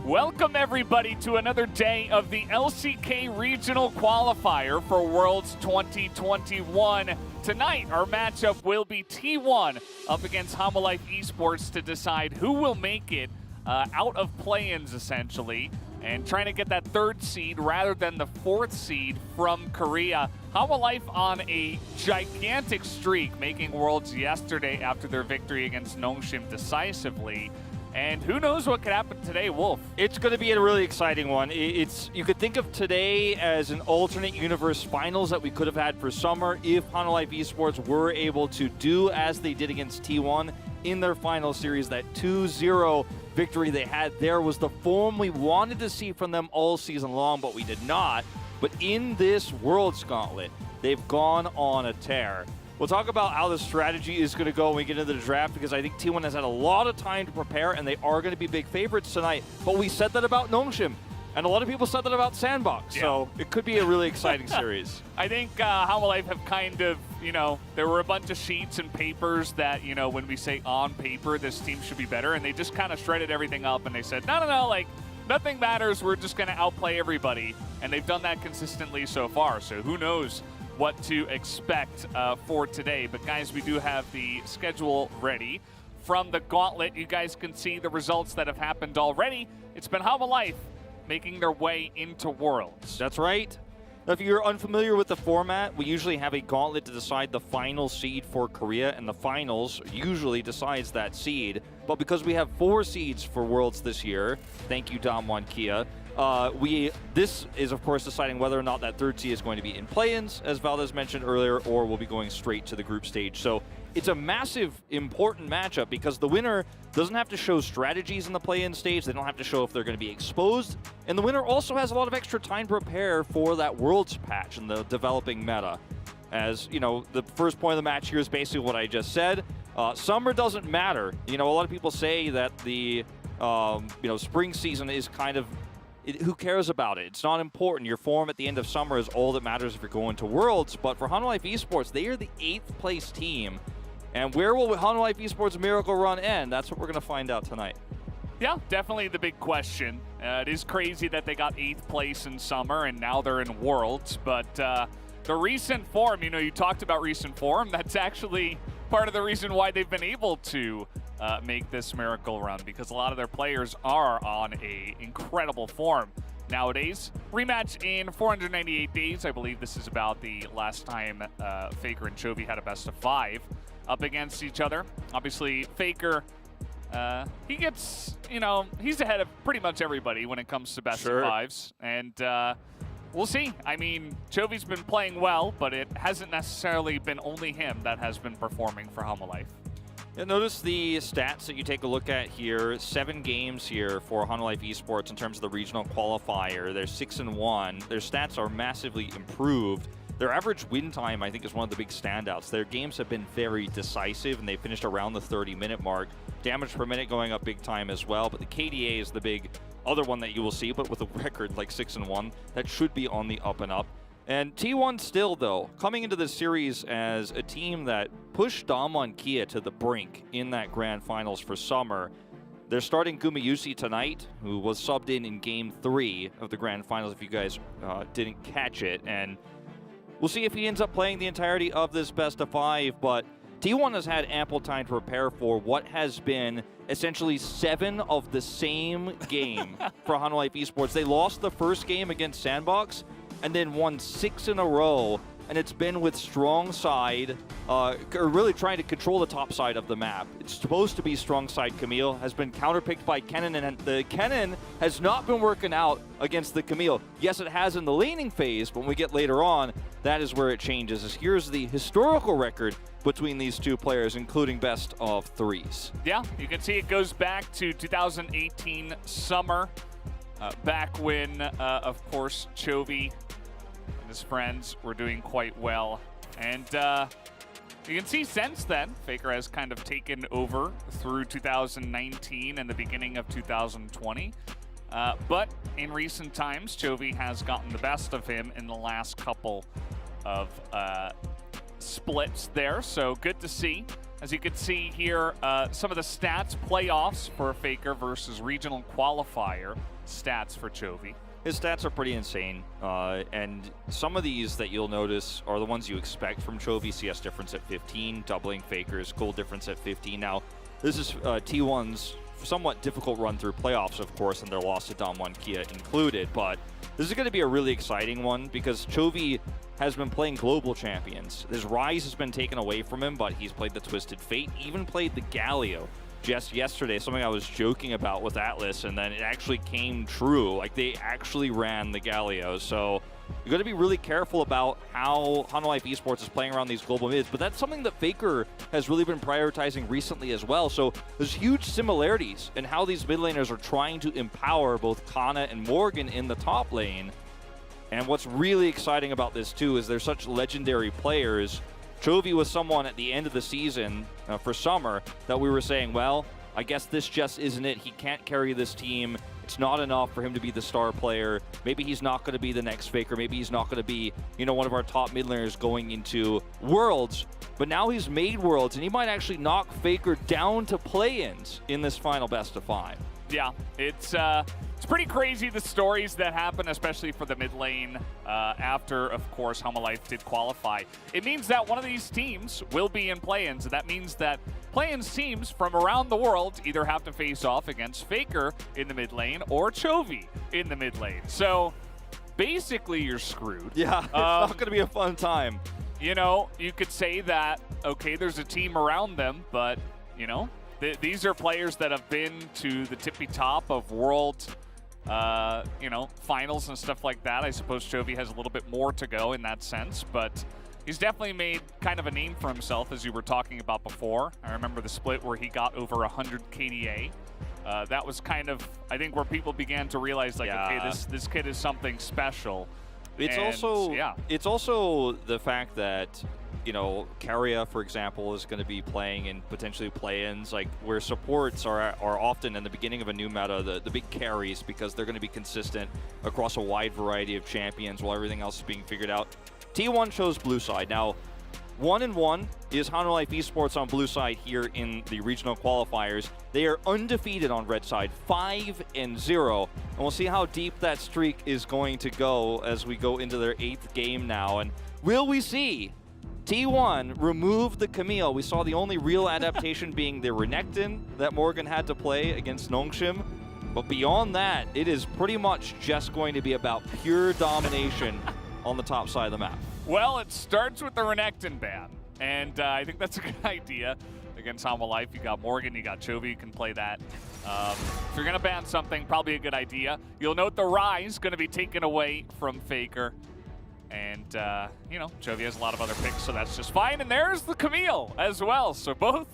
Welcome everybody to another day of the LCK Regional Qualifier for Worlds 2021. Tonight, our matchup will be T1 up against Homolife Esports to decide who will make it out of play-ins, essentially, and trying to get that third seed rather than the fourth seed from Korea. Homolife on a gigantic streak, making Worlds yesterday after their victory against Nongshim decisively. And who knows what could happen today, Wolf? It's going to be a really exciting one. You could think of today as an alternate universe finals that we could have had for summer if Homolife Esports were able to do as they did against T1 in their final series. That 2-0 victory they had there was the form we wanted to see from them all season long, but we did not. But in this Worlds Gauntlet, they've gone on a tear. We'll talk about how the strategy is going to go when we get into the draft, because I think T1 has had a lot of time to prepare, and they are going to be big favorites tonight. But we said that about Nongshim, and a lot of people said that about Sandbox, so it could be a really exciting series. I think Homolife have kind of, there were a bunch of sheets and papers that, when we say on paper, this team should be better, and they just kind of shredded everything up, and they said, no, like, nothing matters, we're just going to outplay everybody. And they've done that consistently so far, so who knows what to expect for today. But guys, we do have the schedule ready. From the Gauntlet, you guys can see the results that have happened already. It's been Homolife making their way into Worlds. That's right. If you're unfamiliar with the format, we usually have a Gauntlet to decide the final seed for Korea, and the finals usually decides that seed. But because we have 4 seeds for Worlds this year, thank you, Damwon Kia, this is, of course, deciding whether or not that third seed is going to be in play-ins, as Valdez mentioned earlier, or will be going straight to the group stage. So it's a massive, important matchup because the winner doesn't have to show strategies in the play-in stage. They don't have to show if they're going to be exposed. And the winner also has a lot of extra time to prepare for that Worlds patch and the developing meta. As, the first point of the match here is basically what I just said. Summer doesn't matter. A lot of people say that the, spring season is kind of, who cares about it? It's not important. Your form at the end of summer is all that matters if you're going to Worlds. But for Homolife Esports, they are the 8th place team. And where will Homolife Esports' miracle run end? That's what we're going to find out tonight. Yeah, definitely the big question. It is crazy that they got 8th place in summer and now they're in Worlds. But the recent form, you talked about recent form. That's actually part of the reason why they've been able to make this miracle run, because a lot of their players are on a incredible form nowadays. Rematch in 498 days. I believe this is about the last time Faker and Chovy had a best of 5 up against each other. Obviously, Faker, he gets, he's ahead of pretty much everybody when it comes to best of 5s. And we'll see. I mean, Chovy's been playing well, but it hasn't necessarily been only him that has been performing for Homolife. Notice the stats that you take a look at here. 7 games here for Homolife Esports in terms of the regional qualifier. They're 6-1. Their stats are massively improved. Their average win time, I think, is one of the big standouts. Their games have been very decisive, and they finished around the 30-minute mark. Damage per minute going up big time as well, but the KDA is the big other one that you will see, but with a record like 6-1, that should be on the up and up. And T1 still, though, coming into this series as a team that pushed Damwon Kia to the brink in that grand finals for summer. They're starting Gumayusi tonight, who was subbed in Game 3 of the grand finals, if you guys didn't catch it. And we'll see if he ends up playing the entirety of this best of 5, but T1 has had ample time to prepare for what has been essentially 7 of the same game for Homolife Esports. They lost the first game against Sandbox, and then won 6 in a row, and it's been with strong side, really trying to control the top side of the map. It's supposed to be strong side Camille, has been counterpicked by Kennen, and the Kennen has not been working out against the Camille. Yes, it has in the laning phase, but when we get later on, that is where it changes. Here's the historical record between these two players, including best of 3s. Yeah, you can see it goes back to 2018 summer, back when, of course, Chovy and his friends were doing quite well. And you can see since then, Faker has kind of taken over through 2019 and the beginning of 2020. But in recent times, Chovy has gotten the best of him in the last couple of splits there. So good to see as you can see here, some of the stats, playoffs for Faker versus regional qualifier stats for Chovy. His stats are pretty insane, and some of these that you'll notice are the ones you expect from Chovy. CS difference at 15, doubling Faker's goal difference at 15. Now, this is T1's somewhat difficult run through playoffs, of course, and their loss to Dam1 Kia included, but this is going to be a really exciting one because Chovy has been playing global champions. His Rise has been taken away from him, but he's played the Twisted Fate, even played the Galio just yesterday, something I was joking about with Atlas, and then it actually came true. Like, they actually ran the Galio, so you're going to be really careful about how Hanwha Life Esports is playing around these global mids, but that's something that Faker has really been prioritizing recently as well. So there's huge similarities in how these mid laners are trying to empower both Kana and Morgan in the top lane. And what's really exciting about this too is they're such legendary players. Chovy was someone at the end of the season for summer that we were saying, well, I guess this just isn't it. He can't carry this team. It's not enough for him to be the star player. Maybe he's not going to be the next Faker. Maybe he's not going to be, you know, one of our top mid laners going into Worlds. But now he's made Worlds, and he might actually knock Faker down to play-ins in this final best of 5. Yeah, it's pretty crazy, the stories that happen, especially for the mid lane after, of course, Hanwha Life did qualify. It means that one of these teams will be in play-ins, and that means that play-ins teams from around the world either have to face off against Faker in the mid lane or Chovy in the mid lane. So basically, you're screwed. Yeah, it's not going to be a fun time. You know, you could say that, okay, there's a team around them, but, you know, these are players that have been to the tippy top of world, you know, finals and stuff like that. I suppose Chovy has a little bit more to go in that sense, but he's definitely made kind of a name for himself, as you were talking about before. I remember the split where he got over 100 KDA. That was kind of, I think, where people began to realize, like, okay, this kid is something special. It's also the fact that, you know, Carrier, for example, is going to be playing in potentially play-ins, like where supports are often in the beginning of a new meta, the big carries, because they're going to be consistent across a wide variety of champions while everything else is being figured out. T1 chose blue side. Now, 1-1 is Hanwha Life Esports on blue side here in the regional qualifiers. They are undefeated on red side, 5-0. And we'll see how deep that streak is going to go as we go into their 8th game now. And will we see T1 remove the Camille? We saw the only real adaptation being the Renekton that Morgan had to play against Nongshim. But beyond that, it is pretty much just going to be about pure domination on the top side of the map. Well, it starts with the Renekton ban, and I think that's a good idea against Hanwha Life. You got Morgan, you got Chovy, you can play that. If you're going to ban something, probably a good idea. You'll note the Rise going to be taken away from Faker. And, you know, Chovy has a lot of other picks, so that's just fine. And there's the Camille as well. So both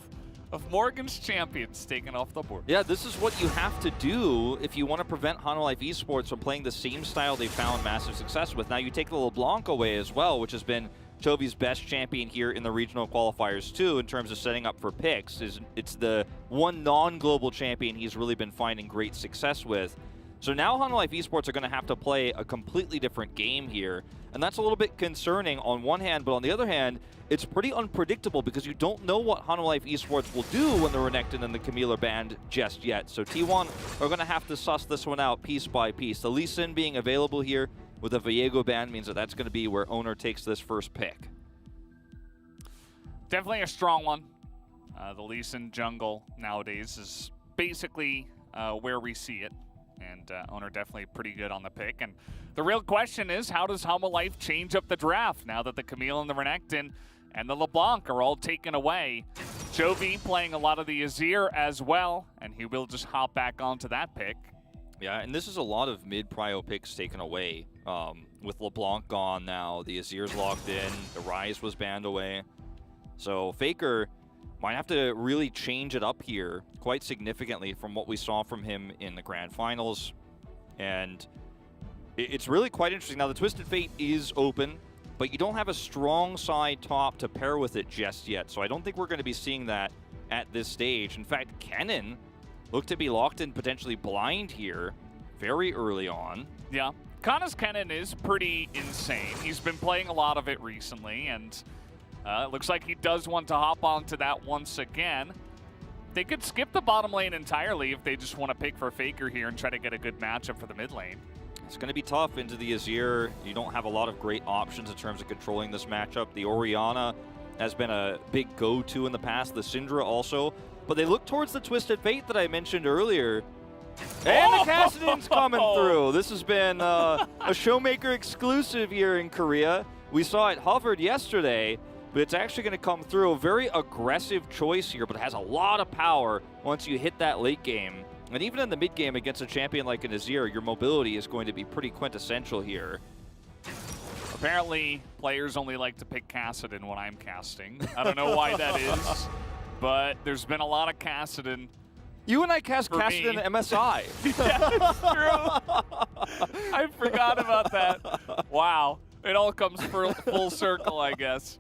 of Morgan's champions taken off the board. Yeah, this is what you have to do if you want to prevent Hanwha Life Esports from playing the same style they found massive success with. Now, you take the LeBlanc away as well, which has been Chovy's best champion here in the regional qualifiers too in terms of setting up for picks. It's the one non-global champion he's really been finding great success with. So now Hanwha Life Esports are going to have to play a completely different game here. And that's a little bit concerning on one hand, but on the other hand, it's pretty unpredictable because you don't know what Hanwha Life Esports will do when the Renekton and the Camille are banned just yet. So T1 are going to have to suss this one out piece by piece. The Lee Sin being available here with a Viego ban means that that's going to be where Owner takes this first pick. Definitely a strong one. The Lee Sin jungle nowadays is basically where we see it. And Owner definitely pretty good on the pick. And the real question is, how does Hanwha Life change up the draft now that the Camille and the Renekton and the LeBlanc are all taken away? Chovy playing a lot of the Azir as well, and he will just hop back onto that pick. Yeah, and this is a lot of mid-prio picks taken away. With LeBlanc gone now, the Azir's locked in, the Rise was banned away. So Faker might have to really change it up here quite significantly from what we saw from him in the Grand Finals. And it's really quite interesting. Now, the Twisted Fate is open, but you don't have a strong side top to pair with it just yet. So I don't think we're going to be seeing that at this stage. In fact, Kennen looked to be locked in potentially blind here very early on. Yeah, Kana's Kennen is pretty insane. He's been playing a lot of it recently, and It looks like he does want to hop onto that once again. They could skip the bottom lane entirely if they just want to pick for Faker here and try to get a good matchup for the mid lane. It's going to be tough into the Azir. You don't have a lot of great options in terms of controlling this matchup. The Orianna has been a big go-to in the past. The Syndra also. But they look towards the Twisted Fate that I mentioned earlier. And the Kassadin's coming through. This has been a Showmaker exclusive here in Korea. We saw it hovered yesterday, but it's actually going to come through. A very aggressive choice here, but it has a lot of power once you hit that late game. And even in the mid game against a champion like an Azir, your mobility is going to be pretty quintessential here. Apparently, players only like to pick Kassadin when I'm casting. I don't know why that is, but there's been a lot of Kassadin. You and I cast Kassadin MSI. Yeah, it's true. I forgot about that. Wow. It all comes full circle, I guess.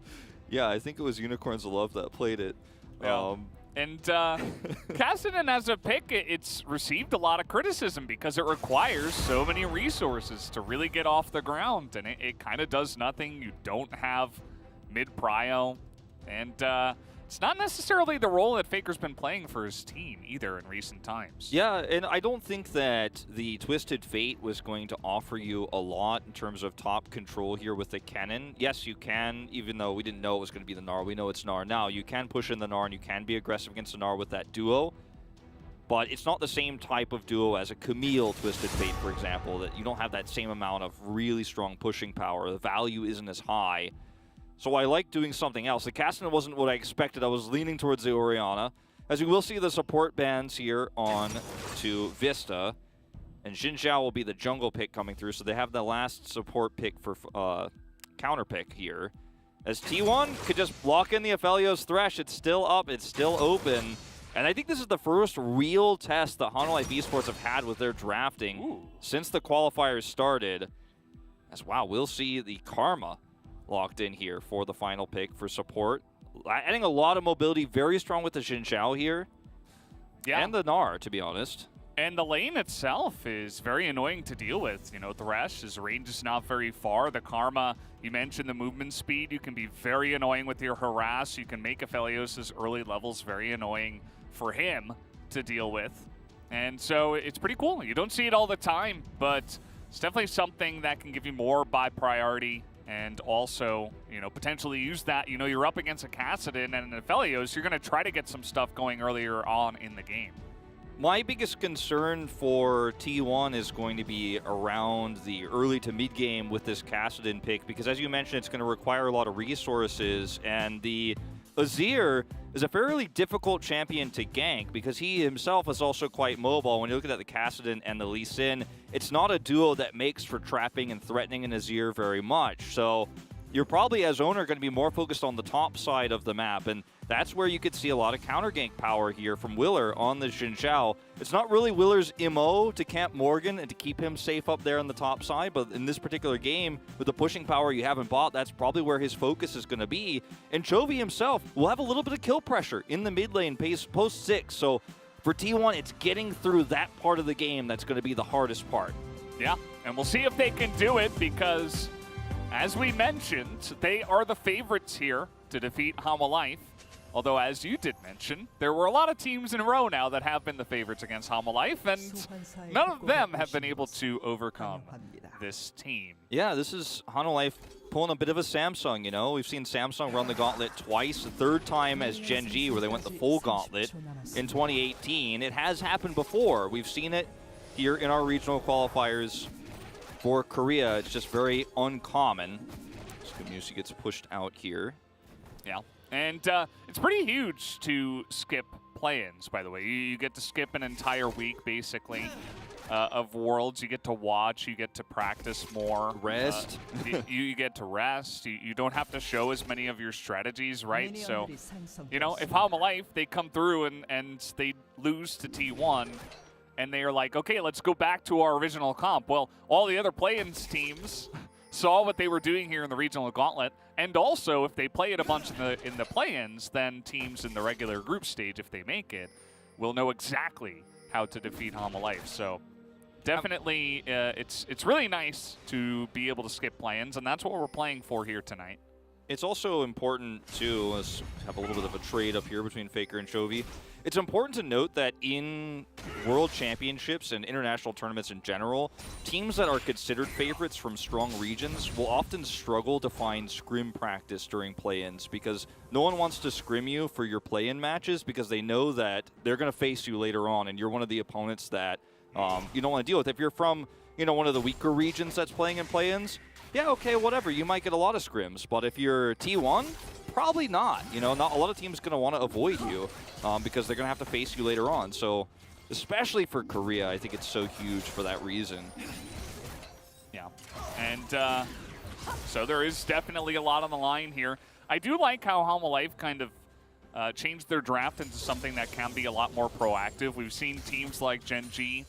Yeah, I think it was Unicorns of Love that played it. Yeah. And Kassadin as a pick, it's received a lot of criticism because it requires so many resources to really get off the ground, and it kind of does nothing. You don't have mid-prio, and it's not necessarily the role that Faker's been playing for his team either in recent times. Yeah, and I don't think that the Twisted Fate was going to offer you a lot in terms of top control here with the Kennen. Yes, you can, even though we didn't know it was going to be the Gnar. We know it's Gnar now. You can push in the Gnar and you can be aggressive against the Gnar with that duo. But it's not the same type of duo as a Camille Twisted Fate, for example, that you don't have that same amount of really strong pushing power. The value isn't as high. So I like doing something else. The Kassadin wasn't what I expected. I was leaning towards the Orianna. As we will see the support bans here on to Vista. And Xin Zhao will be the jungle pick coming through. So they have the last support pick for counter pick here. As T1 could just block in the Aphelios Thresh. It's still up. It's still open. And I think this is the first real test that Hanwha Esports have had with their drafting since the qualifiers started. As wow, we'll see the Karma locked in here for the final pick for support. Adding a lot of mobility, very strong with the Xin Zhao here. Yeah. And the Gnar, to be honest. And the lane itself is very annoying to deal with. You know, Thresh, his range is not very far. The Karma, you mentioned the movement speed. You can be very annoying with your harass. You can make Aphelios' early levels very annoying for him to deal with. And so it's pretty cool. You don't see it all the time, but it's definitely something that can give you more by priority. And also, you know, potentially use that. You know, you're up against a Kassadin and an Aphelios. You're going to try to get some stuff going earlier on in the game. My biggest concern for T1 is going to be around the early to mid game with this Kassadin pick, because as you mentioned, it's going to require a lot of resources, and the Azir is a fairly difficult champion to gank because he himself is also quite mobile. When you look at the Kassadin and the Lee Sin, it's not a duo that makes for trapping and threatening an Azir very much. So you're probably, as owner, going to be more focused on the top side of the map, and that's where you could see a lot of counter gank power here from Willer on the Xin Zhao. It's not really Willer's MO to camp Morgan and to keep him safe up there on the top side, but in this particular game, with the pushing power you have in bot, that's probably where his focus is going to be. And Chovy himself will have a little bit of kill pressure in the mid lane post 6, so for T1, it's getting through that part of the game that's going to be the hardest part. Yeah, and we'll see if they can do it because, as we mentioned, they are the favorites here to defeat Hanwha Life. Although, as you did mention, there were a lot of teams in a row now that have been the favorites against Hanwha Life, and none of them have been able to overcome this team. Yeah, this is Hanwha Life pulling a bit of a Samsung, you know. We've seen Samsung run the gauntlet twice, the third time as Gen G, where they went the full gauntlet in 2018. It has happened before. We've seen it here in our regional qualifiers for Korea. It's just very uncommon. Skamusi gets pushed out here. Yeah. And it's pretty huge to skip play-ins, by the way. You get to skip an entire week, basically, of Worlds. You get to watch. You get to practice more. Rest. You get to rest. You don't have to show as many of your strategies, right? So, you know, if Hanwha Life, they come through and they lose to T1, and they are like, okay, let's go back to our original comp. Well, all the other play-ins teams saw what they were doing here in the regional gauntlet, and also if they play it a bunch in the play-ins, then teams in the regular group stage, if they make it, will know exactly how to defeat Hanwha Life. So definitely, it's really nice to be able to skip play-ins, and that's what we're playing for here tonight. It's also important, too, let's have a little bit of a trade up here between Faker and Chovy. It's important to note that in World Championships and international tournaments in general, teams that are considered favorites from strong regions will often struggle to find scrim practice during play-ins because no one wants to scrim you for your play-in matches because they know that they're going to face you later on and you're one of the opponents that you don't want to deal with. If you're from, you know, one of the weaker regions that's playing in play-ins, yeah, okay, whatever. You might get a lot of scrims, but if you're T1, probably not. You know, not a lot of teams going to want to avoid you because they're going to have to face you later on. So, especially for Korea, I think it's so huge for that reason. Yeah, and so there is definitely a lot on the line here. I do like how Halma Life kind of changed their draft into something that can be a lot more proactive. We've seen teams like Gen G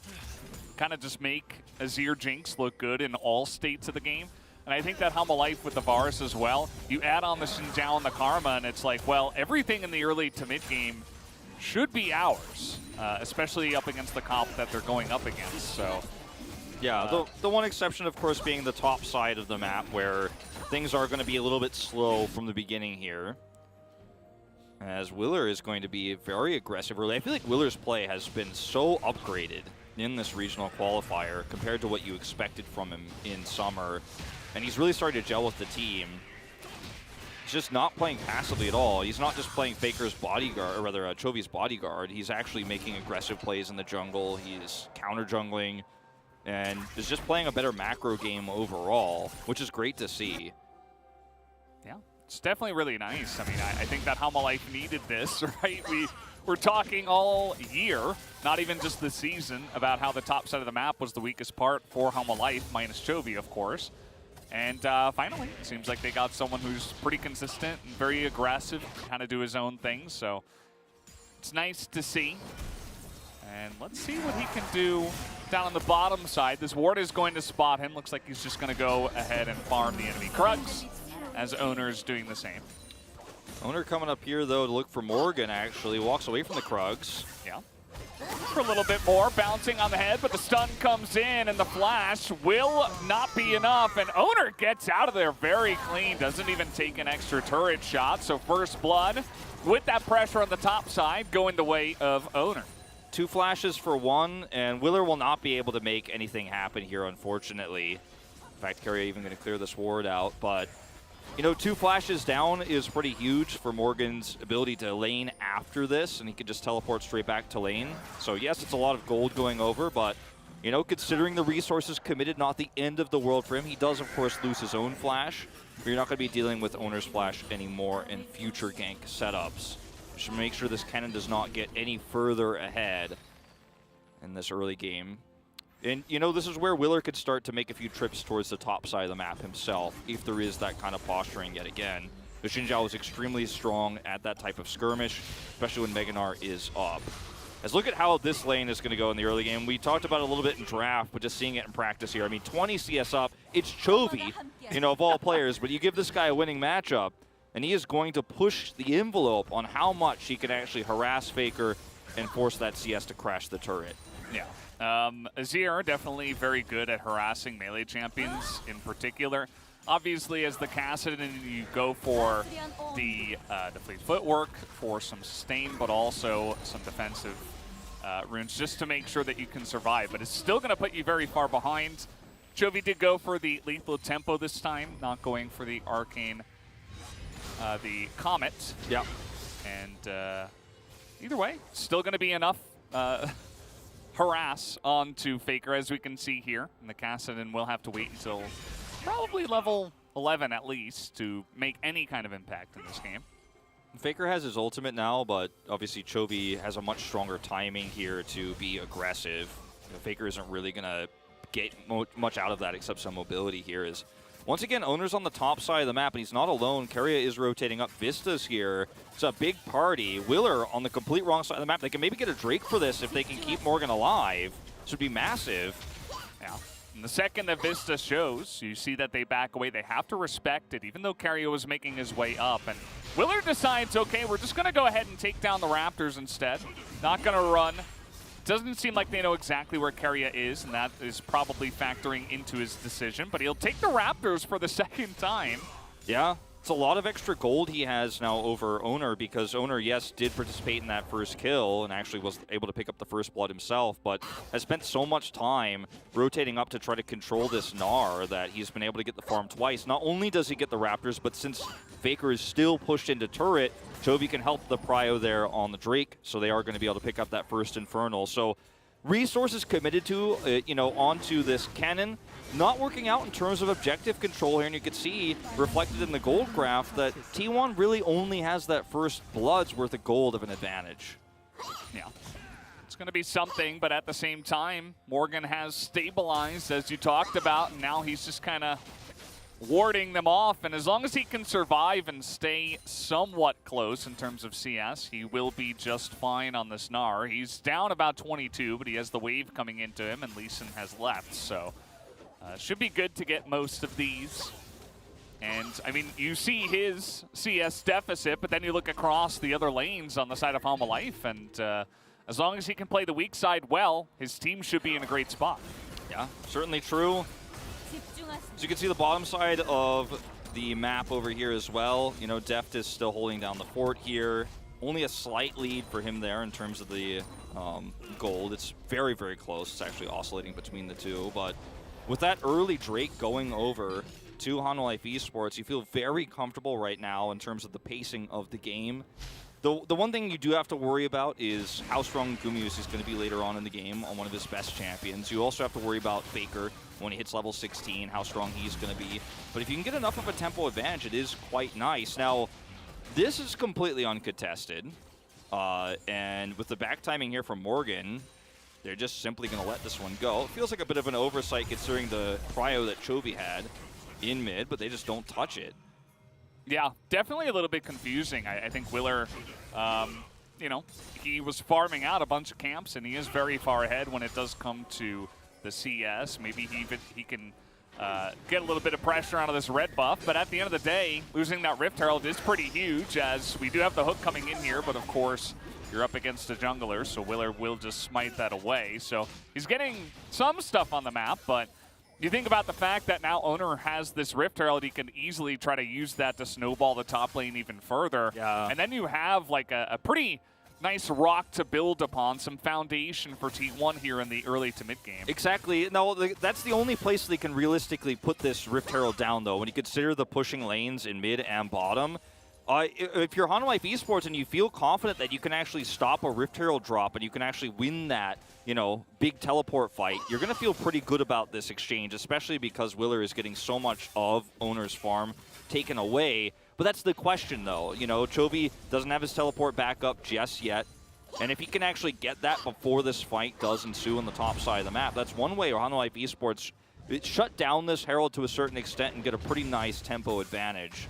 kind of just make Azir Jinx look good in all states of the game. And I think that Halma Life with the Varus as well, you add on the Xin Zhao and the Karma, and it's like, well, everything in the early to mid game should be ours, especially up against the comp that they're going up against. So, yeah, the one exception, of course, being the top side of the map, where things are going to be a little bit slow from the beginning here, as Willer is going to be very aggressive early. I feel like Willer's play has been so upgraded in this regional qualifier compared to what you expected from him in summer. And he's really started to gel with the team. He's just not playing passively at all. He's not just playing Faker's bodyguard, or rather Chovy's bodyguard. He's actually making aggressive plays in the jungle. He's counter jungling and is just playing a better macro game overall, which is great to see. Yeah, it's definitely really nice. I mean, I think that Halma Life needed this, right? We're talking all year, not even just this season, about how the top side of the map was the weakest part for Halma Life, minus Chovy, of course. And finally, it seems like they got someone who's pretty consistent and very aggressive, kind of do his own thing. So it's nice to see. And let's see what he can do down on the bottom side. This ward is going to spot him. Looks like he's just going to go ahead and farm the enemy Krugs, as Owner's doing the same. Owner coming up here, though, to look for Morgan, actually. Walks away from the Krugs. Yeah. For a little bit more, bouncing on the head, but the stun comes in, and the flash will not be enough, and Owner gets out of there very clean, doesn't even take an extra turret shot, so first blood, with that pressure on the top side, going the way of Owner. 2 flashes for 1, and Willer will not be able to make anything happen here, unfortunately. In fact, Carrier even going to clear this ward out, but you know, 2 flashes down is pretty huge for Morgan's ability to lane after this, and he can just teleport straight back to lane. So yes, it's a lot of gold going over, but you know, considering the resources committed, not the end of the world for him. He does, of course, lose his own flash, but you're not going to be dealing with Owner's flash anymore in future gank setups. You should make sure this cannon does not get any further ahead in this early game. And, you know, this is where Willer could start to make a few trips towards the top side of the map himself, if there is that kind of posturing yet again. The Xin Zhao is extremely strong at that type of skirmish, especially when Meganar is up. As look at how this lane is going to go in the early game. We talked about it a little bit in draft, but just seeing it in practice here. I mean, 20 CS up. It's Chovy, you know, of all players, but you give this guy a winning matchup, and he is going to push the envelope on how much he can actually harass Faker and force that CS to crash the turret. Yeah. Azir definitely very good at harassing melee champions in particular. Obviously, as the Kassadin, you go for the fleet footwork for some sustain, but also some defensive runes just to make sure that you can survive. But it's still going to put you very far behind. Chovy did go for the lethal tempo this time, not going for the arcane, the comet. Yeah. And either way, still going to be enough harass onto Faker, as we can see here. And the Kassadin will have to wait until probably level 11 at least to make any kind of impact in this game. Faker has his ultimate now, but obviously Chovy has a much stronger timing here to be aggressive. You know, Faker isn't really going to get much out of that except some mobility here. Is once again, Owner's on the top side of the map, and he's not alone. Carrier is rotating up. Vista's here. It's a big party. Willer on the complete wrong side of the map. They can maybe get a Drake for this if they can keep Morgan alive. This would be massive. Yeah. And the second that Vista shows, you see that they back away. They have to respect it, even though Carrier was making his way up. And Willer decides, okay, we're just going to go ahead and take down the Raptors instead. Not going to run. Doesn't seem like they know exactly where Carrier is, and that is probably factoring into his decision. But he'll take the Raptors for the second time. Yeah. It's a lot of extra gold he has now over Owner, because Owner, yes, did participate in that first kill and actually was able to pick up the first blood himself, but has spent so much time rotating up to try to control this Gnar that he's been able to get the farm twice. Not only does he get the Raptors, but since Faker is still pushed into turret, Chovy can help the prio there on the Drake, so they are going to be able to pick up that first Infernal. So resources committed to, onto this cannon. Not working out in terms of objective control here, and you can see reflected in the gold graph that T1 really only has that first blood's worth of gold of an advantage. Yeah, it's going to be something, but at the same time, Morgan has stabilized, as you talked about, and now he's just kind of warding them off, and as long as he can survive and stay somewhat close in terms of CS, he will be just fine on this Gnar. He's down about 22, but he has the wave coming into him, and Lee Sin has left, so should be good to get most of these. And, I mean, you see his CS deficit, but then you look across the other lanes on the side of Homalife, and as long as he can play the weak side well, his team should be in a great spot. Yeah, certainly true. So you can see the bottom side of the map over here as well. You know, Deft is still holding down the fort here. Only a slight lead for him there in terms of the gold. It's very, very close. It's actually oscillating between the two, but with that early Drake going over to Hanwha Life Esports, you feel very comfortable right now in terms of the pacing of the game. The one thing you do have to worry about is how strong Gumius is going to be later on in the game on one of his best champions. You also have to worry about Faker when he hits level 16, how strong he's going to be. But if you can get enough of a tempo advantage, it is quite nice. Now, this is completely uncontested. And with the back timing here from Morgan, they're just simply going to let this one go. It feels like a bit of an oversight considering the prio that Chovy had in mid, but they just don't touch it. Yeah, definitely a little bit confusing. I think Willer, he was farming out a bunch of camps, and he is very far ahead when it does come to the CS. Maybe he can get a little bit of pressure out of this red buff, but at the end of the day, losing that Rift Herald is pretty huge, as we do have the hook coming in here, but of course, you're up against a jungler, so Willer will just smite that away. So he's getting some stuff on the map, but you think about the fact that now Owner has this Rift Herald, he can easily try to use that to snowball the top lane even further. Yeah. And then you have like a pretty nice rock to build upon, some foundation for T1 here in the early to mid game. Exactly. No, that's the only place they can realistically put this Rift Herald down, though, when you consider the pushing lanes in mid and bottom. If you're Hanwha Life Esports and you feel confident that you can actually stop a Rift Herald drop and you can actually win that, big teleport fight, you're going to feel pretty good about this exchange, especially because Willer is getting so much of Owner's farm taken away. But that's the question, though. Chovy doesn't have his teleport back up just yet. And if he can actually get that before this fight does ensue on the top side of the map, that's one way Hanwha Life Esports shut down this Herald to a certain extent and get a pretty nice tempo advantage.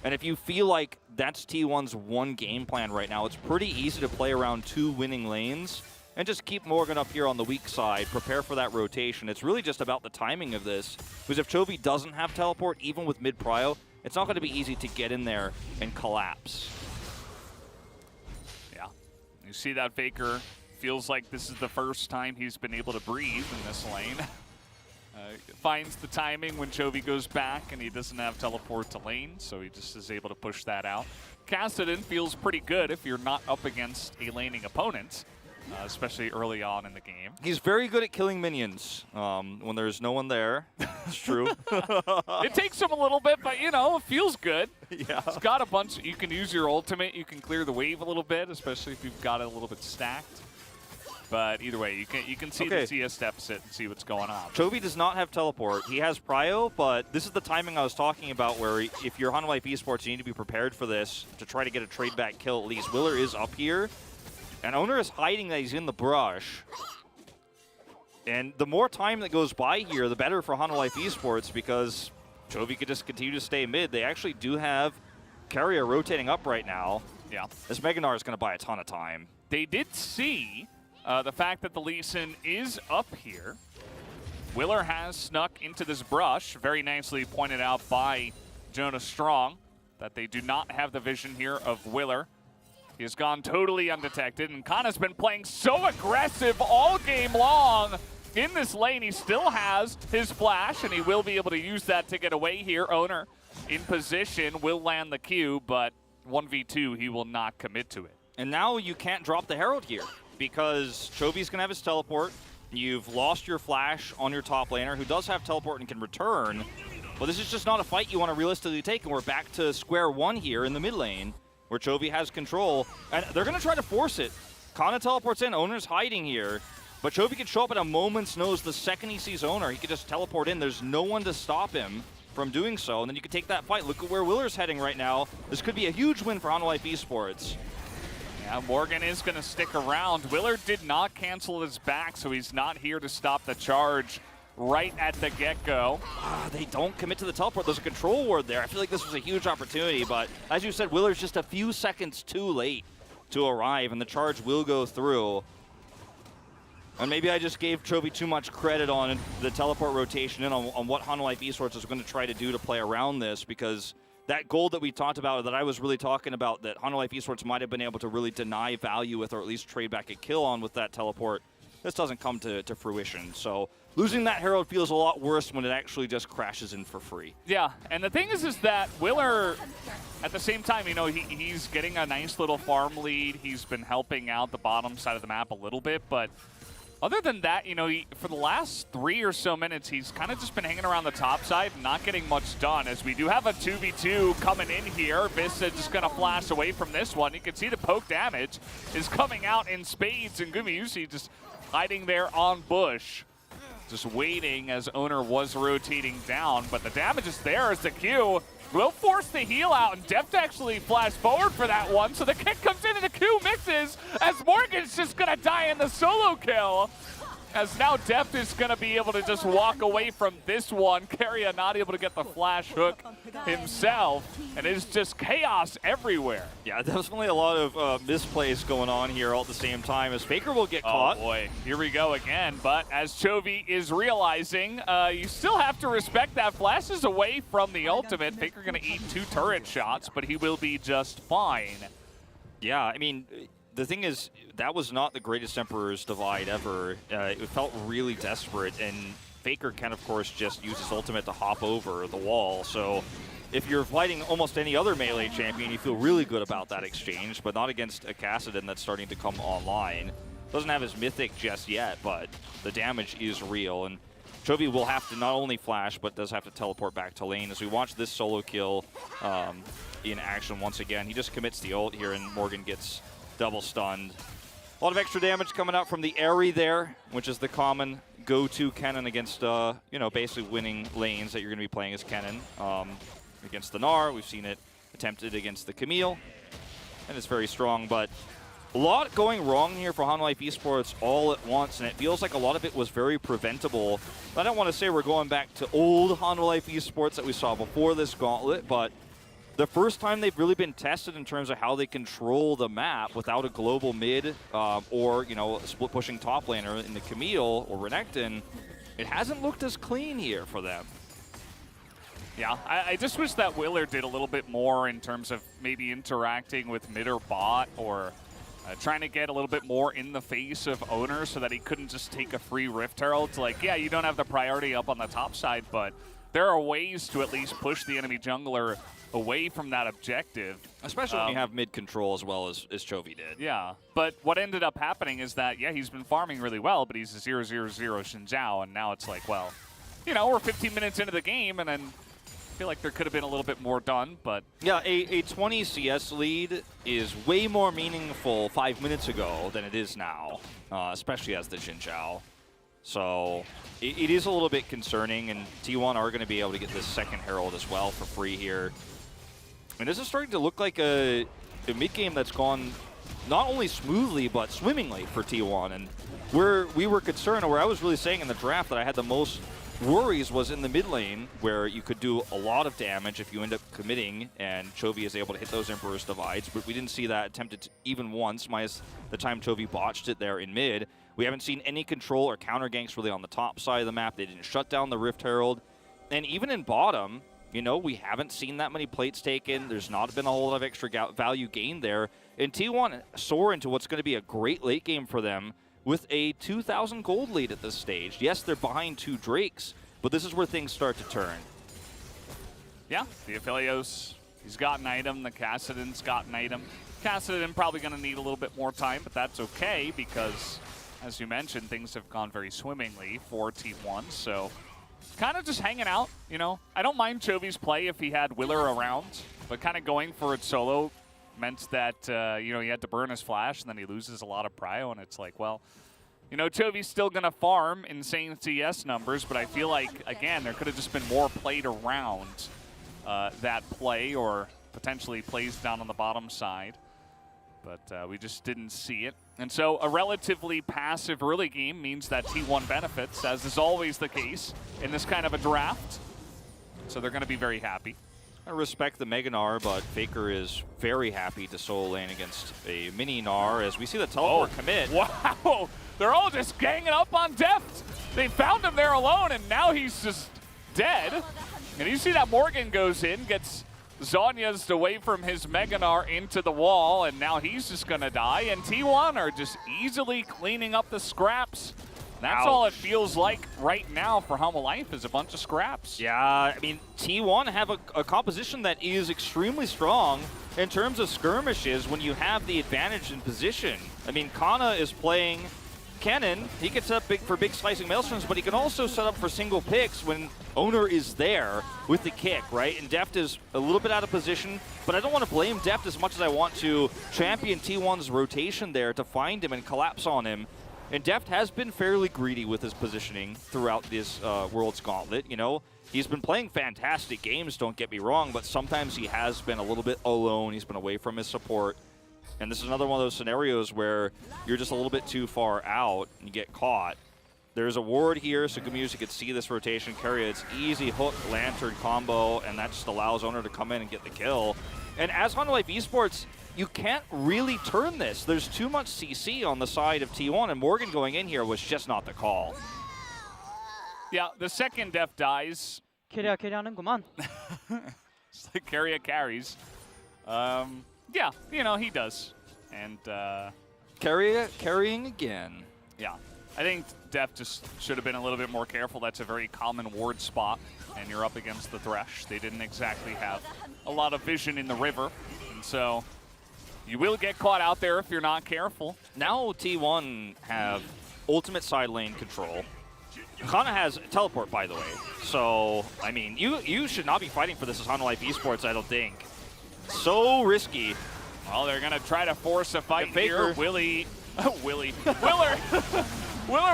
And if you feel like that's T1's one game plan right now, it's pretty easy to play around 2 winning lanes and just keep Morgan up here on the weak side, prepare for that rotation. It's really just about the timing of this, because if Chovy doesn't have teleport, even with mid-prio, it's not going to be easy to get in there and collapse. Yeah. You see that Faker feels like this is the first time he's been able to breathe in this lane. Finds the timing when Chovy goes back, and he doesn't have teleport to lane, so he just is able to push that out. Kassadin feels pretty good if you're not up against a laning opponent, especially early on in the game. He's very good at killing minions when there's no one there. It's true. It takes him a little bit, but, it feels good. Yeah. It's got a bunch. You can use your ultimate. You can clear the wave a little bit, especially if you've got it a little bit stacked. But either way, you can see the CS deficit and see what's going on. Chovy does not have teleport. He has prio, but this is the timing I was talking about where if you're Hanwha Life Esports, you need to be prepared for this to try to get a trade back kill at least. Willer is up here, and Owner is hiding that he's in the brush. And the more time that goes by here, the better for Hanwha Life Esports, because Chovy could just continue to stay mid. They actually do have Carrier rotating up right now. Yeah. This Mega Gnar is going to buy a ton of time. They did see the fact that the Lee Sin is up here. Willer has snuck into this brush, very nicely pointed out by Jonas Strong, that they do not have the vision here of Willer. He has gone totally undetected, and Kana's been playing so aggressive all game long in this lane. He still has his flash, and he will be able to use that to get away here. Owner in position, will land the Q, but 1v2, he will not commit to it. And now you can't drop the Herald here because Chovy's going to have his teleport. You've lost your flash on your top laner, who does have teleport and can return. But this is just not a fight you want to realistically take, and we're back to square one here in the mid lane, where Chovy has control. And they're going to try to force it. Kana teleports in, Owner's hiding here. But Chovy can show up at a moment's notice. The second he sees Owner, he can just teleport in. There's no one to stop him from doing so, and then you can take that fight. Look at where Willer's heading right now. This could be a huge win for Hanwha Life Esports. Yeah, Morgan is going to stick around. Willard did not cancel his back, so he's not here to stop the charge right at the get-go. They don't commit to the teleport. There's a control ward there. I feel like this was a huge opportunity, but as you said, Willard's just a few seconds too late to arrive, and the charge will go through. And maybe I just gave Chovy too much credit on the teleport rotation and on what Hanwha Life Esports is going to try to do to play around this, because that gold that we talked about, that I was really talking about, that Hanwha Life Esports might have been able to really deny value with, or at least trade back a kill on with that teleport, this doesn't come to fruition. So losing that Herald feels a lot worse when it actually just crashes in for free. Yeah, and the thing is that Willer, at the same time, you know, he's getting a nice little farm lead. He's been helping out the bottom side of the map a little bit, but other than that, you know, for the last 3 or so minutes, he's kind of just been hanging around the top side, not getting much done, as we do have a 2v2 coming in here. Vista just going to flash away from this one. You can see the poke damage is coming out in spades, and Gumayusi just hiding there on bush, just waiting as Owner was rotating down, but the damage is there as the Q will force the heal out, and Deft actually flashed forward for that one, so the kick comes in and the Q mixes as Morgan's just gonna die in the solo kill. As now Deft is gonna be able to just walk away from this one. Keria not able to get the flash hook himself, and it's just chaos everywhere. Yeah, definitely a lot of misplays going on here all at the same time, as Faker will get caught. Oh boy, here we go again, but as Chovy is realizing, you still have to respect that. Flash is away from the ultimate. Faker gonna eat 2 turret shots, but he will be just fine. Yeah, I mean, the thing is, that was not the greatest Emperor's Divide ever. It felt really desperate, and Faker can, of course, just use his ultimate to hop over the wall. So if you're fighting almost any other melee champion, you feel really good about that exchange, but not against a Kassadin that's starting to come online. Doesn't have his Mythic just yet, but the damage is real. And Chovy will have to not only flash, but does have to teleport back to lane. As we watch this solo kill in action once again, he just commits the ult here, and Morgan gets double stunned. A lot of extra damage coming out from the Aerie there, which is the common go-to Kennen against, you know, basically winning lanes that you're going to be playing as Kennen. Against the Gnar, we've seen it attempted against the Camille, and it's very strong, but a lot going wrong here for Hanwha Life Esports all at once, and it feels like a lot of it was very preventable. I don't want to say we're going back to old Hanwha Life Esports that we saw before this gauntlet, but the first time they've really been tested in terms of how they control the map without a global mid or, you know, split pushing top laner in the Camille or Renekton, it hasn't looked as clean here for them. Yeah, I just wish that Willer did a little bit more in terms of maybe interacting with mid or bot, or trying to get a little bit more in the face of Owner so that he couldn't just take a free Rift Herald. Like, yeah, you don't have the priority up on the top side, but there are ways to at least push the enemy jungler away from that objective. Especially when you have mid control as well as Chovy did. Yeah, but what ended up happening is that, yeah, he's been farming really well, but he's a 0-0-0 Xin Zhao, and now it's like, well, you know, we're 15 minutes into the game, and then I feel like there could have been a little bit more done, but yeah, a 20 CS lead is way more meaningful 5 minutes ago than it is now, especially as the Xin Zhao. So it is a little bit concerning, and T1 are going to be able to get this second Herald as well for free here. And this is starting to look like a mid game that's gone not only smoothly but swimmingly for T1. And we were concerned, or where I was really saying in the draft that I had the most worries was in the mid lane, where you could do a lot of damage if you end up committing, and Chovy is able to hit those Emperor's Divides, but we didn't see that attempted even once, minus the time Chovy botched it there in mid. We haven't seen any control or counter ganks really on the top side of the map. They didn't shut down the Rift Herald. And even in bottom, you know, we haven't seen that many plates taken. There's not been a whole lot of extra value gained there. And T1 soar into what's going to be a great late game for them with a 2,000 gold lead at this stage. Yes, they're behind 2 Drakes, but this is where things start to turn. Yeah, the Aphelios, he's got an item. The Kassadin's got an item. Kassadin probably going to need a little bit more time, but that's okay because, as you mentioned, things have gone very swimmingly for Team 1. So kind of just hanging out, you know. I don't mind Chovy's play if he had Willer around, but kind of going for it solo meant that, you know, he had to burn his flash, and then he loses a lot of prio, and it's like, well, you know, Chovy's still going to farm insane CS numbers, but I feel like, again, there could have just been more played around that play, or potentially plays down on the bottom side. But we just didn't see it. And so a relatively passive early game means that T1 benefits, as is always the case in this kind of a draft. So they're going to be very happy. I respect the Mega Gnar, but Faker is very happy to solo lane against a mini Gnar as we see the teleport commit. Wow! They're all just ganging up on Deft. They found him there alone, and now he's just dead. And you see that Morgan goes in, gets Zhonya's away from his Mega Gnar into the wall, and now he's just going to die. And T1 are just easily cleaning up the scraps. That's all it feels like right now for Humble Life, is a bunch of scraps. Yeah, I mean, T1 have a composition that is extremely strong in terms of skirmishes when you have the advantage in position. I mean, Kana is playing Kennen. He can set up for big slicing maelstroms, but he can also set up for single picks when Owner is there with the kick, right? And Deft is a little bit out of position, but I don't want to blame Deft as much as I want to champion T1's rotation there to find him and collapse on him. And Deft has been fairly greedy with his positioning throughout this World's Gauntlet. You know, he's been playing fantastic games, don't get me wrong, but sometimes he has been a little bit alone. He's been away from his support. And this is another one of those scenarios where you're just a little bit too far out and you get caught. There's a ward here, so Gamusi could see this rotation carry. It's easy hook, lantern combo, and that just allows Owner to come in and get the kill. And as Hunter Life Esports, you can't really turn this. There's too much CC on the side of T1, and Morgan going in here was just not the call. Yeah, the second Def dies. 캐리하는구만. It's like Carrier carries. Yeah, you know, he does. And carrying again. Yeah, I think Def just should have been a little bit more careful. That's a very common ward spot, and you're up against the Thresh. They didn't exactly have a lot of vision in the river, and so you will get caught out there if you're not careful. Now T1 have ultimate side lane control. Kana has teleport, by the way. So, I mean, you should not be fighting for this as Hunter Life Esports, I don't think. So risky. Well, they're going to try to force a fight here. Willer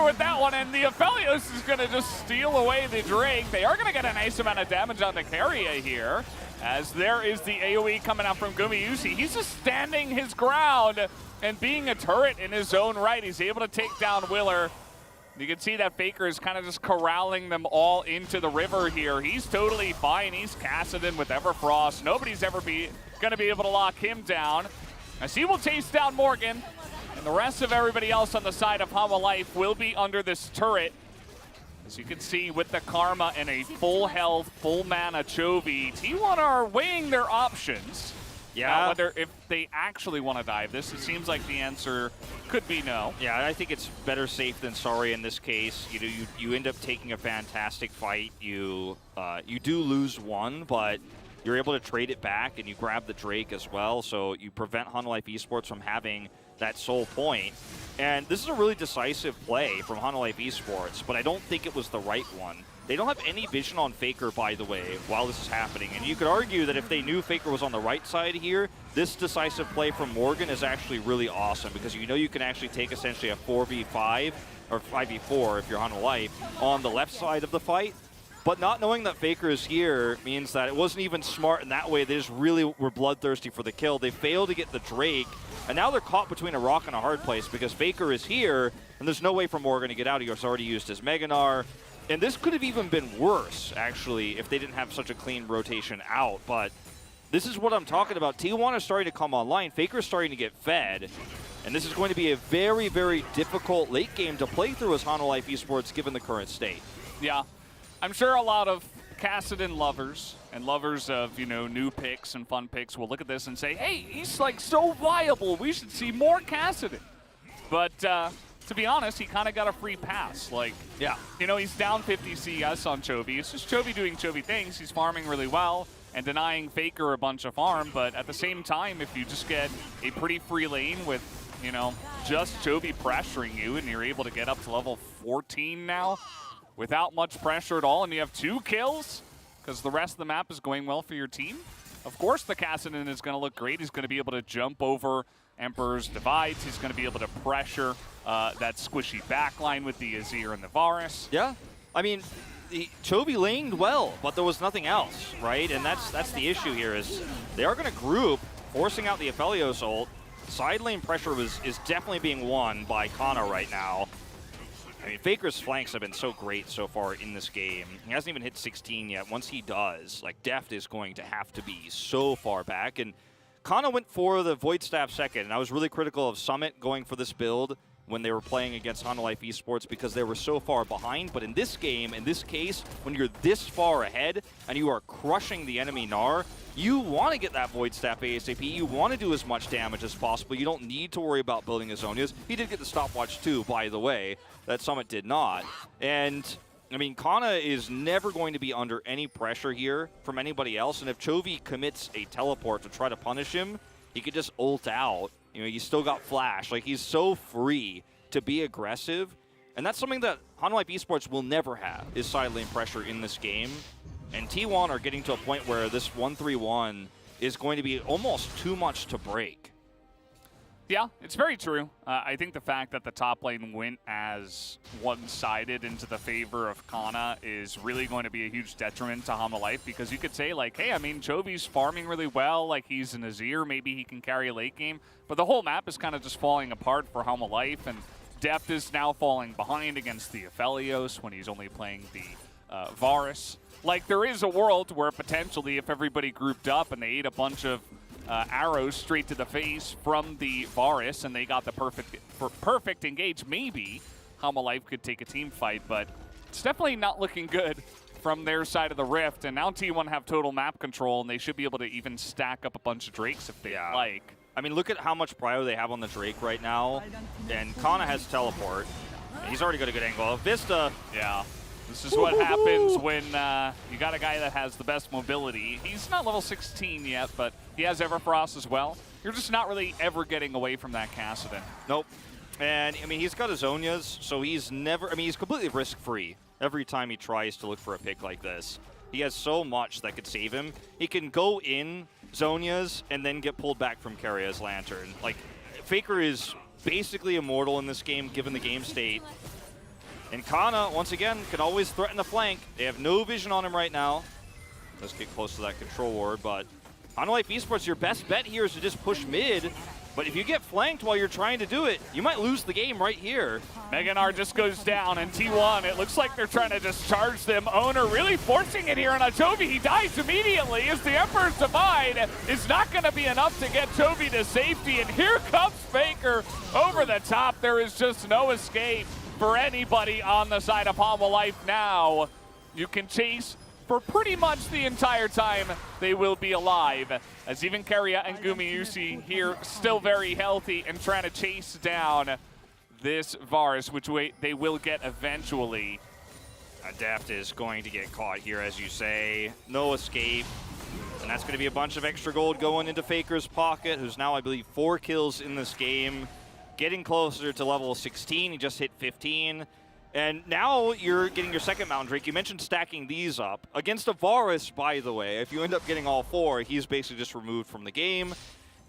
with that one, and the Aphelios is going to just steal away the Drake. They are going to get a nice amount of damage on the Carrier here, as there is the AoE coming out from Gumayusi. He's just standing his ground and being a turret in his own right. He's able to take down Willer. You can see that Faker is kind of just corralling them all into the river here. He's totally fine. He's Kassadin with Everfrost. Nobody's ever going to be able to lock him down, as he will chase down Morgan. And the rest of everybody else on the side of Humble Life will be under this turret. As you can see, with the Karma and a full health, full mana Chovy, T1 are weighing their options. Yeah. Whether if they actually want to dive this, it seems like the answer could be no. Yeah, I think it's better safe than sorry in this case. You know, you end up taking a fantastic fight. You do lose one, but you're able to trade it back, and you grab the Drake as well. So you prevent Hunter Life Esports from having that sole point. And this is a really decisive play from Hunter Life Esports, but I don't think it was the right one. They don't have any vision on Faker, by the way, while this is happening. And you could argue that if they knew Faker was on the right side here, this decisive play from Morgan is actually really awesome, because you know you can actually take essentially a 4v5 or 5v4 if you're Hunter Life on the left side of the fight. But not knowing that Faker is here means that it wasn't even smart in that way. They just really were bloodthirsty for the kill. They failed to get the Drake, and now they're caught between a rock and a hard place because Faker is here, and there's no way for Morgan to get out. He has already used his Mega Gnar. And this could have even been worse, actually, if they didn't have such a clean rotation out. But this is what I'm talking about. T1 is starting to come online. Faker is starting to get fed. And this is going to be a very, very difficult late game to play through as Hunter Life Esports, given the current state. Yeah. I'm sure a lot of Kassadin lovers and lovers of, you know, new picks and fun picks will look at this and say, hey, he's like so viable. We should see more Kassadin. But to be honest, he kind of got a free pass. Like, yeah, you know, he's down 50 CS on Chovy. It's just Chovy doing Chovy things. He's farming really well. and denying Faker a bunch of farm, but at the same time, if you just get a pretty free lane with, you know, just Chovy pressuring you and you're able to get up to level 14 now without much pressure at all, and you have 2 kills because the rest of the map is going well for your team, of course the Kassadin is going to look great. He's going to be able to jump over Emperor's Divides. He's going to be able to pressure that squishy backline with the Azir and the Varus. Yeah, I mean, Chovy laned well, but there was nothing else, right? And that's the issue here is they are going to group, forcing out the Aphelios ult. Side lane pressure is definitely being won by Kana right now. I mean, Faker's flanks have been so great so far in this game. He hasn't even hit 16 yet. Once he does, like, Deft is going to have to be so far back. And Kana went for the Void Staff second, and I was really critical of Summit going for this build when they were playing against Hanwha Life Esports because they were so far behind. But in this game, in this case, when you're this far ahead and you are crushing the enemy Gnar, you want to get that Void Staff ASAP. You want to do as much damage as possible. You don't need to worry about building his Zhonya's. He did get the stopwatch too, by the way. That Summit did not. And, I mean, Kana is never going to be under any pressure here from anybody else. And if Chovy commits a teleport to try to punish him, he could just ult out. You know, he's still got flash. Like, he's so free to be aggressive. And that's something that Hanwha Life Esports will never have, is side lane pressure in this game. And T1 are getting to a point where this 1-3-1 is going to be almost too much to break. Yeah, it's very true. I think the fact that the top lane went as one-sided into the favor of Kana is really going to be a huge detriment to Hanwha Life, because you could say, like, hey, I mean, Chovy's farming really well, like he's an Azir, maybe he can carry a late game, but the whole map is kind of just falling apart for Hanwha Life, and Deft is now falling behind against the Aphelios when he's only playing the Varus. Like, there is a world where potentially if everybody grouped up and they ate a bunch of arrows straight to the face from the Varus and they got the perfect engage, maybe Hanwha Life could take a team fight, but it's definitely not looking good from their side of the rift. And now T1 have total map control, and they should be able to even stack up a bunch of Drakes if they like. I mean, look at how much prio they have on the Drake right now, and Kana has teleport. He's already got a good angle. Vista. Yeah. This is what happens when you got a guy that has the best mobility. He's not level 16 yet, but he has Everfrost as well. You're just not really ever getting away from that Kassadin. Nope. And, I mean, he's got his Zhonya's, so he's never... I mean, he's completely risk-free every time he tries to look for a pick like this. He has so much that could save him. He can go in Zhonya's and then get pulled back from Karia's Lantern. Like, Faker is basically immortal in this game, given the game state. And Kana, once again, can always threaten the flank. They have no vision on him right now. Let's get close to that control ward, but Hanwha Life Esports, your best bet here is to just push mid. But if you get flanked while you're trying to do it, you might lose the game right here. Mega Gnar just goes down, and T1, it looks like they're trying to just charge them. Owner really forcing it here on a Chovy. He dies immediately as the Emperor's Divide is not going to be enough to get Chovy to safety. And here comes Faker over the top. There is just no escape for anybody on the side of Hanwha Life now. You can chase for pretty much the entire time they will be alive, as even Keria and Gumayusi here still very healthy and trying to chase down this Varus, which they will get eventually. Adapt is going to get caught here, as you say. No escape. And that's going to be a bunch of extra gold going into Faker's pocket, who's now, I believe, 4 kills in this game. Getting closer to level 16. He just hit 15. And now you're getting your second Mountain Drake. You mentioned stacking these up. Against a Varus, by the way, if you end up getting all 4, he's basically just removed from the game.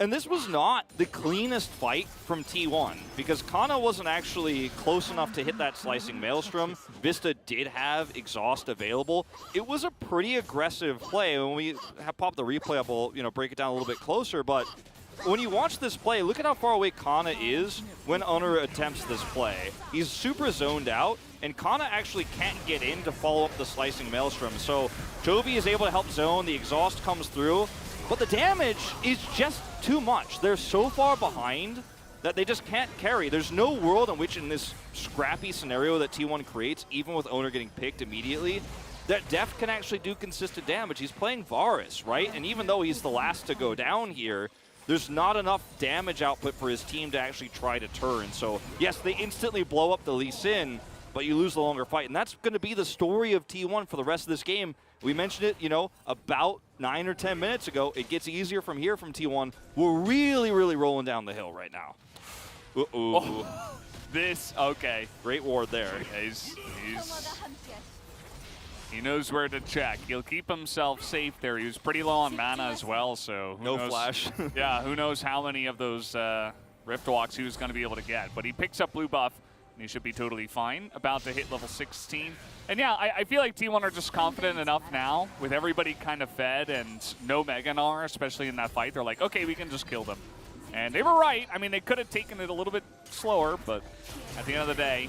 And this was not the cleanest fight from T1, because Kana wasn't actually close enough to hit that Slicing Maelstrom. Vista did have Exhaust available. It was a pretty aggressive play. When we have popped the replay up, we'll break it down a little bit closer, but when you watch this play, look at how far away Kana is when Honor attempts this play. He's super zoned out, and Kana actually can't get in to follow up the Slicing Maelstrom. So Chovy is able to help zone, the exhaust comes through, but the damage is just too much. They're so far behind that they just can't carry. There's no world in which, in this scrappy scenario that T1 creates, even with Owner getting picked immediately, that Deft can actually do consistent damage. He's playing Varus, right? And even though he's the last to go down here, there's not enough damage output for his team to actually try to turn. So, yes, they instantly blow up the Lee Sin, but you lose the longer fight. And that's going to be the story of T1 for the rest of this game. We mentioned it, you know, about 9 or 10 minutes ago. It gets easier from here from T1. We're really, really rolling down the hill right now. Uh-oh. Oh, okay. Great ward there. He knows where to check. He'll keep himself safe there. He was pretty low on mana as well, so who knows? Flash. Yeah, who knows how many of those Rift Walks he was going to be able to get. But he picks up blue buff, and he should be totally fine. About to hit level 16. And yeah, I feel like T1 are just confident enough now, with everybody kind of fed and no Mega Gnar, especially in that fight. They're like, okay, we can just kill them. And they were right. I mean, they could have taken it a little bit slower, but at the end of the day,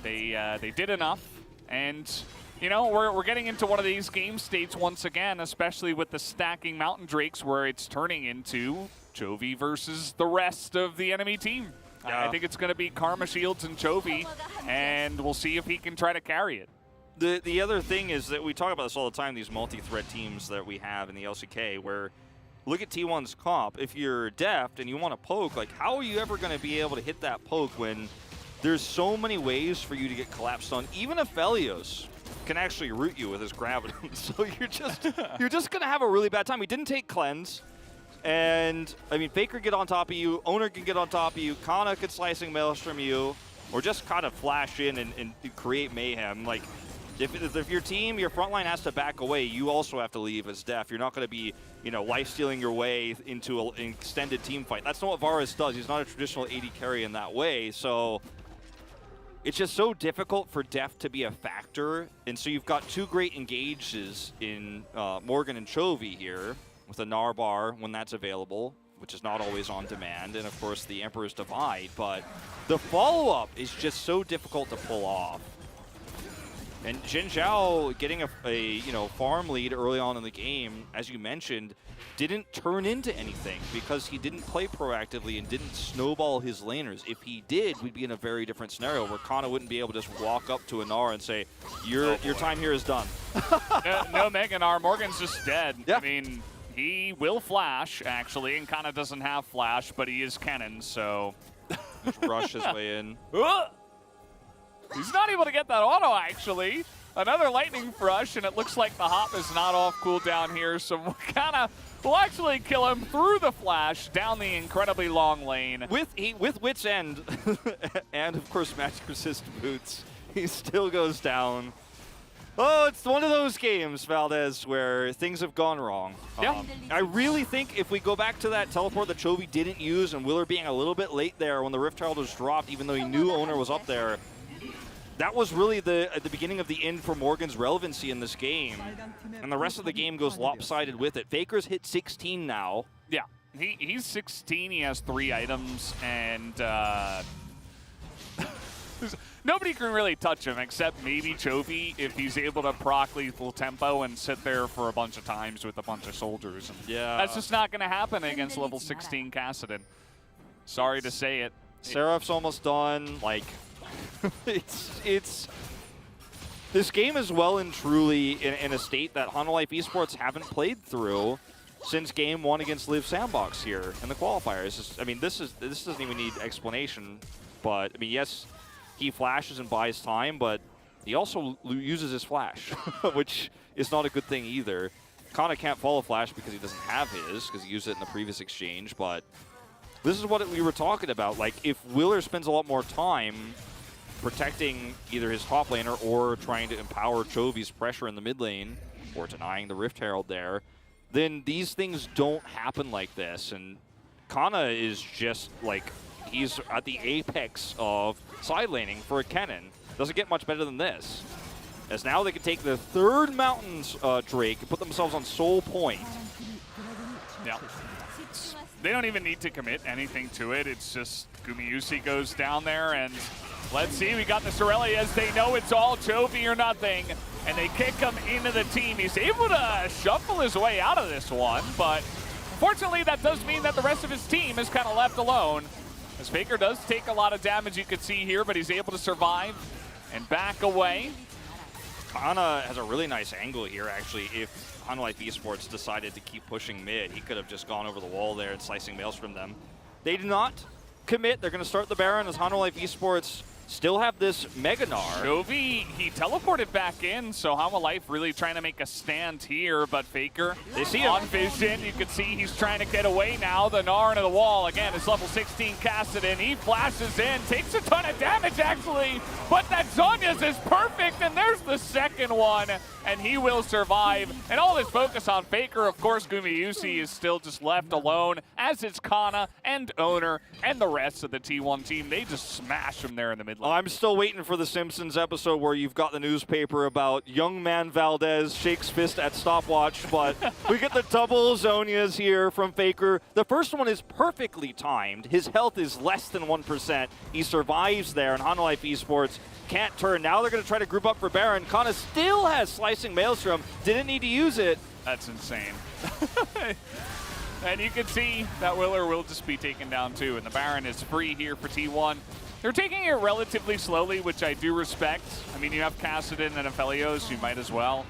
they did enough. And you know, we're getting into one of these game states once again, especially with the stacking Mountain Drakes, where it's turning into Chovy versus the rest of the enemy team. Yeah. I think it's going to be Karma Shields and Chovy, and we'll see if he can try to carry it. The other thing is that we talk about this all the time, these multi-threat teams that we have in the LCK, where look at T1's comp. If you're deft and you want to poke, like how are you ever going to be able to hit that poke when there's so many ways for you to get collapsed on? Even if Aphelios can actually root you with his gravity. So you're just gonna have a really bad time. He didn't take cleanse, and I mean Faker get on top of you, Owner can get on top of you, Kana could slicing maelstrom you, or just kind of flash in and create mayhem. Like if your team, your front line has to back away, you also have to leave as def. You're not gonna be, you know, life stealing your way into an extended team fight. That's not what Varus does. He's not a traditional AD carry in that way. So it's just so difficult for def to be a factor, and so you've got two great engages in Morgan and Chovy here, with a Narbar when that's available, which is not always on demand, and of course the Emperor's Divide, but the follow-up is just so difficult to pull off. And Jin Zhao getting a you know, farm lead early on in the game, as you mentioned, didn't turn into anything because he didn't play proactively and didn't snowball his laners. If he did, we'd be in a very different scenario where Kana wouldn't be able to just walk up to Anar and say, your time here is done. No Mega Gnar. Morgan's just dead. Yeah. I mean, he will flash, actually, and Kana doesn't have flash, but he is cannon, so... Just rush his way in. He's not able to get that auto, actually. Another lightning frush, and it looks like the hop is not off cooldown here, so Kana will actually kill him through the flash down the incredibly long lane. With Wit's End, and of course Magic Resist boots, he still goes down. Oh, it's one of those games, Valdez, where things have gone wrong. Yeah. I really think if we go back to that teleport that Chovy didn't use, and Willer being a little bit late there when the Rift Herald was dropped, even though he knew Owner was up there, that was really at the beginning of the end for Morgan's relevancy in this game. And the rest of the game goes lopsided with it. Faker's hit 16 now. Yeah, he's 16. He has 3 items, and nobody can really touch him except maybe Chovy if he's able to proc lethal tempo and sit there for a bunch of times with a bunch of soldiers. And yeah, that's just not going to happen against level 16 Kassadin. Sorry to say it. Seraph's almost done. Like, it's this game is well and truly in a state that Life Esports haven't played through since game 1 against Live Sandbox here in the qualifiers. I mean, this doesn't even need explanation. But I mean, yes, he flashes and buys time, but he also uses his flash, which is not a good thing either. Kana can't follow flash because he doesn't have his, because he used it in the previous exchange. But this is what we were talking about. Like, if Willer spends a lot more time protecting either his top laner or trying to empower Chovy's pressure in the mid lane, or denying the Rift Herald there, then these things don't happen like this. And Kana is just like, he's at the apex of side laning for a Kennen. Doesn't get much better than this. As now they can take the 3rd Mountains Drake and put themselves on Soul Point. Yeah. They don't even need to commit anything to it. It's just Gumayusi goes down there, and let's see, we got the Sorellias. They know it's all Chovy or nothing, and they kick him into the team. He's able to shuffle his way out of this one, but unfortunately that does mean that the rest of his team is kind of left alone. As Faker does take a lot of damage, you can see here, but he's able to survive and back away. Kana has a really nice angle here, actually. If Life Esports decided to keep pushing mid, he could have just gone over the wall there and slicing Maelstrom them. They do not commit. They're going to start the Baron as Life Esports still have this Mega Gnar. Jovi, he teleported back in, so Hama Life really trying to make a stand here, but Faker, they see him on vision. You can see he's trying to get away now. The Gnar into the wall. Again, it's level 16 Kassadin. He flashes in, takes a ton of damage actually, but that Zhonya's is perfect, and there's the second one, and he will survive. And all this focus on Faker, of course, Gumayusi is still just left alone, as is Kana and Owner and the rest of the T1 team. They just smash him there in the mid lane. I'm still waiting for the Simpsons episode where you've got the newspaper about young man Valdez shakes fist at stopwatch, but we get the double Zhonyas here from Faker. The first one is perfectly timed. His health is less than 1%. He survives there, and Hana Life Esports can't turn. Now they're going to try to group up for Baron. Kana still has Slicing Maelstrom. Didn't need to use it. That's insane. And you can see that Willer will just be taken down too, and the Baron is free here for T1. They're taking it relatively slowly, which I do respect. I mean, you have Kassadin and Aphelios, you might as well.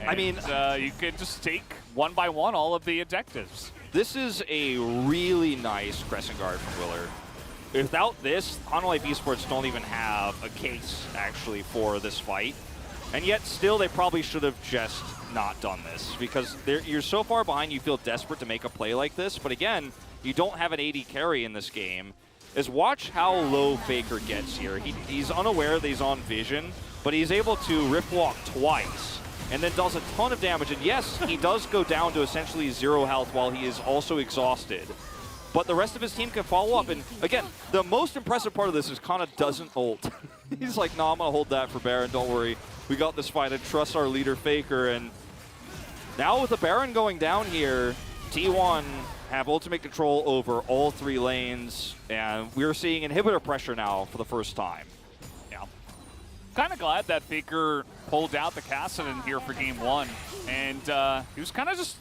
And, I mean, you could just take one by one all of the objectives. This is a really nice Crescent Guard from Willer. Without this, Hana Life Esports don't even have a case, actually, for this fight. And yet, still, they probably should have just not done this, because you're so far behind, you feel desperate to make a play like this. But again, you don't have an AD carry in this game. Watch how low Faker gets here. He's unaware that he's on vision, but he's able to rip walk twice and then does a ton of damage. And yes, he does go down to essentially 0 health while he is also exhausted. But the rest of his team can follow up. And again, the most impressive part of this is Kana doesn't ult. He's like, no, I'm going to hold that for Baron. Don't worry. We got this fight. I trust our leader, Faker. And now with the Baron going down here, T1 have ultimate control over all 3 lanes. And we're seeing inhibitor pressure now for the first time. Yeah. Kind of glad that Faker pulled out the Kassadin here for game 1. And he was kind of just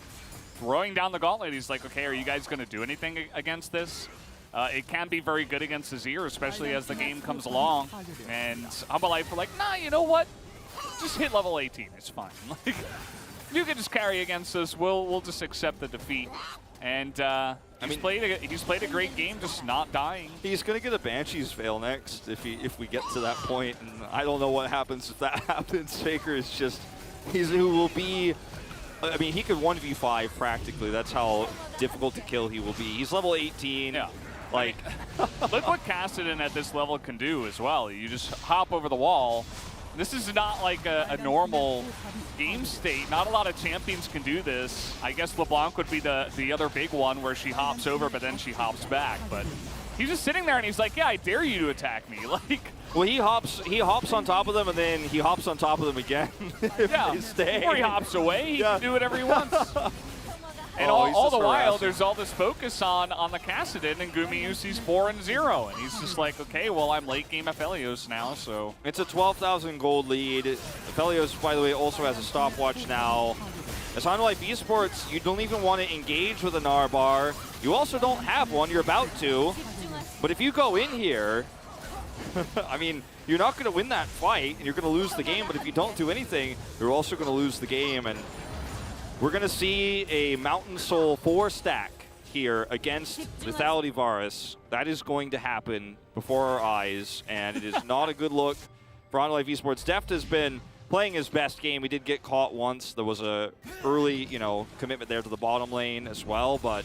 throwing down the gauntlet. He's like, okay, are you guys going to do anything against this? It can be very good against Azir, especially as the game comes along. And Hama Life were like, nah, you know what? Just hit level 18. It's fine. Like, you can just carry against us. We'll just accept the defeat. And he's played a great game, just not dying. He's going to get a Banshee's Veil next if we get to that point. And I don't know what happens if that happens. Faker is just, who will be, I mean, he could 1v5 practically. That's how difficult to kill he will be. He's level 18. Yeah. Like, look what Kassadin at this level can do as well. You just hop over the wall. This is not like a normal game state. Not a lot of champions can do this. I guess LeBlanc would be the other big one where she hops over, but then she hops back. But he's just sitting there and he's like, yeah, I dare you to attack me. Like, well, he hops on top of them and then he hops on top of them again. Yeah, or he hops away. He can do whatever he wants. And all the while, there's all this focus on the Kassadin, and Gumayusi's 4-0. And he's just like, okay, well, I'm late game Aphelios now, so. It's a 12,000 gold lead. Aphelios, by the way, also has a stopwatch now. As Hana Life Esports, you don't even want to engage with a Gnar bar. You also don't have one. You're about to. But if you go in here, I mean, you're not going to win that fight, and you're going to lose the game. But if you don't do anything, you're also going to lose the game. And we're going to see a Mountain Soul 4-stack here against Lethality Varus. That is going to happen before our eyes, and it is not a good look for Hana Life Esports. Deft has been playing his best game. He did get caught once. There was a early, commitment there to the bottom lane as well, but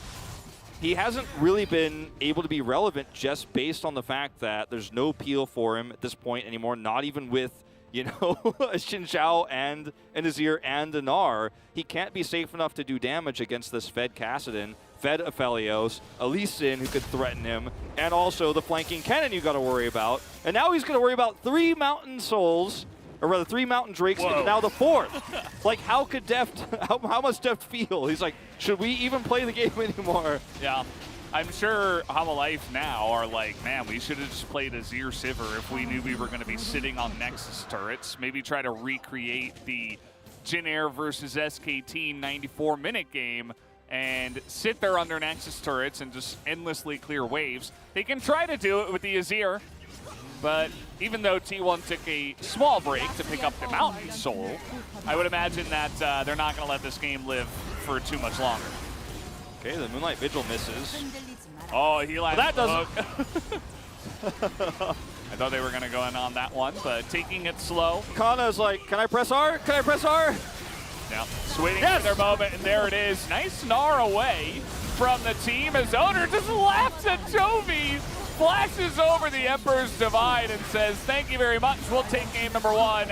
he hasn't really been able to be relevant just based on the fact that there's no peel for him at this point anymore, not even with a Xin Zhao and an Azir and a Gnar. He can't be safe enough to do damage against this fed Kassadin, fed Aphelios, a Lee Sin who could threaten him, and also the flanking Kennen you got to worry about. And now he's going to worry about 3 Mountain Souls, or rather 3 Mountain Drakes, and now the 4th. Like, how could Deft, how must Deft feel? He's like, should we even play the game anymore? Yeah. I'm sure Hama Life now are like, man, we should have just played Azir Sivir if we knew we were going to be sitting on Nexus turrets. Maybe try to recreate the Jin Air versus SKT 94-minute game and sit there under Nexus turrets and just endlessly clear waves. They can try to do it with the Azir, but even though T1 took a small break to pick up the Mountain Soul, I would imagine that they're not going to let this game live for too much longer. Okay, the Moonlight Vigil misses. Oh, he lands that doesn't. I I thought they were going to go in on that one, but taking it slow. Kana's like, can I press R? Can I press R? Yeah, just waiting for their moment, and there it is. Nice Gnar away from the team as Owner just laughs at Jovi, flashes over the Emperor's Divide and says, thank you very much, we'll take game number 1.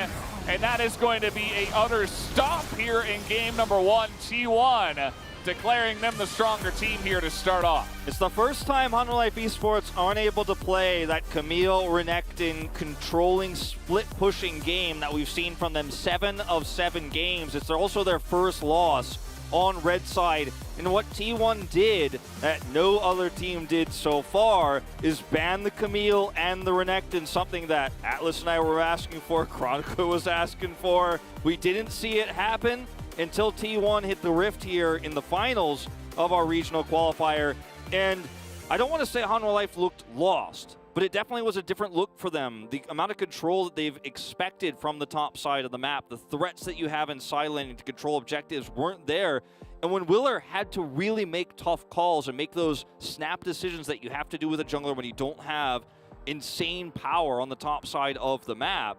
And that is going to be a utter stomp here in game number 1. T1 declaring them the stronger team here to start off. It's the first time HunterLife Esports aren't able to play that Camille Renekton controlling, split-pushing game that we've seen from them 7 of 7 games. It's also their first loss on red side. And what T1 did that no other team did so far is ban the Camille and the Renekton, something that Atlas and I were asking for, Chronica was asking for. We didn't see it happen until T1 hit the Rift here in the finals of our regional qualifier. And I don't want to say HunterLife looked lost, but it definitely was a different look for them. The amount of control that they've expected from the top side of the map, the threats that you have in side laning to control objectives weren't there. And when Willer had to really make tough calls and make those snap decisions that you have to do with a jungler when you don't have insane power on the top side of the map,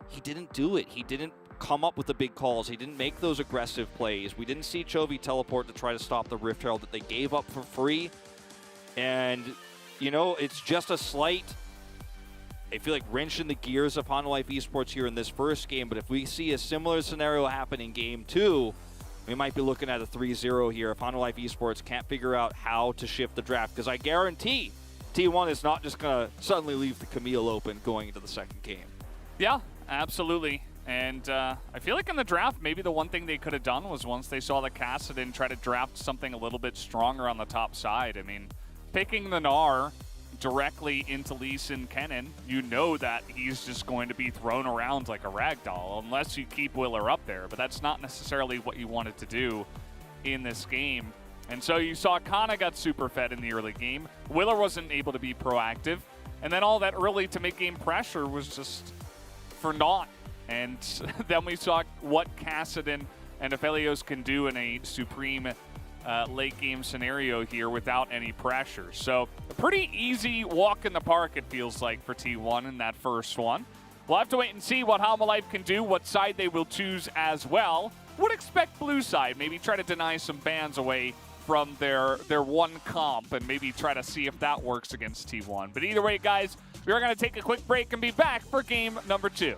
he didn't do it. He didn't come up with the big calls. He didn't make those aggressive plays. We didn't see Chovy teleport to try to stop the Rift Herald that they gave up for free. And, you know, it's just a slight, I feel like, wrench in the gears of HunterLife Esports here in this first game. But if we see a similar scenario happen in game 2, we might be looking at a 3-0 here if HunterLife Esports can't figure out how to shift the draft. Because I guarantee T1 is not just going to suddenly leave the Camille open going into the second game. Yeah, absolutely. And I feel like in the draft, maybe the one thing they could have done was once they saw the Kassadin try to draft something a little bit stronger on the top side. I mean, picking the Gnar directly into Lee Sin Kennen, you know that he's just going to be thrown around like a ragdoll unless you keep Willer up there. But that's not necessarily what you wanted to do in this game. And so you saw Kana got super fed in the early game. Willer wasn't able to be proactive. And then all that early to mid-game pressure was just for naught. And then we saw what Kassadin and Aphelios can do in a supreme late game scenario here without any pressure. So a pretty easy walk in the park, it feels like, for T1 in that first one. We'll have to wait and see what HunterLife can do, what side they will choose as well. Would expect blue side, maybe try to deny some bans away from their one comp and maybe try to see if that works against T1. But either way, guys, we are going to take a quick break and be back for game number 2.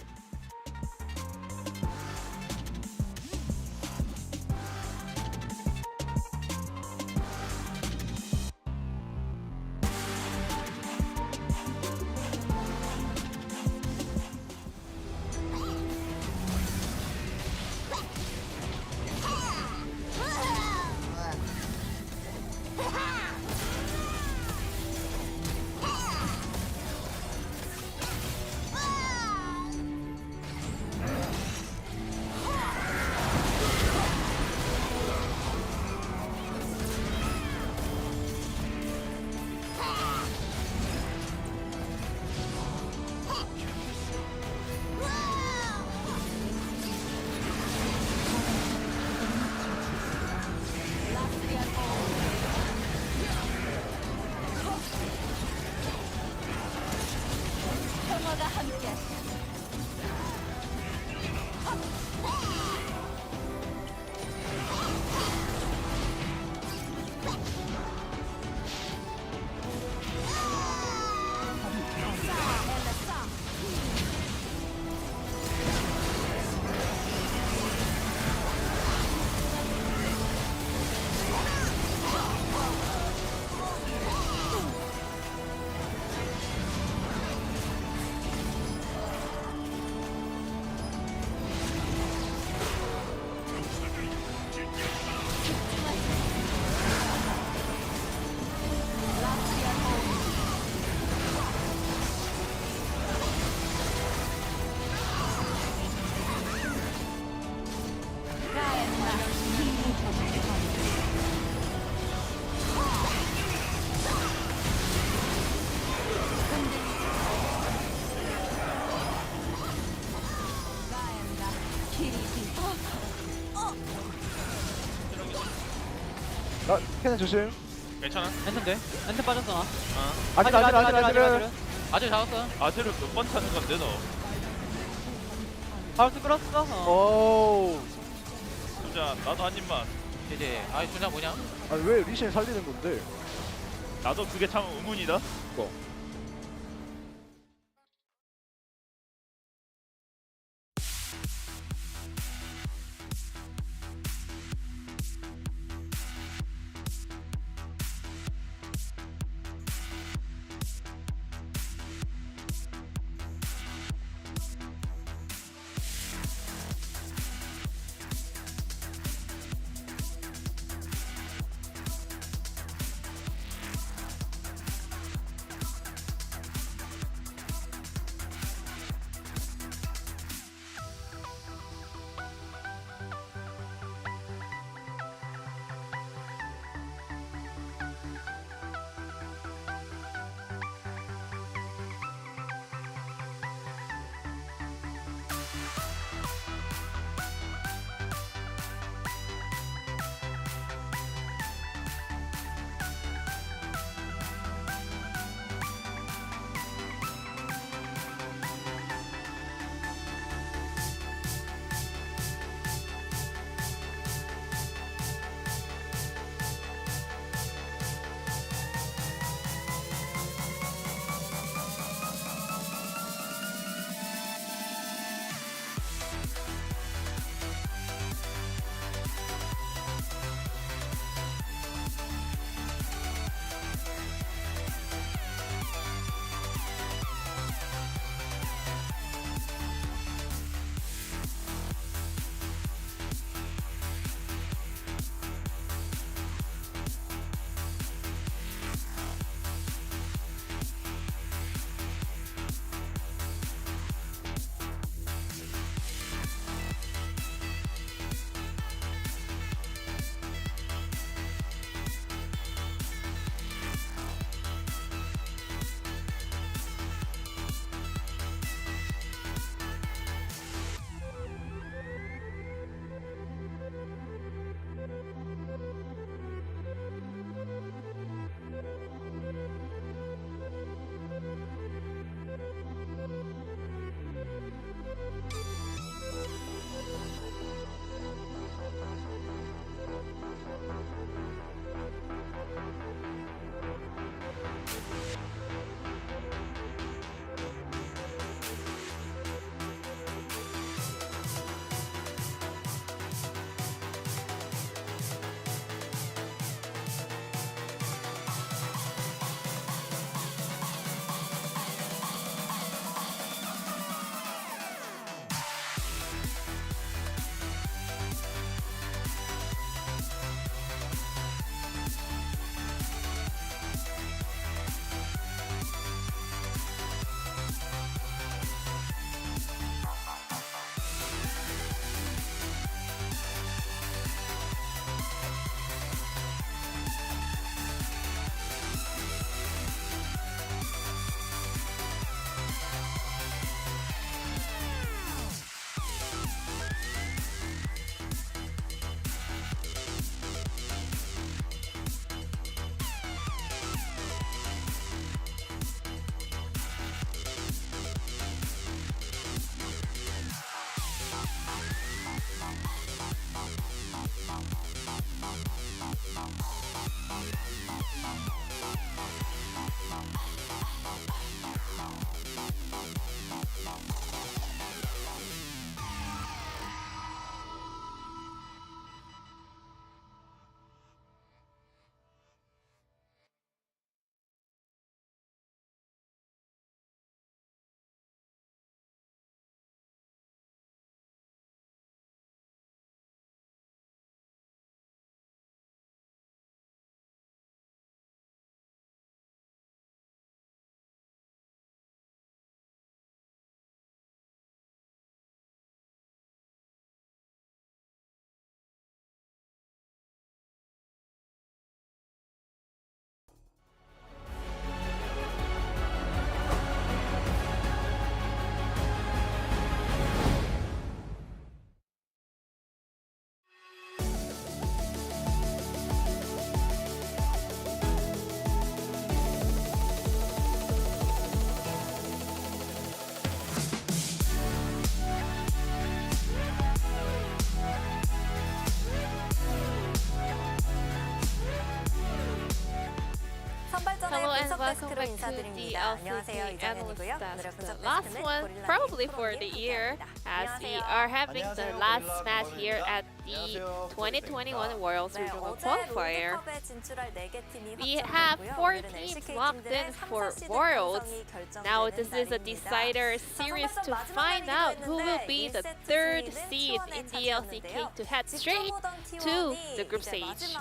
캐는 조심. 괜찮아? 엔트인데? 엔트 빠졌잖아. 아직. 아직. 아주 잡았어. 아재를 몇 번 차는 건데 너. 바울스 끌었어. 오. 수자 나도 한 입만. 이제 아이 준아 뭐냐? 아니 왜 리신 살리는 건데? 나도 그게 참 의문이다. welcome back to the LCK analyst desk. The last one, probably for the year, as we are having the last match here at the 2021 Worlds Regional Qualifier. We have 4 teams locked in for Worlds. Now this is a decider series to find out who will be the 3rd seed in the LCK to head straight to the group stage.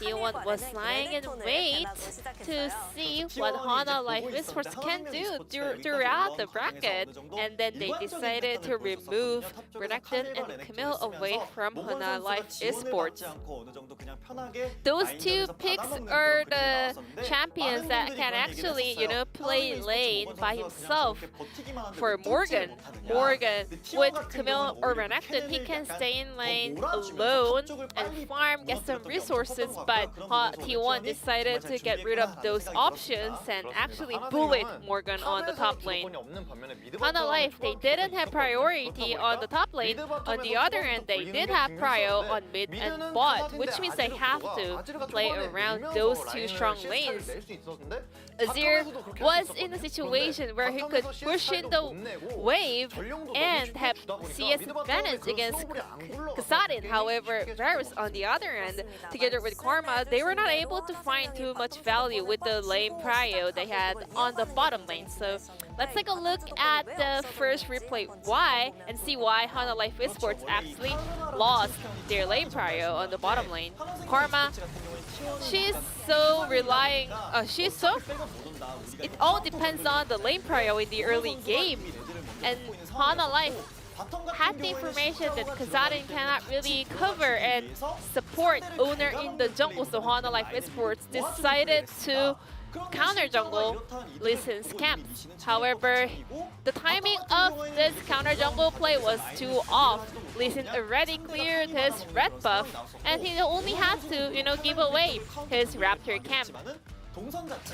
T1 was lying in wait to see what Hana Life Esports can do throughout the bracket, and then they decided to remove Renekton and Camille away from Hana Life Esports. Those 2 picks are the champions that can actually, play lane by himself. For Morgan with Camille or Renekton, he can stay in lane alone and farm, get some resources, but T1 decided to get rid of those options and actually bullet Morgan on the top lane. Hana Life, they didn't have priority on the top lane. On the other end, they did have prio on mid and bot, which means they have to play around those 2 strong lanes. Azir was in a situation where he could push in the wave and have CS advantage against Kasadin. However, Varus on the other end, together with Karma, they were not able to find too much value with the lane prio they had on the bottom lane. So let's take a look at the first replay and see why Hana Life Esports actually lost their lane prio on the bottom lane. Karma, she's so relying, it all depends on the lane prio in the early game. And Hana Life had the information that Kasadin cannot really cover and support owner in the jungle, so Hana Life Esports decided to counter jungle Lee Sin's camp. However, the timing of this counter jungle play was too off. Lee Sin already cleared his red buff, and he only had to, give away his Raptor camp.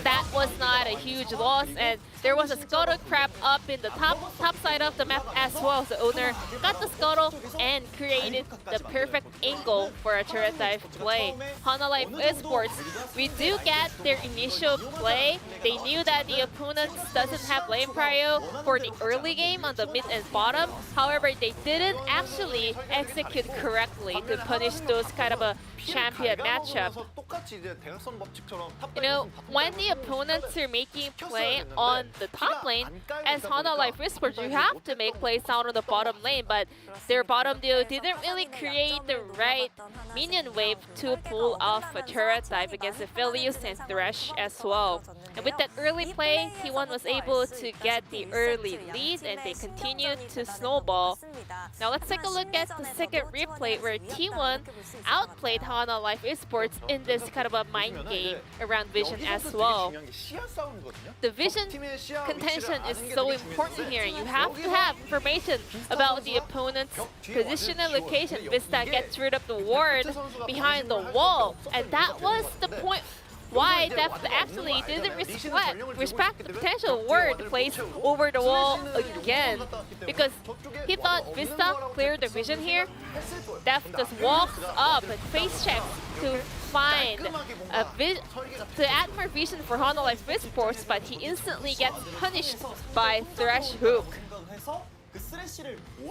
That was not a huge loss, and there was a scuttle crab up in the top side of the map as well. So owner got the scuttle and created the perfect angle for a turret dive play. Hana Life Esports, we do get their initial play. They knew that the opponent doesn't have lane prio for the early game on the mid and bottom. However, they didn't actually execute correctly to punish those kind of a champion matchup. When the opponents are making play on the top lane, as Hana Life Esports, you have to make plays out on the bottom lane, but their bottom duo didn't really create the right minion wave to pull off a turret dive against Aphelios and Thresh as well. And with that early play, T1 was able to get the early lead, and they continued to snowball. Now let's take a look at the second replay where T1 outplayed Hana Life Esports in this kind of a mind game around vision as well. The vision contention is so important here. You have to have information about the opponent's position and location. Vista gets rid of the ward behind the wall, and that was the point why Deft actually didn't respect the potential ward placed over the wall again, because he thought Vista cleared the vision here. Deft just walks up and face checks to find to add more vision for Hana Life Esports, but he instantly gets punished by Thresh Hook.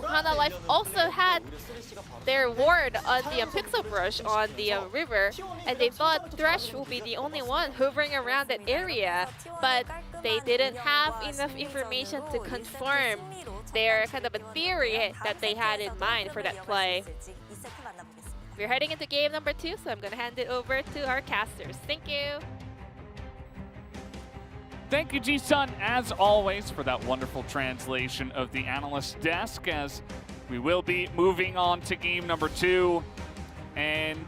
Hana Life also had their ward on the Pixel Brush on the river, and they thought Thresh would be the only one hovering around that area, but they didn't have enough information to confirm their kind of a theory that they had in mind for that play. We're heading into game number 2, so I'm going to hand it over to our casters. Thank you. Thank you, Ji-sun, as always, for that wonderful translation of the analyst desk, as we will be moving on to game number 2. And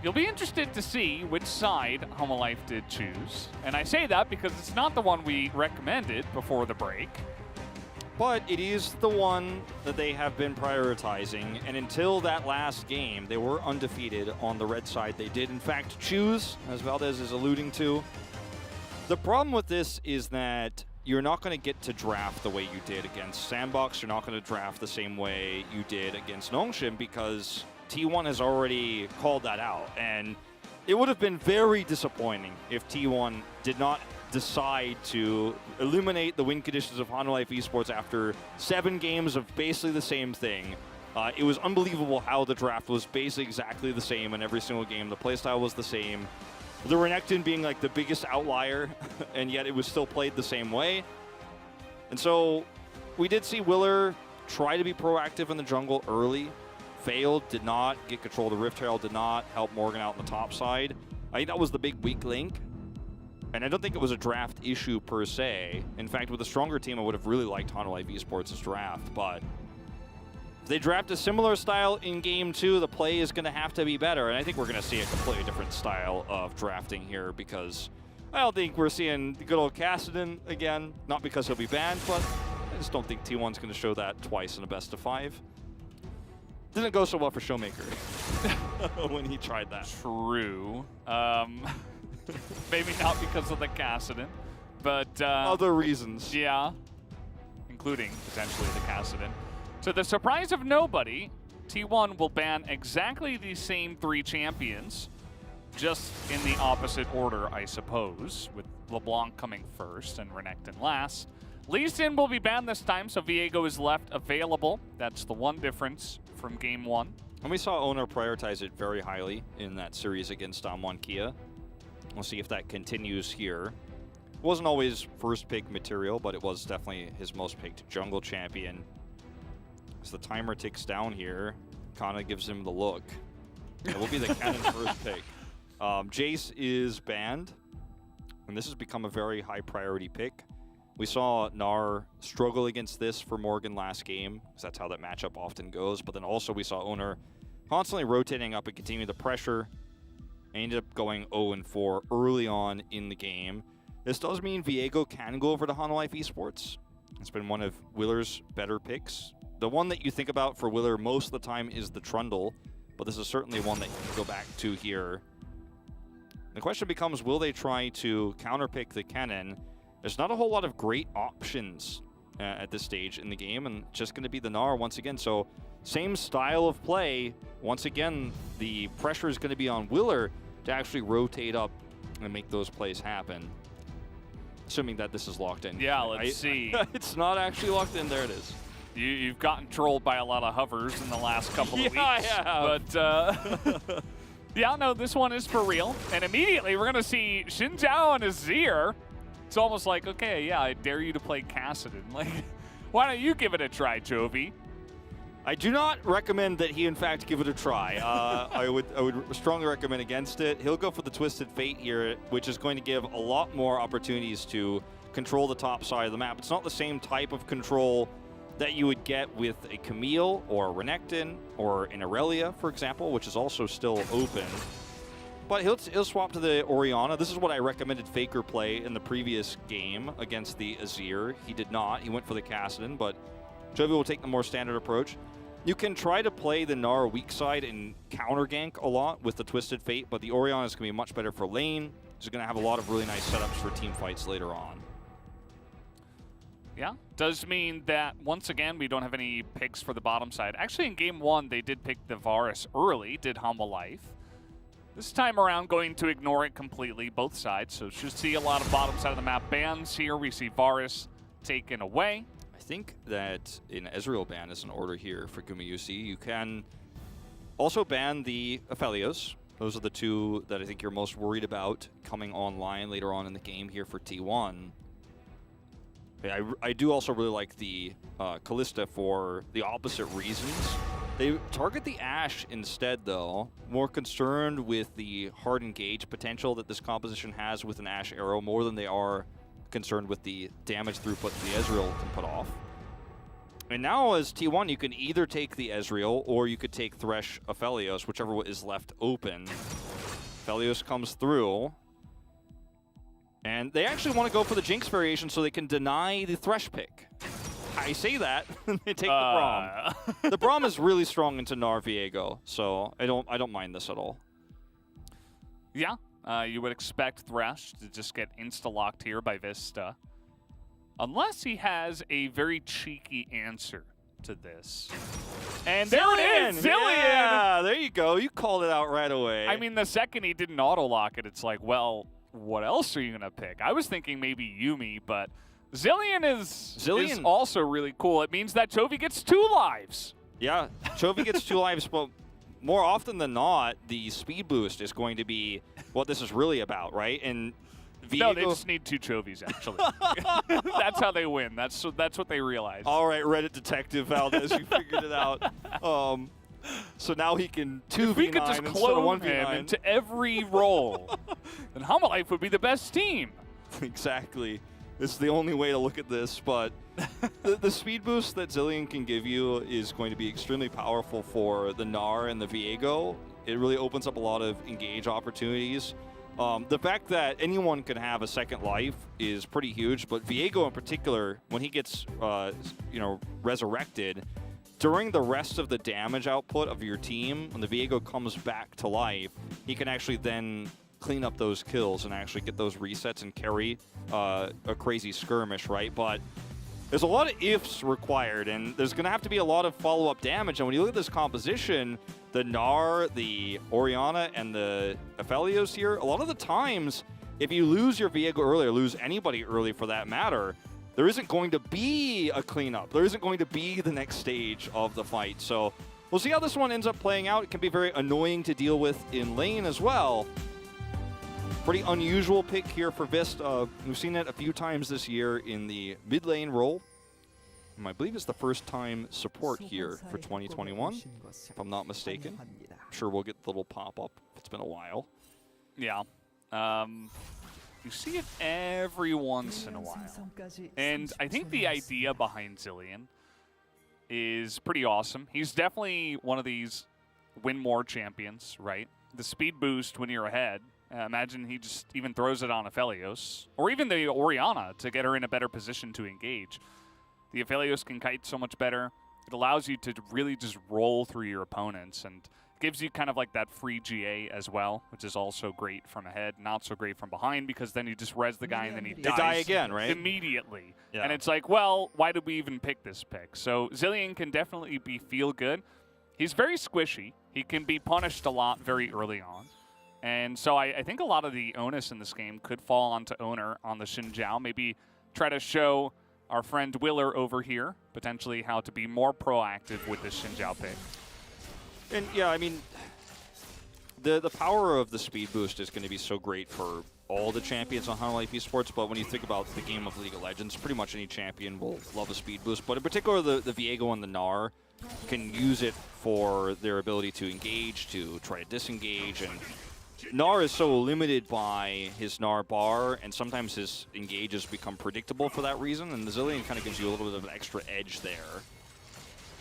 you'll be interested to see which side Hana Life did choose. And I say that because it's not the one we recommended before the break. But it is the one that they have been prioritizing, and until that last game, they were undefeated on the red side. They did, in fact, choose, as Valdez is alluding to. The problem with this is that you're not going to get to draft the way you did against Sandbox. You're not going to draft the same way you did against Nongshim, because T1 has already called that out. And It would have been very disappointing if T1 did not decide to illuminate the win conditions of Hanwha Life Esports after 7 games of basically the same thing. It was unbelievable how the draft was basically exactly the same in every single game. The playstyle was the same. The Renekton being like the biggest outlier, and yet it was still played the same way. And so we did see Willer try to be proactive in the jungle early. Failed, did not get control of the Rift Herald, did not help Morgan out on the top side. I think that was the big weak link. And I don't think it was a draft issue per se. In fact, with a stronger team, I would have really liked Hanwha Life Esports' draft. But if they draft a similar style in Game 2, the play is going to have to be better. And I think we're going to see a completely different style of drafting here because I don't think we're seeing the good old Kassadin again. Not because he'll be banned, but I just don't think T1's going to show that twice in a best of 5. Didn't go so well for Showmaker when he tried that. True. Maybe not because of the Kassadin, but other reasons. Yeah, including potentially the Kassadin. To the surprise of nobody, T1 will ban exactly the same 3 champions, just in the opposite order, I suppose, with LeBlanc coming first and Renekton last. Lee Sin will be banned this time, so Viego is left available. That's the one difference from Game 1. And we saw Owner prioritize it very highly in that series against Damwon Kia. We'll see if that continues here. It wasn't always first pick material, but it was definitely his most picked jungle champion. As the timer ticks down here, Kana gives him the look. It will be the Cannon first pick. Jace is banned, and this has become a very high priority pick. We saw Gnar struggle against this for Morgan last game, because that's how that matchup often goes. But then also we saw Owner constantly rotating up and continuing the pressure. And ended up going 0-4 early on in the game. This does mean Viego can go over to Hanwha Life Esports. It's been one of Willer's better picks. The one that you think about for Willer most of the time is the Trundle, but this is certainly one that you can go back to here. The question becomes, will they try to counterpick the Kennen? There's not a whole lot of great options at this stage in the game, and just going to be the Gnar once again. So same style of play. Once again, the pressure is going to be on Willer to actually rotate up and make those plays happen. Assuming that this is locked in. Yeah, let's see. It's not actually locked in. There it is. You've gotten trolled by a lot of hovers in the last couple of weeks. Yeah, But yeah, no, this one is for real. And immediately we're going to see Xin Zhao and Azir. It's almost like, okay, yeah, I dare you to play Kassadin. Like, why don't you give it a try, Jovi? I do not recommend that he, in fact, give it a try. I would strongly recommend against it. He'll go for the Twisted Fate here, which is going to give a lot more opportunities to control the top side of the map. It's not the same type of control that you would get with a Camille or a Renekton or an Aurelia, for example, which is also still open. But he'll swap to the Orianna. This is what I recommended Faker play in the previous game against the Azir. He did not. He went for the Kassadin, but Jovi will take the more standard approach. You can try to play the Gnar weak side and counter gank a lot with the Twisted Fate, but the Orianna is going to be much better for lane. He's going to have a lot of really nice setups for team fights later on. Yeah, does mean that, once again, we don't have any picks for the bottom side. Actually, in Game 1, they did pick the Varus early, did Hanwha Life. This time around, going to ignore it completely, both sides. So should see a lot of bottom side of the map bans here. We see Varus taken away. I think that an Ezreal ban is in order here for Gumayusi. You can also ban the Aphelios. Those are the two that I think you're most worried about coming online later on in the game here for T1. I do also really like the Kalista for the opposite reasons. They target the Ashe instead, though. More concerned with the hard engage potential that this composition has with an Ashe arrow more than they are concerned with the damage throughput the Ezreal can put off. And now as T1, you can either take the Ezreal or you could take Thresh Aphelios, whichever is left open. Aphelios comes through. And they actually want to go for the Jinx variation so they can deny the Thresh pick. I say that, and they take the Braum. The Braum is really strong into Gnar Viego, so I don't mind this at all. Yeah, you would expect Thresh to just get insta-locked here by Vista. Unless he has a very cheeky answer to this. And there it is, Zillion! Yeah, there you go. You called it out right away. I mean, the second he didn't auto-lock it, it's like, well, what else are you going to pick? I was thinking maybe Yuumi, but Zillion is also really cool. It means that Chovy gets 2 lives. Yeah, Chovy gets 2 lives, but more often than not, the speed boost is going to be what this is really about, right? And Viego... No, they just need 2 Chovies, actually. That's how they win. That's what they realize. All right, Reddit detective Valdez, you figured it out. So now he can 2v9 if we could just clone him into every role, then Homolife would be the best team. Exactly. This is the only way to look at this, but the speed boost that Zillion can give you is going to be extremely powerful for the Gnar and the Viego. It really opens up a lot of engage opportunities. The fact that anyone can have a second life is pretty huge, but Viego in particular, when he gets resurrected, during the rest of the damage output of your team, when the Viego comes back to life, he can actually then clean up those kills and actually get those resets and carry a crazy skirmish, right? But there's a lot of ifs required, and there's going to have to be a lot of follow-up damage. And when you look at this composition, the Gnar, the Orianna, and the Aphelios here, a lot of the times, if you lose your Viego early, or lose anybody early for that matter, there isn't going to be a cleanup. There isn't going to be the next stage of the fight. So we'll see how this one ends up playing out. It can be very annoying to deal with in lane as well. Pretty unusual pick here for Vista. We've seen it a few times this year in the mid lane role. I believe it's the first time support here for 2021, if I'm not mistaken. I'm sure we'll get the little pop-up. It's been a while. Yeah. You see it every once in a while. And I think the idea behind Zillion is pretty awesome. He's definitely one of these win more champions, right? The speed boost when you're ahead. Imagine he just even throws it on Aphelios, or even the Orianna to get her in a better position to engage. The Aphelios can kite so much better. It allows you to really just roll through your opponents and gives you kind of like that free GA as well, which is also great from ahead, not so great from behind, because then you just res the guy and then he dies. They die again, right? Immediately. Yeah. And it's like, well, why did we even pick this pick? So Zillion can definitely feel good. He's very squishy. He can be punished a lot very early on. And so I think a lot of the onus in this game could fall onto Owner on the Xin Zhao. Maybe try to show our friend Willer over here potentially how to be more proactive with this Xin Zhao pick. And yeah, I mean, the power of the speed boost is going to be so great for all the champions on Homolife Esports, but when you think about the game of League of Legends, pretty much any champion will love a speed boost. But in particular, the Viego and the Gnar can use it for their ability to engage, to try to disengage, and Gnar is so limited by his Gnar bar, and sometimes his engages become predictable for that reason, and the Zillion kind of gives you a little bit of an extra edge there.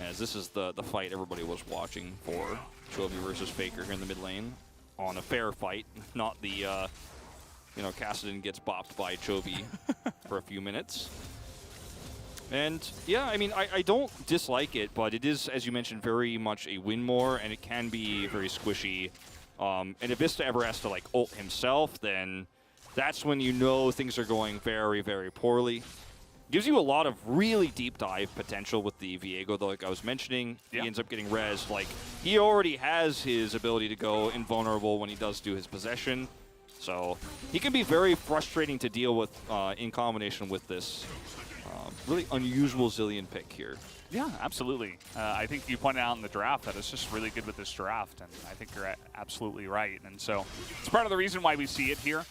As this is the fight everybody was watching for, Chovy versus Faker here in the mid lane, on a fair fight, not the, Kassadin gets bopped by Chovy for a few minutes. And yeah, I mean, I don't dislike it, but it is, as you mentioned, very much a win more, and it can be very squishy. And if Vista ever has to like ult himself, then that's when you know things are going very, very poorly. Gives you a lot of really deep dive potential with the Viego, though, like I was mentioning. Yeah. He ends up getting rezzed. Like, he already has his ability to go invulnerable when he does do his possession. So he can be very frustrating to deal with in combination with this really unusual Zillion pick here. Yeah, absolutely. I think you pointed out in the draft that it's just really good with this draft, and I think you're absolutely right. And so it's part of the reason why we see it here.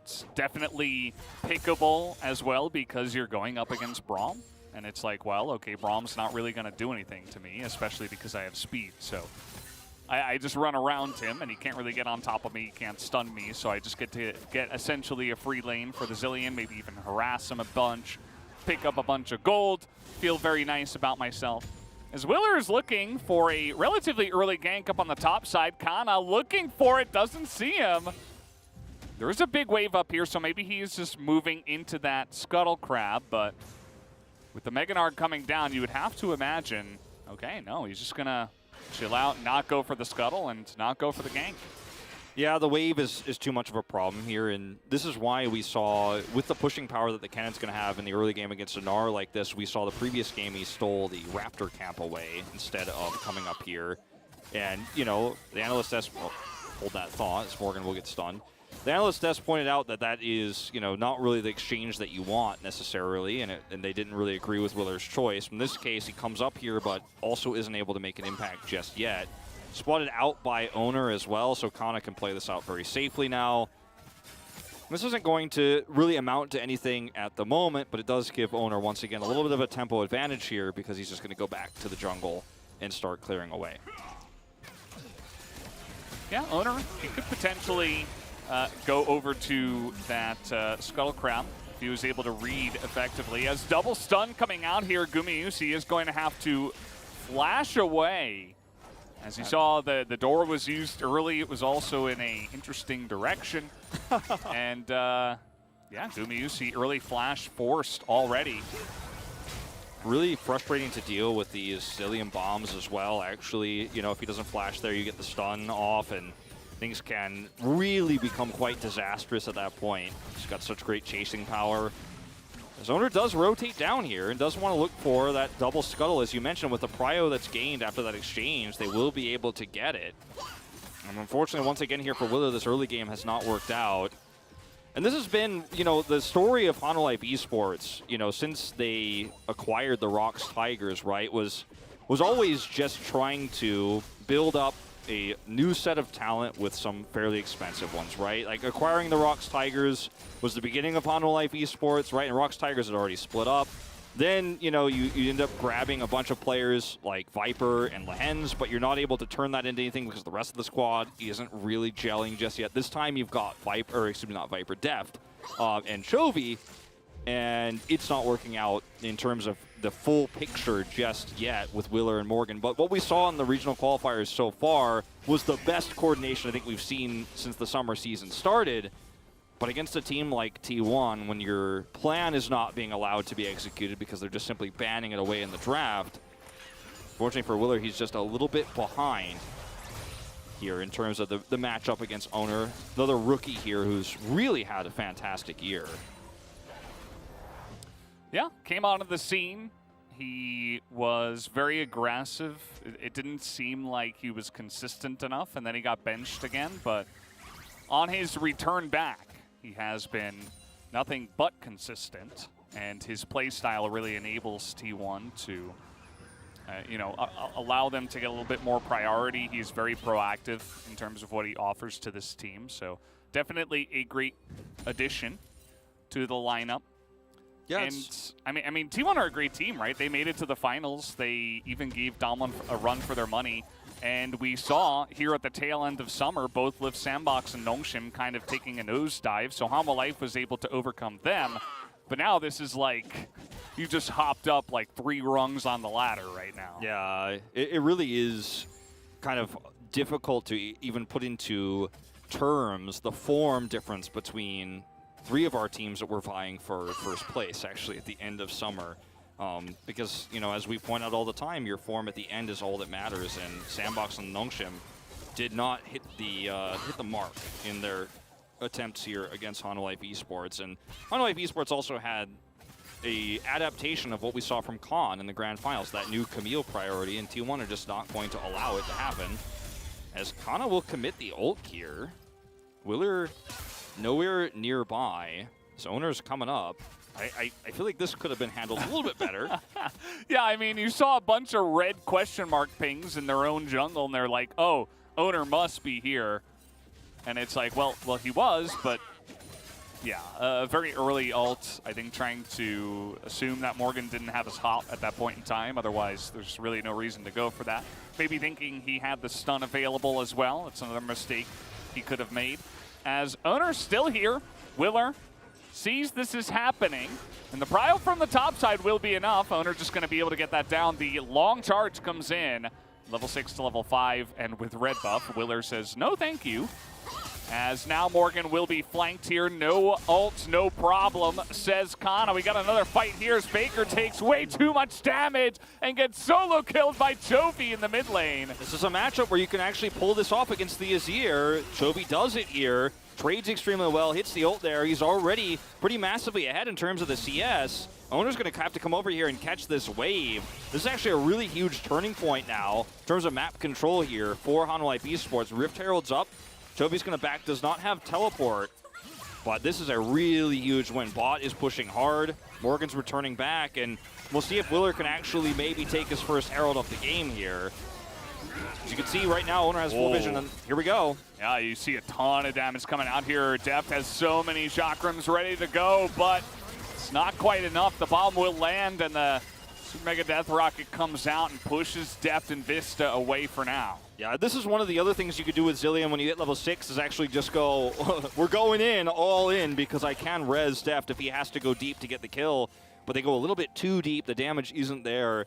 It's definitely pickable as well because you're going up against Braum, and it's like, well, okay, Braum's not really going to do anything to me, especially because I have speed. So I just run around him, and he can't really get on top of me. He can't stun me, so I just get to get essentially a free lane for the Zillion, maybe even harass him a bunch, pick up a bunch of gold, feel very nice about myself. As Willer is looking for a relatively early gank up on the top side, Kana looking for it, doesn't see him. There is a big wave up here, so maybe he's just moving into that Scuttle Crab, but with the Mega Nard coming down, you would have to imagine, okay, no, he's just going to chill out, not go for the Scuttle, and not go for the gank. Yeah, the wave is too much of a problem here, and this is why we saw, with the pushing power that the Cannon's going to have in the early game against Dinar like this, we saw the previous game he stole the Raptor camp away instead of coming up here. And, you know, the analyst desk, well, hold that thought, as Morgan will get stunned. The analyst desk pointed out that that is, you know, not really the exchange that you want necessarily, and they didn't really agree with Willer's choice. In this case, he comes up here, but also isn't able to make an impact just yet. Spotted out by Owner as well, so Kana can play this out very safely now. This isn't going to really amount to anything at the moment, but it does give Owner, once again, a little bit of a tempo advantage here because he's just going to go back to the jungle and start clearing away. Yeah, Owner, he could potentially go over to that Scuttle Crown if he was able to read effectively. As double stun coming out here, Gumayusi is going to have to flash away. As you saw, the door was used early. It was also in a interesting direction. And yeah, Gumayusi early flash forced already. Really frustrating to deal with these Zillion bombs as well. Actually, you know, if he doesn't flash there, you get the stun off, and things can really become quite disastrous at that point. He's got such great chasing power. As Owner does rotate down here and does want to look for that double scuttle. As you mentioned, with the prio that's gained after that exchange, they will be able to get it. And unfortunately, once again here for Willer, this early game has not worked out. And this has been, you know, the story of Hanwha Esports, you know, since they acquired the Rocks Tigers, right, was always just trying to build up a new set of talent with some fairly expensive ones, right? Like acquiring the Rocks Tigers was the beginning of Hanwha Esports, right? And Rocks Tigers had already split up. Then, you know, you end up grabbing a bunch of players like Viper and Lehens, but you're not able to turn that into anything because the rest of the squad isn't really gelling just yet. This time you've got Viper, or excuse me, not Viper, Deft, and Chovy, and it's not working out in terms of the full picture just yet with Willer and Morgan. But what we saw in the regional qualifiers so far was the best coordination I think we've seen since the summer season started. But against a team like T1, when your plan is not being allowed to be executed because they're just simply banning it away in the draft, fortunately for Willer, he's just a little bit behind here in terms of the matchup against Owner. Another rookie here who's really had a fantastic year. Yeah, came onto the scene. He was very aggressive. It didn't seem like he was consistent enough, and then he got benched again. But on his return back, he has been nothing but consistent, and his play style really enables T1 to, you know, allow them to get a little bit more priority. He's very proactive in terms of what he offers to this team, so definitely a great addition to the lineup. Yeah, and I mean, T1 are a great team, right? They made it to the finals. They even gave Damwon a run for their money. And we saw here at the tail end of summer, both Lift Sandbox and Nongshim kind of taking a nosedive. So Hanwha Life was able to overcome them. But now this is like, you just hopped up like 3 rungs on the ladder right now. Yeah, it really is kind of difficult to even put into terms the form difference between 3 of our teams that were vying for first place, actually, at the end of summer. Because, you know, as we point out all the time, your form at the end is all that matters, and Sandbox and Nongshim did not hit the mark in their attempts here against Hanwha Esports. And Hanwha Esports also had a adaptation of what we saw from Khan in the grand finals, that new Camille priority, and T1 are just not going to allow it to happen. As Kana will commit the ult here. Willer nowhere nearby. So Owner's coming up. I feel like this could have been handled a little bit better. Yeah, I mean, you saw a bunch of red question mark pings in their own jungle, and they're like, oh, Owner must be here. And it's like, well, he was, but yeah, a very early ult, I think, trying to assume that Morgan didn't have his hop at that point in time. Otherwise, there's really no reason to go for that. Maybe thinking he had the stun available as well. It's another mistake he could have made. As Owner's still here, Willer sees this is happening, and the prio from the top side will be enough. Owner just going to be able to get that down. The long charge comes in, level 6 to level 5, and with red buff, Willer says, no thank you. As now Morgan will be flanked here. No ult, no problem, says Kana. We got another fight here as Faker takes way too much damage and gets solo killed by Chovy in the mid lane. This is a matchup where you can actually pull this off against the Azir. Chovy does it here. Trades extremely well, hits the ult there. He's already pretty massively ahead in terms of the CS. Owner's going to have to come over here and catch this wave. This is actually a really huge turning point now in terms of map control here for Hanwha Life Esports. Rift Herald's up. Chovy's going to back, does not have teleport, but this is a really huge win. Bot is pushing hard. Morgan's returning back, and we'll see if Willer can actually maybe take his first Herald of the game here. As you can see right now, Owner has full vision, and here we go. Yeah, you see a ton of damage coming out here. Deft has so many chakrams ready to go, but it's not quite enough. The bomb will land, and the Super Mega Death Rocket comes out and pushes Deft and Vista away for now. Yeah, this is one of the other things you could do with Zilean when you hit level 6 is actually just go, we're going in, all in, because I can res Deft if he has to go deep to get the kill. But they go a little bit too deep, the damage isn't there.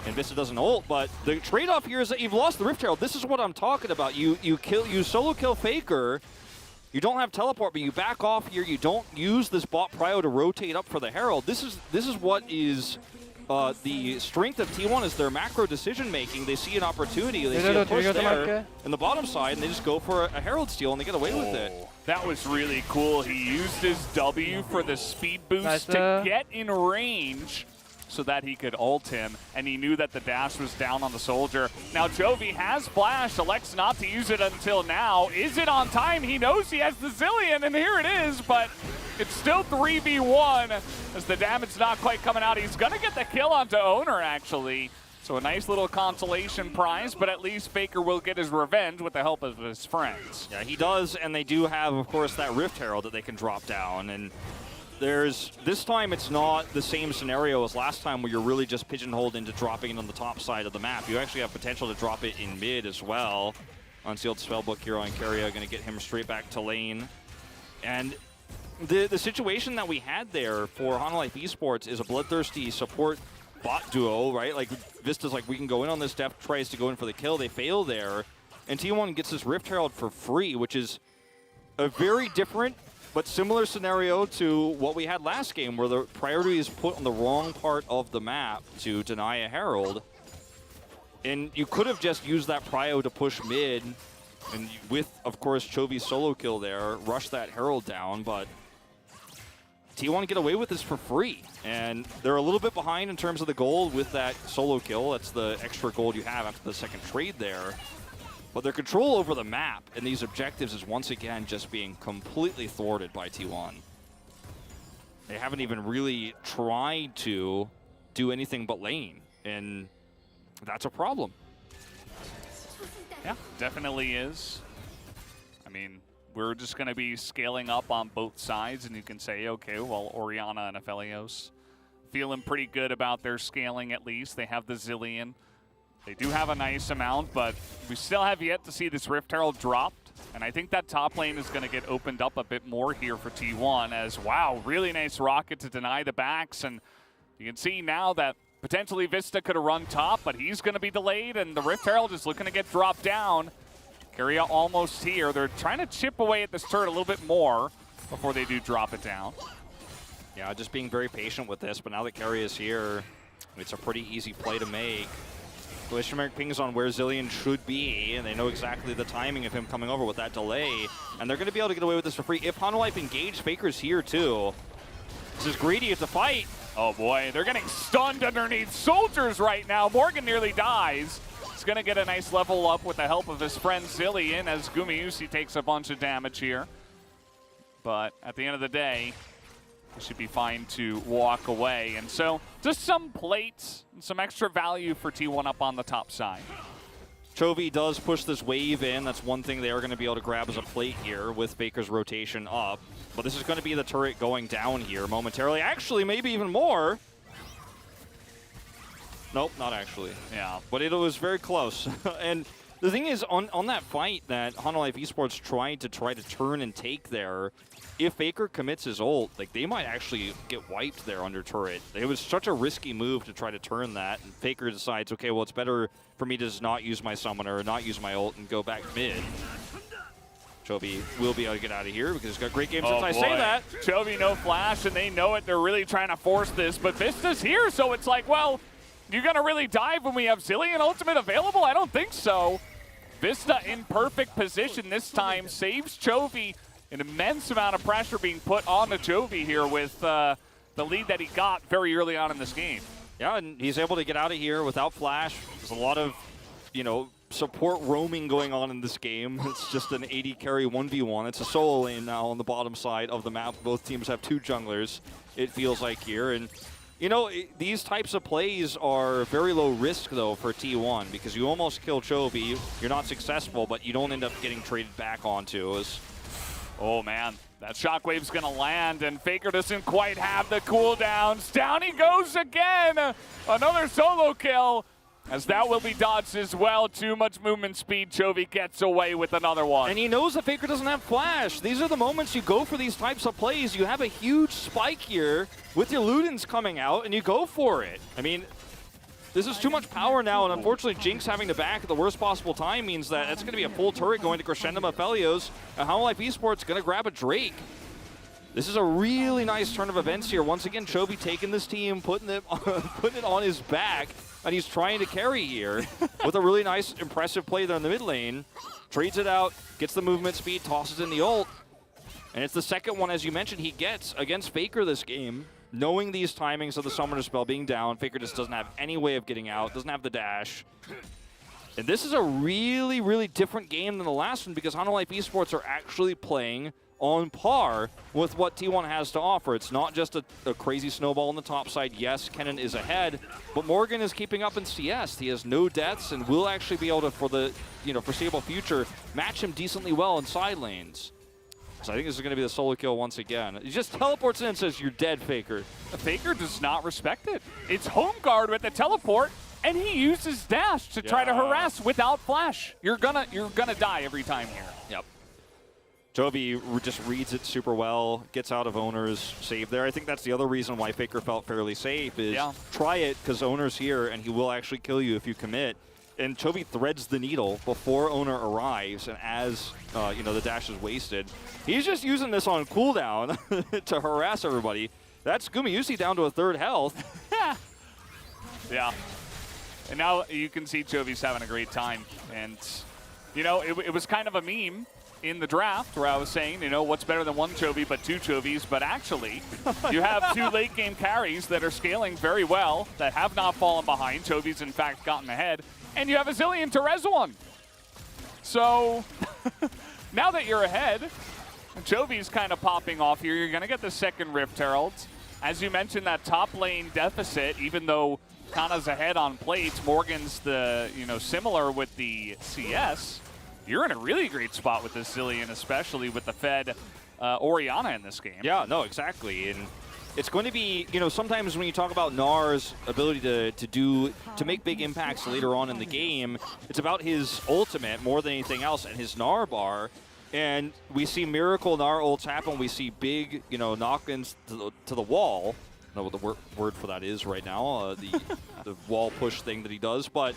And Vista doesn't ult, but the trade-off here is that you've lost the Rift Herald. This is what I'm talking about. You solo kill Faker, you don't have teleport, but you back off here, you don't use this bot prio to rotate up for the Herald. This is what is the strength of T1 is their macro decision-making. They see an opportunity, they see a push there in the bottom side, and they just go for a Herald steal, and they get away with it. That was really cool. He used his W for the speed boost to get in range so that he could ult him, and he knew that the dash was down on the soldier. Now Chovy has flash, elects not to use it until now. Is it on time? He knows he has the Zilean, and here it is, but it's still 3v1 as the damage not quite coming out. He's gonna get the kill onto Owner, actually. So a nice little consolation prize, but at least Faker will get his revenge with the help of his friends. Yeah, he does, and they do have, of course, that Rift Herald that they can drop down, and this time it's not the same scenario as last time where you're really just pigeonholed into dropping it on the top side of the map. You actually have potential to drop it in mid as well. Unsealed Spellbook here on Keria, going to get him straight back to lane. And the situation that we had there for Hanwha Life Esports is a bloodthirsty support bot duo, right? Like Vista's like, we can go in on this, Deft tries to go in for the kill, they fail there. And T1 gets this Rift Herald for free, which is a very different but similar scenario to what we had last game, where the priority is put on the wrong part of the map to deny a Herald. And you could have just used that prio to push mid, and with, of course, Chovy's solo kill there, rush that Herald down, but T1 get away with this for free. And they're a little bit behind in terms of the gold with that solo kill. That's the extra gold you have after the second trade there. But their control over the map and these objectives is once again just being completely thwarted by T1. They haven't even really tried to do anything but lane, and that's a problem. Yeah, definitely is. I mean, we're just going to be scaling up on both sides, and you can say, okay, well, Orianna and Aphelios feeling pretty good about their scaling at least. They have the Zilean. They do have a nice amount, but we still have yet to see this Rift Herald dropped. And I think that top lane is going to get opened up a bit more here for T1 as, wow, really nice rocket to deny the backs. And you can see now that potentially Vista could have run top, but he's going to be delayed, and the Rift Herald is looking to get dropped down. Keria almost here. They're trying to chip away at this turret a little bit more before they do drop it down. Yeah, just being very patient with this, but now that Keria is here, it's a pretty easy play to make. Glacier pings on where Zilean should be, and they know exactly the timing of him coming over with that delay, and they're going to be able to get away with this for free. If Hanwha Life engage, Faker's here too. This is greedy, it's a fight. Oh boy, they're getting stunned underneath soldiers right now. Morgan nearly dies. He's going to get a nice level up with the help of his friend Zilean as Gumayusi takes a bunch of damage here. But at the end of the day, he should be fine to walk away. And so just some plates and some extra value for T1 up on the top side. Chovy does push this wave in. That's one thing they are going to be able to grab as a plate here with Faker's rotation up. But this is going to be the turret going down here momentarily. Actually, maybe even more. Nope, not actually. Yeah. But it was very close. And the thing is, on that fight that Hanwha Life Esports tried to turn and take there, if Faker commits his ult, like, they might actually get wiped there under turret. It was such a risky move to try to turn that, and Faker decides, okay, well, it's better for me to just not use my summoner, not use my ult, and go back mid. Chovy will be able to get out of here because he's got great games Oh, since I say boy. that. Chovy no flash, and they know it. They're really trying to force this, but Vista's here, so it's like, well, you're going to really dive when we have Zilean ultimate available? I don't think so. Vista in perfect position this time, saves Chovy. An immense amount of pressure being put on to Chovy here with the lead that he got very early on in this game. Yeah, and he's able to get out of here without flash. There's a lot of, support roaming going on in this game. It's just an 80 carry 1v1. It's a solo lane now on the bottom side of the map. Both teams have 2 junglers, it feels like here. And, these types of plays are very low risk, though, for T1 because you almost kill Chovy. You're not successful, but you don't end up getting traded back onto. Oh, man. That shockwave's going to land, and Faker doesn't quite have the cooldowns. Down he goes again. Another solo kill, as that will be dodged as well. Too much movement speed. Chovy gets away with another one. And he knows that Faker doesn't have flash. These are the moments you go for these types of plays. You have a huge spike here with your Ludens coming out, and you go for it. I mean, this is too much power now, and unfortunately Jinx having to back at the worst possible time means that it's going to be a full turret going to Crescendo Aphelios, and Hololive Esports going to grab a Drake. This is a really nice turn of events here. Once again, Chovy taking this team, putting it on his back, and he's trying to carry here with a really nice, impressive play there in the mid lane. Trades it out, gets the movement speed, tosses in the ult, and it's the second one, as you mentioned, he gets against Faker this game. Knowing these timings of the Summoner spell being down, Faker just doesn't have any way of getting out, doesn't have the dash. And this is a really, really different game than the last one because Hololive Esports are actually playing on par with what T1 has to offer. It's not just a crazy snowball on the top side. Yes, Kennen is ahead, but Morgan is keeping up in CS. He has no deaths and will actually be able to, for the foreseeable future, match him decently well in side lanes. So I think this is going to be the solo kill once again. He just teleports in and says, "You're dead, Faker." Faker does not respect it. It's home guard with the teleport, and he uses dash to try to harass without flash. You're gonna die every time here. Yep. Chovy just reads it super well, gets out of Owner's save there. I think that's the other reason why Faker felt fairly safe is try it because Owner's here, and he will actually kill you if you commit. And Chovy threads the needle before Owner arrives, and as the dash is wasted, he's just using this on cooldown to harass everybody. That's Gumayusi down to a 3rd health. Yeah. And now you can see Chovy's having a great time. And, it was kind of a meme in the draft where I was saying, what's better than 1 Chovy but 2 Chovies? But actually, you have 2 late game carries that are scaling very well, that have not fallen behind. Chovy's, in fact, gotten ahead. And you have a Zilean to res one. So now that you're ahead, Chovy's kind of popping off here. You're going to get the second Rift Herald. As you mentioned, that top lane deficit, even though Kana's ahead on plates, Morgan's the, similar with the CS. You're in a really great spot with this Zilean, especially with the Fed Orianna in this game. Yeah, no, exactly. And it's going to be, sometimes when you talk about Gnar's ability to make big impacts later on in the game, it's about his ultimate more than anything else and his Gnar bar. And we see miracle Gnar ults happen. We see big, knock-ins to the wall. I don't know what the word for that is right now, the wall push thing that he does. But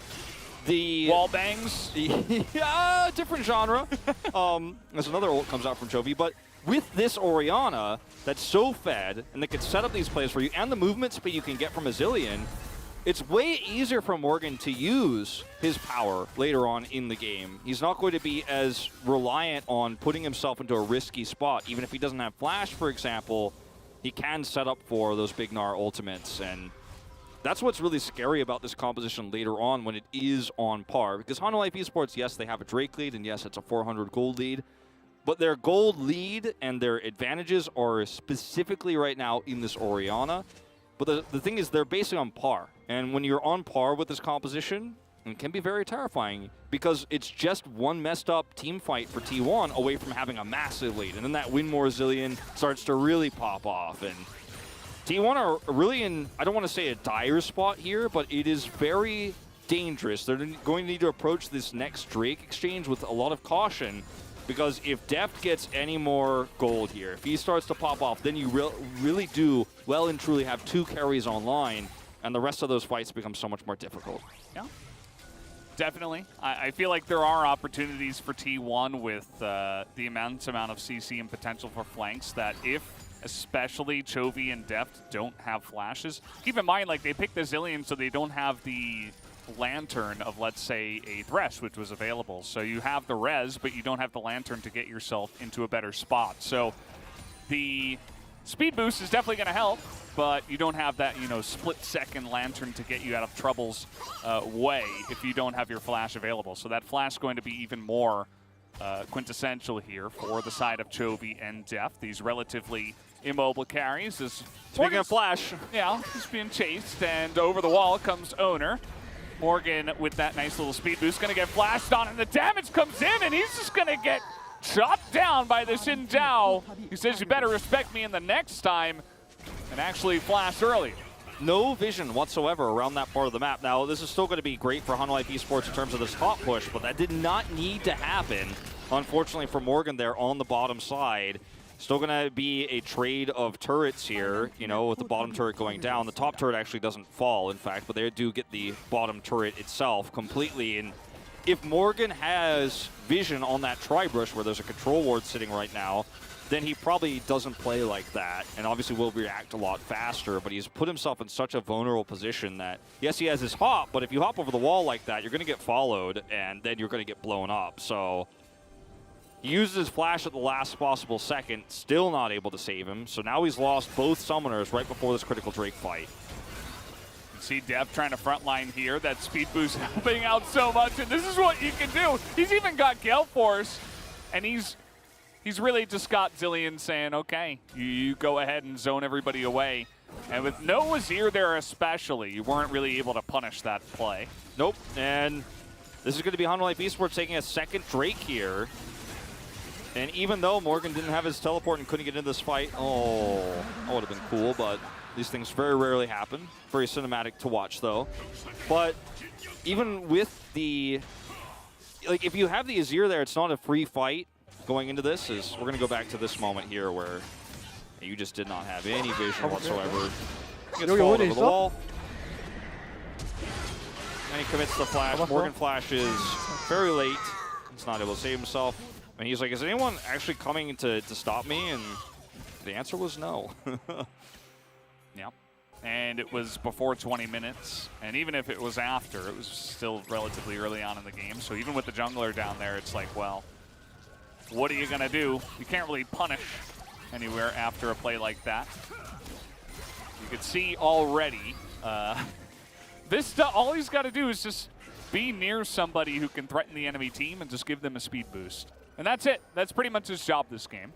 the wall bangs? Yeah, different genre. There's another ult comes out from Chovy, but with this Orianna that's so fed and that can set up these plays for you and the movement speed you can get from a Zilean, it's way easier for Morgan to use his power later on in the game. He's not going to be as reliant on putting himself into a risky spot. Even if he doesn't have flash, for example, he can set up for those big Gnar ultimates. And that's what's really scary about this composition later on when it is on par. Because Hololive Esports, yes, they have a Drake lead, and yes, it's a 400 gold lead. But their gold lead and their advantages are specifically right now in this Orianna. But the thing is, they're basically on par. And when you're on par with this composition, it can be very terrifying because it's just one messed up team fight for T1 away from having a massive lead. And then that win more Zilean starts to really pop off. And T1 are really in, I don't want to say a dire spot here, but it is very dangerous. They're going to need to approach this next Drake exchange with a lot of caution. Because if Deft gets any more gold here, if he starts to pop off, then you really do well and truly have 2 carries online, and the rest of those fights become so much more difficult. Yeah. Definitely. I feel like there are opportunities for T1 with the immense amount of CC and potential for flanks that if especially Chovy and Deft don't have flashes. Keep in mind, like, they picked the Zillion so they don't have the Lantern of, let's say, a Thresh, which was available. So you have the res, but you don't have the Lantern to get yourself into a better spot. So the speed boost is definitely going to help, but you don't have that, you know, split-second Lantern to get you out of trouble's way if you don't have your flash available. So that flash is going to be even more quintessential here for the side of Chovy and Deft. These relatively immobile carries. Speaking of flash. Yeah, he's being chased, and over the wall comes Owner. Morgan with that nice little speed boost, going to get flashed on, and the damage comes in, and he's just going to get chopped down by the Xin Zhao. He says, you better respect me in the next time, and actually flash early. No vision whatsoever around that part of the map. Now, this is still going to be great for Hanwha Life Esports in terms of this top push, but that did not need to happen, unfortunately, for Morgan there on the bottom side. Still going to be a trade of turrets here, you know, with the bottom turret going down. The top turret actually doesn't fall, in fact, but they do get the bottom turret itself completely. And if Morgan has vision on that tri-brush where there's a control ward sitting right now, then he probably doesn't play like that, and obviously will react a lot faster, but he's put himself in such a vulnerable position that, yes, he has his hop, but if you hop over the wall like that, you're going to get followed, and then you're going to get blown up. So he uses his flash at the last possible second, still not able to save him, so now he's lost both summoners right before this critical Drake fight. You see Dev trying to frontline here. That speed boost helping out so much, and this is what you can do. He's even got Gale Force, and he's really just got Zillion saying, okay, you go ahead and zone everybody away. And with no Azir there especially, you weren't really able to punish that play. Nope, and this is going to be Hanwha Life Esports taking a second Drake here. And even though Morgan didn't have his teleport and couldn't get into this fight, oh, that would have been cool, but these things very rarely happen. Very cinematic to watch, though. But even with the, like, if you have the Azir there, it's not a free fight going into this. We're going to go back to this moment here where you just did not have any vision whatsoever. Gets followed over the wall. And he commits the flash. Morgan flashes very late. He's not able to save himself. And he's like, is anyone actually coming to stop me? And the answer was no. Yeah. And it was before 20 minutes. And even if it was after, it was still relatively early on in the game. So even with the jungler down there, it's like, well, what are you going to do? You can't really punish anywhere after a play like that. You could see already, all he's got to do is just be near somebody who can threaten the enemy team and just give them a speed boost. And that's it. That's pretty much his job this game.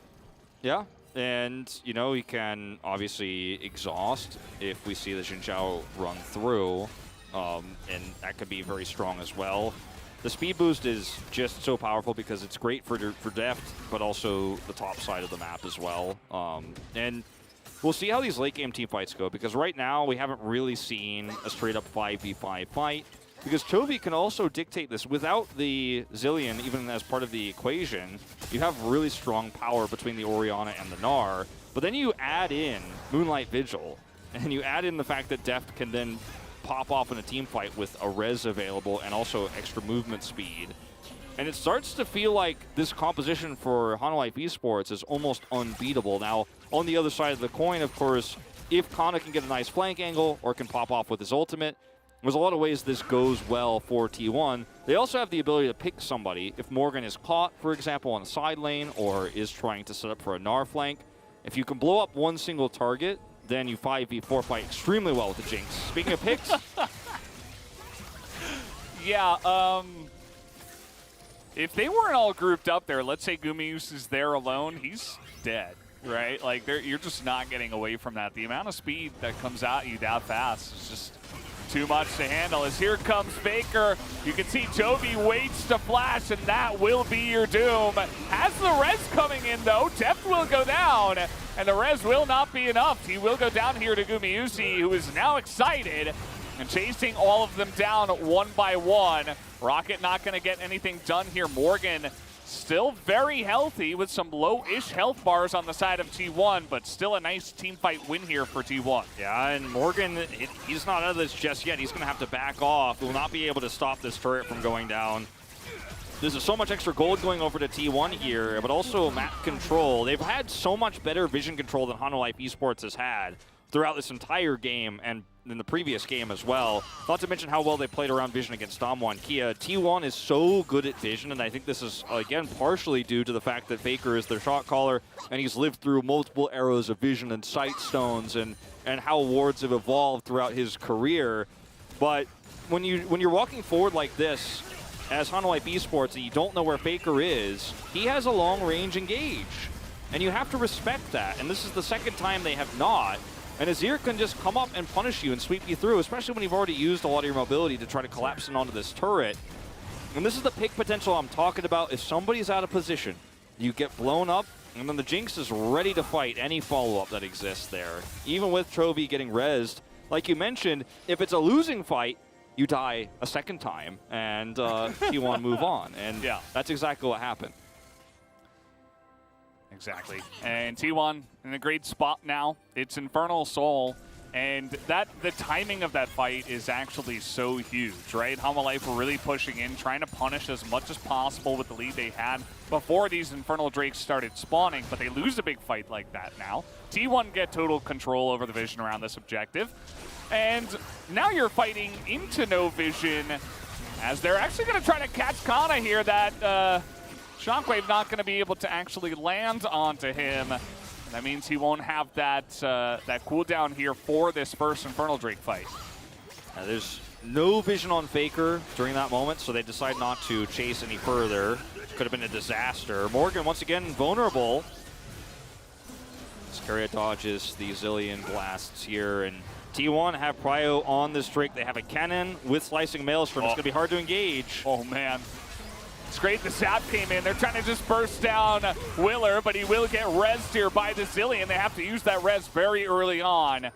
Yeah, and, you know, he can obviously exhaust if we see the Xin Zhao run through, and that could be very strong as well. The speed boost is just so powerful because it's great for Deft, but also the top side of the map as well. And we'll see how these late game team fights go, because right now we haven't really seen a straight up 5v5 fight, because Chovy can also dictate this. Without the Zillion, even as part of the equation, you have really strong power between the Orianna and the Gnar, but then you add in Moonlight Vigil, and you add in the fact that Deft can then pop off in a team fight with a res available and also extra movement speed. And it starts to feel like this composition for Hanwha Life Esports is almost unbeatable. Now, on the other side of the coin, of course, if Kana can get a nice flank angle or can pop off with his ultimate, there's a lot of ways this goes well for T1. They also have the ability to pick somebody. If Morgan is caught, for example, on a side lane or is trying to set up for a Gnar flank, if you can blow up one single target, then you 5v4 fight extremely well with the Jinx. Speaking of picks. Yeah, if they weren't all grouped up there, let's say Gumius is there alone, he's dead, right? Like, you're just not getting away from that. The amount of speed that comes at you that fast is just too much to handle. As here comes Faker, you can see Chovy waits to flash, and that will be your doom. Has the res coming in, though. Deft will go down, and the res will not be enough. He will go down here to Gumiusi, who is now excited and chasing all of them down one by one. Rocket not going to get anything done here. Morgan Still very healthy with some low-ish health bars on the side of T1, but still a nice team fight win here for T1. Yeah, and Morgan, he's not out of this just yet. He's going to have to back off. He will not be able to stop this turret from going down. There's so much extra gold going over to T1 here, but also map control. They've had so much better vision control than Hanwha Esports has had throughout this entire game and in the previous game as well. Not to mention how well they played around vision against Damwon Kia. T1 is so good at vision, and I think this is, again, partially due to the fact that Faker is their shot caller, and he's lived through multiple eras of vision and sight stones and how wards have evolved throughout his career. But when you're walking forward like this, as Hanwha Esports, and you don't know where Faker is, he has a long-range engage. And you have to respect that. And this is the second time they have not. And Azir can just come up and punish you and sweep you through, especially when you've already used a lot of your mobility to try to collapse in onto this turret. And this is the pick potential I'm talking about. If somebody's out of position, you get blown up, and then the Jinx is ready to fight any follow-up that exists there. Even with Chovy getting rezzed, like you mentioned, if it's a losing fight, you die a second time, and T1 move on. And yeah, that's exactly what happened. Exactly. And T1 in a great spot now. It's Infernal Soul. And the timing of that fight is actually so huge, right? Hanwha Life were really pushing in, trying to punish as much as possible with the lead they had before these Infernal Drakes started spawning, but they lose a big fight like that now. T1 get total control over the vision around this objective. And now you're fighting into no vision as they're actually going to try to catch Kana here. That Shockwave not going to be able to actually land onto him. That means he won't have that that cooldown here for this first Infernal Drake fight. There's no vision on Faker during that moment, so they decide not to chase any further. Could have been a disaster. Morgan, once again, vulnerable. Scaria dodges the Zillion blasts here, and T1 have Prio on this Drake. They have a cannon with Slicing Maelstrom. It's going to be hard to engage. Oh, man. It's great the Zap came in. They're trying to just burst down Willer, but he will get rezzed here by the Zillion. They have to use that res very early on.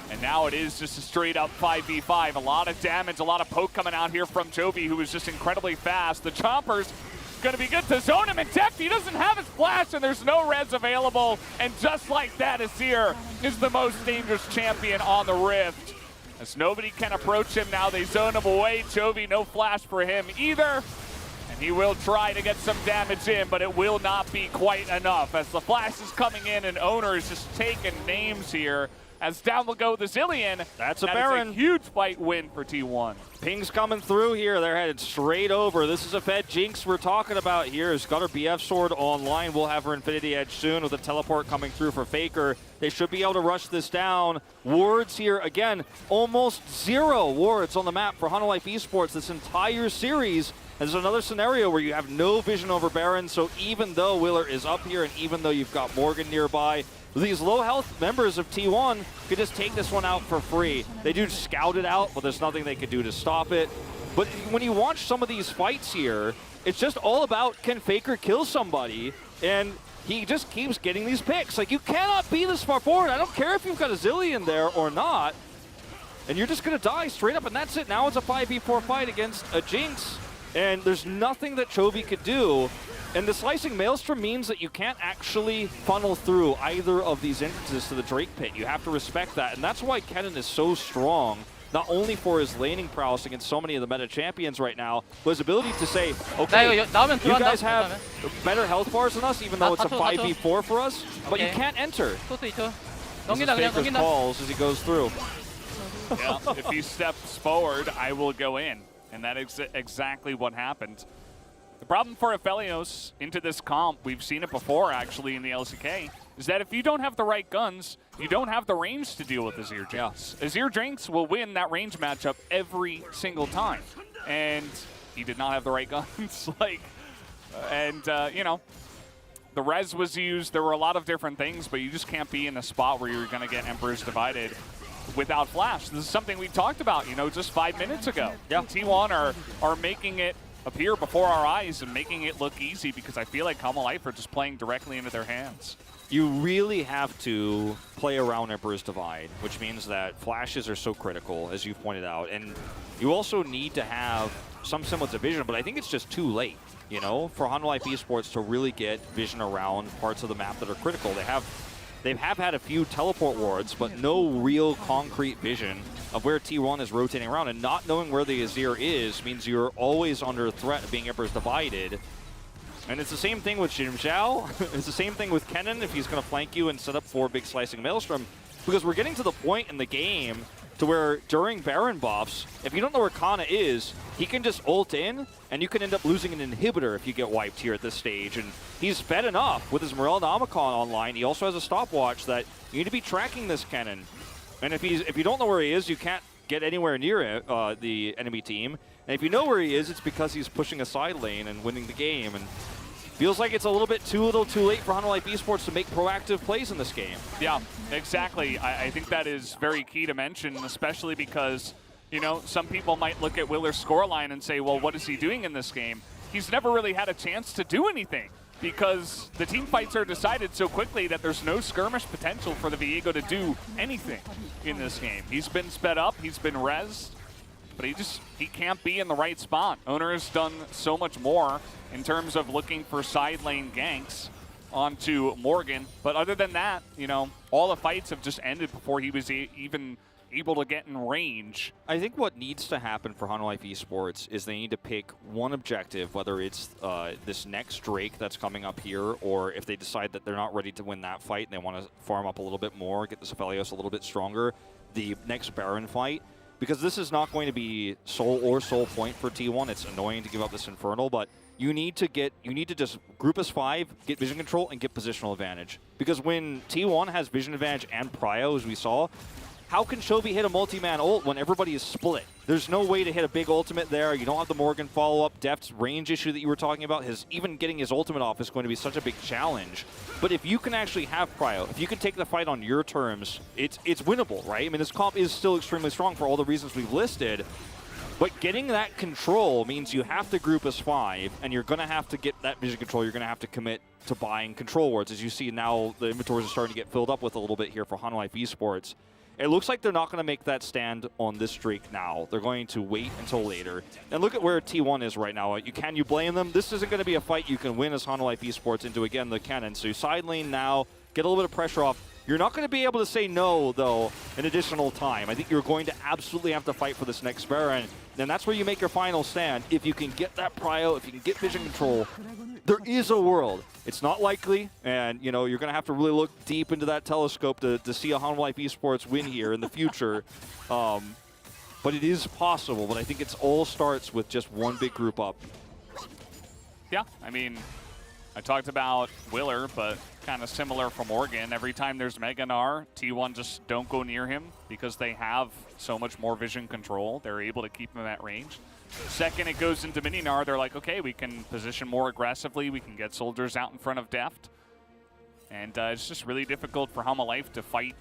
And now it is just a straight up 5v5. A lot of damage, a lot of poke coming out here from Chovy, who is just incredibly fast. The Chomper's going to be good to zone him in depth. He doesn't have his flash, and there's no res available. And just like that, Azir is the most dangerous champion on the Rift. As nobody can approach him now, they zone him away. Chovy, no flash for him either. He will try to get some damage in, but it will not be quite enough as the flash is coming in and Owner is just taking names here. As down will go the Zillion. That's a that Baron. Is a huge fight win for T1. Ping's coming through here. They're headed straight over. This is a Fed Jinx we're talking about here. Has got her BF sword online. We'll have her Infinity Edge soon with a teleport coming through for Faker. They should be able to rush this down. Wards here, again, almost 0 wards on the map for Hanwha Esports this entire series. And there's another scenario where you have no vision over Baron, so even though Willer is up here and even though you've got Morgan nearby, these low health members of T1 could just take this one out for free. They do scout it out, but there's nothing they could do to stop it. But when you watch some of these fights here, it's just all about, can Faker kill somebody? And he just keeps getting these picks. Like, you cannot be this far forward. I don't care if you've got a Zillion there or not. And you're just going to die straight up, and that's it. Now it's a 5v4 fight against a Jinx. And there's nothing that Chovy could do. And the Slicing Maelstrom means that you can't actually funnel through either of these entrances to the Drake Pit. You have to respect that. And that's why Kennen is so strong, not only for his laning prowess against so many of the meta champions right now, but his ability to say, okay, you guys have better health bars than us, even though it's a 5v4 for us, but you can't enter. This is Faker's calls as he goes through. Yeah, if he steps forward, I will go in. And that is exactly what happened. The problem for Aphelios into this comp, we've seen it before actually in the LCK, is that if you don't have the right guns, you don't have the range to deal with Azir Jinx. Yeah. Azir Jinx will win that range matchup every single time. And he did not have the right guns. You know, the res was used. There were a lot of different things, but you just can't be in a spot where you're going to get Emperors Divided without flash. This is something we talked about, you know, just 5 minutes ago. Yeah. T1 are making it appear before our eyes and making it look easy because I feel like Hanwha Life are just playing directly into their hands. You really have to play around Emperor's Divide, which means that flashes are so critical, as you've pointed out, and you also need to have some semblance of vision, but I think it's just too late, you know, for Hanwha Life Esports to really get vision around parts of the map that are critical. They have had a few teleport wards, but no real concrete vision of where T1 is rotating around, and not knowing where the Azir is means you're always under threat of being Emperor's Divided. And it's the same thing with Jim Zhao. It's the same thing with Kennen if he's going to flank you and set up for big slicing Maelstrom, because we're getting to the point in the game to where during Baron buffs, if you don't know where Kana is, he can just ult in, and you can end up losing an inhibitor if you get wiped here at this stage. And he's fed enough with his Morellamachon online. He also has a stopwatch that you need to be tracking this Kennen. And if you don't know where he is, you can't get anywhere near it, the enemy team. And if you know where he is, it's because he's pushing a side lane and winning the game. And feels like it's a little bit too late for Hanwha Life Esports to make proactive plays in this game. Yeah, exactly. I think that is very key to mention, especially because, you know, some people might look at Willer's scoreline and say, well, what is he doing in this game? He's never really had a chance to do anything because the team fights are decided so quickly that there's no skirmish potential for the Viego to do anything in this game. He's been sped up, he's been rezzed, but he can't be in the right spot. Owner has done so much more in terms of looking for side lane ganks onto Morgan. But other than that, you know, all the fights have just ended before he was even able to get in range. I think what needs to happen for Hanwha Life Esports is they need to pick one objective, whether it's this next Drake that's coming up here, or if they decide that they're not ready to win that fight and they want to farm up a little bit more, get the Aphelios a little bit stronger, the next Baron fight. Because this is not going to be soul point for T1. It's annoying to give up this Infernal, but you need to just group as 5, get vision control, and get positional advantage. Because when T1 has vision advantage and prio, as we saw, how can Chovy hit a multi-man ult when everybody is split? There's no way to hit a big ultimate there. You don't have the Morgan follow-up. Deft's range issue that you were talking about, even getting his ultimate off is going to be such a big challenge. But if you can actually have prio, if you can take the fight on your terms, it's winnable, right? I mean, this comp is still extremely strong for all the reasons we've listed. But getting that control means you have to group as 5, and you're going to have to get that vision control. You're going to have to commit to buying control wards. As you see now, the inventories are starting to get filled up with a little bit here for Hanwha Life Esports. It looks like they're not going to make that stand on this streak now. They're going to wait until later. And look at where T1 is right now. Can you blame them? This isn't going to be a fight you can win as Hanwha Life Esports into, again, the Kennen. So you side lane now, get a little bit of pressure off. You're not going to be able to say no, though, in additional time. I think you're going to absolutely have to fight for this next Baron. And that's where you make your final stand. If you can get that prio, if you can get vision control, there is a world. It's not likely, and you know you're going to have to really look deep into that telescope to see a Hanwha Life Esports win here in the future. But it is possible, but I think it all starts with just one big group up. Yeah, I mean, I talked about Willer, but kind of similar for Morgan. Every time there's Mega Gnar, T1 just don't go near him because they have so much more vision control. They're able to keep him at range. Second it goes into Mini Gnar, they're like, okay, we can position more aggressively. We can get soldiers out in front of Deft. And it's just really difficult for Hanwha Life to fight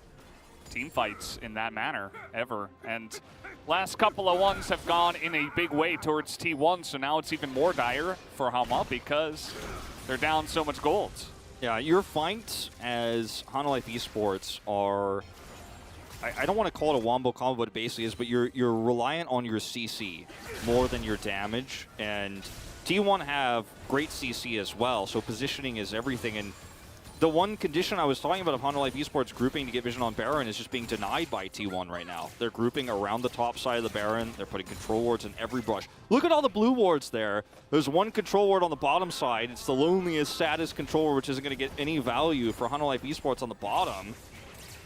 team fights in that manner, ever. And last couple of ones have gone in a big way towards T1, so now it's even more dire for Hanwha because they're down so much gold. Yeah, your fights as Hanwha Life Esports are, I don't want to call it a wombo combo, but it basically is, but you're reliant on your CC more than your damage. And T1 have great CC as well, so positioning is everything. And the one condition I was talking about of Hanwha Life Esports grouping to get vision on Baron is just being denied by T1 right now. They're grouping around the top side of the Baron. They're putting control wards in every brush. Look at all the blue wards there. There's one control ward on the bottom side. It's the loneliest, saddest control ward, which isn't going to get any value for Hanwha Life Esports on the bottom.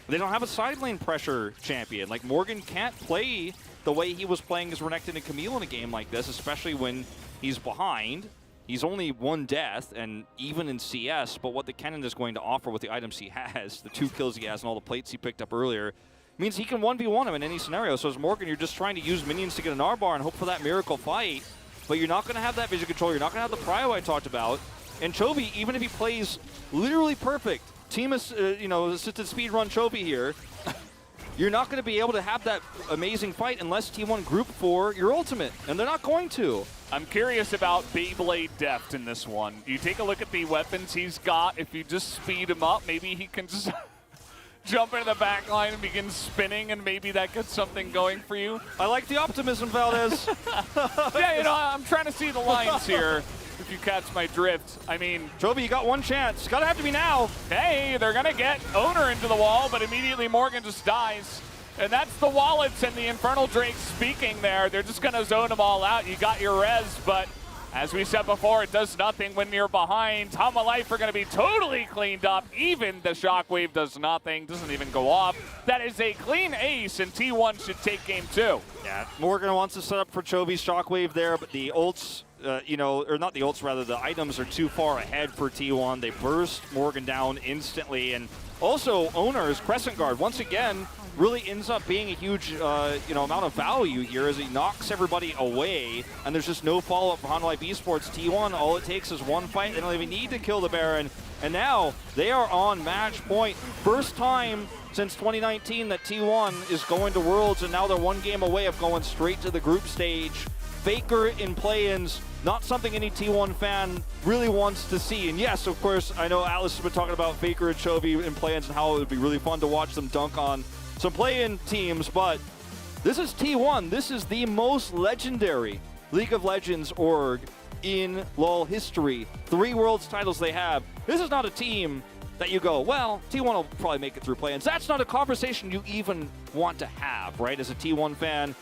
They don't have a side lane pressure champion. Like, Morgan can't play the way he was playing as Renekton and Camille in a game like this, especially when he's behind. He's only one death, and even in CS, but what the Kennen is going to offer with the items he has, the 2 kills he has and all the plates he picked up earlier, means he can 1v1 him in any scenario. So as Morgan, you're just trying to use minions to get an R-bar and hope for that miracle fight, but you're not going to have that vision control. You're not going to have the prio I talked about. And Chovy, even if he plays literally perfect, team assisted speedrun Chovy here, you're not going to be able to have that amazing fight unless T1 group for your ultimate, and they're not going to. I'm curious about Beyblade Deft in this one. You take a look at the weapons he's got. If you just speed him up, maybe he can just jump into the back line and begin spinning, and maybe that gets something going for you. I like the optimism, Valdez. Yeah, you know, I'm trying to see the lines here, if you catch my drift. I mean, Jovi, you got one chance. Gotta have to be now. hey, they're going to get Owner into the wall, but immediately Morgan just dies. And that's the Wallets and the Infernal Drake speaking there. They're just going to zone them all out. You got your res, but as we said before, it does nothing when you're behind. Life are going to be totally cleaned up. Even the Shockwave does nothing, doesn't even go off. That is a clean ace, and T1 should take game 2. Yeah, Morgan wants to set up for Chovi's Shockwave there, but the ults, or not the ults, rather, the items are too far ahead for T1. They burst Morgan down instantly, and also Owner's Crescent Guard, once again, really ends up being a huge, amount of value here as he knocks everybody away, and there's just no follow-up for Life Esports. T1, all it takes is one fight. They don't even need to kill the Baron, and now they are on match point. First time since 2019 that T1 is going to Worlds, and now they're one game away of going straight to the group stage. Faker in play-ins, not something any T1 fan really wants to see. And yes, of course, I know Alice has been talking about Faker and Chovy in play-ins and how it would be really fun to watch them dunk on some play-in teams, but this is T1. This is the most legendary League of Legends org in LoL history. 3 Worlds titles they have. This is not a team that you go, well, T1 will probably make it through play-ins. That's not a conversation you even want to have, right, as a T1 fan.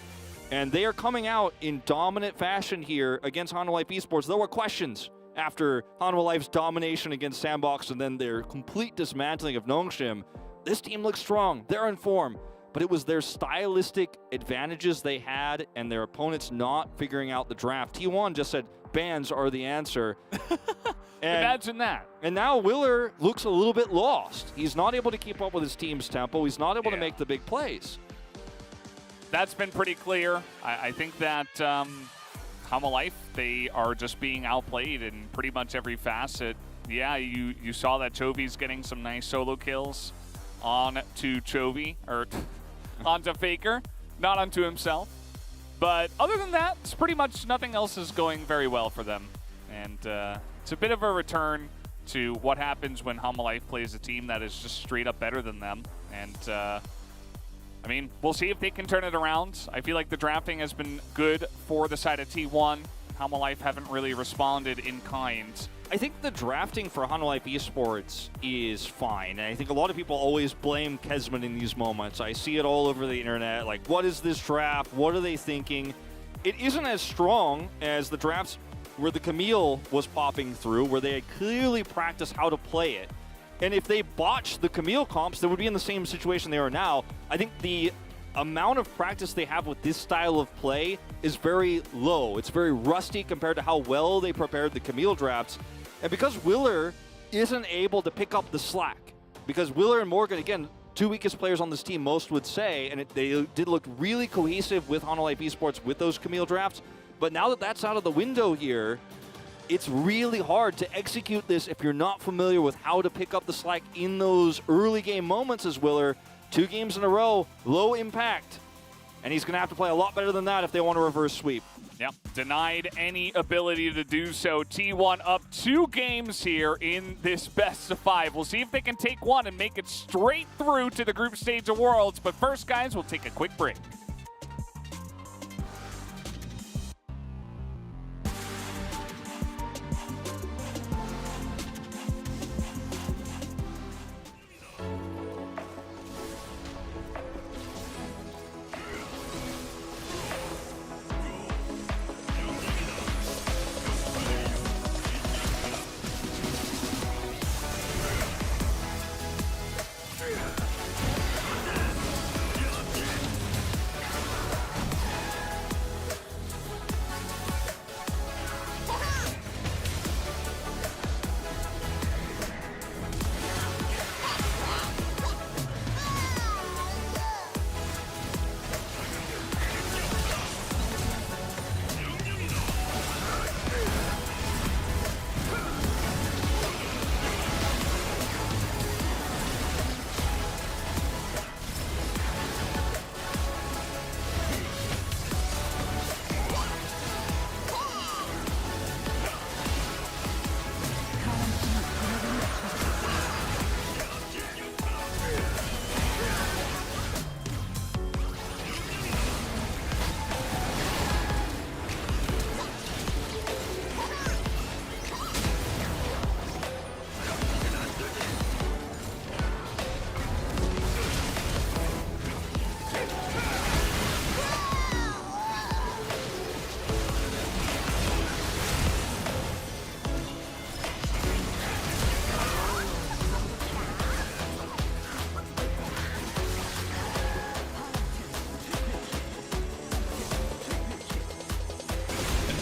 And they are coming out in dominant fashion here against Hanwha Life Esports. There were questions after Hanwha Life's domination against Sandbox and then their complete dismantling of Nongshim. This team looks strong. They're in form. But it was their stylistic advantages they had and their opponents not figuring out the draft. T1 just said, bans are the answer. Imagine that. And now Willer looks a little bit lost. He's not able to keep up with his team's tempo. He's not able to make the big plays. That's been pretty clear. I think that Hanwha Life, they are just being outplayed in pretty much every facet. Yeah, you saw that Chovy's getting some nice solo kills on to Chovy, or onto Faker, not onto himself. But other than that, it's pretty much nothing else is going very well for them. And it's a bit of a return to what happens when Hanwha Life plays a team that is just straight up better than them. And I mean, we'll see if they can turn it around. I feel like the drafting has been good for the side of T1. Hanwha Life haven't really responded in kind. I think the drafting for Hanwha Life Esports is fine. And I think a lot of people always blame Kesman in these moments. I see it all over the internet. Like, what is this draft? What are they thinking? It isn't as strong as the drafts where the Camille was popping through, where they had clearly practiced how to play it. And if they botched the Camille comps, they would be in the same situation they are now. I think the amount of practice they have with this style of play is very low. It's very rusty compared to how well they prepared the Camille drafts. And because Willer isn't able to pick up the slack, because Willer and Morgan, again, 2 weakest players on this team, most would say, and they did look really cohesive with Hanwha Life Esports with those Camille drafts. But now that that's out of the window here, it's really hard to execute this if you're not familiar with how to pick up the slack in those early game moments as Willer. 2 games in a row, low impact. And he's going to have to play a lot better than that if they want to reverse sweep. Yep, denied any ability to do so. T1 up 2 games here in this best of 5. We'll see if they can take one and make it straight through to the group stage of Worlds. But first, guys, we'll take a quick break.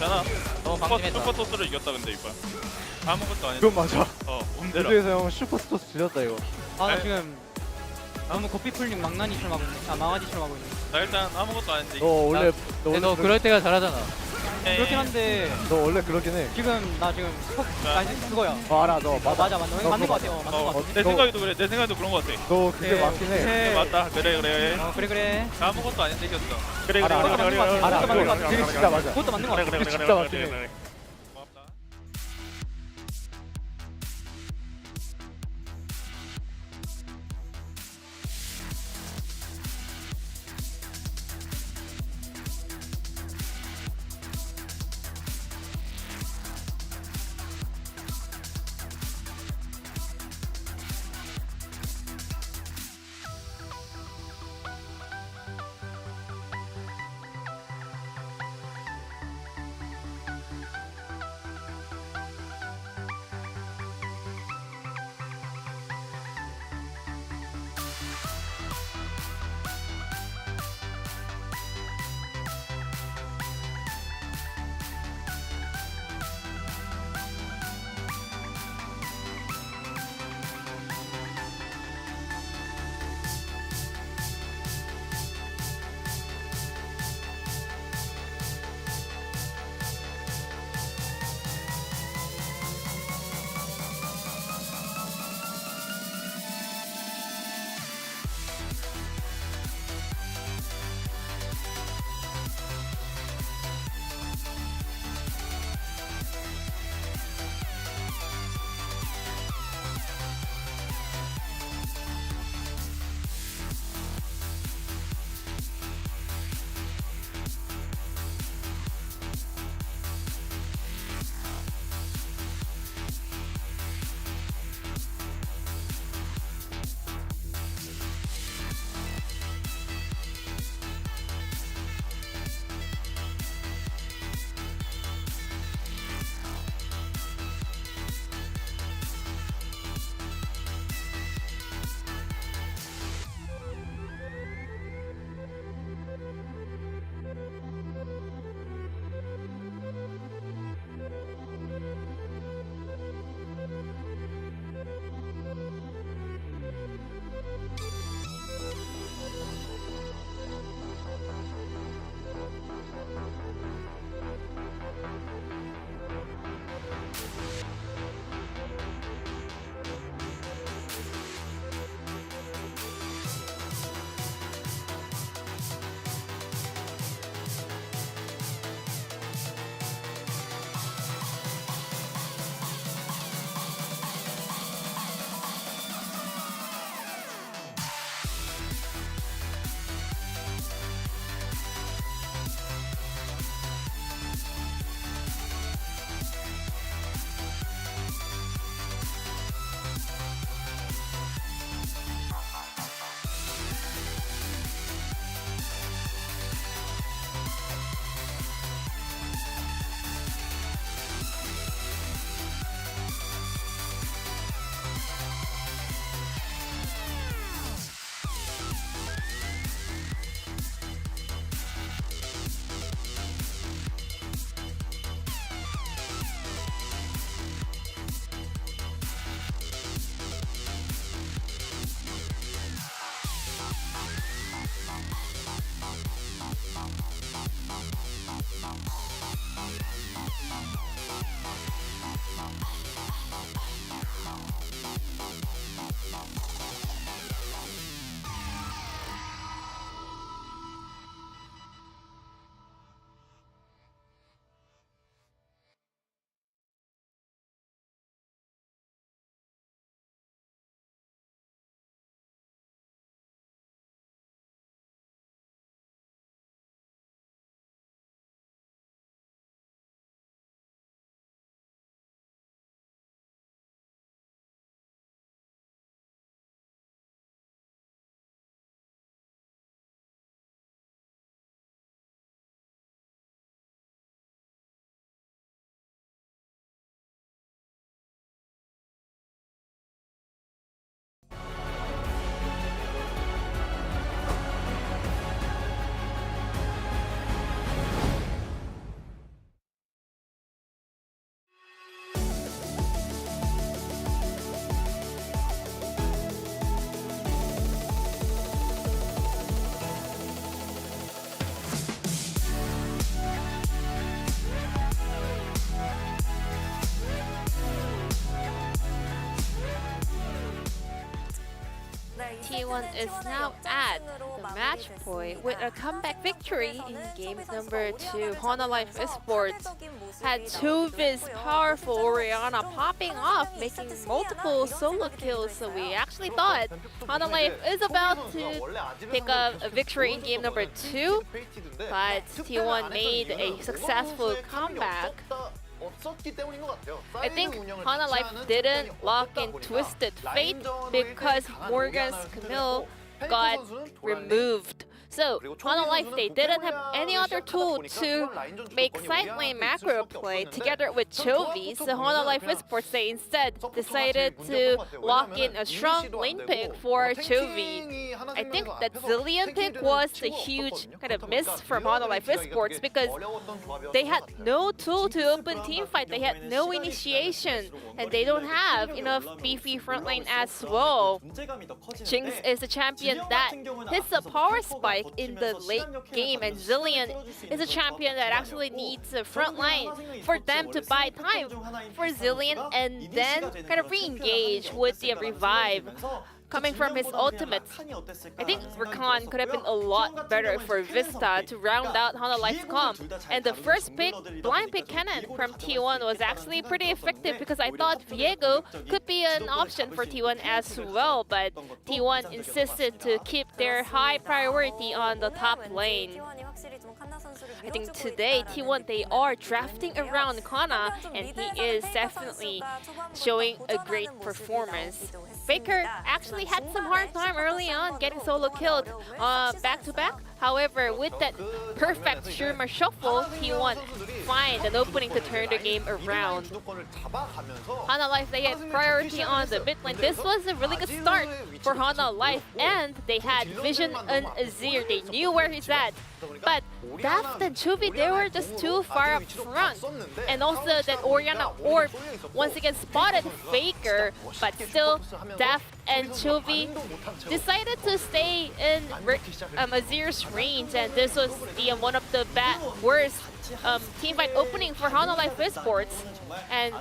괜찮아. 너무 방심했다. 슈퍼토스를 이겼다 근데 이번. 아무것도 아닌데. 그건 맞아. 옴대라. 무대에서 형 슈퍼스토스 들렸다 이거. 아, 나 네. 지금 너무 고삐풀링 망나니처럼 하고 있네. 아, 망아지처럼 하고 있네. 나 일단 아무것도 아닌데. 너 원래 근데 너 그럴 때가 잘하잖아. 네. 그렇긴 한데 너 원래 그러긴 해. 지금 나 지금 나 이제 그거야. 알아 너 맞아. 맞아. 맞는 거 같아. 맞는 거 같아. 내 너- 생각에도 그래. 내 생각에도 그런 거 같아. 너 그게 네. 맞긴 해. 네. 맞다. 그래. 그래. 아무것도 아닌데 이겼어. 그래. 알아, 알아, 알아. 맞는 거 같아. 그게 진짜 맞아. 그것도 맞는 거 같아. 그게 진짜 맞긴 해. 고맙다. T1 is now at the match point with a comeback victory in game number 2. Life Esports had Chovi's powerful Orianna popping off, making multiple solo kills, so we actually thought Life is about to pick up a victory in game number 2, but T1 made a successful comeback. I think Life didn't lock in Twisted Fate because Morgan's Camille got removed. So, Life, they didn't have any other tool to make side lane macro play together with Chovy, so Life Esports, they instead decided to lock in a strong lane pick for Chovy. I think that Zillion pick was a huge kind of miss from Life Esports because they had no tool to open teamfight, they had no initiation, and they don't have enough beefy front lane as well. Jinx is a champion that hits a power spike in the late game, and Zillion is a champion that actually needs a front line for them to buy time for Zillion and then kind of re-engage with the revive coming from his ultimate. I think Rakan could have been a lot better for Vista to round out Life's comp. And the first pick, blind pick cannon from T1 was actually pretty effective because I thought Viego could be an option for T1 as well, but T1 insisted to keep their high priority on the top lane. I think today T1, they are drafting around Kana, and he is definitely showing a great performance. Faker actually had some hard time early on getting solo killed back-to-back. However, with that perfect Shurima shuffle, T1 find an opening to turn the game around. Life, they had priority on the mid lane. This was a really good start for Life, and they had Vision and Azir. They knew where he's at. But Daft and Chovy, they were just too far up front. And also that Orianna Orb once again spotted Faker, but still Daft and Chovy decided to stay in Azir's range, and this was the one of the worst teamfight opening for Life Esports. And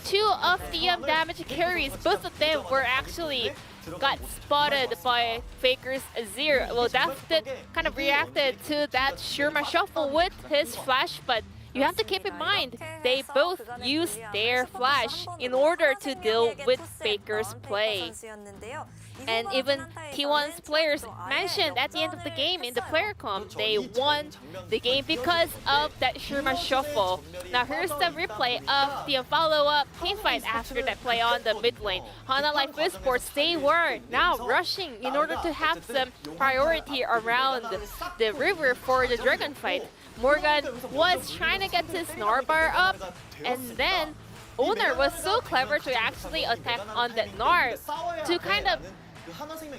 two of the damage carries, both of them were actually got spotted by Faker's Azir. Well, Daft kind of reacted to that Shurima shuffle with his flash, but you have to keep in mind, they both used their flash in order to deal with Faker's play. And even T1's players mentioned at the end of the game in the player comp, they won the game because of that Shurima shuffle. Now here's the replay of the follow-up teamfight after that play on the mid lane. Life Esports, they were now rushing in order to have some priority around the river for the dragon fight. Morgan was trying to get his Gnar up, and then Owner was so clever to actually attack on that Gnar to kind of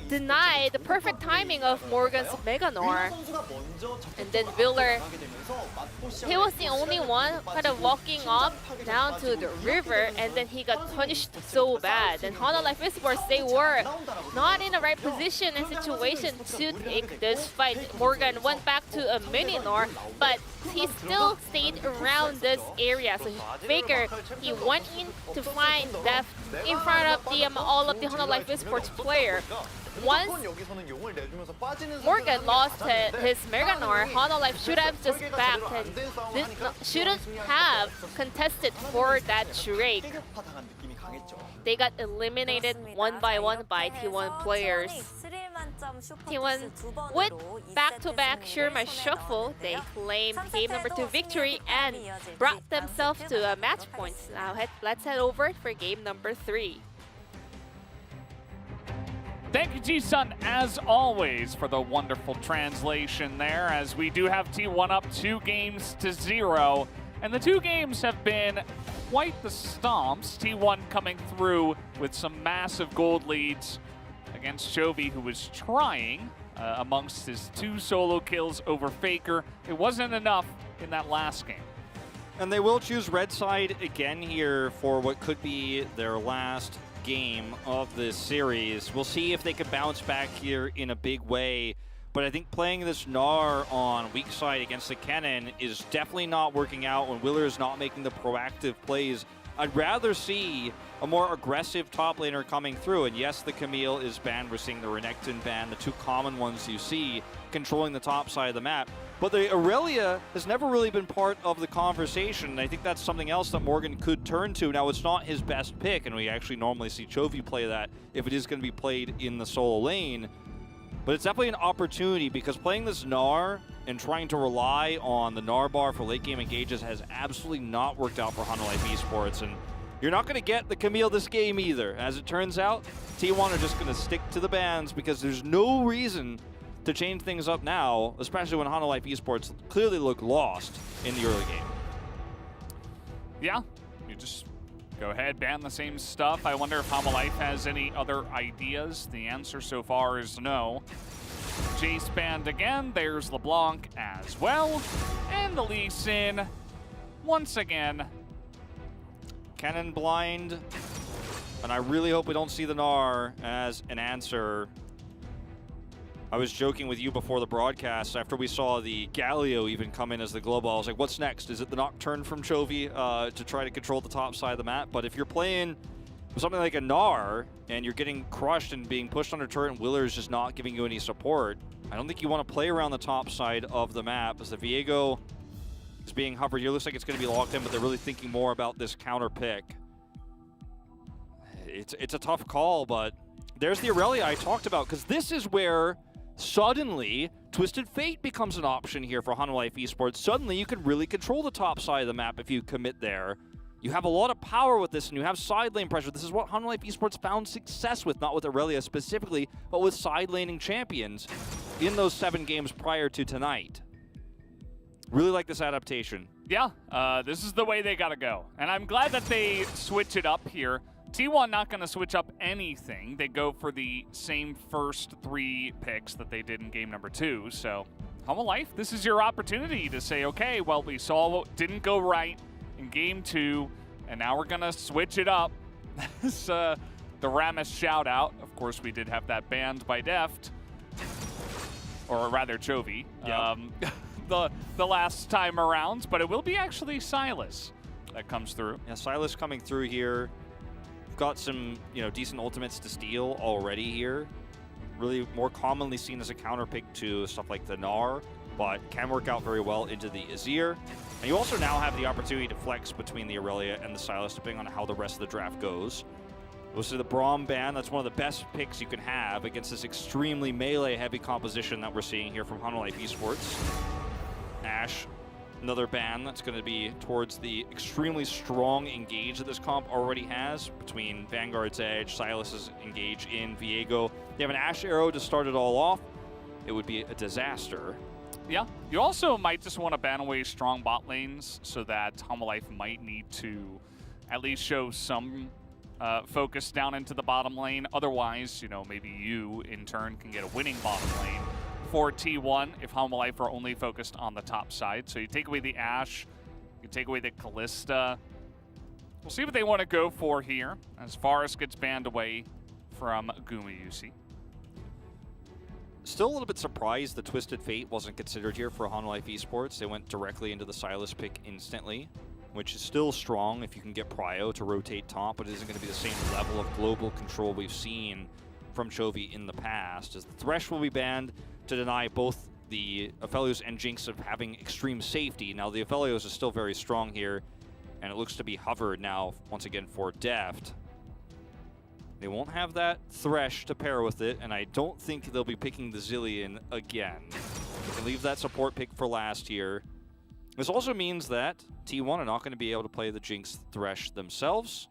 deny the perfect timing of Morgan's Mega Gnar. And then Wheeler, he was the only one kind of walking up down to the river, and then he got punished so bad. And Life Esports, they were not in the right position and situation to take this fight. Morgan went back to a mini Gnar, but he still stayed around this area. So Faker, he went in to find Deft in front of all of the Life Esports player. Once Morgan lost his Mega Gnar, Life should have just backed and shouldn't have contested for that Drake. They got eliminated one by one by T1 players. T1 with back-to-back Shurima shuffle, they claimed game number 2 victory and brought themselves to match points. Now let's head over for game number 3. Thank you, Ji-Sun, as always, for the wonderful translation there, as we do have T1 up 2-0. And the 2 games have been quite the stomps. T1 coming through with some massive gold leads against Chovy, who was trying amongst his 2 solo kills over Faker. It wasn't enough in that last game. And they will choose red side again here for what could be their last game of this series. We'll see if they can bounce back here in a big way. But I think playing this Gnar on weak side against the cannon is definitely not working out when Wheeler is not making the proactive plays I'd rather see a more aggressive top laner coming through. And yes, the Camille is banned. We're seeing the Renekton banned, the two common ones you see controlling the top side of the map. But the Aurelia has never really been part of the conversation. And I think that's something else that Morgan could turn to. Now, it's not his best pick, and we actually normally see Chovy play that if it is going to be played in the solo lane. But it's definitely an opportunity, because playing this Gnar and trying to rely on the Gnar bar for late game engages has absolutely not worked out for Hanwha Life Esports. And you're not going to get the Camille this game either. As it turns out, T1 are just going to stick to the bans, because there's no reason to change things up now, especially when Hanwha Life Esports clearly look lost in the early game. Yeah, you just go ahead, ban the same stuff. I wonder if Hanwha Life has any other ideas. The answer so far is no. Jace banned again. There's LeBlanc as well. And the Lee Sin once again. Cannon blind. And I really hope we don't see the Gnar as an answer. I was joking with you before the broadcast after we saw the Galio even come in as the global. I was like, what's next? Is it the Nocturne from Chovy to try to control the top side of the map? But if you're playing with something like a Gnar and you're getting crushed and being pushed under turret and Willer is just not giving you any support, I don't think you want to play around the top side of the map. As the Viego is being hovered here, looks like it's going to be locked in, but they're really thinking more about this counter pick. It's a tough call, but there's the Aurelia I talked about, because this is where suddenly Twisted Fate becomes an option here for Hanwha Life Esports. Suddenly you can really control the top side of the map if you commit there. You have a lot of power with this, and you have side lane pressure. This is what Hanwha Life Esports found success with, not with Aurelia specifically, but with side laning champions in those 7 games prior to tonight. Really like this adaptation. Yeah, this is the way they gotta go. And I'm glad that they switch it up here. T1 not going to switch up anything. They go for the same first 3 picks that they did in game number 2. So, Hanwha Life, this is your opportunity to say, okay, well, we saw what didn't go right in game 2, and now we're going to switch it up. This the Rammus shout out. Of course, we did have that banned by Deft, or rather Chovy, yeah. the last time around, but it will be actually Silas that comes through. Yeah, Silas coming through here. Got some, decent ultimates to steal already here. Really more commonly seen as a counter pick to stuff like the Gnar, but can work out very well into the Azir. And you also now have the opportunity to flex between the Aurelia and the Silas, depending on how the rest of the draft goes. We'll see the Braum ban. That's one of the best picks you can have against this extremely melee-heavy composition that we're seeing here from Hanwha Life Esports. Ashe. Another ban that's going to be towards the extremely strong engage that this comp already has between Vanguard's Edge, Silas's engage in Viego. You have an Ashe arrow to start it all off. It would be a disaster. Yeah, you also might just want to ban away strong bot lanes so that Hanwha Life might need to at least show some focus down into the bottom lane. Otherwise, maybe you in turn can get a winning bottom lane for T1 if Hanwha Life are only focused on the top side. So you take away the Ashe, you take away the Kalista. We'll see what they want to go for here as Forest gets banned away from Gumayusi. Still a little bit surprised the Twisted Fate wasn't considered here for Hanwha Life Esports. They went directly into the Silas pick instantly, which is still strong if you can get Prio to rotate top, but it isn't going to be the same level of global control we've seen from Chovy in the past, as the Thresh will be banned to deny both the Aphelios and Jinx of having extreme safety. Now, the Aphelios is still very strong here, and it looks to be hovered now, once again, for Deft. They won't have that Thresh to pair with it, and I don't think they'll be picking the Zilean again. They can leave that support pick for last here. This also means that T1 are not going to be able to play the Jinx Thresh themselves.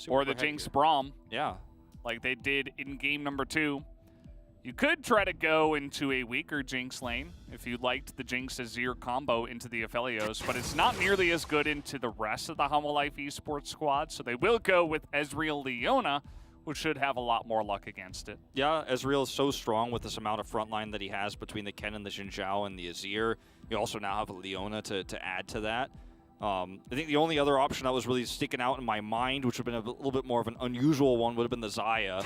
Or the Jinx Braum. Yeah. Like they did in game number 2. You could try to go into a weaker Jinx lane if you liked the Jinx Azir combo into the Aphelios, but it's not nearly as good into the rest of the Hanwha Life Esports squad, so they will go with Ezreal Leona, which should have a lot more luck against it. Yeah, Ezreal is so strong with this amount of frontline that he has between the Ken and the Xin Zhao and the Azir. You also now have a Leona to add to that. I think the only other option that was really sticking out in my mind, which would have been a little bit more of an unusual one, would have been the Xayah.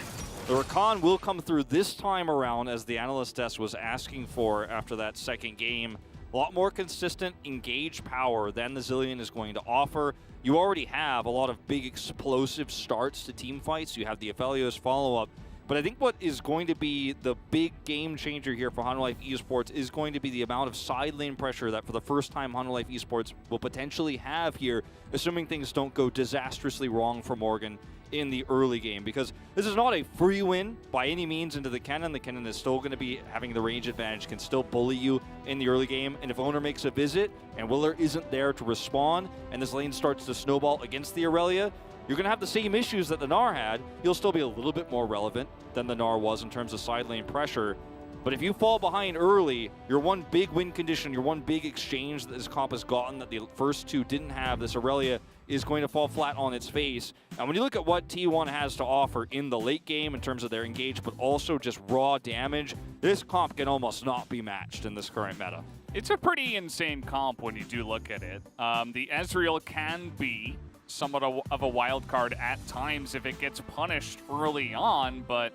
The Rakan will come through this time around, as the analyst desk was asking for after that second game a lot more consistent engage power than the Zilean is going to offer. You already have a lot of big explosive starts to team fights. You have the Aphelios follow-up. But I think what is going to be the big game changer here for Hanwha Life Esports is going to be the amount of side lane pressure that for the first time Hanwha Life Esports will potentially have here, assuming things don't go disastrously wrong for Morgan in the early game. Because this is not a free win by any means into the Kennen. The Kennen is still going to be having the range advantage, can still bully you in the early game. And if Owner makes a visit and Willer isn't there to respond, and this lane starts to snowball against the Aurelia, you're going to have the same issues that the Gnar had. You'll still be a little bit more relevant than the Gnar was in terms of side lane pressure. But if you fall behind early, your one big win condition, your one big exchange that this comp has gotten that the first two didn't have, this Aurelia, is going to fall flat on its face. And when you look at what T1 has to offer in the late game in terms of their engage, but also just raw damage, this comp can almost not be matched in this current meta. It's a pretty insane comp when you do look at it. The Ezreal can be somewhat of a wild card at times if it gets punished early on, but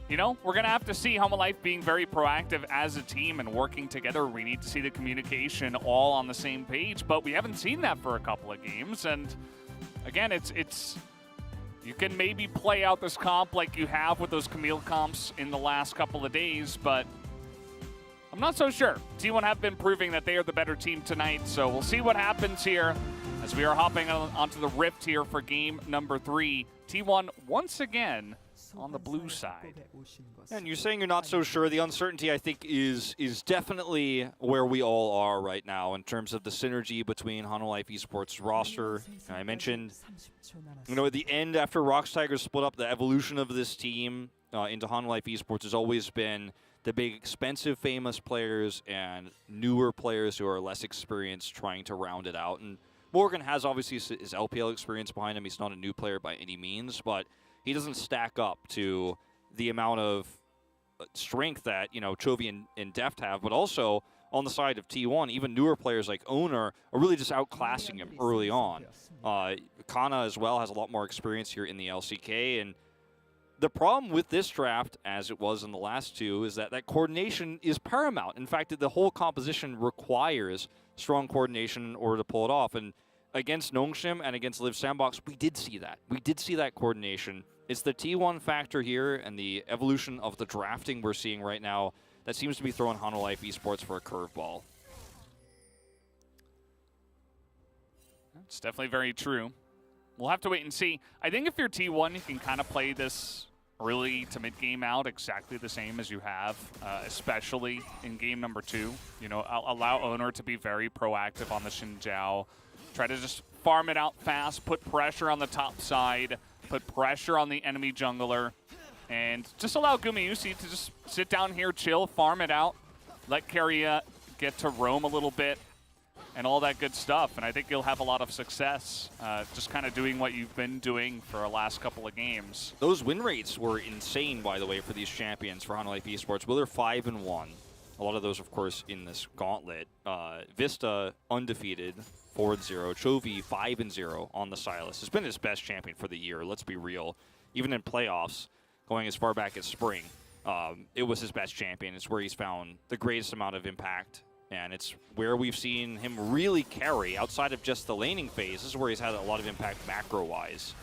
you know, we're going to have to see Hanwha Life being very proactive as a team and working together. We need to see the communication all on the same page, but we haven't seen that for a couple of games. And again, it's you can maybe play out this comp like you have with those Camille comps in the last couple of days, but I'm not so sure. T1 have been proving that they are the better team tonight, so we'll see what happens here as we are hopping onto the Rift here for game number 3. T1 once again on the blue side. And you're saying you're not so sure. The uncertainty, I think, is definitely where we all are right now in terms of the synergy between Hanwha Life Esports roster. And I mentioned, you know, at the end after Rox Tigers split up, the evolution of this team into Hanwha Life Esports has always been the big, expensive, famous players and newer players who are less experienced trying to round it out. And Morgan has obviously his LPL experience behind him. He's not a new player by any means, but he doesn't stack up to the amount of strength that, you know, Chovy and Deft have, but also on the side of T1, even newer players like Owner are really just outclassing him early on. Kana as well has a lot more experience here in the LCK, and the problem with this draft, as it was in the last two, is that coordination is paramount. In fact, the whole composition requires strong coordination in order to pull it off, and against Nongshim and against Live Sandbox, we did see that. We did see that coordination. It's the T1 factor here and the evolution of the drafting we're seeing right now that seems to be throwing Hanwha Life Esports for a curveball. It's definitely very true. We'll have to wait and see. I think if you're T1, you can kind of play this early to mid-game out exactly the same as you have, especially in game number 2. You know, allow Owner to be very proactive on the Xin Zhao. Try to just farm it out fast, put pressure on the top side, put pressure on the enemy jungler, and just allow Gumayusi to just sit down here, chill, farm it out, let Keria get to roam a little bit, and all that good stuff. And I think you'll have a lot of success just kind of doing what you've been doing for the last couple of games. Those win rates were insane, by the way, for these champions for Hanwha Life Esports. Willer 5-1. A lot of those, of course, in this gauntlet. Vista undefeated, 4-0. Chovy 5-0 on the Silas. Has been his best champion for the year, let's be real. Even in playoffs, going as far back as spring, it was his best champion. It's where he's found the greatest amount of impact, and it's where we've seen him really carry outside of just the laning phase. This is where he's had a lot of impact macro-wise.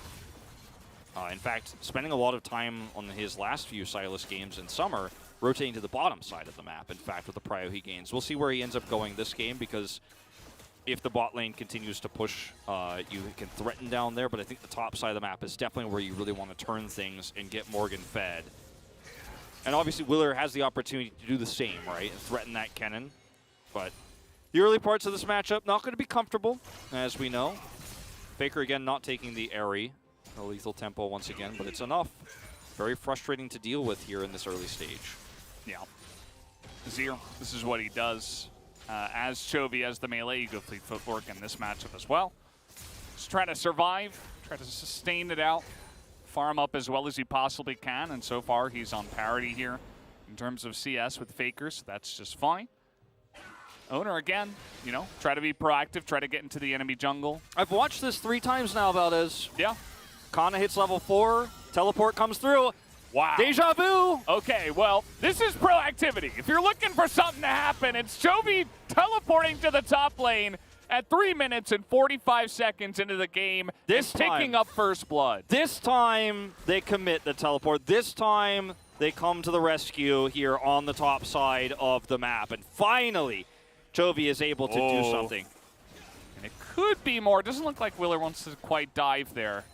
In fact, spending a lot of time on his last few Silas games in summer, rotating to the bottom side of the map, in fact, with the prio he gains. We'll see where he ends up going this game, because if the bot lane continues to push, you can threaten down there, but I think the top side of the map is definitely where you really want to turn things and get Morgan fed. And obviously, Willer has the opportunity to do the same, right, and threaten that Kennen. But the early parts of this matchup, not going to be comfortable, as we know. Faker, again, not taking the Airy, the lethal tempo once again, but it's enough. Very frustrating to deal with here in this early stage. Yeah. Zir, this is what he does. As Chovy, as the melee, you go fleet footwork in this matchup as well. Just try to survive, try to sustain it out, farm up as well as he possibly can, and so far he's on parity here in terms of CS with Faker, so that's just fine. Owner again, you know, try to be proactive, try to get into the enemy jungle. I've watched this 3 times now, Valdez. Yeah. Kana hits level 4, teleport comes through. Wow. Deja vu! Okay, well, this is proactivity. If you're looking for something to happen, it's Chovy teleporting to the top lane at 3 minutes and 45 seconds into the game This and picking up first blood. This time, they commit the teleport. This time, they come to the rescue here on the top side of the map. And finally, Chovy is able to do something. And it could be more. It doesn't look like Willer wants to quite dive there,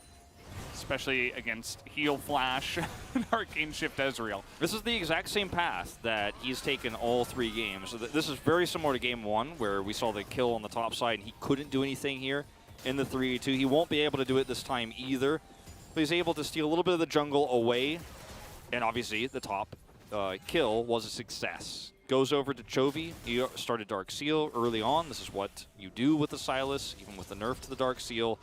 especially against Heal Flash and Arcane Shift Ezreal. This is the exact same path that he's taken all 3 games. So this is very similar to game 1, where we saw the kill on the top side, and he couldn't do anything here in the 3-2. He won't be able to do it this time either. But he's able to steal a little bit of the jungle away, and obviously the top kill was a success. Goes over to Chovy. He started Dark Seal early on. This is what you do with the Sylas, even with the nerf to the Dark Seal.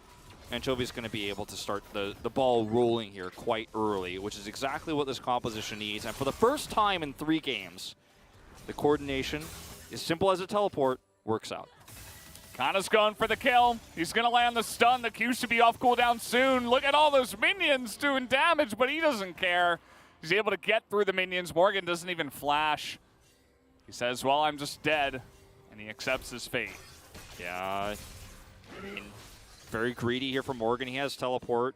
And Chovy's going to be able to start the ball rolling here quite early, which is exactly what this composition needs. And for the first time in 3 games, the coordination, as simple as a teleport, works out. Kana's going for the kill. He's going to land the stun. The Q should be off cooldown soon. Look at all those minions doing damage, but he doesn't care. He's able to get through the minions. Morgan doesn't even flash. He says, well, I'm just dead, and he accepts his fate. Yeah, I mean, very greedy here from Morgan. He has teleport.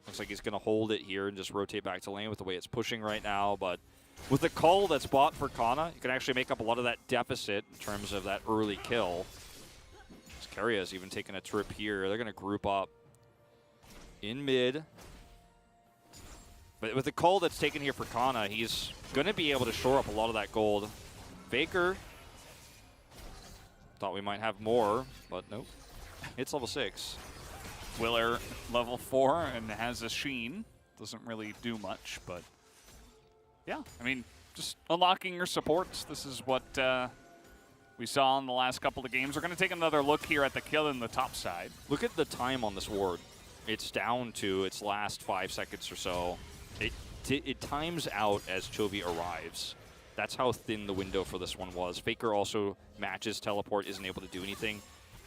Looks like he's going to hold it here and just rotate back to lane with the way it's pushing right now. But with the cull that's bought for Kana, you can actually make up a lot of that deficit in terms of that early kill. Karia's even taking a trip here. They're going to group up in mid. But with the cull that's taken here for Kana, he's going to be able to shore up a lot of that gold. Faker. Thought we might have more, but nope. It's level 6. Willer level 4 and has a sheen. Doesn't really do much, but yeah, I mean, just unlocking your supports. This is what we saw in the last couple of games. We're going to take another look here at the kill in the top side. Look at the time on this ward. It's down to its last 5 seconds or so. It times out as Chovy arrives. That's how thin the window for this one was. Faker also matches teleport, isn't able to do anything.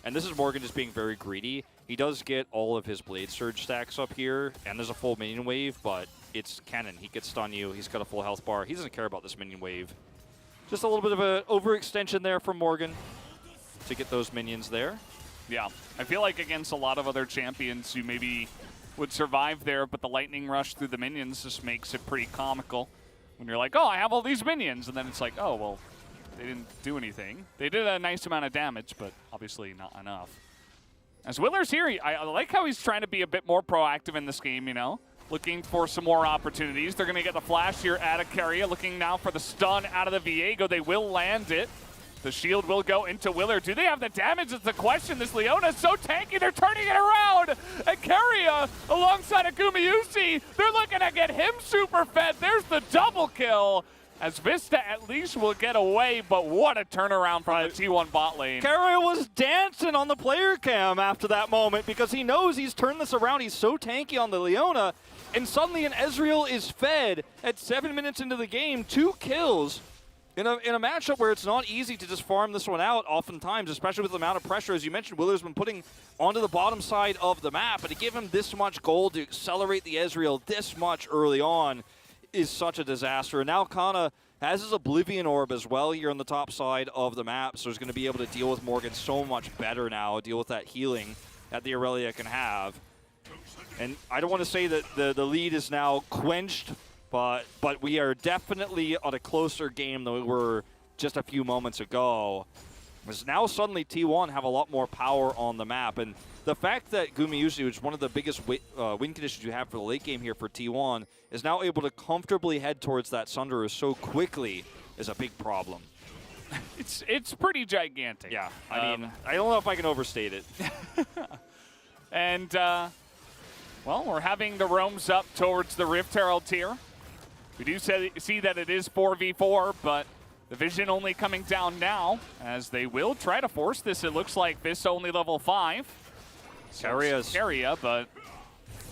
And this is Morgan just being very greedy. He does get all of his Blade Surge stacks up here, and there's a full minion wave, but it's canon. He could stun you. He's got a full health bar. He doesn't care about this minion wave. Just a little bit of an overextension there from Morgan to get those minions there. Yeah, I feel like against a lot of other champions, you maybe would survive there, but the lightning rush through the minions just makes it pretty comical. When you're like, oh, I have all these minions, and then it's like, oh, well, they didn't do anything. They did a nice amount of damage, but obviously not enough. As Willer's here, I like how he's trying to be a bit more proactive in this game, you know? Looking for some more opportunities. They're going to get the flash here out of Keria. Looking now for the stun out of the Viego. They will land it. The shield will go into Willer. Do they have the damage? It's the question. This Leona is so tanky. They're turning it around. And Keria alongside of Gumayusi. They're looking to get him super fed. There's the double kill. As Vista at least will get away, but what a turnaround from the T1 bot lane. Keria was dancing on the player cam after that moment because he knows he's turned this around. He's so tanky on the Leona, and suddenly an Ezreal is fed at 7 minutes into the game. 2 kills in a matchup where it's not easy to just farm this one out oftentimes, especially with the amount of pressure, as you mentioned, Willer's been putting onto the bottom side of the map. And to give him this much gold to accelerate the Ezreal this much early on is such a disaster. And now Kana has his Oblivion Orb as well here on the top side of the map, so he's going to be able to deal with Morgan so much better now, deal with that healing that the Aurelia can have. And I don't want to say that the lead is now quenched, but we are definitely on a closer game than we were just a few moments ago. Because now suddenly T1 have a lot more power on the map, and the fact that Gumayusi, which is one of the biggest win conditions you have for the late game here for T1, is now able to comfortably head towards that Sunderer so quickly is a big problem. It's pretty gigantic. Yeah, I mean, I don't know if I can overstate it. And, well, we're having the roams up towards the Rift Herald tier. We do see that it is 4v4, but the vision only coming down now, as they will try to force this. It looks like this only level 5. Keria, but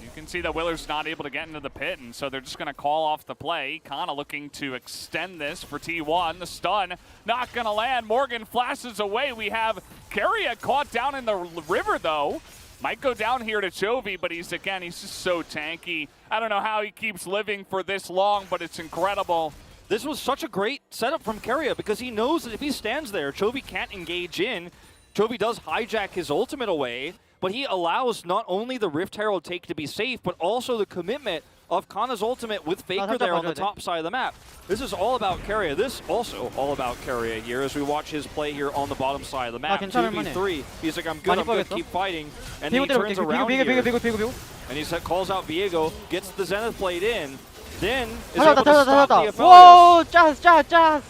you can see that Willer's not able to get into the pit, and so they're just going to call off the play. Kana looking to extend this for T1. The stun not going to land. Morgan flashes away. We have Keria caught down in the river, though. Might go down here to Chovy, but he's just so tanky. I don't know how he keeps living for this long, but it's incredible. This was such a great setup from Keria because he knows that if he stands there, Chovy can't engage in. Chovy does hijack his ultimate away, but he allows not only the Rift Herald take to be safe, but also the commitment of Kana's ultimate with Faker there on the top side of the map. This is all about Keria. This also all about Keria here as we watch his play here on the bottom side of the map. 2v3. He's like, I'm good, keep fighting. And then he turns around here, and he calls out Viego, gets the Zenith Blade in, then is able to stop the Aphelios. 오, 짜스.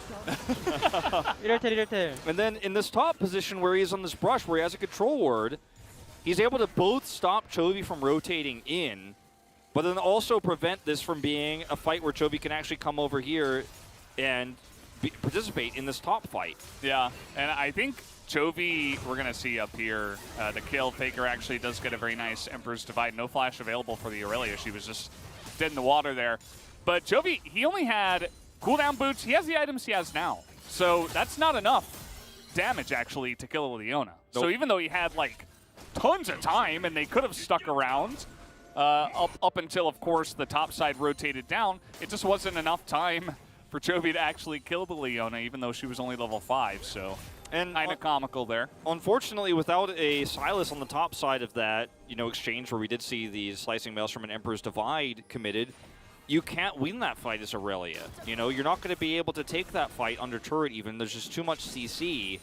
이럴. And then in this top position where he's on this brush, where he has a control ward, he's able to both stop Chovy from rotating in, but then also prevent this from being a fight where Chovy can actually come over here and participate in this top fight. Yeah, and I think Chovy, we're going to see up here, the kill. Faker actually does get a very nice Emperor's Divide. No flash available for the Aurelia. She was just dead in the water there. But Chovy, he only had cooldown boots. He has the items he has now. So that's not enough damage, actually, to kill Leona. Nope. So even though he had, like, tons of time and they could have stuck around up until, of course, the top side rotated down, it just wasn't enough time for Chovy to actually kill the Leona, even though she was only level 5. So kind of comical there. Unfortunately, without a Sylas on the top side of that, exchange where we did see the Slicing Maelstrom and Emperor's Divide committed, you can't win that fight as Aurelia. You're not going to be able to take that fight under turret even. There's just too much CC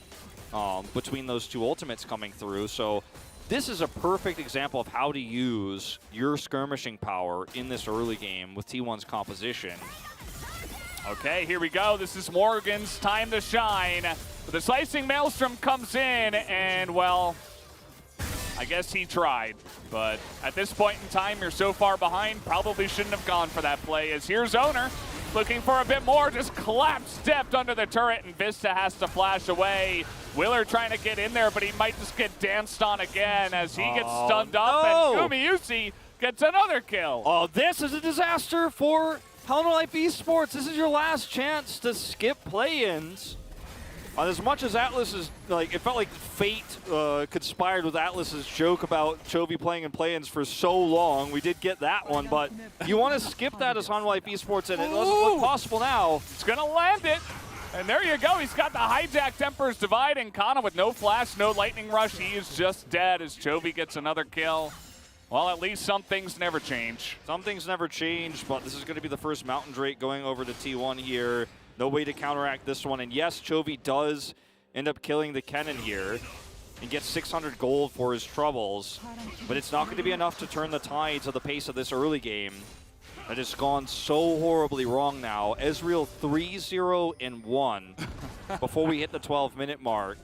between those two ultimates coming through. So this is a perfect example of how to use your skirmishing power in this early game with T1's composition. Okay, here we go. This is Morgan's time to shine. The Slicing Maelstrom comes in, and, well, I guess he tried. But at this point in time, you're so far behind, probably shouldn't have gone for that play. As here's Owner looking for a bit more, just stepped under the turret, and Vista has to flash away. Willer trying to get in there, but he might just get danced on again as he gets stunned up, and Umiusi gets another kill. Oh, this is a disaster for Life Esports. This is your last chance to skip play-ins. As much as Atlas is, it felt like fate conspired with Atlas's joke about Chovy playing in play-ins for so long. We did get that one, but you want to skip that as Life Esports, and it doesn't look possible now. It's going to land it. And there you go. He's got the hijacked Emperor's Divide, and Kana with no flash, no lightning rush. He is just dead as Chovy gets another kill. Well, at least some things never change. Some things never change, but this is going to be the first Mountain Drake going over to T1 here. No way to counteract this one. And yes, Chovy does end up killing the Kennen here and gets 600 gold for his troubles. But it's not going to be enough to turn the tides of the pace of this early game. That has gone so horribly wrong now. Ezreal 3-0-1 before we hit the 12-minute mark.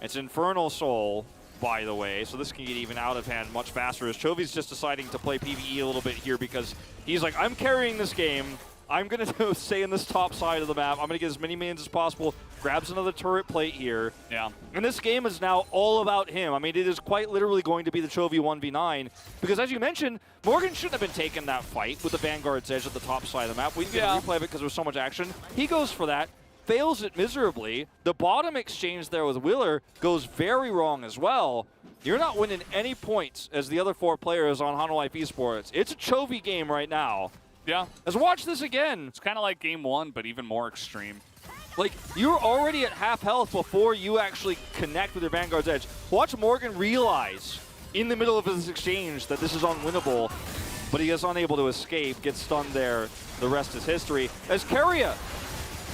It's Infernal Soul, by the way, so this can get even out of hand much faster as Chovy's just deciding to play PvE a little bit here because he's like, I'm carrying this game. I'm going to stay in this top side of the map. I'm going to get as many minions as possible. Grabs another turret plate here. Yeah. And this game is now all about him. I mean, it is quite literally going to be the Chovy 1v9 because, as you mentioned, Morgan shouldn't have been taking that fight with the Vanguard's Edge at the top side of the map. We didn't get a replay of it because there was so much action. He goes for that, fails it miserably. The bottom exchange there with Willer goes very wrong as well. You're not winning any points as the other 4 players on Life Esports. It's a Chovy game right now. Yeah. Let's watch this again. It's kind of like game 1, but even more extreme. Like, you're already at half health before you actually connect with your Vanguard's Edge. Watch Morgan realize in the middle of his exchange that this is unwinnable, but he is unable to escape, gets stunned there. The rest is history. As Keria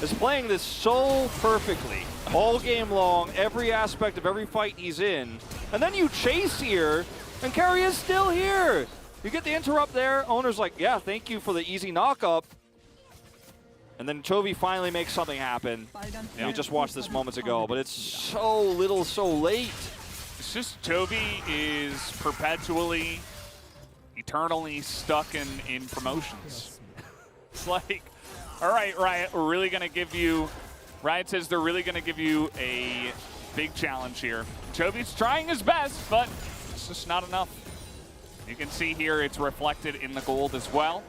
is playing this so perfectly all game long, every aspect of every fight he's in. And then you chase here, and Keria is still here. You get the interrupt there. Owner's like, yeah, thank you for the easy knock-up. And then Chovy finally makes something happen. Yeah. We just watched this moments ago, but it's so little, so late. It's just Chovy is perpetually, eternally stuck in promotions. It's like, all right, Riot, we're really going to give you, Riot says they're really going to give you a big challenge here. Chovy's trying his best, but it's just not enough. You can see here it's reflected in the gold as well.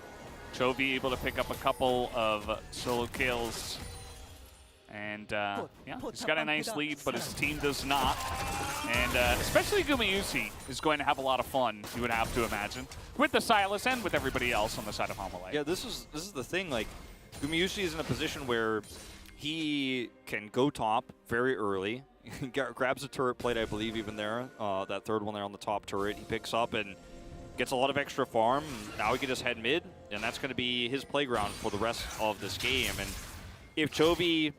Chovy able to pick up a couple of solo kills. And yeah, he's got a nice lead, but his team does not. And especially Gumayusi is going to have a lot of fun, you would have to imagine, with the Silas and with everybody else on the side of Hamalei. Yeah, this is the thing. Like, Gumayusi is in a position where he can go top very early. He grabs a turret plate, I believe, even there. That third one there on the top turret, he picks up and gets a lot of extra farm. Now he can just head mid, and that's going to be his playground for the rest of this game. And if Chovy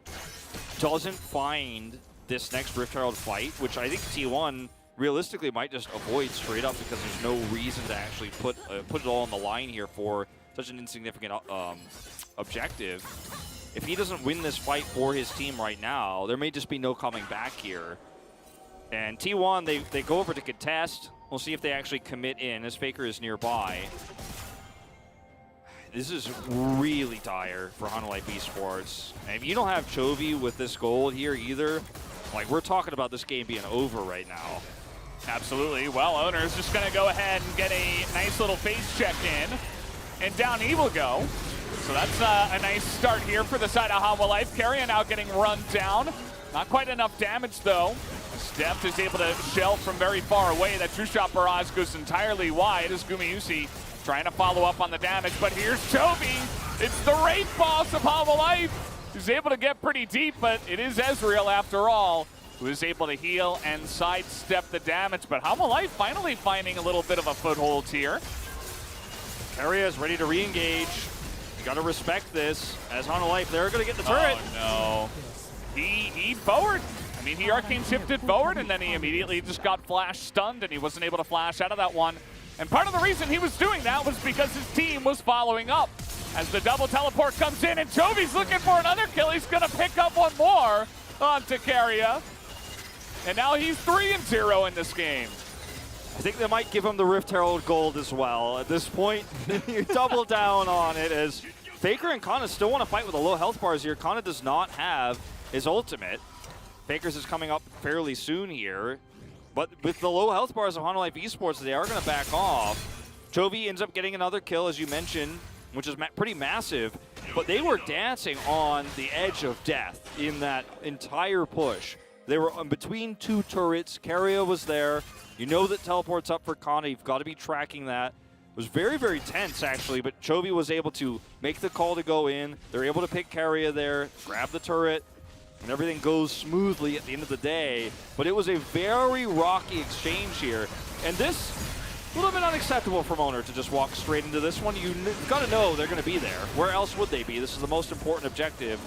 doesn't find this next Rift Herald fight, which I think T1 realistically might just avoid straight up because there's no reason to actually put it all on the line here for such an insignificant objective. If he doesn't win this fight for his team right now, there may just be no coming back here. And T1, they go over to contest. We'll see if they actually commit in as Faker is nearby. This is really dire for Hanwha Esports. And if you don't have Chovy with this gold here either, like, we're talking about this game being over right now. Absolutely. Well, Owner's just going to go ahead and get a nice little face check in. And down he will go. So that's a nice start here for the side of Hanwha Life. Keria now getting run down. Not quite enough damage, though. Steph is able to shell from very far away. That true shot barrage goes entirely wide as Gumayusi trying to follow up on the damage. But here's Chovy. It's the Wraith boss of Hanwha Life. He's able to get pretty deep, but it is Ezreal, after all, who is able to heal and sidestep the damage. But Hanwha Life finally finding a little bit of a foothold here. Keria is ready to re-engage. You got to respect this. As Hanwha Life, they're going to get the turret. Oh, no. He forward. I mean, he arcane shifted forward, and then he immediately just got flash stunned, and he wasn't able to flash out of that one. And part of the reason he was doing that was because his team was following up. As the double teleport comes in, and Chovy's looking for another kill. He's going to pick up one more onto Keria. And now he's 3-0 in this game. I think they might give him the Rift Herald gold as well. At this point, you double down on it as Faker and Kana still want to fight with the low health bars here. Kana does not have his ultimate. Faker's is coming up fairly soon here. But with the low health bars of Hanwha Esports, they are going to back off. Chovy ends up getting another kill, as you mentioned, which is pretty massive. But they were dancing on the edge of death in that entire push. They were in between two turrets. Keria was there. You know that teleport's up for Kana. You've got to be tracking that. It was very, very tense, actually, but Chovy was able to make the call to go in. They're able to pick Keria there, grab the turret, and everything goes smoothly at the end of the day. But it was a very rocky exchange here. And this, a little bit unacceptable from Owner to just walk straight into this one. You've got to know they're going to be there. Where else would they be? This is the most important objective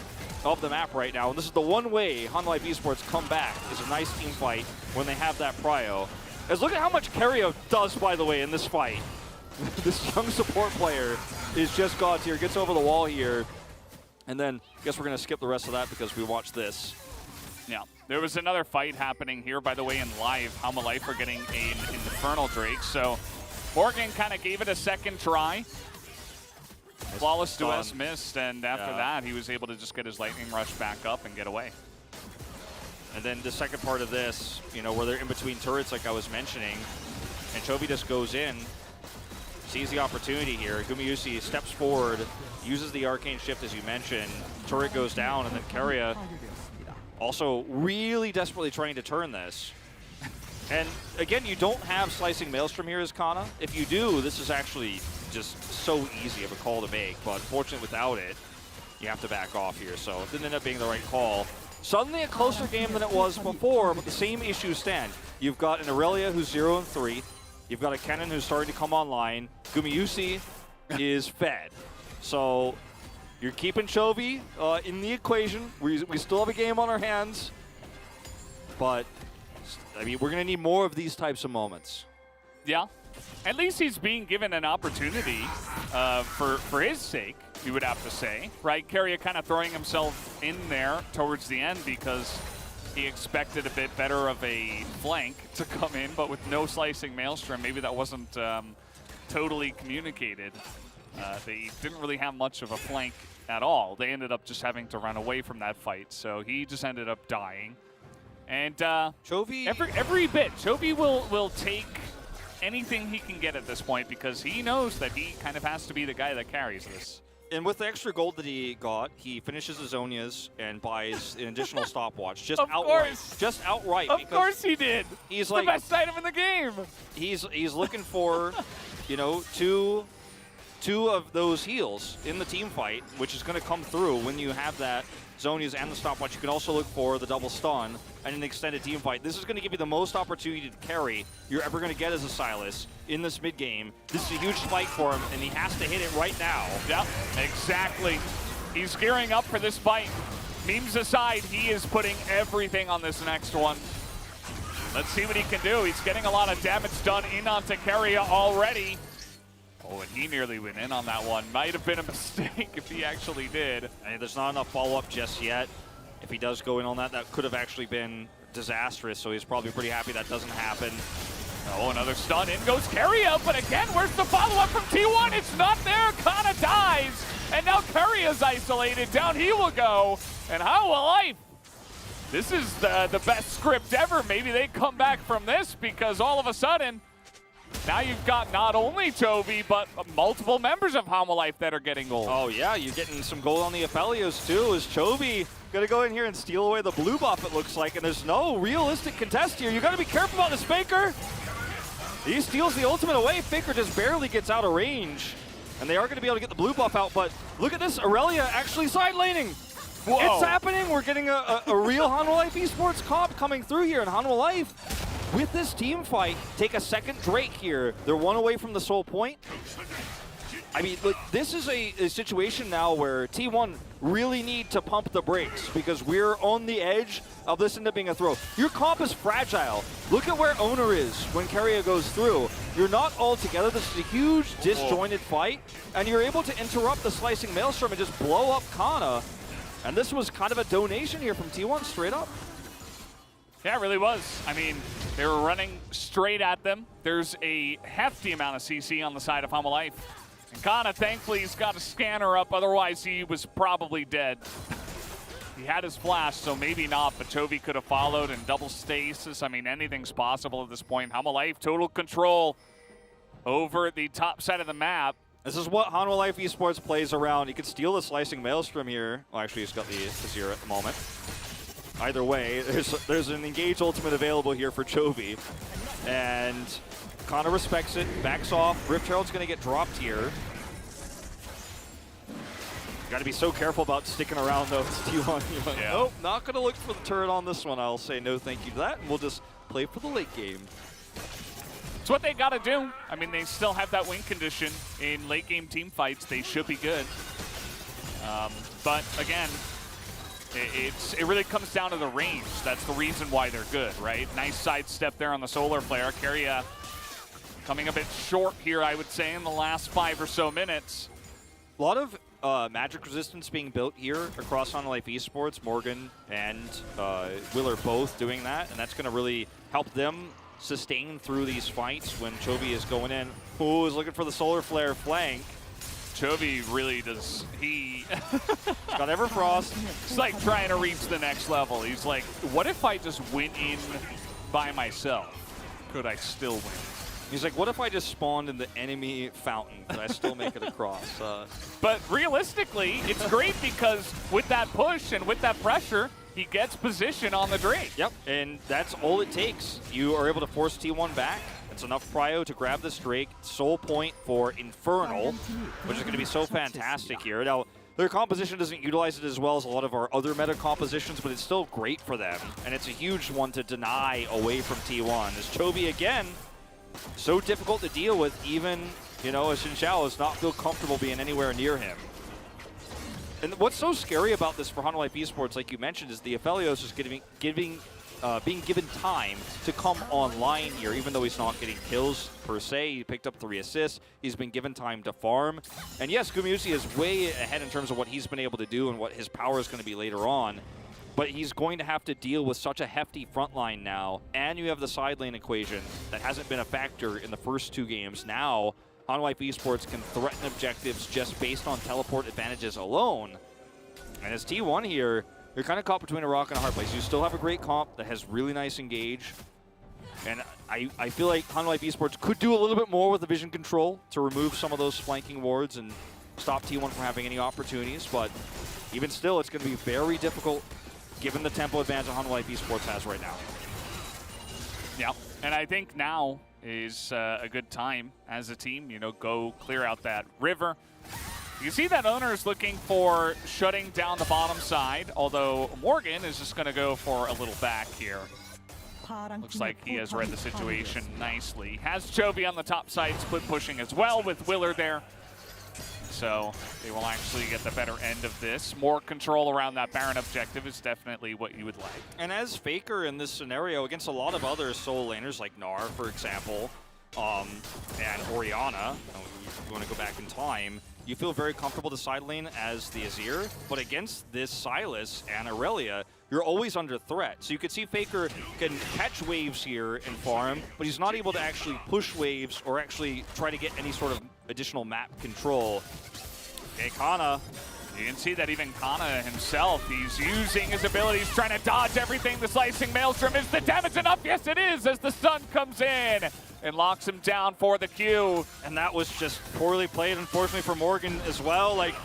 of the map right now. And this is the one way Hanwha Esports come back, is a nice team fight when they have that prio. As look at how much Keria does, by the way, in this fight. This young support player is just god tier, gets over the wall here. And then I guess we're going to skip the rest of that because we watched this. Yeah, there was another fight happening here, by the way, in live. Hanwha Life are getting an Infernal Drake. So Morgan kind of gave it a second try. Flawless Dues missed, and after that, he was able to just get his Lightning Rush back up and get away. And then the second part of this, you know, where they're in between turrets like I was mentioning, and Chovy just goes in, sees the opportunity here. Gumayusi steps forward, uses the Arcane Shift as you mentioned, turret goes down, and then Keria also really desperately trying to turn this. And again, you don't have Slicing Maelstrom here as Kana. If you do, this is actually just so easy of a call to make, but unfortunately without it, you have to back off here. So it didn't end up being the right call. Suddenly a closer game than it was before, but the same issues stand. You've got an Aurelia who's 0-3. You've got a Kennen who's starting to come online. Gumayusi is fed. So you're keeping Chovy in the equation. We still have a game on our hands. But, I mean, we're going to need more of these types of moments. Yeah. At least he's being given an opportunity for his sake, you would have to say, right? Keria kind of throwing himself in there towards the end because he expected a bit better of a flank to come in, but with no Slicing Maelstrom, maybe that wasn't totally communicated. They didn't really have much of a flank at all. They ended up just having to run away from that fight, so he just ended up dying. And Chovy, every bit, Chovy will take anything he can get at this point because he knows that he kind of has to be the guy that carries this. And with the extra gold that he got, he finishes his Zonias and buys an additional stopwatch. Just Of outright. course. Just outright. Of because course he did. He's It's like the best item in the game. he's looking for, you know, two of those heals in the team fight, which is going to come through when you have that Zonias and the stopwatch. You can also look for the double stun and an extended team fight. This is going to give you the most opportunity to carry you're ever going to get as a Sylas in this mid game. This is a huge spike for him, and he has to hit it right now. Yep, exactly. He's gearing up for this fight. Memes aside, he is putting everything on this next one. Let's see what he can do. He's getting a lot of damage done in onto Keria already. Oh, and he nearly went in on that one. Might have been a mistake if he actually did. And there's not enough follow-up just yet. If he does go in on that, that could have actually been disastrous, so he's probably pretty happy that doesn't happen. Oh, another stun. In goes Keria, but again, where's the follow-up from T1? It's not there. Kana dies, and now Keria's isolated. Down he will go, and how will life? This is the best script ever. Maybe they come back from this because all of a sudden, now you've got not only Toby, but multiple members of Life that are getting gold. Oh yeah, you're getting some gold on the Aphelios too. Is Chovy gonna go in here and steal away the blue buff, it looks like, and there's no realistic contest here. You gotta be careful about this Faker. He steals the ultimate away. Faker just barely gets out of range. And they are gonna be able to get the blue buff out, but look at this, Aurelia actually side laning. Whoa. It's happening. We're getting a real Hanwha Life esports comp coming through here, and Hanwha Life, with this team fight, take a second Drake here. They're one away from the Soul Point. I mean, look, this is a situation now where T1 really need to pump the brakes because we're on the edge of this end up being a throw. Your comp is fragile. Look at where Owner is when Keria goes through. You're not all together. This is a huge disjointed fight, and you're able to interrupt the slicing Maelstrom and just blow up Kana. And this was kind of a donation here from T1 straight up. Yeah, it really was. I mean, they were running straight at them. There's a hefty amount of CC on the side of Hanwha Life. And Kana, thankfully, he's got a scanner up. Otherwise, he was probably dead. He had his flash, so maybe not, but Chovy could have followed and double stasis. I mean, anything's possible at this point. Hanwha Life, total control over the top side of the map. This is what Hanwha Life Esports plays around. You could steal the Slicing Maelstrom here. Well, actually, he's got the Azir at the moment. Either way, there's an Engage ultimate available here for Chovy. And Kana respects it, backs off. Rift Herald's going to get dropped here. Got to be so careful about sticking around, though. It's T1. Yeah. Nope, not going to look for the turret on this one. I'll say no thank you to that, and we'll just play for the late game. It's what they got to do. I mean, they still have that win condition in late game team fights. They should be good. But again, it really comes down to the range. That's the reason why they're good, right? Nice sidestep there on the Solar Flare. Keria coming a bit short here, I would say, in the last 5 or so minutes. A lot of magic resistance being built here across Hanwha Life Esports. Morgan and Will are both doing that, and that's going to really help them sustain through these fights when Chovy is going in. Ooh, is looking for the Solar Flare flank. Chovy really does, he... Got Everfrost. It's like trying to reach the next level. He's like, what if I just went in by myself? Could I still win? He's like, what if I just spawned in the enemy fountain? Could I still make it across? But realistically, it's great because with that push and with that pressure, he gets position on the Drake. Yep, and that's all it takes. You are able to force T1 back. It's enough prio to grab this Drake. Soul point for Infernal, which is going to be so fantastic here. Now, their composition doesn't utilize it as well as a lot of our other meta compositions, but it's still great for them. And it's a huge one to deny away from T1. As Chovy, again, so difficult to deal with, even, you know, as Xin Xiao does not feel comfortable being anywhere near him. And what's so scary about this for Hanwha Life Esports, like you mentioned, is the Aphelios is being given time to come online here, even though he's not getting kills per se. He picked up 3 assists. He's been given time to farm. And yes, Gumayusi is way ahead in terms of what he's been able to do and what his power is going to be later on. But he's going to have to deal with such a hefty front line now. And you have the side lane equation that hasn't been a factor in the first 2 games. Now, Hanwha Life Esports can threaten objectives just based on teleport advantages alone. And as T1 here, you're kind of caught between a rock and a hard place. You still have a great comp that has really nice engage. And I feel like Hanwha Life Esports could do a little bit more with the vision control to remove some of those flanking wards and stop T1 from having any opportunities, but even still, it's going to be very difficult given the tempo advantage that Hanwha Life Esports has right now. Yeah, and I think now is a good time as a team, you know, go clear out that river. You can see that owner is looking for shutting down the bottom side, although Morgan is just going to go for a little back here. Looks like he has read the situation nicely. Has Chovy on the top side, split pushing as well with Willard there. So they will actually get the better end of this. More control around that Baron objective is definitely what you would like. And as Faker in this scenario against a lot of other solo laners like Gnar, for example, and Orianna, if you want to go back in time, you feel very comfortable the side lane as the Azir, but against this Sylas and Aurelia, you're always under threat. So you could see Faker can catch waves here and farm, but he's not able to actually push waves or actually try to get any sort of additional map control. Okay, Kana. You can see that even Kana himself, he's using his abilities, trying to dodge everything. The slicing maelstrom, is the damage enough? Yes, it is, as the stun comes in and locks him down for the Q. And that was just poorly played, unfortunately, for Morgan as well. Like,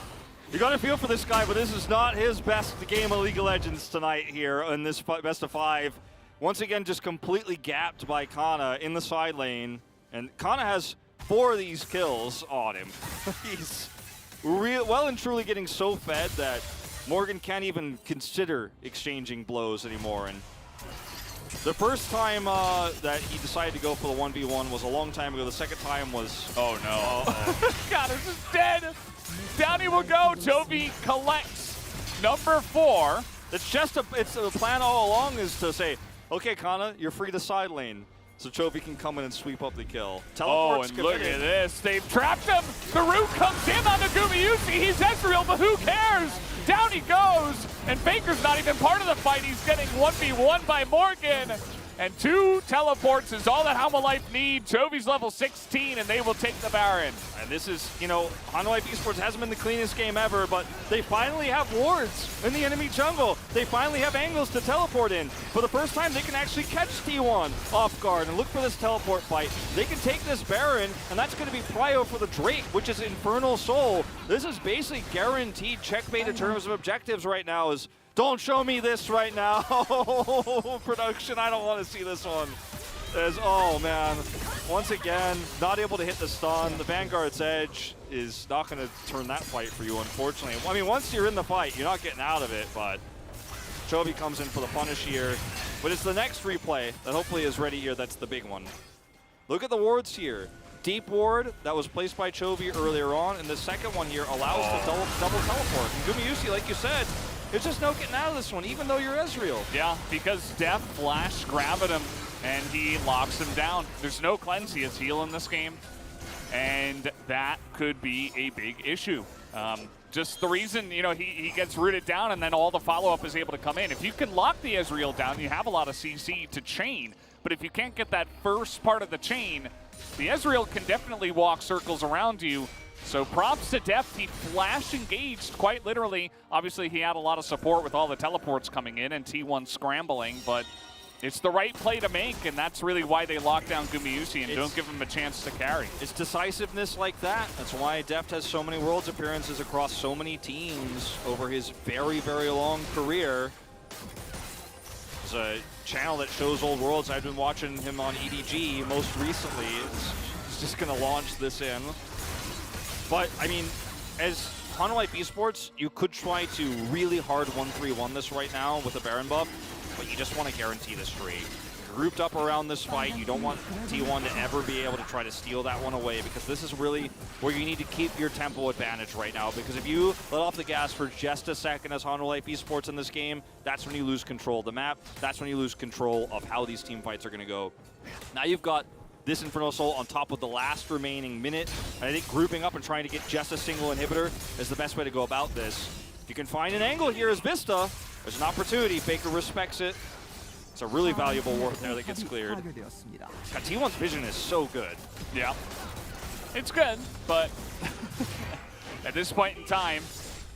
you got to feel for this guy, but this is not his best game of League of Legends tonight here in this best of 5. Once again, just completely gapped by Kana in the side lane. And Kana has 4 of these kills on him. He's well and truly getting so fed that Morgan can't even consider exchanging blows anymore. And the first time that he decided to go for the 1v1 was a long time ago. The second time was... Oh, no. God, this is dead. Down he will go. Chovy collects number 4. It's the plan all along is to say, okay, Kana, you're free to side lane. So Chovy can come in and sweep up the kill. Teleport's and look at this. They've trapped him. The root comes in on the Gumayusi. He's Ezreal, but who cares? Down he goes. And Faker's not even part of the fight. He's getting 1v1 by Morgan. And 2 teleports is all that Hanwha Life need. Chovy's level 16, and they will take the Baron. And this is, you know, Hanwha Life Esports hasn't been the cleanest game ever, but they finally have wards in the enemy jungle. They finally have angles to teleport in. For the first time, they can actually catch T1 off guard and look for this teleport fight. They can take this Baron, and that's going to be prio for the Drake, which is Infernal Soul. This is basically guaranteed checkmate in terms of objectives right now. Is don't show me this right now. Production, I don't want to see this one. Oh man, once again, not able to hit the stun. The Vanguard's Edge is not going to turn that fight for you, unfortunately. I mean, once you're in the fight, you're not getting out of it, but Chovy comes in for the punish here. But it's the next replay that hopefully is ready here that's the big one. Look at the wards here. Deep ward that was placed by Chovy earlier on, and the second one here allows the double teleport. And Gumayusi, like you said, there's just no getting out of this one, even though you're Ezreal. Yeah, because Def flash grab at him, and he locks him down. There's no cleanse. He has heal in this game, and that could be a big issue. Just the reason, you know, he gets rooted down, and then all the follow-up is able to come in. If you can lock the Ezreal down, you have a lot of CC to chain. But if you can't get that first part of the chain, the Ezreal can definitely walk circles around you. So props to Deft, he flash engaged quite literally. Obviously he had a lot of support with all the teleports coming in and T1 scrambling, but it's the right play to make, and that's really why they lock down Gumayusi and don't give him a chance to carry. It's decisiveness like that. That's why Deft has so many Worlds appearances across so many teams over his very, very long career. It's a channel that shows old Worlds. I've been watching him on EDG most recently. It's just going to launch this in. But, I mean, as Hanwha Life Esports, you could try to really hard 1-3-1 this right now with a Baron buff, but you just want to guarantee the streak. You're grouped up around this fight. You don't want T1 to ever be able to try to steal that one away, because this is really where you need to keep your tempo advantage right now, because if you let off the gas for just a second as Hanwha Life Esports in this game, that's when you lose control of the map. That's when you lose control of how these team fights are going to go. Now you've got this Infernal Soul on top of the last remaining minute. And I think grouping up and trying to get just a single inhibitor is the best way to go about this. If you can find an angle here as Vista, there's an opportunity. Faker respects it. It's a really valuable ward there that gets cleared. God, T1's vision is so good. Yeah, it's good, but at this point in time,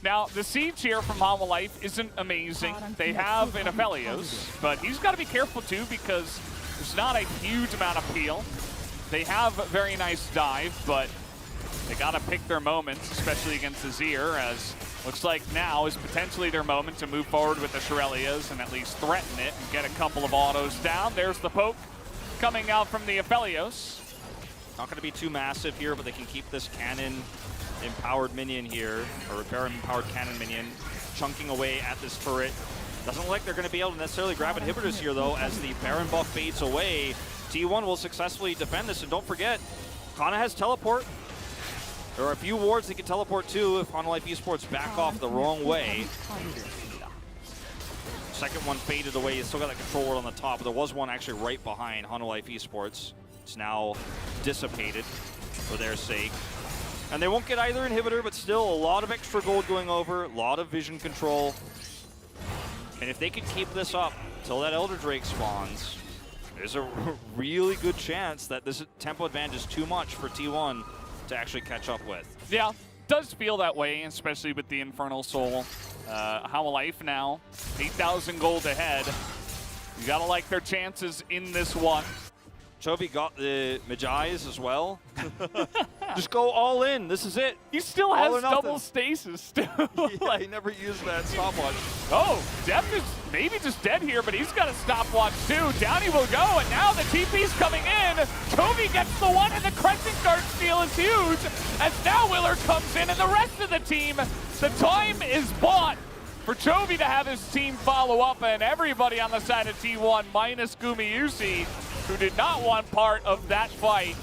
now the siege here from Hanwha Life isn't amazing. They have an Aphelios, but he's got to be careful too, because there's not a huge amount of peel. They have a very nice dive, but They got to pick their moments, especially against Azir, as looks like now is potentially their moment to move forward with the Shirelias and at least threaten it and get a couple of autos down. There's the poke coming out from the Aphelios. Not going to be too massive here, but they can keep this cannon empowered minion here, or Baron empowered cannon minion, chunking away at this turret. Doesn't look like they're going to be able to necessarily grab inhibitors here, though, as the Baron buff fades away. T1 will successfully defend this, and don't forget, Kana has teleport. There are a few wards they can teleport to if HLE Esports back off the wrong way. Second one faded away. He's still got that control ward on the top, but there was one actually right behind HLE Esports. It's now dissipated for their sake. And they won't get either inhibitor, but still a lot of extra gold going over, a lot of vision control. And if they can keep this up until that Elder Drake spawns, there's a really good chance that this tempo advantage is too much for T1 to actually catch up with. Yeah, does feel that way, especially with the Infernal Soul. HLE now, 8,000 gold ahead. You gotta like their chances in this one. Chovy got the Magi's as well. Just go all in. This is it. He still has double stasis too. Yeah, he never used that stopwatch. Oh, Deft is maybe just dead here, but he's got a stopwatch too. Down he will go, and now the TP's coming in. Chovy gets the one, and the Crescent Guard steal is huge. As now Willard comes in, and the rest of the team, the time is bought for Chovy to have his team follow up, and everybody on the side of T1, minus Gumayusi, who did not want part of that fight,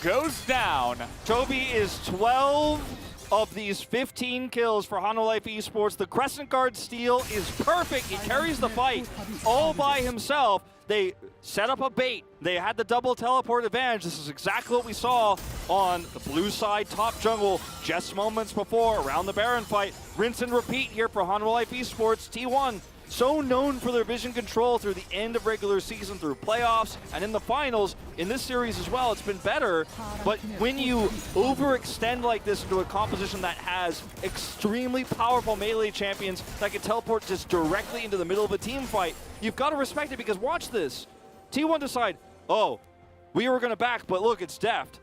goes down. Chovy is 12 of these 15 kills for HLE Esports. The Crescent Guard steal is perfect. He carries the fight all by himself. They set up a bait. They had the double teleport advantage. This is exactly what we saw on the blue side top jungle just moments before around the Baron fight. Rinse and repeat here for HLE Esports. T1 so known for their vision control through the end of regular season, through playoffs, and in the finals. In this series as well, it's been better. But when you overextend like this into a composition that has extremely powerful melee champions that can teleport just directly into the middle of a team fight, you've got to respect it, because watch this. T1 decide, oh, we were going to back, but look, it's Deft.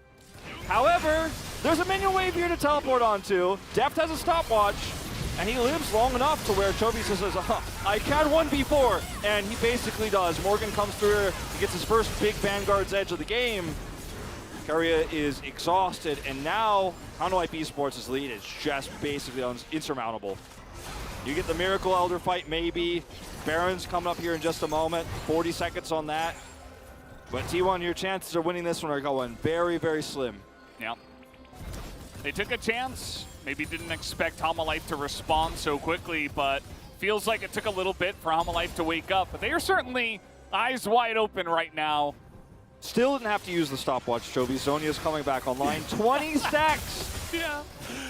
However, there's a minion wave here to teleport onto. Deft has a stopwatch. And he lives long enough to where Chovy says, I can 1v4, and he basically does. Morgan comes through, he gets his first big Vanguard's edge of the game. Keria is exhausted, and now HLE Esports' lead is just basically insurmountable. You get the Miracle Elder fight, maybe. Baron's coming up here in just a moment. 40 seconds on that. But T1, your chances of winning this one are going very, very slim. Yeah. They took a chance. Maybe didn't expect HLE to respond so quickly, but feels like it took a little bit for HLE to wake up. But they are certainly eyes wide open right now. Still didn't have to use the stopwatch, Chovy. Zonia's coming back online. 20 stacks yeah.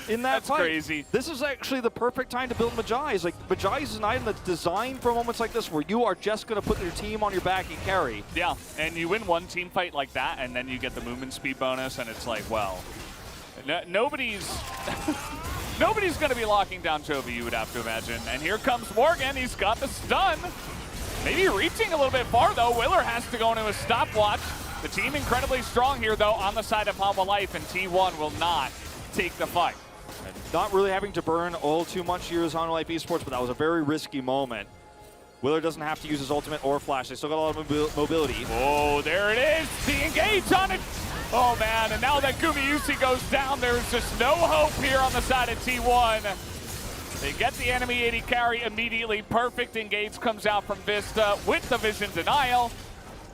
in that fight. That's crazy. This is actually the perfect time to build Magi's. Like, Magi's is an item that's designed for moments like this where you are just going to put your team on your back and carry. Yeah, and you win one team fight like that, and then you get the movement speed bonus, and it's like, well, nobody's going to be locking down Chovy, you would have to imagine. And here comes Morgan. He's got the stun. Maybe reaching a little bit far, though. Willer has to go into a stopwatch. The team incredibly strong here, though, on the side of HLE, and T1 will not take the fight. And not really having to burn all too much here as HLE Esports, but that was a very risky moment. Willer doesn't have to use his ultimate or flash. They still got a lot of mobility. Oh, there it is. The engage on it. Oh, man, and now that Gumayusi goes down, there's just no hope here on the side of T1. They get the enemy AD carry immediately. Perfect engage comes out from Vista with the vision denial.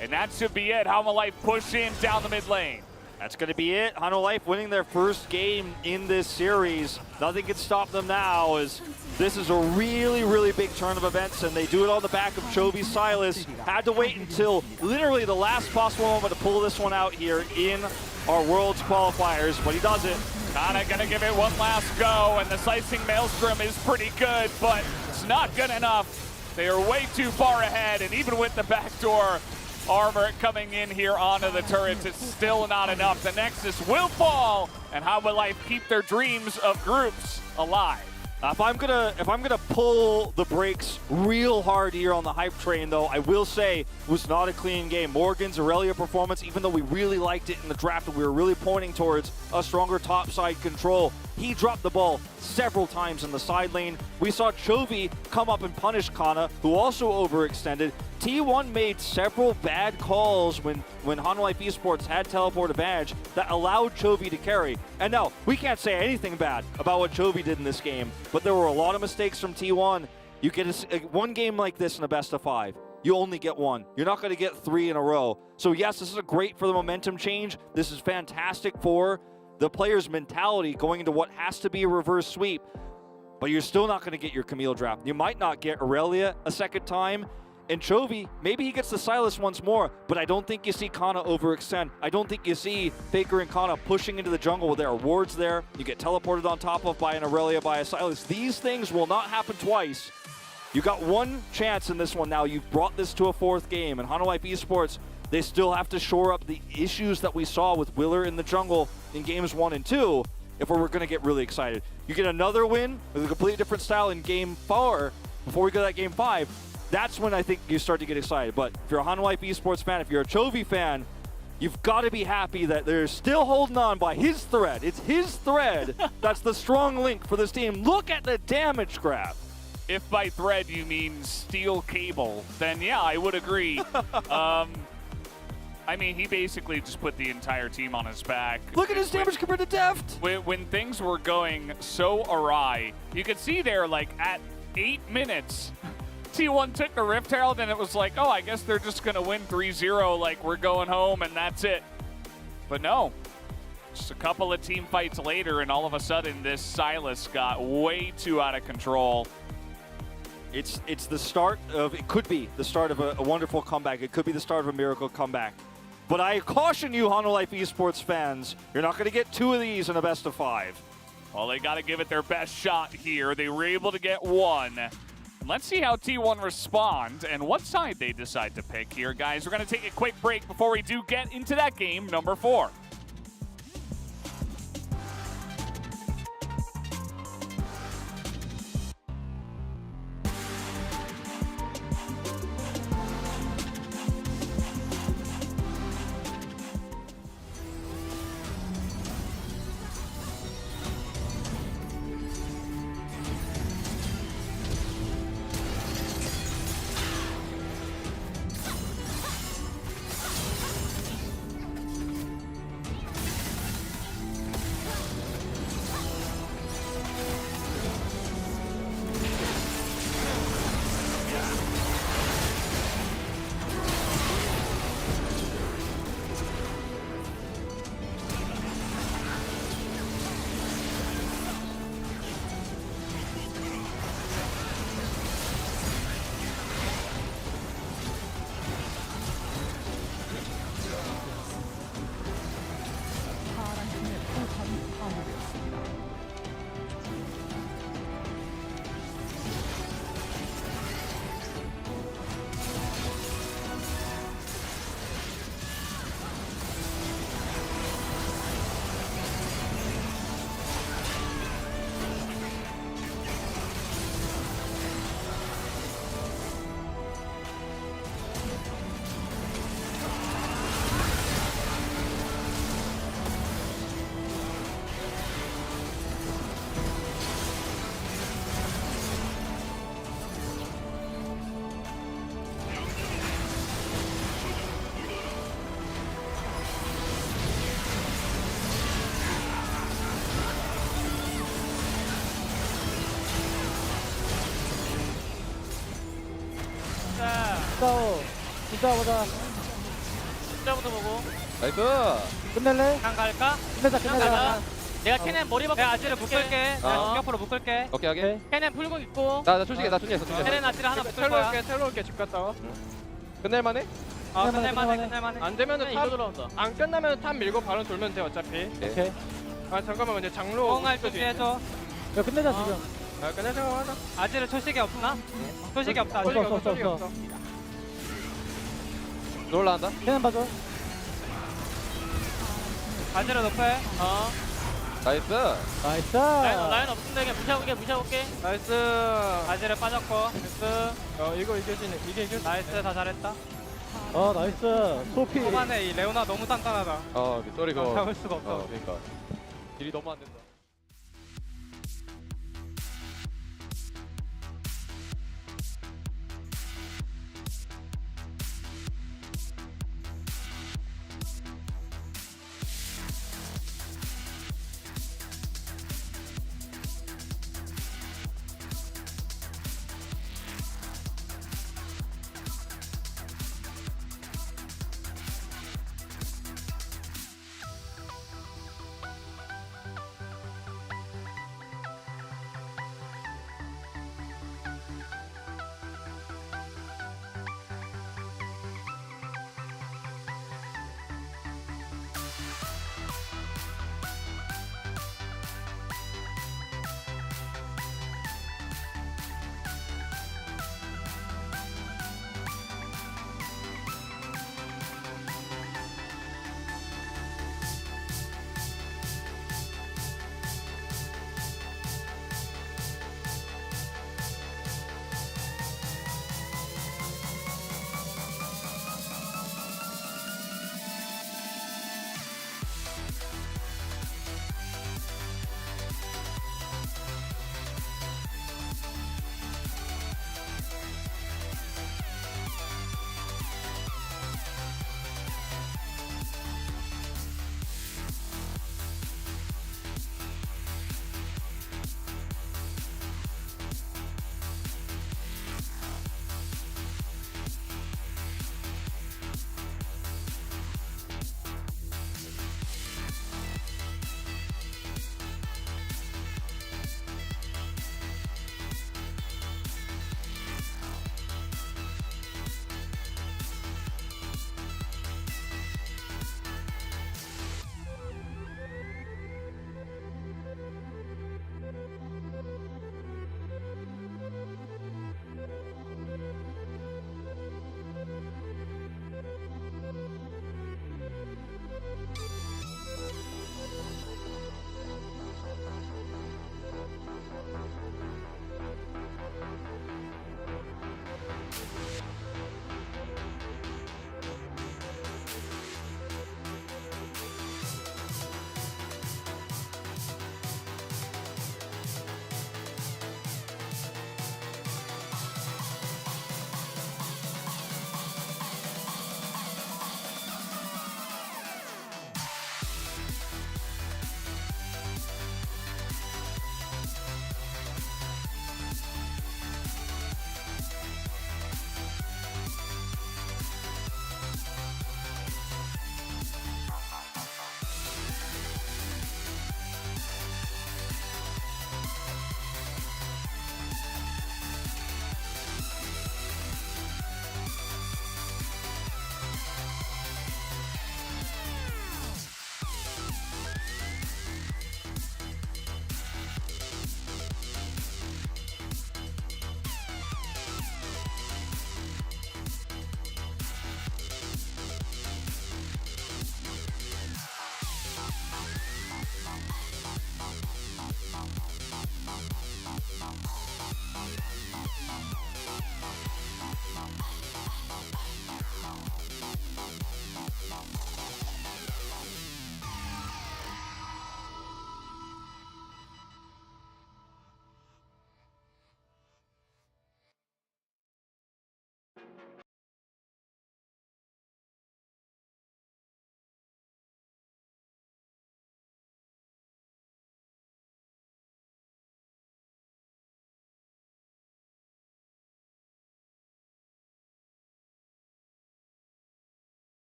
And that should be it. HLE push in down the mid lane. That's going to be it. HLE winning their first game in this series. Nothing can stop them now, as this is a really, really big turn of events, and they do it on the back of Chovy Silas. Had to wait until literally the last possible moment to pull this one out here in our Worlds qualifiers, but he does it. Kinda gonna give it one last go, and the slicing maelstrom is pretty good, but it's not good enough. They are way too far ahead, and even with the backdoor armor coming in here onto the turrets, it's still not enough. The Nexus will fall, and HLE keep their dreams of groups alive. If I'm gonna pull the brakes real hard here on the hype train, though, I will say it was not a clean game. Morgan's Aurelia performance, even though we really liked it in the draft and we were really pointing towards a stronger topside control, he dropped the ball several times in the side lane. We saw Chovy come up and punish Kana, who also overextended. T1 made several bad calls when Hanwha Esports had teleport advantage that allowed Chovy to carry. And no, we can't say anything bad about what Chovy did in this game, but there were a lot of mistakes from T1. You get one game like this in a best of 5. You only get one. You're not going to get 3 in a row. So yes, this is great for the momentum change. This is fantastic for the player's mentality going into what has to be a reverse sweep. But you're still not going to get your Camille draft. You might not get Aurelia a second time. And Chovy, maybe he gets the Silas once more, but I don't think you see Kana overextend. I don't think you see Faker and Kana pushing into the jungle where there are wards there. You get teleported on top of by an Aurelia, by a Silas. These things will not happen twice. You got one chance in this one now. You've brought this to a 4th game, and Hanwha Esports, they still have to shore up the issues that we saw with Willer in the jungle in games 1 and 2 if we're going to get really excited. You get another win with a completely different style in game 4 before we go to that game 5. That's when I think you start to get excited. But if you're a Hanwha Esports fan, if you're a Chovy fan, you've got to be happy that they're still holding on by his thread. It's his thread that's the strong link for this team. Look at the damage graph. If by thread you mean steel cable, then yeah, I would agree. I mean, he basically just put the entire team on his back. Look at his damage compared to Deft. When things were going so awry, you could see there, like, at 8 minutes, T1 took the Rift Herald, and it was like, oh, I guess they're just going to win 3-0, like, we're going home, and that's it. But no. Just a couple of team fights later, and all of a sudden, this Silas got way too out of control. It's the start of, it could be the start of a wonderful comeback. It could be the start of a miracle comeback. But I caution you, Hanwha Esports fans, you're not going to get 2 of these in a best of 5. Well, they got to give it their best shot here. They were able to get 1. Let's see how T1 respond and what side they decide to pick here, guys. We're going to take a quick break before we do get into that game number 4. 진짜 보자. 숫자부터 보고. 나이스. 끝낼래? 그냥 갈까? 끝내자. 그냥 가자. 내가 캐넨 머리 박고 아지를 묶을게. 내가 중격포로 묶을게. 오케이. 캐넨 풀고 있고. 나 초식에 초식했어. 캐넨 아지를 하나 묶을 거야. 새로 올게 집 갔다 와. 끝낼만해? 끝낼만해. 안 되면은 이거 들어온다. 안 끝나면 탑 밀고 바로 돌면 돼 어차피. 오케이. 아 잠깐만 근데 장로. 뽕할 준비해줘. 야 끝내자 지금. 아 끝낼 생각하자. 아지를 초식이 없나? 초식이 없다. 소리가 없어. 없어. 소리가 없어. 올라간다. 캐는 봐줘. 아지를 높여. 나이스. 나이스. 라인 없으면 그냥 무시해볼게. 나이스. 바지를 빠졌고. 나이스. 이거 이게 나이스, 다 잘했다. 나이스. 소피. 초반에 이 레오나 너무 단단하다. 쏘리 그거. 잡을 수가 없어. 그러니까. 딜이 너무 안 된다.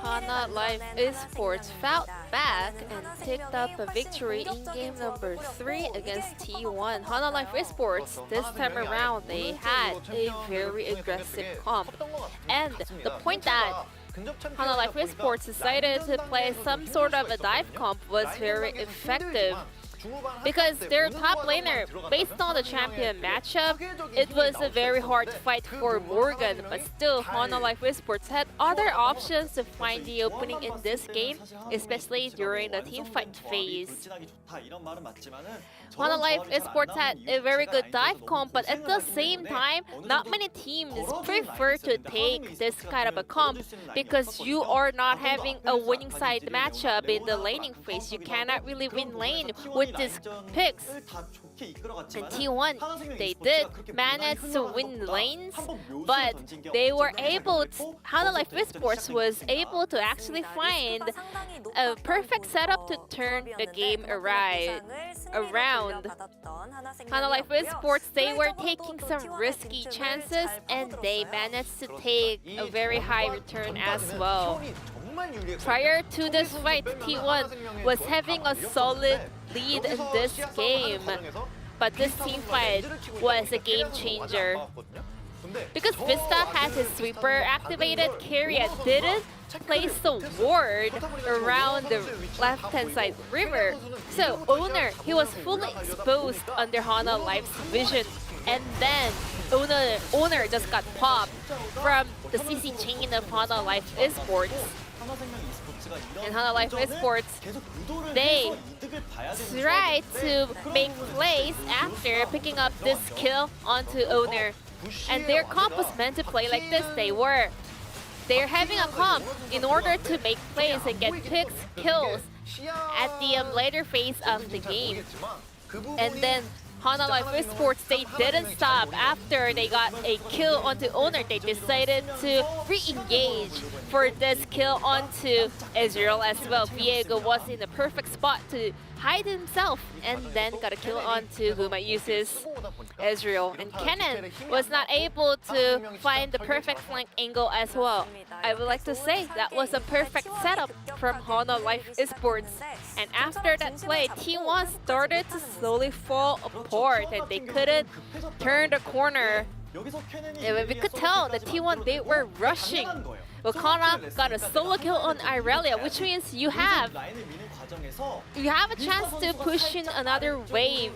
Hana Life Esports fought back and picked up a victory in game number 3 against T1. Hana Life Esports, this time around, they had a very aggressive comp. And the point that Hana Life Esports decided to play some sort of a dive comp was very effective. Because their top laner, based on the champion matchup, it was a very hard fight for Morgan, but still Hana Life Esports had other options to find the opening in this game, especially during the teamfight phase. Hana Life Esports had a very good dive comp, but at the same time, not many teams prefer to take this kind of a comp because you are not having a winning side matchup in the laning phase. You cannot really win lane with these picks. And T1, they did manage to win lanes, but they were able to, Hana Life Esports was able to actually find a perfect setup to turn the game around. Hana Life Esports, they were taking some risky chances and they managed to take a very high return as well. Prior to this fight, T1 was having a solid lead in this game, but this team fight was a game changer. Because Vista had his sweeper activated, Keria didn't place the ward around the left-hand side river. So Owner, he was fully exposed under Hana Life's vision, and then Owner just got popped from the CC chain of Hana Life Esports. And Hana Life Esports, they tried to make plays after picking up this kill onto Owner. And their comp was meant to play like this. They're having a comp in order to make plays and get picks, kills at the later phase of the game. And then Hana Life Esports, they didn't stop after they got a kill onto Owner. They decided to re-engage for this kill onto Ezreal as well. Viego was in the perfect spot to hide himself and then got a kill onto who might use his Ezreal. And Kennen was not able to find the perfect flank angle as well. I would like to say that was a perfect setup from Hana Life Esports. And after that play, T1 started to slowly fall apart and they couldn't turn the corner. And we could tell that T1, they were rushing. Wakana got a solo kill on Irelia, which means you have a chance to push in another wave.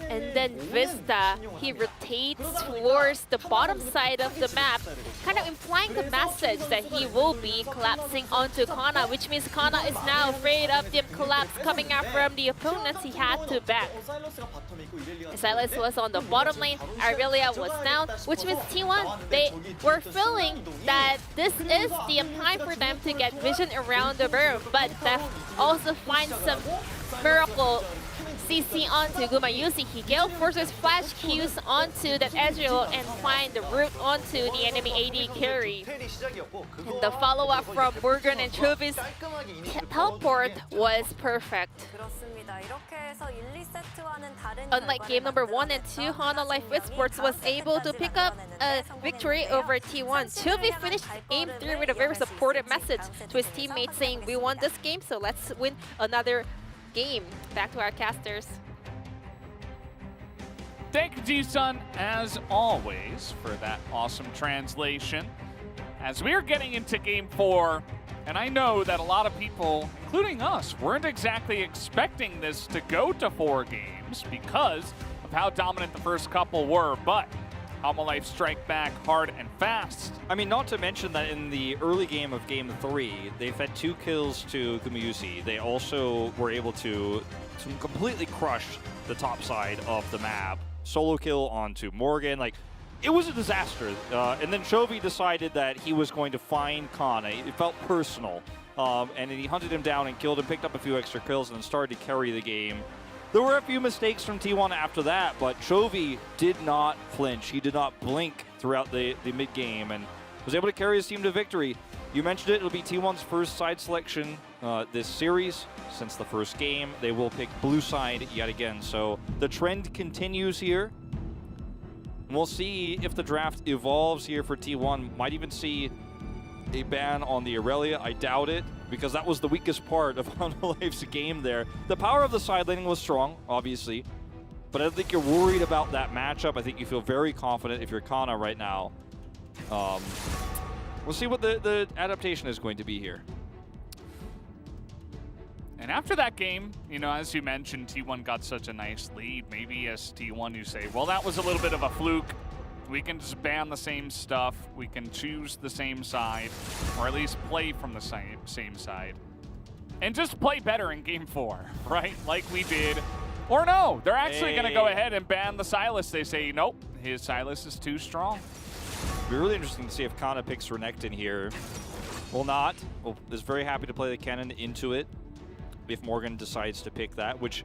And then Vista, he rotates towards the bottom side of the map, kind of implying the message that he will be collapsing onto Kana, which means Kana is now afraid of the collapse coming out from the opponents. He had to back. Silas was on the bottom lane, Irelia was down, which means T1, they were feeling that this is the time for them to get vision around the berm, but that also finds some miracle CC onto Gumayusi. He gale forces flash Qs onto that Ezreal and find the route onto the enemy AD carry. And the follow-up from Morgan and Chovi's teleport was perfect. Unlike game number 1 and 2, Hana Life Esports was able to pick up a victory over T1. Chovy finished game 3 with a very supportive message to his teammates saying, "We won this game, so let's win another game." Back to our casters. Thank you, Ji-sun, as always, for that awesome translation. As we're getting into Game 4, and I know that a lot of people, including us, weren't exactly expecting this to go to 4 games because of how dominant the first couple were, but Hana Life strike back hard and fast. I mean, not to mention that in the early game of Game 3, they've had 2 kills to Gumayusi. They also were able to completely crush the top side of the map. Solo kill onto Morgan. Like, it was a disaster. And then Chovy decided that he was going to find Kana. It felt personal. And he hunted him down and killed him, picked up a few extra kills, and then started to carry the game. There were a few mistakes from T1 after that, but Chovy did not flinch. He did not blink throughout the mid-game and was able to carry his team to victory. You mentioned it, it'll be T1's first side selection this series. Since the first game, they will pick blue side yet again. So the trend continues here. We'll see if the draft evolves here for T1. Might even see a ban on the Aurelia. I doubt it, because that was the weakest part of Hunalife's game there. The power of the side laning was strong, obviously, but I don't think you're worried about that matchup. I think you feel very confident if you're Kana right now. We'll see what the adaptation is going to be here. And after that game, you know, as you mentioned, T1 got such a nice lead. Maybe as T1 you say, well, that was a little bit of a fluke. We can just ban the same stuff. We can choose the same side, or at least play from the same side. And just play better in game 4, right? Like we did. Or no, they're actually going to go ahead and ban the Sylas. They say, nope, his Sylas is too strong. It'll be really interesting to see if Kana picks Renekton here. Will not. Well, is very happy to play the Kennen into it if Morgan decides to pick that, which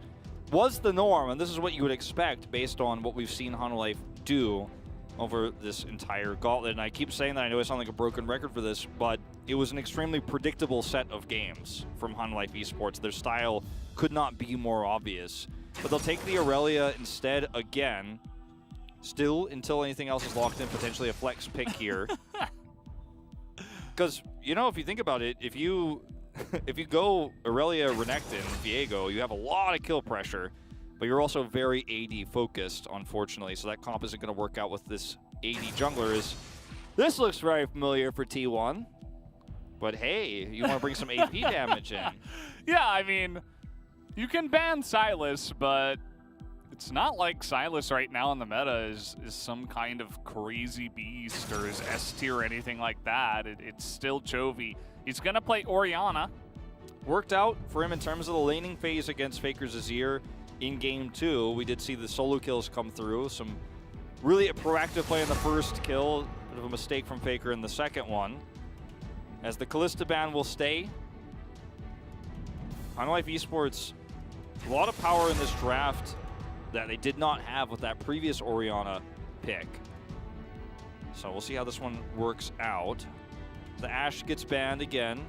was the norm, and this is what you would expect based on what we've seen Hunalife do over this entire gauntlet. And I keep saying that, I know I sound like a broken record for this, but it was an extremely predictable set of games from Hunalife Esports. Their style could not be more obvious. But they'll take the Aurelia instead again, still until anything else is locked in, potentially a flex pick here. Because, you know, if you think about it, if you go Aurelia, Renekton, Viego, you have a lot of kill pressure, but you're also very AD focused, unfortunately. So that comp isn't going to work out with this AD jungler. This looks very familiar for T1, but hey, you want to bring some AP damage in. Yeah, I mean, you can ban Sylas, but it's not like Sylas right now in the meta is some kind of crazy beast or is S tier or anything like that. It's still Chovy. He's going to play Orianna. Worked out for him in terms of the laning phase against Faker Azir in game 2. We did see the solo kills come through. Some really a proactive play in the first kill. Bit of a mistake from Faker in the second one. As the Kalista ban will stay. Hunalife Esports, a lot of power in this draft that they did not have with that previous Orianna pick. So we'll see how this one works out. The Ashe gets banned again.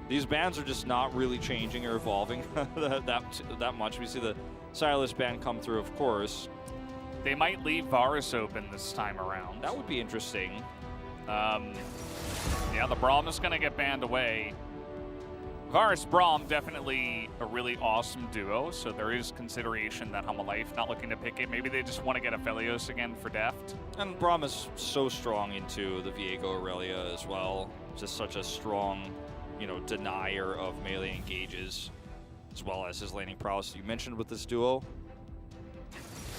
These bans are just not really changing or evolving that much. We see the Sylas ban come through, of course. They might leave Varus open this time around. That would be interesting. Yeah, the Braum is going to get banned away. Varus Braum, definitely a really awesome duo, so there is consideration that Hunalife not looking to pick it. Maybe they just want to get Aphelios again for deft. And Braum is so strong into the Viego Aurelia as well. Just such a strong, you know, denier of melee engages, as well as his laning prowess you mentioned with this duo.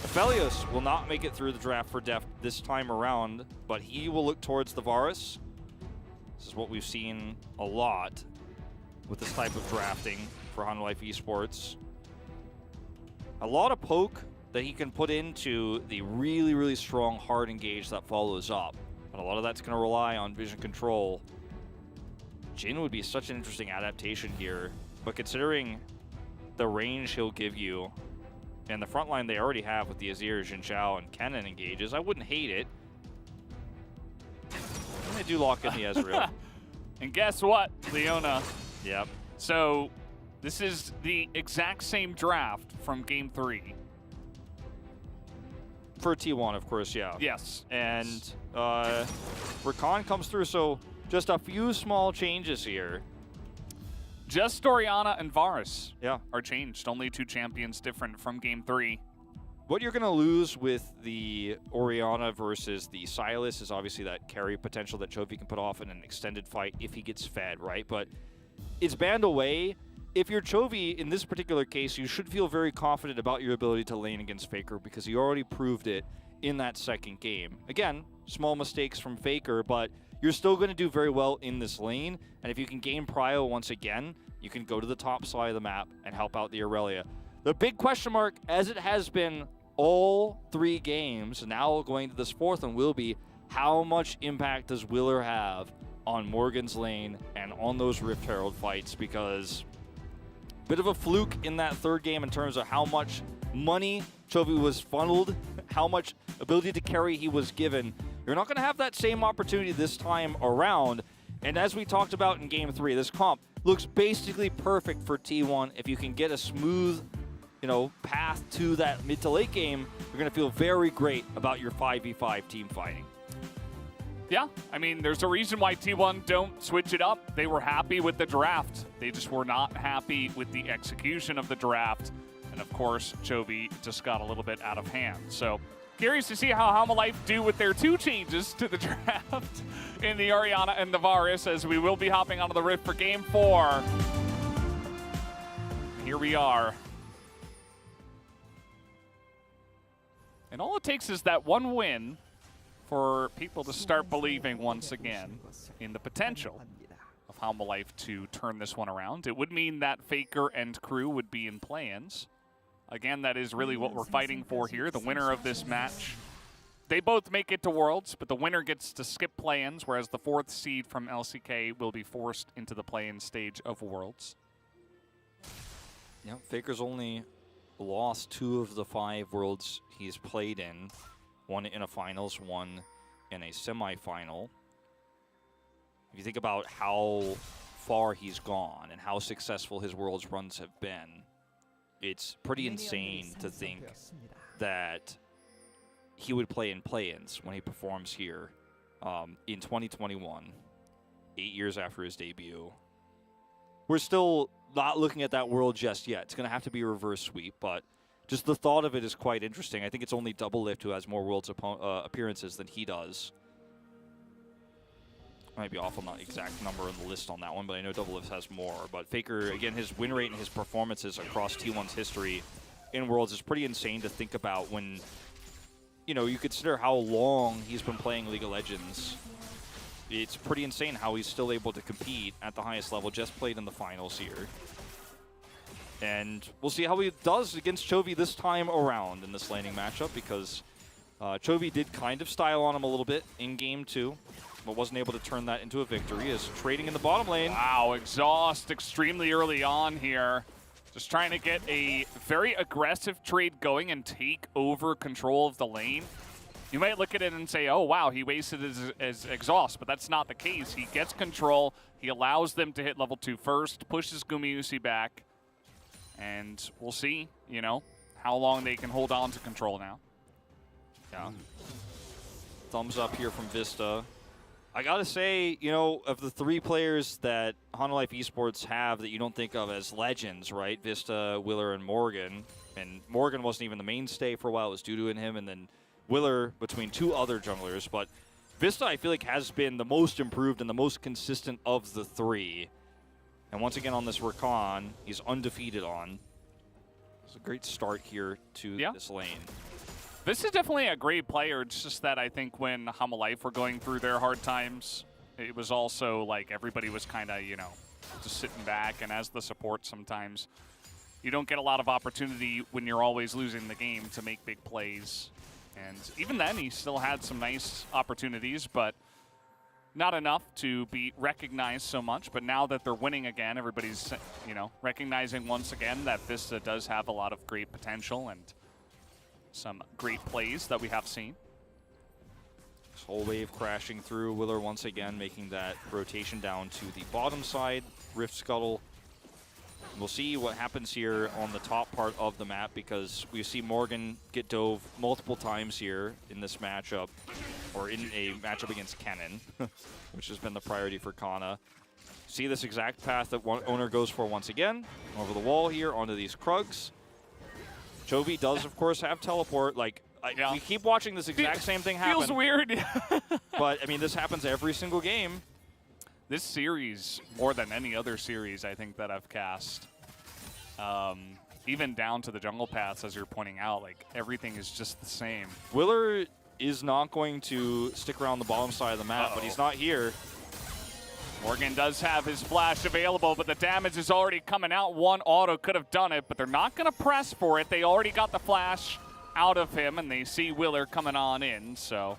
Aphelios will not make it through the draft for deft this time around, but he will look towards the Varus. This is what we've seen a lot with this type of drafting for Hunalife Esports. A lot of poke that he can put into the really, really strong hard engage that follows up. But a lot of that's going to rely on vision control. Jhin would be such an interesting adaptation here, but considering the range he'll give you and the front line they already have with the Azir, Jhin Zhao, and Kennen engages, I wouldn't hate it. And they do lock in the Ezreal. And guess what, Leona? Yep. So this is the exact same draft from game 3. For T1, of course, yeah. Yes. And Rakan comes through, so just a few small changes here. Just Orianna and Varus are changed. Only 2 champions different from game 3. What you're going to lose with the Orianna versus the Sylas is obviously that carry potential that Chovy can put off in an extended fight if he gets fed, right? But it's banned away. If you're Chovy, in this particular case, you should feel very confident about your ability to lane against Faker because he already proved it in that second game. Again, small mistakes from Faker, but you're still going to do very well in this lane. And if you can gain prio once again, you can go to the top side of the map and help out the Aurelia. The big question mark, as it has been all 3 games, now going to this 4th one, will be how much impact does Willer have on Morgan's lane and on those Rift Herald fights, because bit of a fluke in that 3rd game in terms of how much money Chovy was funneled, how much ability to carry he was given. You're not going to have that same opportunity this time around. And as we talked about in game 3, this comp looks basically perfect for T1. If you can get a smooth, you know, path to that mid to late game, you're going to feel very great about your 5v5 team fighting. Yeah, I mean, there's a reason why T1 don't switch it up. They were happy with the draft. They just were not happy with the execution of the draft. And of course, Chovy just got a little bit out of hand. So curious to see how Halma-Life do with their 2 changes to the draft in the Orianna and the Varus, as we will be hopping onto the Rift for Game 4. Here we are. And all it takes is that one win for people to start believing once again in the potential of Halma-Life to turn this one around. It would mean that Faker and crew would be in play-ins. Again, that is really what we're fighting for here. The winner of this match, they both make it to Worlds, but the winner gets to skip play-ins, whereas the 4th seed from LCK will be forced into the play-in stage of Worlds. Yeah, Faker's only lost 2 of the 5 Worlds he's played in. 1 in a finals, 1 in a semifinal. If you think about how far he's gone and how successful his Worlds runs have been, it's pretty insane to think that he would play in play-ins when he performs here in 2021, 8 years after his debut. We're still not looking at that world just yet. It's going to have to be a reverse sweep, but just the thought of it is quite interesting. I think it's only Doublelift who has more Worlds appearances than he does. Might be off on the exact number on the list on that one, but I know Doublelift has more. But Faker, again, his win rate and his performances across T1's history in Worlds is pretty insane to think about when, you know, you consider how long he's been playing League of Legends. It's pretty insane how he's still able to compete at the highest level, just played in the finals here. And we'll see how he does against Chovy this time around in this laning matchup, because Chovy did kind of style on him a little bit in Game 2, but wasn't able to turn that into a victory, as trading in the bottom lane. Wow, Exhaust extremely early on here. Just trying to get a very aggressive trade going and take over control of the lane. You might look at it and say, oh, wow, he wasted his Exhaust, but that's not the case. He gets control. He allows them to hit level 2 first, pushes Gumayusi back. And we'll see, you know, how long they can hold on to control now. Yeah. Thumbs up here from Vista. I gotta say, you know, of the 3 players that Halma-Life Esports have that you don't think of as legends, right? Vista, Willer, and Morgan. And Morgan wasn't even the mainstay for a while. It was Dudu and him, and then Willer between 2 other junglers. But Vista, I feel like, has been the most improved and the most consistent of the 3. And once again on this Rakan, he's undefeated on. It's a great start here to this lane. This is definitely a great player. It's just that I think when Halma-Life were going through their hard times, it was also like everybody was kind of, you know, just sitting back. And as the support, sometimes you don't get a lot of opportunity when you're always losing the game to make big plays. And even then, he still had some nice opportunities, but not enough to be recognized so much. But now that they're winning again, everybody's, you know, recognizing once again that Vista does have a lot of great potential and some great plays that we have seen. This whole wave crashing through. Willer once again making that rotation down to the bottom side. Rift Scuttle. We'll see what happens here on the top part of the map, because we see Morgan get dove multiple times here in this matchup, or in a matchup against Kennen, which has been the priority for Kana. See this exact path that Owner goes for once again. Over the wall here onto these Krugs. Chovy does, of course, have teleport. Like, we keep watching this exact same thing happen. Feels weird. But, I mean, this happens every single game. This series, more than any other series I think that I've cast, even down to the jungle paths, as you're pointing out, like, everything is just the same. Willer is not going to stick around the bottom side of the map, but he's not here. Morgan does have his flash available, but the damage is already coming out. One auto could have done it, but they're not going to press for it. They already got the flash out of him, and they see Willer coming on in, so.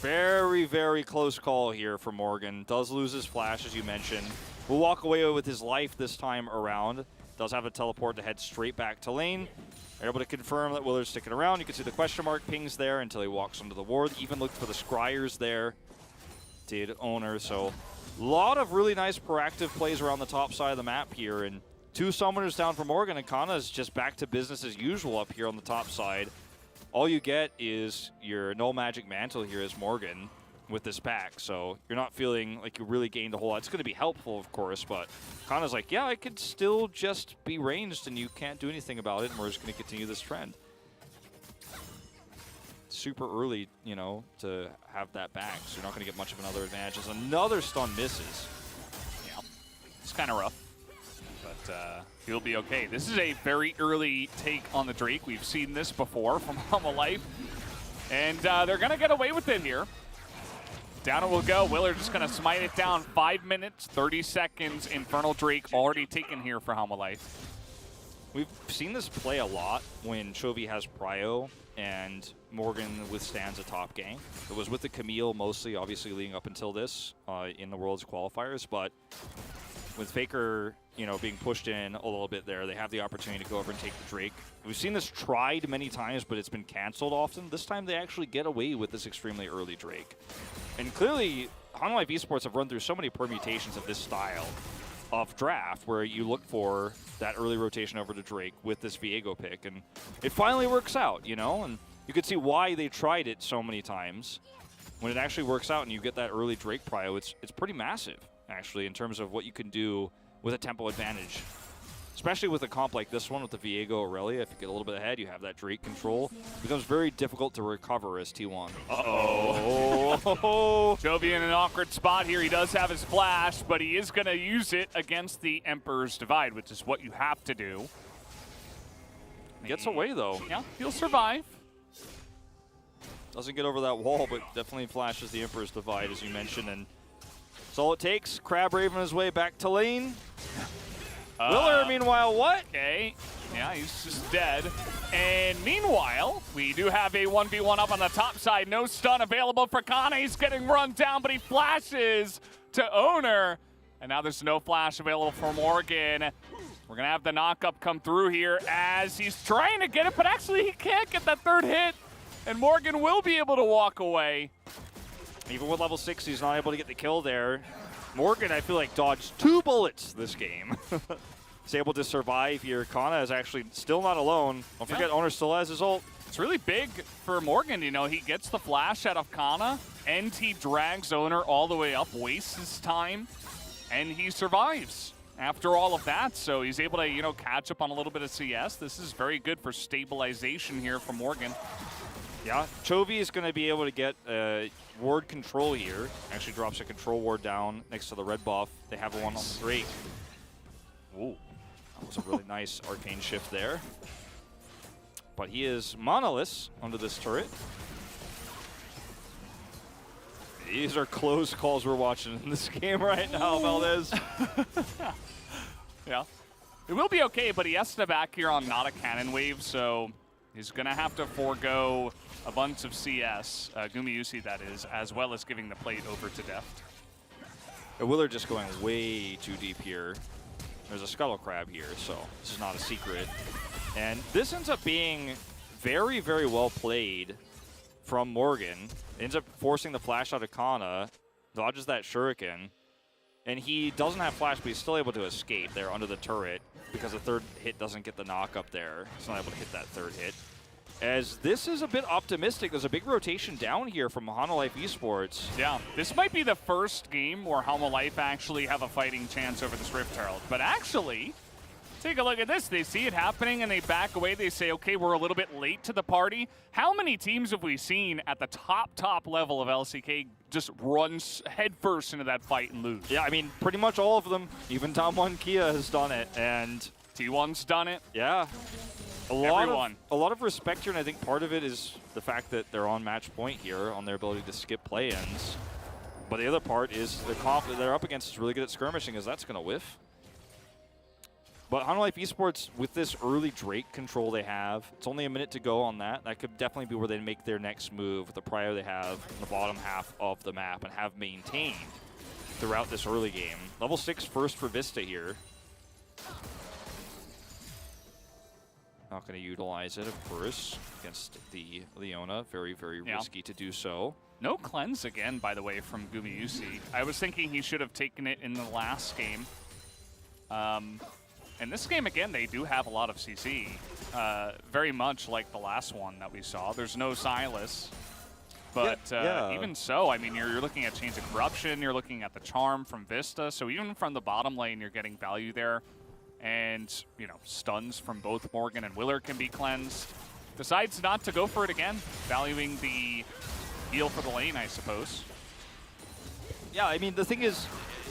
Very, very close call here for Morgan. Does lose his flash, as you mentioned. Will walk away with his life this time around. Does have a teleport to head straight back to lane. They're able to confirm that Willer's sticking around. You can see the question mark pings there until he walks onto the ward. Even looked for the scryers there. Did Owner, so a lot of really nice proactive plays around the top side of the map here, and 2 summoners down for Morgan, and Kana is just back to business as usual up here on the top side. All you get is your Null Magic Mantle here as Morgan. with this pack, so you're not feeling like you really gained a whole lot. It's going to be helpful, of course, but Kana's like, yeah, I could still just be ranged and you can't do anything about it, and we're just going to continue this trend. Super early, you know, to have that back, so you're not going to get much of another advantage. As another stun misses. Yeah, it's kind of rough, but he'll be okay. This is a very early take on the Drake. We've seen this before from Life, and they're going to get away with it here. Down it will go. Willard just going to smite it down. 5 minutes, 30 seconds. Infernal Drake already taken here for Life. We've seen this play a lot when Chovy has Prio and Morgan withstands a top gank. It was with the Camille mostly, obviously leading up until this in the Worlds qualifiers, but with Faker, you know, being pushed in a little bit there, they have the opportunity to go over and take the Drake. We've seen this tried many times, but it's been canceled often. This time they actually get away with this extremely early Drake. And clearly, Life Esports have run through so many permutations of this style of draft where you look for that early rotation over to Drake with this Viego pick, and it finally works out, you know, and you could see why they tried it so many times. When it actually works out and you get that early Drake prio, it's pretty massive, actually, in terms of what you can do with a tempo advantage. Especially with a comp like this one with the Viego Aurelia, if you get a little bit ahead, you have that Drake control. It becomes very difficult to recover as T1. Uh-oh. Chovy in an awkward spot here. He does have his flash, but he is going to use it against the Emperor's Divide, which is what you have to do. Gets away, though. Yeah, he'll survive. Doesn't get over that wall, but definitely flashes the Emperor's Divide, as you mentioned. And that's all it takes. Crab Raven his way back to lane. Willard, meanwhile, what? Okay, yeah, he's just dead. And meanwhile, we do have a 1v1 up on the top side. No stun available for Kana. He's getting run down, but he flashes to Owner. And now there's no flash available for Morgan. We're going to have the knock-up come through here as he's trying to get it, but actually he can't get that third hit. And Morgan will be able to walk away. Even with level 6, he's not able to get the kill there. Morgan, I feel like, dodged 2 bullets this game. He's able to survive here. Kana is actually still not alone. Don't forget, Owner still has his ult. It's really big for Morgan, you know. He gets the flash out of Kana, and he drags Owner all the way up, wastes his time, and he survives after all of that. So he's able to, you know, catch up on a little bit of CS. This is very good for stabilization here for Morgan. Yeah, Chovy is going to be able to get ward control here. Actually drops a control ward down next to the red buff. They have one on the Drake. Ooh, that was a really nice arcane shift there. But he is monoless under this turret. These are close calls we're watching in this game right now, Valdez. Yeah, it will be okay, but he has to back here on not a cannon wave, so he's going to have to forego a bunch of CS, Gumayusi that is, as well as giving the plate over to Deft. Willard just going way too deep here. There's a Scuttle Crab here, so this is not a secret. And this ends up being very, very well played from Morgan. Ends up forcing the flash out of Kana, dodges that shuriken, and he doesn't have flash, but he's still able to escape there under the turret because the third hit doesn't get the knock up there. He's not able to hit that third hit. As this is a bit optimistic. There's a big rotation down here from Life Esports. Yeah, this might be the first game where Life actually have a fighting chance over this Rift Herald. But actually, take a look at this. They see it happening and they back away. They say, okay, we're a little bit late to the party. How many teams have we seen at the top level of LCK just run headfirst into that fight and lose? Yeah, I mean, pretty much all of them. Even Tom 1 Kia has done it, and T1's done it. Yeah. A lot of respect here, and I think part of it is the fact that they're on match point here on their ability to skip play-ins. But the other part is the comp that they're up against is really good at skirmishing, as that's going to whiff. But Life Esports, with this early Drake control they have, it's only a minute to go on that. That could definitely be where they make their next move with the prio they have in the bottom half of the map and have maintained throughout this early game. Level 6 first for Vista here. Not going to utilize it, of course, against the Leona. Very, very risky to do so. No cleanse again, by the way, from Gumayusi. I was thinking he should have taken it in the last game. And this game, again, they do have a lot of CC. Very much like the last one that we saw. There's no Silas. But Yeah. even so, I mean, you're looking at Chains of Corruption, you're looking at the Charm from Vista, so even from the bottom lane, you're getting value there. And, you know, stuns from both Morgan and Willer can be cleansed. Decides not to go for it again, valuing the heal for the lane, I suppose. Yeah, I mean, the thing is,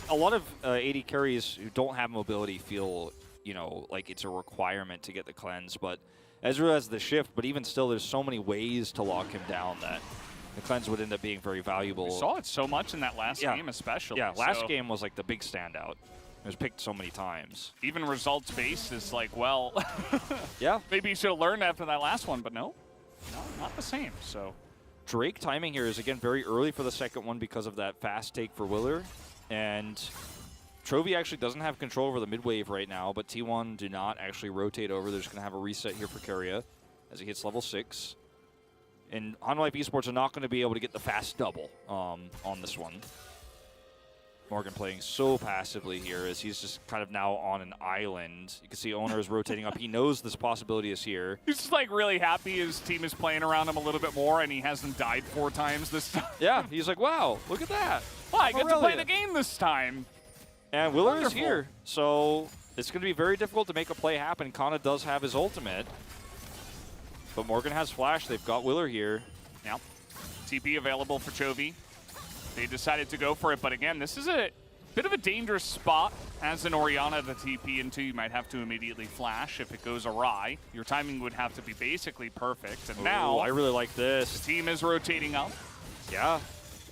a lot of AD carries who don't have mobility feel, you know, like it's a requirement to get the cleanse, but Ezreal has the shift, but even still, there's so many ways to lock him down that the cleanse would end up being very valuable. We saw it so much in that last game especially. Yeah, last game was like the big standout. It was picked so many times. Even results-based is like, well, yeah, maybe you should have learned after that last one, but no, not the same, so. Drake timing here is, again, very early for the second one because of that fast take for Willer. And Chovy actually doesn't have control over the mid wave right now, but T1 do not actually rotate over. They're just going to have a reset here for Keria as he hits level 6. And Hanwha Esports are not going to be able to get the fast double on this one. Morgan playing so passively here as he's just kind of now on an island. You can see Owner is rotating up. He knows this possibility is here. He's just like really happy his team is playing around him a little bit more and he hasn't died 4 times this time. Yeah, he's like, wow, look at that. Well, I get to play the game this time. And Willer is here, so it's going to be very difficult to make a play happen. Kana does have his ultimate, but Morgan has flash. They've got Willer here. Yep. TP available for Chovy. They decided to go for it, but again, this is a bit of a dangerous spot. As an Orianna to TP into, you might have to immediately flash if it goes awry. Your timing would have to be basically perfect, and now I really like this. The team is rotating up. Yeah.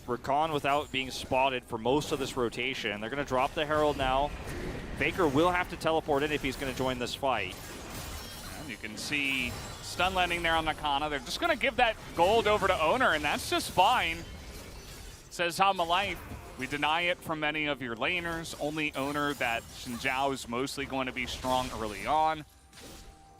Rakan without being spotted for most of this rotation. They're going to drop the Herald now. Faker will have to teleport in if he's going to join this fight. And you can see stun landing there on Nakana. They're just going to give that gold over to Owner, and that's just fine. Says Hamalife, we deny it from many of your laners. Only Owner that Xinjiao is mostly going to be strong early on.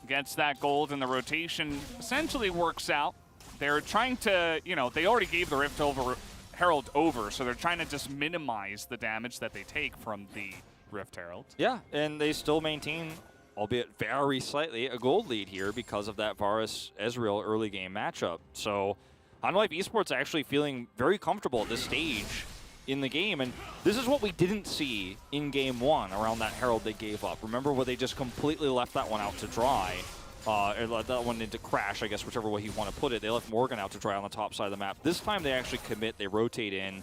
Gets that gold, and the rotation essentially works out. They're trying to, you know, they already gave the Rift over Herald over, so they're trying to just minimize the damage that they take from the Rift Herald. Yeah, and they still maintain, albeit very slightly, a gold lead here because of that Varus-Ezreal early game matchup. So Hanwha Esports actually feeling very comfortable at this stage in the game, and this is what we didn't see in game 1 around that Herald they gave up. Remember where they just completely left that one out to dry, or let that one into crash, I guess, whichever way you want to put it. They left Morgan out to dry on the top side of the map. This time they actually commit, they rotate in,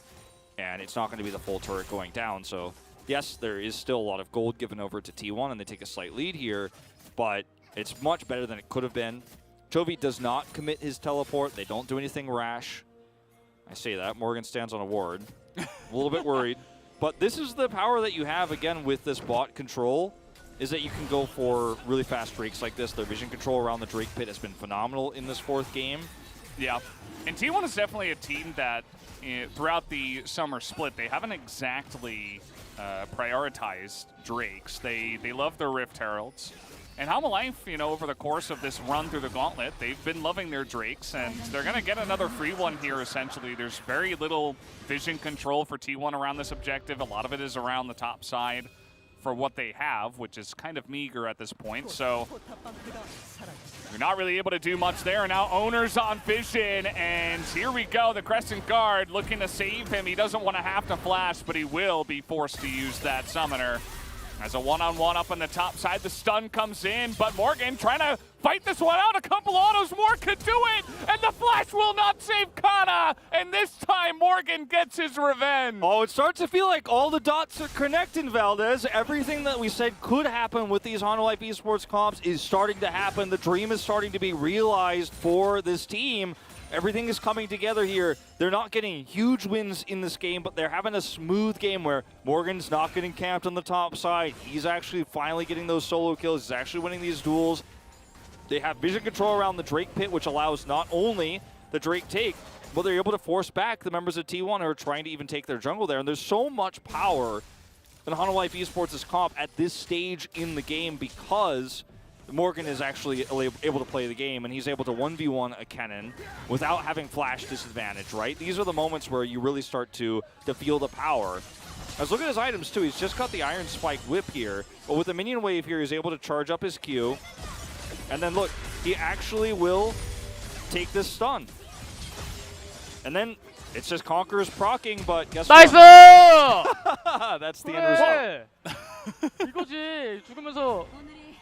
and it's not going to be the full turret going down. So yes, there is still a lot of gold given over to T1, and they take a slight lead here, but it's much better than it could have been. Chovy does not commit his teleport. They don't do anything rash. I say that. Morgan stands on a ward. A little bit worried. But this is the power that you have, again, with this bot control, is that you can go for really fast Drakes like this. Their vision control around the Drake pit has been phenomenal in this 4th game. Yeah, and T1 is definitely a team that throughout the summer split, they haven't exactly prioritized Drakes. They love their Rift Heralds. And Hamalife, you know, over the course of this run through the gauntlet, they've been loving their Drakes, and they're going to get another free one here, essentially. There's very little vision control for T1 around this objective. A lot of it is around the top side for what they have, which is kind of meager at this point. So you're not really able to do much there. Now Owner's on vision, and here we go. The Crescent Guard looking to save him. He doesn't want to have to flash, but he will be forced to use that Summoner. As a one-on-one up on the top side, the stun comes in, but Morgan trying to fight this one out. A couple autos more could do it, and the flash will not save Kana, and this time Morgan gets his revenge. Oh, it starts to feel like all the dots are connecting, Valdez. Everything that we said could happen with these Hanwha Esports comps is starting to happen. The dream is starting to be realized for this team. Everything is coming together here. They're not getting huge wins in this game, but they're having a smooth game where Morgan's not getting camped on the top side. He's actually finally getting those solo kills. He's actually winning these duels. They have vision control around the Drake pit, which allows not only the Drake take, but they're able to force back the members of T1 who are trying to even take their jungle there. And there's so much power in Hanwha Esports' comp at this stage in the game because Morgan is actually able to play the game, and he's able to 1v1 a Kennen without having flash disadvantage, right? These are the moments where you really start to feel the power. Let's look at his items, too. He's just got the Iron Spike Whip here, but with the minion wave here, he's able to charge up his Q. And then, look, he actually will take this stun. And then it's just Conqueror's procking, but guess 나이스! what? That's the end result. 그래. 이거지.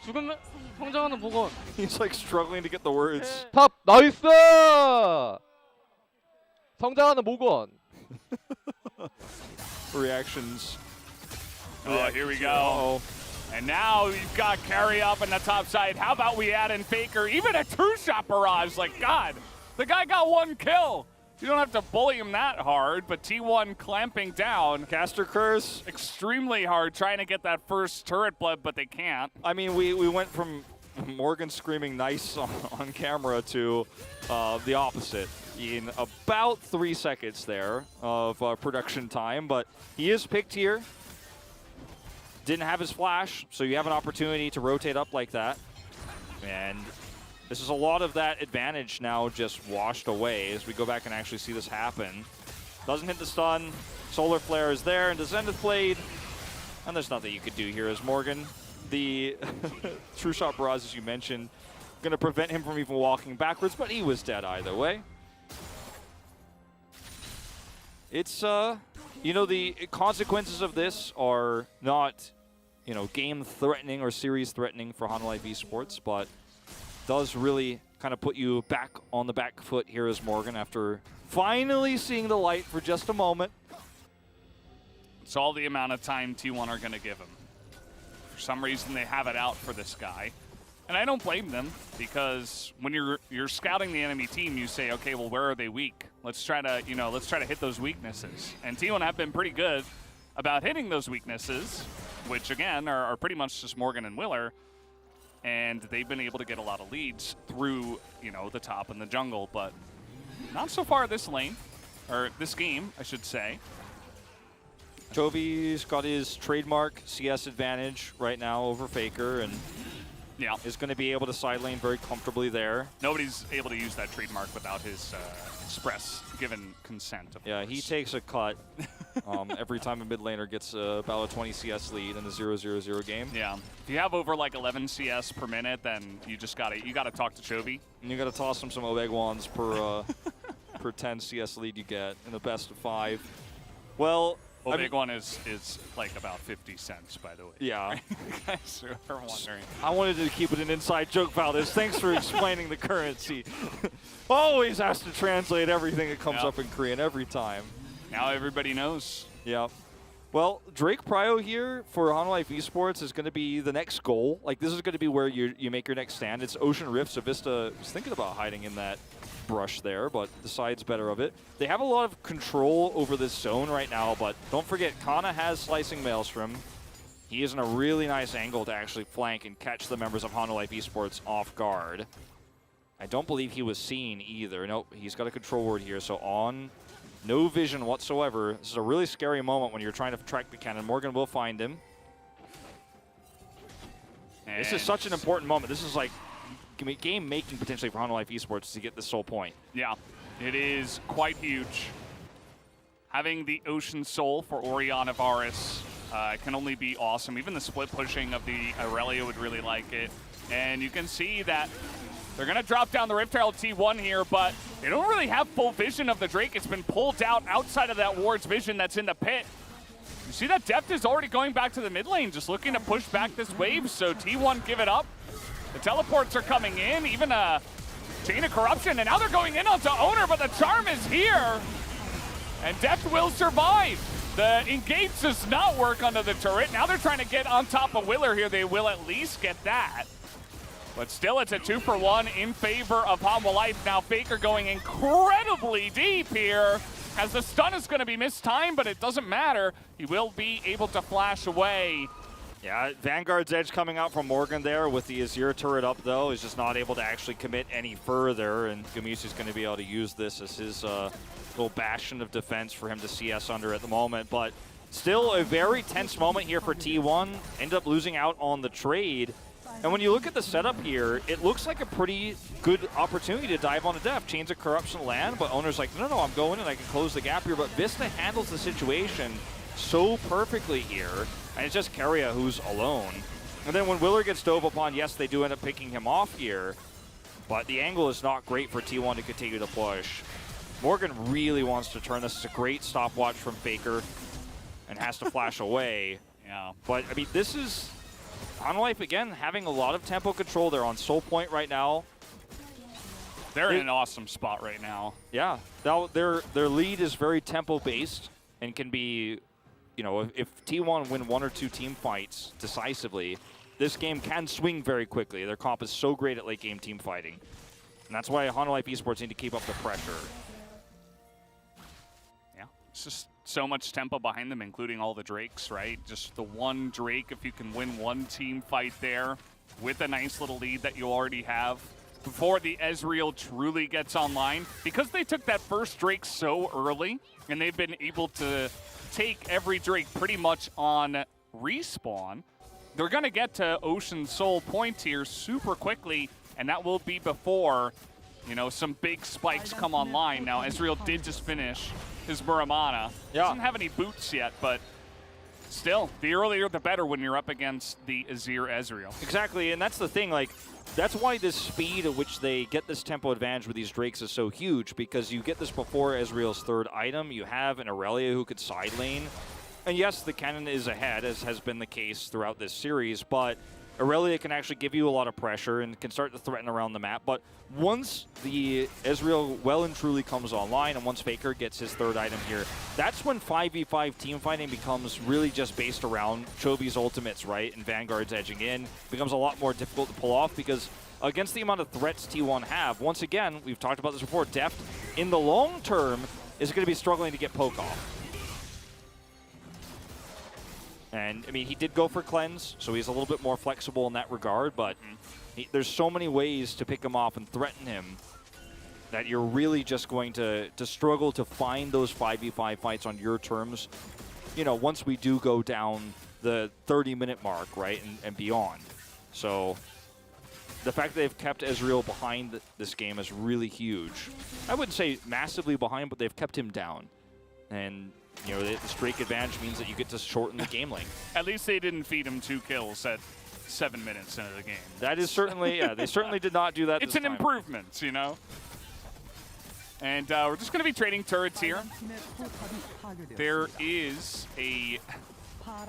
죽으면 성장하는 모건. He's like struggling to get the words. 탑 나이스! 성장하는 모건. Reactions. Oh, here we go. Uh-oh. And now you've got carry up in the top side. How about we add in Faker? Even a two-shot barrage. Like, God, the guy got 1 kill. You don't have to bully him that hard, but T1 clamping down. Caster Curse. Extremely hard, trying to get that first turret blood, but they can't. I mean, we went from Morgan screaming nice on camera to the opposite in about 3 seconds there of production time, but he is picked here. Didn't have his flash, so you have an opportunity to rotate up like that. And this is a lot of that advantage now just washed away as we go back and actually see this happen. Doesn't hit the stun. Solar Flare is there, and the Zenith Blade. And there's nothing you could do here as Morgan. The True Shot Barrage, as you mentioned, going to prevent him from even walking backwards, but he was dead either way. It's, you know, the consequences of this are not, you know, game-threatening or series-threatening for Hanwha Life Esports, but does really kind of put you back on the back foot here as Morgan after finally seeing the light for just a moment. It's all the amount of time T1 are going to give him. For some reason, they have it out for this guy. And I don't blame them, because when you're scouting the enemy team, you say, okay, well, where are they weak? Let's try to, you know, let's try to hit those weaknesses. And T1 have been pretty good about hitting those weaknesses, which, again, are pretty much just Morgan and Willer. And they've been able to get a lot of leads through, you know, the top and the jungle, but not so far this lane, or this game, I should say. Jovi's got his trademark CS advantage right now over Faker, and yeah, is going to be able to side lane very comfortably there. Nobody's able to use that trademark without his express given consent, of Yeah, course. he takes a cut every time a mid laner gets about a 20 CS lead in the 0-0-0 game. Yeah, if you have over like 11 CS per minute, then you just gotta talk to Chovy. And you got to toss him some Obeg wands per per 10 CS lead you get in the best of 5. Well, Well, big one is like about 50 cents, by the way. Yeah. Guys are wondering. I wanted to keep it an inside joke, Valdez. Thanks for explaining the currency. Always has to translate everything that comes up in Korean every time. Now everybody knows. Yep. Well, Drake Prio here for Hanwha Life Esports is going to be the next goal. Like, this is going to be where you make your next stand. It's Ocean Rift, so Vista was thinking about hiding in that brush there, but decides better of it. They have a lot of control over this zone right now, but don't forget, Kana has Slicing Maelstrom. He is in a really nice angle to actually flank and catch the members of Hanwha Life Esports off guard. I don't believe he was seen either. Nope, he's got a control word here, so on no vision whatsoever. This is a really scary moment when you're trying to track the cannon. Morgan will find him. And this is such an important moment. This is like game making potentially for Hanwha Life Esports to get this sole point. Yeah, it is quite huge. Having the Ocean Soul for Oriana Varus can only be awesome. Even the split pushing of the Aurelia would really like it. And you can see that they're going to drop down the Rift Herald T1 here, but they don't really have full vision of the Drake. It's been pulled out outside of that ward's vision that's in the pit. You see that Deft is already going back to the mid lane, just looking to push back this wave, so T1 give it up. The teleports are coming in, even a Chain of Corruption, and now they're going in onto Owner, but the Charm is here, and Deft will survive. The Engage does not work under the turret. Now they're trying to get on top of Willer here. They will at least get that. But still, it's a 2-for-1 in favor of Hanwha Life. Now Faker going incredibly deep here, as the stun is going to be mistimed, but it doesn't matter. He will be able to flash away. Yeah, Vanguard's Edge coming out from Morgan there with the Azir turret up, though, is just not able to actually commit any further, and Gumusi's going to be able to use this as his little bastion of defense for him to CS under at the moment. But still a very tense moment here for T1. End up losing out on the trade. And when you look at the setup here, it looks like a pretty good opportunity to dive on a Deft. Chains of Corruption land, but Owner's like, no, I'm going and I can close the gap here. But Vista handles the situation so perfectly here. And it's just Keria who's alone. And then when Willer gets dove upon, yes, they do end up picking him off here. But the angle is not great for T1 to continue to push. Morgan really wants to turn this. It's a great stopwatch from Faker and has to flash away. Yeah. But, I mean, this is HonLife, again, having a lot of tempo control. They're on soul point right now. They're in an awesome spot right now. Yeah. Their lead is very tempo-based and can be, you know, if T1 win 1 or 2 team fights decisively, this game can swing very quickly. Their comp is so great at late-game team fighting. And that's why HonLife Esports need to keep up the pressure. Yeah. It's just so much tempo behind them, including all the Drakes, right? Just the one Drake, if you can win one team fight there with a nice little lead that you already have before the Ezreal truly gets online. Because they took that first Drake so early, and they've been able to take every Drake pretty much on respawn, they're going to get to Ocean Soul Point here super quickly, and that will be before, you know, some big spikes come online. Now, Ezreal did just finish his Muramana. Yeah. Doesn't have any boots yet, but still, the earlier the better when you're up against the Azir Ezreal. Exactly, and that's the thing, like, that's why this speed at which they get this tempo advantage with these Drakes is so huge, because you get this before Ezreal's third item. You have an Aurelia who could side lane. And yes, the cannon is ahead, as has been the case throughout this series, but Aurelia can actually give you a lot of pressure and can start to threaten around the map. But once the Ezreal well and truly comes online, and once Faker gets his third item here, that's when 5v5 team fighting becomes really just based around Chobi's ultimates, right? And Vanguard's edging in. It becomes a lot more difficult to pull off because against the amount of threats T1 have, once again, we've talked about this before, Deft, in the long term, is going to be struggling to get poke off. And, I mean, he did go for cleanse, so he's a little bit more flexible in that regard, but there's so many ways to pick him off and threaten him that you're really just going to struggle to find those 5v5 fights on your terms, you know, once we do go down the 30-minute mark, right, and beyond. So the fact that they've kept Ezreal behind this game is really huge. I wouldn't say massively behind, but they've kept him down. And you know, the streak advantage means that you get to shorten the game length. At least they didn't feed him 2 kills at 7 minutes into the game. That is certainly, yeah, they certainly did not do that It's this an time. improvement, you know? And we're just going to be trading turrets here. There is a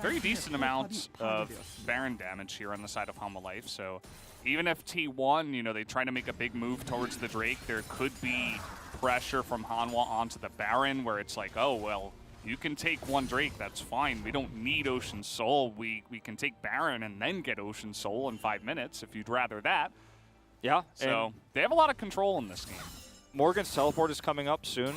very decent amount of Baron damage here on the side of HonLife, so even if T1, you know, they try to make a big move towards the Drake, there could be pressure from Hanwha onto the Baron where it's like, oh, well, you can take one Drake, that's fine. We don't need Ocean Soul. We can take Baron and then get Ocean Soul in 5 minutes if you'd rather that. Yeah. So they have a lot of control in this game. Morgan's teleport is coming up soon.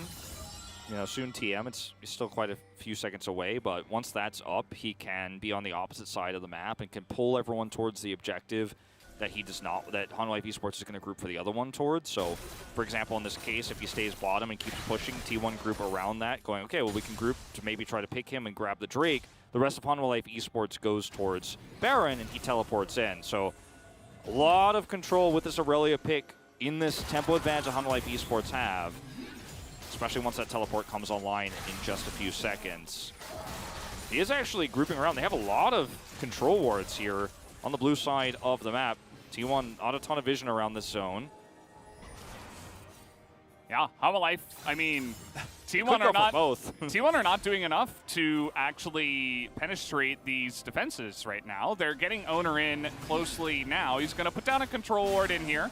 You know, soon TM. It's still quite a few seconds away, but once that's up, he can be on the opposite side of the map and can pull everyone towards the objective that he does not, that HonLife Esports is going to group for the other one towards. So, for example, in this case, if he stays bottom and keeps pushing, T1 group around that, going, okay, well, we can group to maybe try to pick him and grab the Drake. The rest of HonLife Esports goes towards Baron, and he teleports in. So, a lot of control with this Aurelia pick in this tempo advantage that HonLife Esports have, especially once that teleport comes online in just a few seconds. He is actually grouping around. They have a lot of control wards here on the blue side of the map. T1 not a ton of vision around this zone. Yeah, HonLife, I mean, T1 are not both. T1 are not doing enough to actually penetrate these defenses right now. They're getting Owner in closely now. He's going to put down a control ward in here,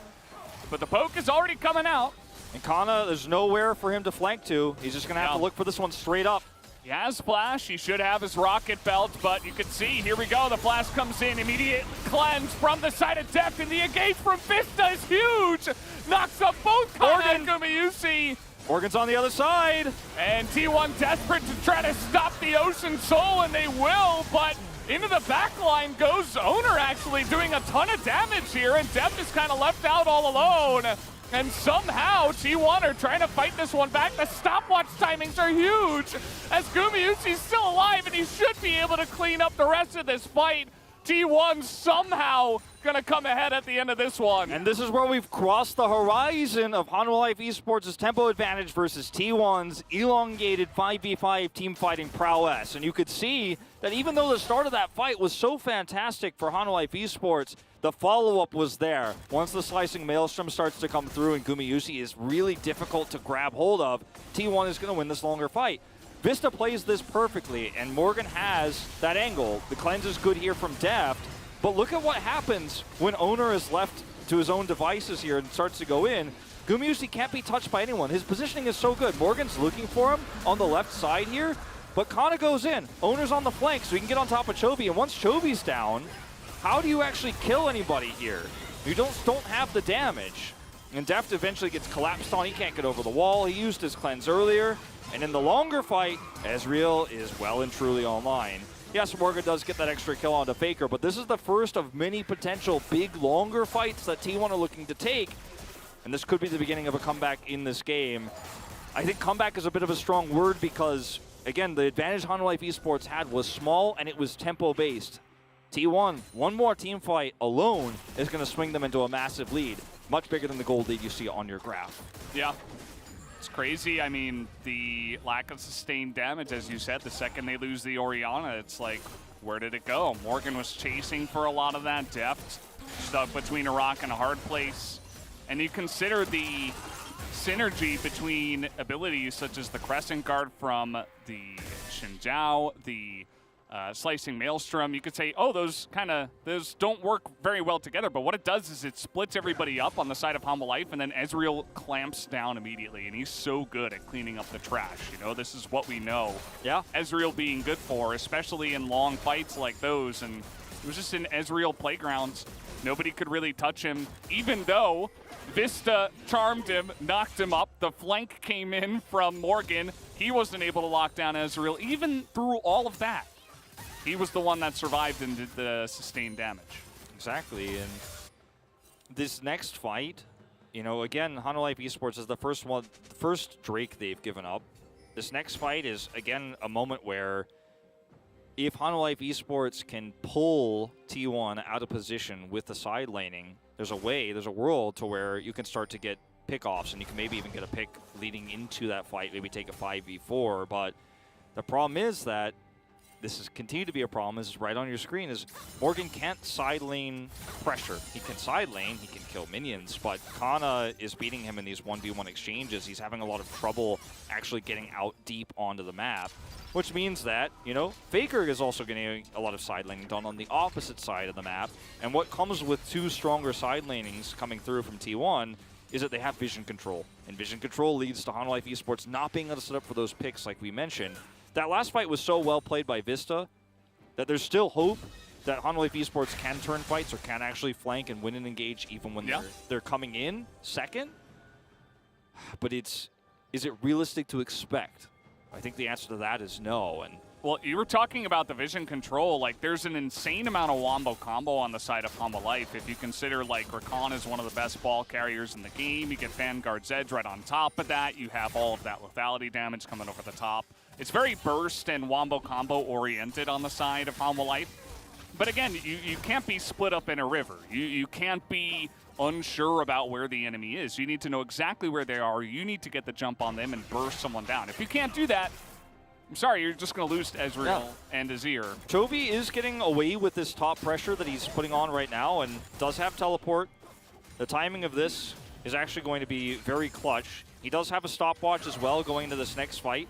but the poke is already coming out. And Kana, there's nowhere for him to flank to. He's just going to have to look for this one straight up. He has Flash. He should have his Rocket Belt, but you can see, here we go. The Flash comes in. Immediate cleanse from the side of Deft, and the engage from Vista is huge. Knocks up both Kana and Gumayusi. Morgan's on the other side. And T1 desperate to try to stop the Ocean Soul, and they will, but into the back line goes Owner, actually doing a ton of damage here, and Deft is kind of left out all alone. And somehow T1 are trying to fight this one back. The stopwatch timings are huge, as Gumayusi's still alive, and he should be able to clean up the rest of this fight. T1 somehow gonna come ahead at the end of this one. And this is where we've crossed the horizon of HonLife Esports' tempo advantage versus T1's elongated 5v5 team fighting prowess. And you could see that even though the start of that fight was so fantastic for Hanwha Esports, the follow-up was there. Once the Slicing Maelstrom starts to come through and Gumayusi is really difficult to grab hold of, T1 is going to win this longer fight. Vista plays this perfectly, and Morgan has that angle. The cleanse is good here from Deft, but look at what happens when Owner is left to his own devices here and starts to go in. Gumayusi can't be touched by anyone. His positioning is so good. Morgan's looking for him on the left side here, but Kana goes in. Owner's on the flank, so he can get on top of Chovy, and once Chovy's down, how do you actually kill anybody here? You don't have the damage. And Deft eventually gets collapsed on. He can't get over the wall. He used his cleanse earlier. And in the longer fight, Ezreal is well and truly online. Yes, Morgan does get that extra kill onto Faker, but this is the first of many potential big, longer fights that T1 are looking to take. And this could be the beginning of a comeback in this game. I think comeback is a bit of a strong word because, again, the advantage Hanwha Esports had was small and it was tempo-based. T1, one more team fight alone is going to swing them into a massive lead. Much bigger than the gold lead you see on your graph. Yeah. It's crazy. I mean, the lack of sustained damage, as you said, the second they lose the Orianna, it's like, where did it go? Morgan was chasing for a lot of that. Deft stuck between a rock and a hard place. And you consider the synergy between abilities such as the Crescent Guard from the Xinjiao, the Slicing Maelstrom. You could say, oh, those don't work very well together, but what it does is it splits everybody up on the side of Hanwha Life, and then Ezreal clamps down immediately, and he's so good at cleaning up the trash. You know, this is what we know. Yeah. Ezreal being good for, especially in long fights like those, and it was just in Ezreal playgrounds. Nobody could really touch him, even though Vista charmed him, knocked him up. The flank came in from Morgan. He wasn't able to lock down Ezreal. Even through all of that, he was the one that survived and did the sustained damage. Exactly, and this next fight, you know, again, Hanwha Esports is the first Drake they've given up. This next fight is, again, a moment where if Hanwha Esports can pull T1 out of position with the side laning, there's a world to where you can start to get pickoffs, and you can maybe even get a pick leading into that fight, maybe take a 5v4, but the problem is that this has continued to be a problem, this is right on your screen, is Morgan can't side lane pressure. He can side lane, he can kill minions, but Kana is beating him in these 1v1 exchanges. He's having a lot of trouble actually getting out deep onto the map, which means that, you know, Faker is also getting a lot of side laning done on the opposite side of the map, and what comes with two stronger side lanings coming through from T1 is that they have vision control, and vision control leads to Hanwha Esports not being able to set up for those picks like we mentioned. That last fight was so well played by Vista that there's still hope that Hanwha Esports can turn fights or can actually flank and win and engage even when they're coming in second. But is it realistic to expect? I think the answer to that is no. And well, you were talking about the vision control. Like, there's an insane amount of wombo combo on the side of Hanwha Life. If you consider, like, Rakan is one of the best ball carriers in the game. You get Vanguard's Edge right on top of that. You have all of that lethality damage coming over the top. It's very burst and wombo combo oriented on the side of Hanwha Life. But again, you can't be split up in a river. You can't be unsure about where the enemy is. You need to know exactly where they are. You need to get the jump on them and burst someone down. If you can't do that, I'm sorry, you're just going to lose to Ezreal and Azir. Chovy is getting away with this top pressure that he's putting on right now and does have teleport. The timing of this is actually going to be very clutch. He does have a stopwatch as well going into this next fight.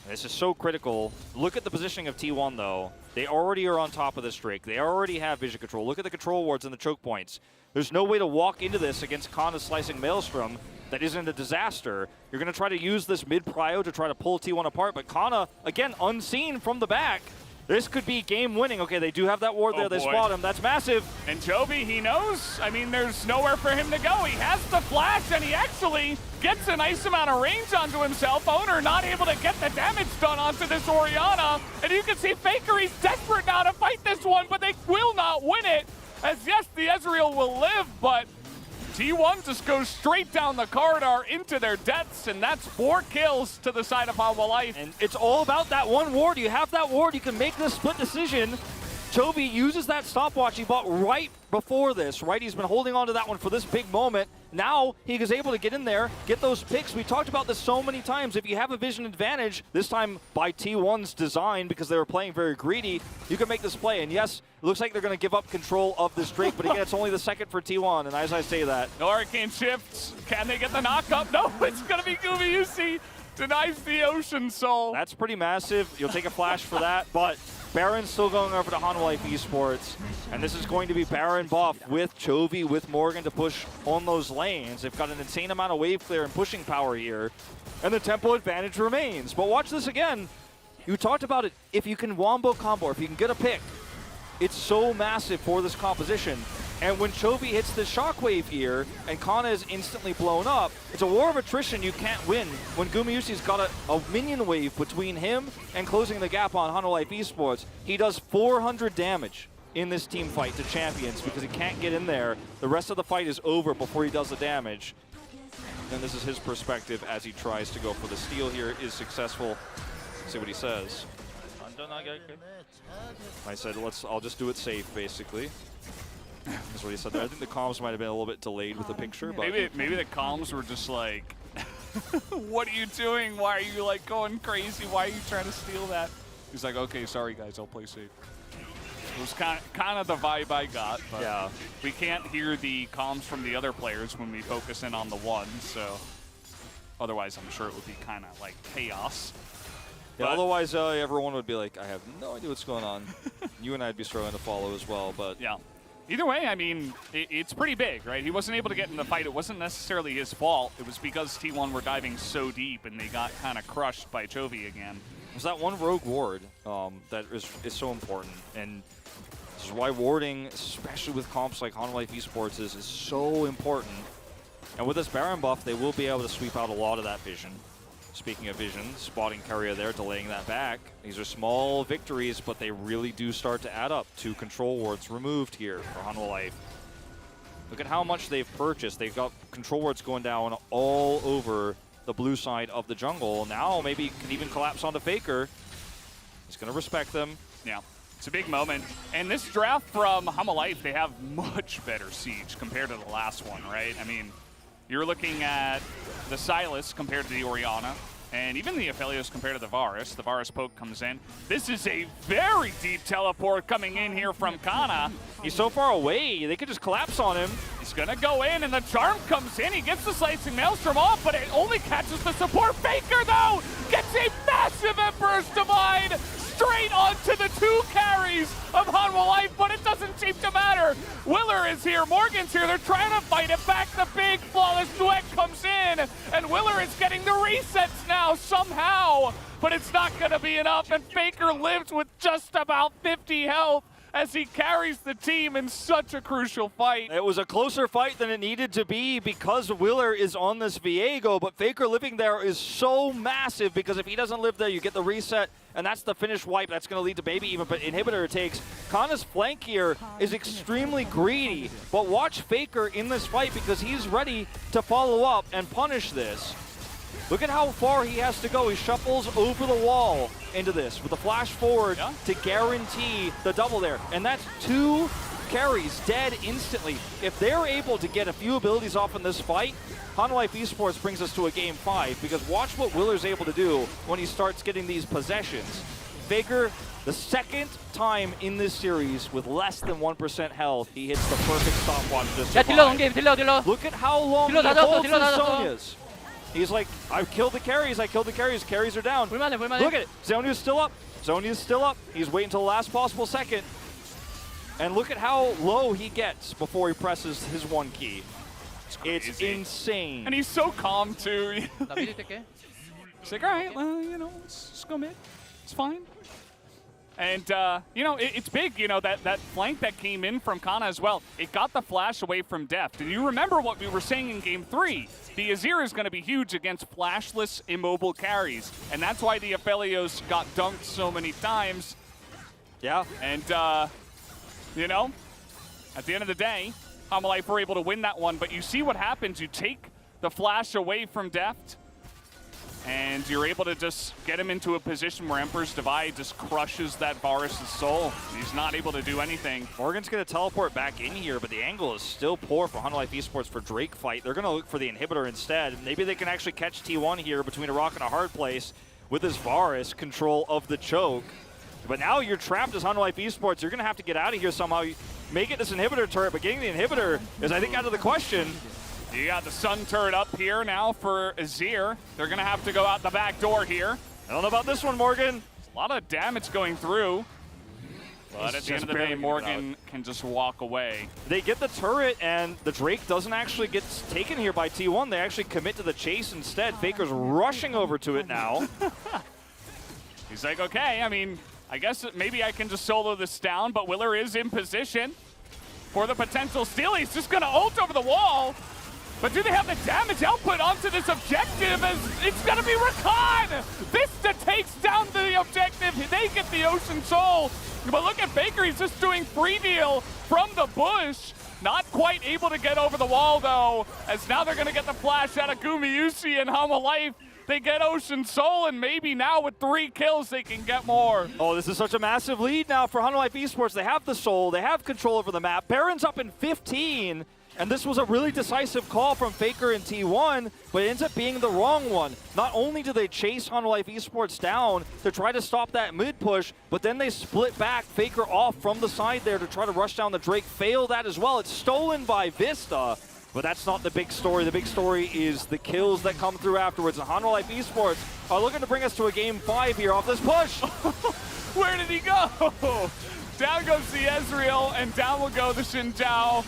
This is so critical. Look at the positioning of T1, though. They already are on top of this Drake. They already have vision control. Look at the control wards and the choke points. There's no way to walk into this against Kana's Slicing Maelstrom that isn't a disaster. You're going to try to use this mid-prio to try to pull T1 apart, but Kana, again, unseen from the back. This could be game-winning. Okay, they do have that ward there. They spot him. That's massive. And Chovy, he knows. I mean, there's nowhere for him to go. He has the flash, and he actually gets a nice amount of range onto himself. Owner not able to get the damage done onto this Orianna. And you can see Faker, he's desperate now to fight this one, but they will not win it. As yes, the Ezreal will live, but T1 just goes straight down the corridor into their deaths, and that's 4 kills to the side of Hanwha Life. And it's all about that one ward. You have that ward, you can make this split decision. Chovy uses that stopwatch he bought right before this, right? He's been holding on to that one for this big moment. Now he was able to get in there, get those picks. We talked about this so many times. If you have a vision advantage, this time by T1's design, because they were playing very greedy, you can make this play. And yes, it looks like they're going to give up control of this Drake, but again, it's only the second for T1. And as I say that, No arcane shifts. Can they get the knock-up? No, it's going to be Gumayusi. Denies the Ocean Soul. that's pretty massive. You'll take a flash for that, but Baron's still going over to Hanwha Life Esports, and this is going to be Baron buff with Chovy, with Morgan to push on those lanes. They've got an insane amount of wave clear and pushing power here, and the tempo advantage remains. But watch this again. You talked about it. If you can wombo combo, if you can get a pick, it's so massive for this composition. And when Chovy hits the shockwave here and Kana is instantly blown up, it's a war of attrition you can't win when Gumayusi's got a minion wave between him and closing the gap on Hanwha Life Esports. He does 400 damage in this team fight to champions because he can't get in there. The rest of the fight is over before he does the damage. And this is his perspective as he tries to go for the steal here. Is successful. See what he says. 안전하게 할게. I said, I'll just do it safe, basically. That's what he said there. I think the comms might have been a little bit delayed with the picture, but Maybe the comms were just like, what are you doing? Why are you like going crazy? Why are you trying to steal that? He's like, okay, sorry guys, I'll play safe. It was kind of the vibe I got, but yeah. we can't hear the comms from the other players when we focus in on the one, so otherwise I'm sure it would be kind of like chaos. Yeah, But- otherwise, everyone would be like, I have no idea what's going on. You and I would be struggling to follow as well, but Yeah. Either way, I mean, it's pretty big, right? He wasn't able to get in the fight. It wasn't necessarily his fault. It was because T1 were diving so deep and they got kind of crushed by Chovy again. there's that one rogue ward that is so important. And this is why warding, especially with comps like Hanwha Life Esports, is so important. And with this Baron buff, they will be able to sweep out a lot of that vision. Speaking of vision, spotting Keria there, delaying that back. These are small victories, but they really do start to add up to control wards removed here for Hanwha Life. Look at how much they've purchased. They've got control wards going down all over the blue side of the jungle. Now maybe can even collapse onto Faker. He's going to respect them. Yeah, it's a big moment. And this draft from Hanwha Life, they have much better siege compared to the last one, right? I mean, you're looking at the Sylas compared to the Orianna, and even the Aphelios compared to the Varus. The Varus poke comes in. This is a very deep teleport coming in here from Kana. He's so far away, they could just collapse on him. He's gonna go in, and the charm comes in. He gets the slicing maelstrom off, but it only catches the support. Faker, though, gets a massive Emperor's Divide straight onto the two carries of Hanwha Life, but it doesn't seem to matter. Willer is here, Morgan's here. They're trying to fight it back. The big flawless duet comes in, and Willer is getting the resets now somehow, but it's not gonna be enough, and Faker lives with just about 50 health as he carries the team in such a crucial fight. It was a closer fight than it needed to be because Willer is on this Viego, but Faker living there is so massive because if he doesn't live there, you get the reset, and that's the finish wipe. That's going to lead to Baby even, but inhibitor it takes. Kana's flank here is extremely greedy, but watch Faker in this fight because he's ready to follow up and punish this. Look at how far he has to go. He shuffles over the wall into this with a flash forward to guarantee the double there. And that's two carries dead instantly. If they're able to get a few abilities off in this fight, Hanwha Life Esports brings us to a game 5 because watch what Willer's able to do when he starts getting these possessions. Faker, the second time in this series with less than 1% health, he hits the perfect stopwatch to 야 딜러 survive. 넘김 딜러 Look at how long he 딜러 다 졌어, holds 딜러 다 his 졌어. Zonias. He's like, I've killed the carries, carries are down. 볼만해 볼만해. Look at it, Zonia's still up. Zonia's still up. He's waiting until the last possible second. And look at how low he gets before he presses his one key. It's crazy. insane. And he's so calm too. 나 미드 뜰게. He's like, all right, well, you know, let's go mid. It's fine. And, you know, it's big, you know, that flank that came in from Kana as well. It got the flash away from Deft. And you remember what we were saying in Game 3. The Azir is going to be huge against flashless, immobile carries. And that's why the Aphelios got dunked so many times. Yeah. And, you know, at the end of the day, Hanwha Life were able to win that one. But you see what happens. You take the flash away from Deft. and you're able to just get him into a position where Emperor's Divide just crushes that Varus' soul. He's not able to do anything. Morgan's going to teleport back in here, but the angle is still poor for Hanwha Life Esports for Drake fight. They're going to look for the inhibitor instead. Maybe they can actually catch T1 here between a rock and a hard place with this Varus control of the choke. But now you're trapped as Hanwha Life Esports. You're going to have to get out of here somehow. Make it this inhibitor turret, but getting the inhibitor is, I think, out of the question. You got the Sun turret up here now for Azir. They're going to have to go out the back door here. I don't know about this one, Morgan. A lot of damage going through. But at the end of the day, Morgan can just walk away. They get the turret, and the Drake doesn't actually get taken here by T1. They actually commit to the chase instead. Faker's rushing over to it now. He's like, okay, I mean, I guess maybe I can just solo this down, but Willer is in position for the potential steal. He's just going to ult over the wall. But do they have the damage output onto this objective? As it's going to be Rakan! Vista takes down the objective. They get the Ocean Soul. But look at Faker. He's just doing free deal from the bush. Not quite able to get over the wall, though, as now they're going to get the flash out of Gumayusi and Hanwha Life. They get Ocean Soul, and maybe now with 3 kills, they can get more. Oh, this is such a massive lead now for Hanwha Life Esports. They have the Soul. They have control over the map. Baron's up in 15. And this was a really decisive call from Faker and T1, but it ends up being the wrong one. Not only do they chase Hanwha Life Esports down to try to stop that mid push, but then they split back Faker off from the side there to try to rush down the Drake. Fail that as well. It's stolen by Vista, but that's not the big story. The big story is the kills that come through afterwards. And Hanwha Life Esports are looking to bring us to a game 5 here off this push. Where did he go? Down goes the Ezreal, and down will go the Xin Zhao.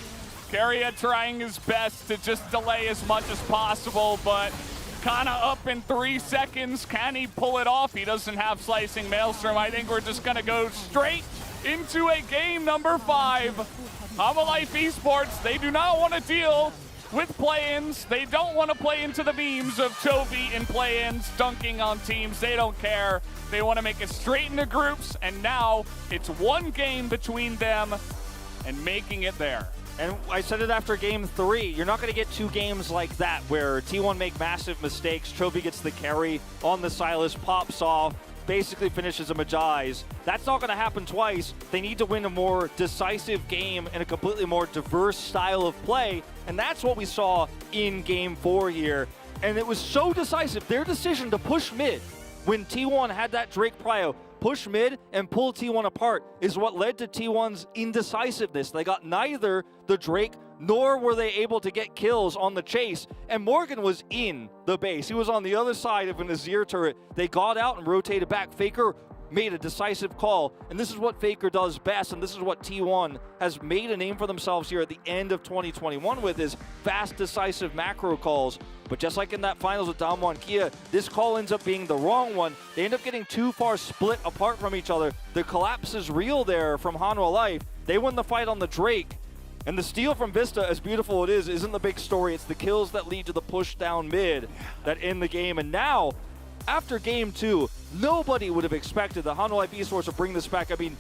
Keria trying his best to just delay as much as possible, but kind of up in 3 seconds. Can he pull it off? He doesn't have Slicing Maelstrom. I think we're just going to go straight into a game number 5. Hanwha Life Esports, they do not want to deal with play-ins. They don't want to play into the memes of Chovy in play-ins, dunking on teams. They don't care. They want to make it straight into groups, and now it's one game between them and making it there. And I said it after game 3, you're not going to get 2 games like that where T1 make massive mistakes, Chovy gets the carry on the Sylas, pops off, basically finishes a Majai's. That's not going to happen twice. They need to win a more decisive game and a completely more diverse style of play, and that's what we saw in game 4 here. And it was so decisive, their decision to push mid when T1 had that Drake prio, push mid and pull T1 apart is what led to T1's indecisiveness. They got neither the Drake nor were they able to get kills on the chase. And Morgan was in the base. He was on the other side of an Azir turret. They got out and rotated back. Faker made a decisive call, and this is what Faker does best, and this is what T1 has made a name for themselves here at the end of 2021 with his fast, decisive macro calls. But just like in that finals with Damwon Kia, this call ends up being the wrong one. They end up getting too far split apart from each other. The collapse is real there from Hanwha Life. They win the fight on the Drake. And the steal from Vista, as beautiful it is, isn't the big story. It's the kills that lead to the push down mid that end the game. And now, after game 2, nobody would have expected the Hanwha Life Esports to bring this back. I mean,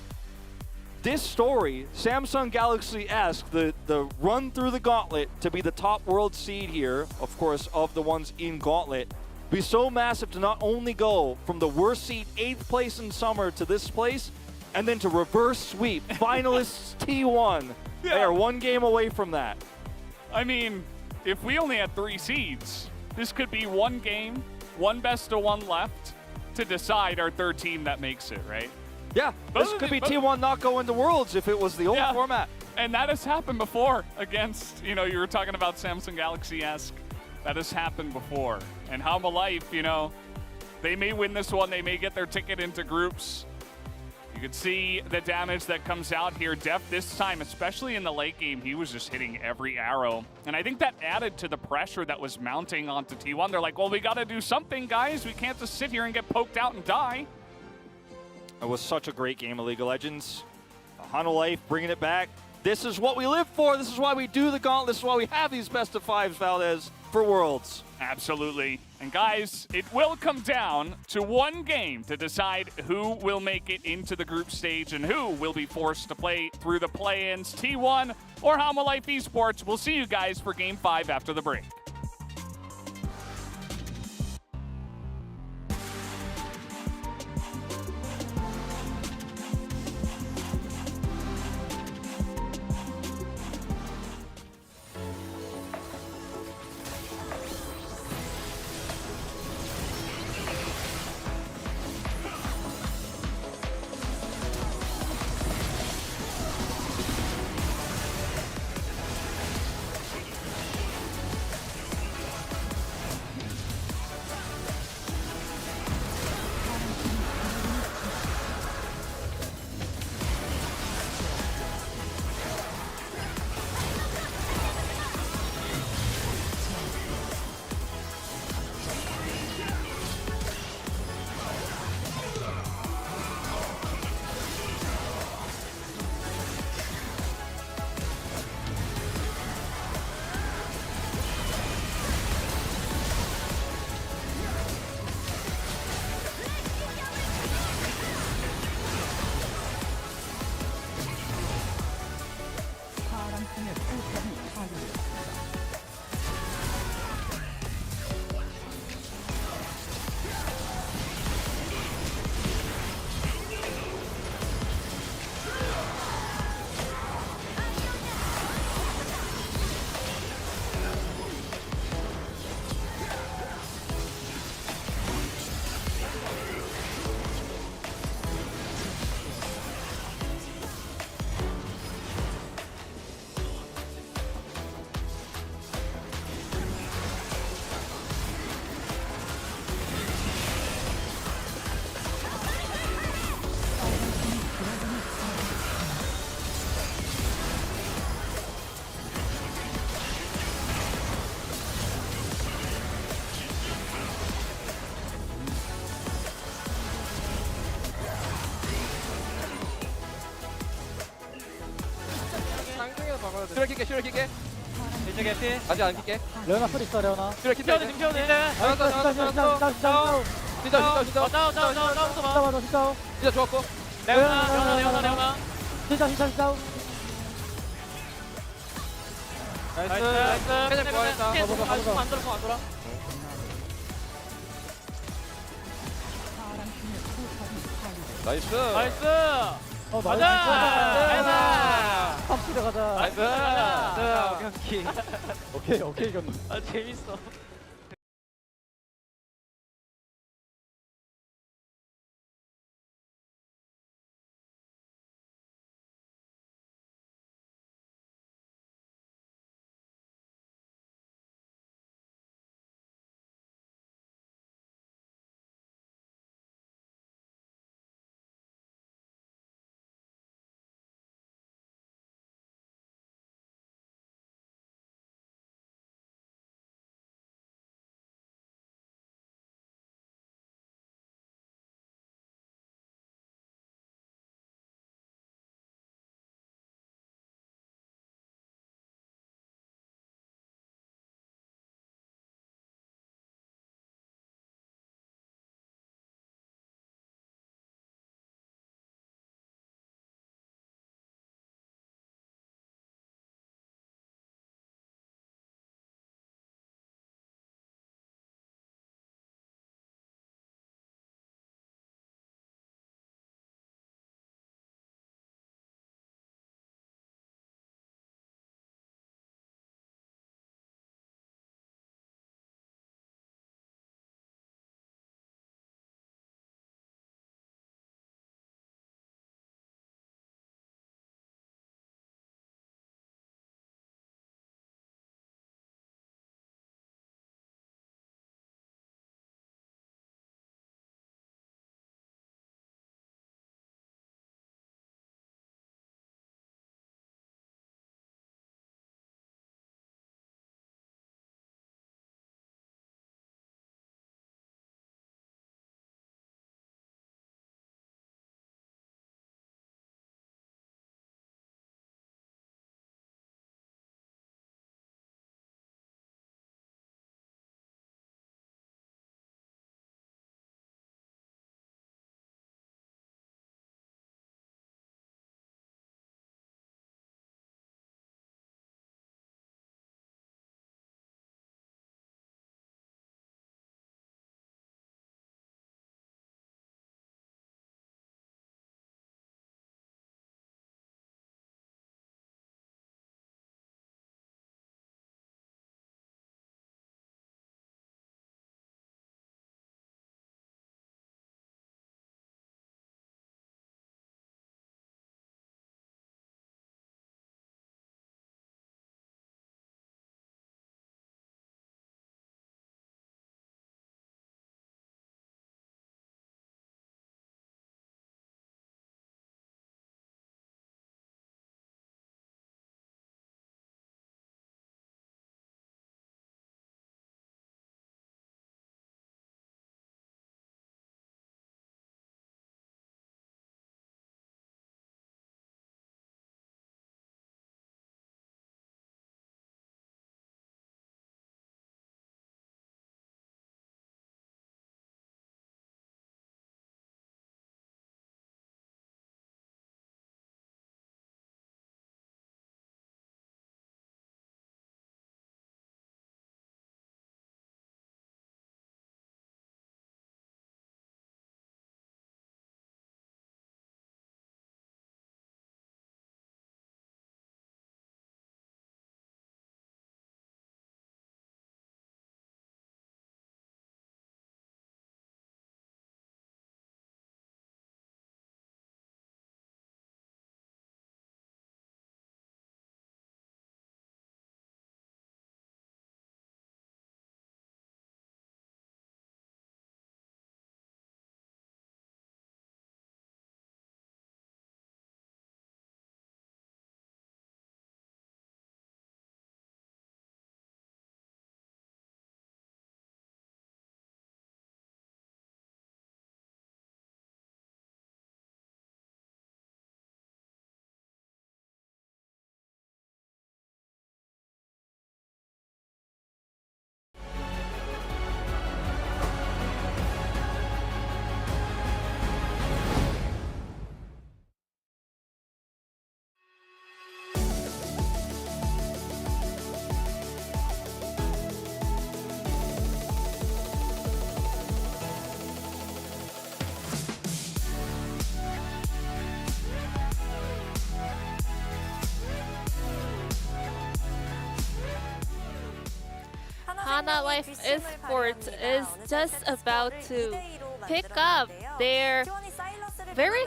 this story, Samsung Galaxy-esque, the run through the gauntlet to be the top world seed here, of course, of the ones in gauntlet, be so massive to not only go from the worst seed 8th place in summer to this place, and then to reverse sweep finalists T1. Yeah. They are 1 game away from that. I mean, if we only had 3 seeds, this could be 1 game, 1 best of 1 left to decide our 3rd team that makes it, right? Yeah, this could be T1 not going to Worlds if it was the old format. And that has happened before against, you know, you were talking about Samsung Galaxy-esque. That has happened before. And Hanwha Life, you know, they may win this one. They may get their ticket into groups. You can see the damage that comes out here. Def this time, especially in the late game, he was just hitting every arrow. And I think that added to the pressure that was mounting onto T1. They're like, well, we got to do something, guys. We can't just sit here and get poked out and die. It was such a great game of League of Legends. Hanwha Life bringing it back. This is what we live for. This is why we do the gauntlet. This is why we have these best of 5s, Valdez, for Worlds. Absolutely. And guys, it will come down to 1 game to decide who will make it into the group stage and who will be forced to play through the play-ins, T1 or Hanwha Life Esports. We'll see you guys for game 5 after the break. 슈레 킬게 슈레 킬게. 이제 개피. 아직 안 킬게. 레오나 풀 있어 레오나. 슈레 킬게. 지금 피오네. 진짜 좋았고. 레오나. 진짜 나이스. 패널 좋아했다. 안 돌아. 나이스. 나이스. 가자. 가자. 탑시대 가자. 나이스. 오케이 이겼네. 아 재밌어. Hana Life Esports is just about to pick up their very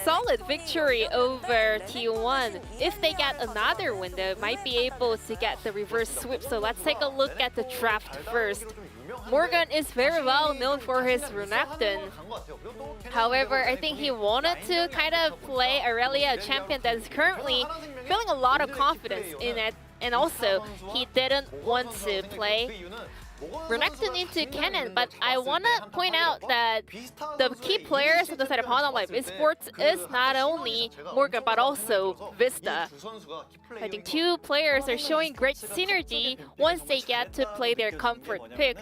solid victory over T1. If they get another win, they might be able to get the reverse sweep. So let's take a look at the draft first. Morgan is very well known for his Renekton. However, I think he wanted to kind of play Aurelia, a champion that is currently feeling a lot of confidence in it. And also, he didn't want to play Renekton into Kennen, but I want to point out that the key players on the side of Hana Life Esports is not only Morgan, but also Vista. I think two players are showing great synergy once they get to play their comfort pick.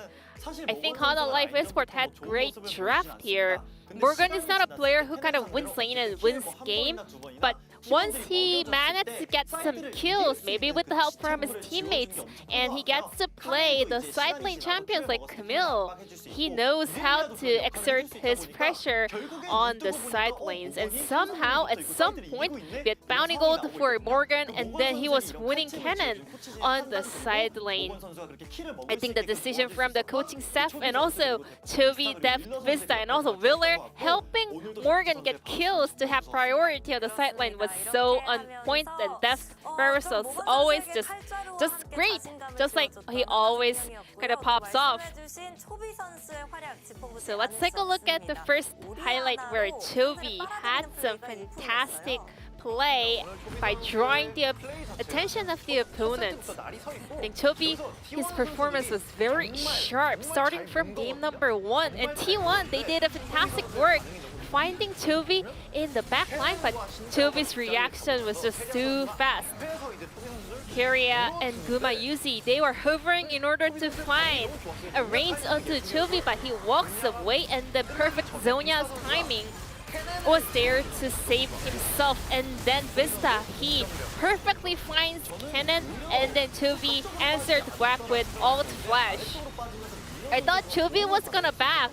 I think Hana Life Esports had great draft here. Morgan is not a player who kind of wins lane and wins game, but once he managed to get some kills, maybe with the help from his teammates, and he gets to play the side lane champions like Camille, he knows how to exert his pressure on the side lanes. And somehow, at some point, we had bounty gold for Morgan, and then he was winning Kennen on the side lane. I think the decision from the coaching staff and also Chovy, Deft, Vista, and also Willer helping Morgan get kills to have priority on the side lane was so on point, and Deft Barrisos always just great, just like he always kind of pops off. So let's take a look at the first highlight where Chovy had some fantastic play by drawing the attention of the opponent. I think Chovy, his performance was very sharp starting from game number 1, and T1, they did a fantastic work finding Chovy in the back line, but Chovy's reaction was just too fast. Keria and Guma Yuzi, they were hovering in order to find a range onto Chovy, but he walks away, and the perfect Zonya's timing was there to save himself. And then Vista, he perfectly finds Kennen, and then Chovy answered back with ult flash. I thought Chovy was gonna back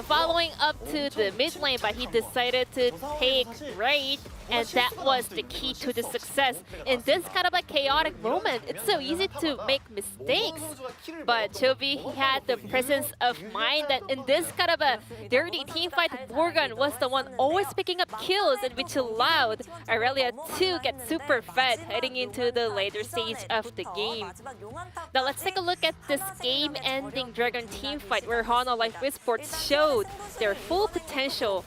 following up to the mid lane, but he decided to take right, and that was the key to the success. In this kind of a chaotic moment, it's so easy to make mistakes, but Chovy, he had the presence of mind that in this kind of a dirty team fight, Morgan was the one always picking up kills, and which allowed Aurelia to get super fed heading into the later stage of the game. Now let's take a look at this game-ending Dragon team fight where Hana Life Esports showed their full potential.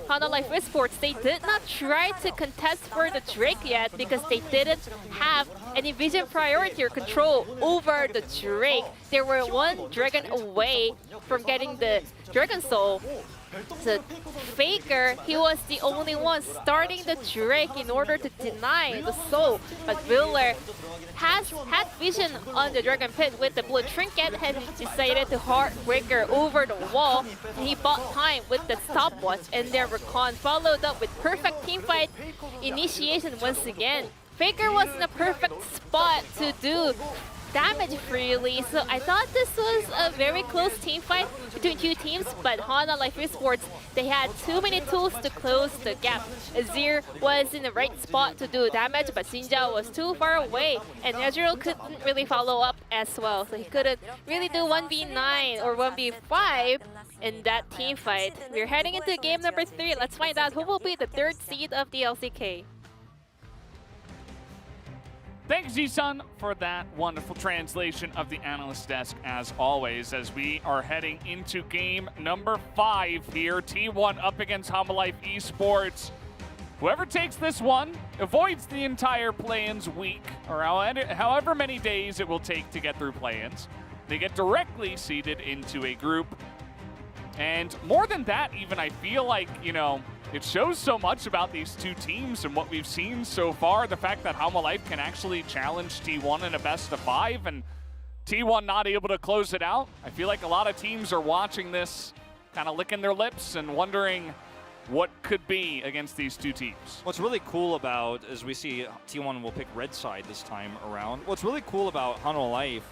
Hana Life Esports, they did not try to contest for the Drake yet because they didn't have any vision priority or control over the Drake. They were one dragon away from getting the Dragon Soul. So Faker, he was the only one starting the Drake in order to deny the soul, but Willer had vision on the Dragon Pit with the blue trinket, and he decided to Heartbreaker over the wall. He bought time with the stopwatch, and their recon followed up with perfect teamfight initiation once again. Faker was in a perfect spot to do damage freely, so I thought this was a very close team fight between two teams, but Hana Life Esports, they had too many tools to close the gap. Azir was in the right spot to do damage, but Sinja was too far away, and Ezreal couldn't really follow up as well, so he couldn't really do 1v9 or 1v5 in that team fight. We're heading into game number 3. Let's find out who will be the 3rd seed of the LCK. Thanks, Ji-sun, for that wonderful translation of the analyst desk, as always, as we are heading into game number 5 here. T1 up against Hana Life Esports. Whoever takes this one avoids the entire play-ins week, or however many days it will take to get through play-ins. They get directly seeded into a group. And more than that, even, I feel like, you know, it shows so much about these two teams and what we've seen so far. The fact that Hana Life can actually challenge T1 in a best of 5 and T1 not able to close it out. I feel like a lot of teams are watching this, kind of licking their lips and wondering what could be against these two teams. What's really cool about, as we see T1 will pick red side this time around, what's really cool about Hana Life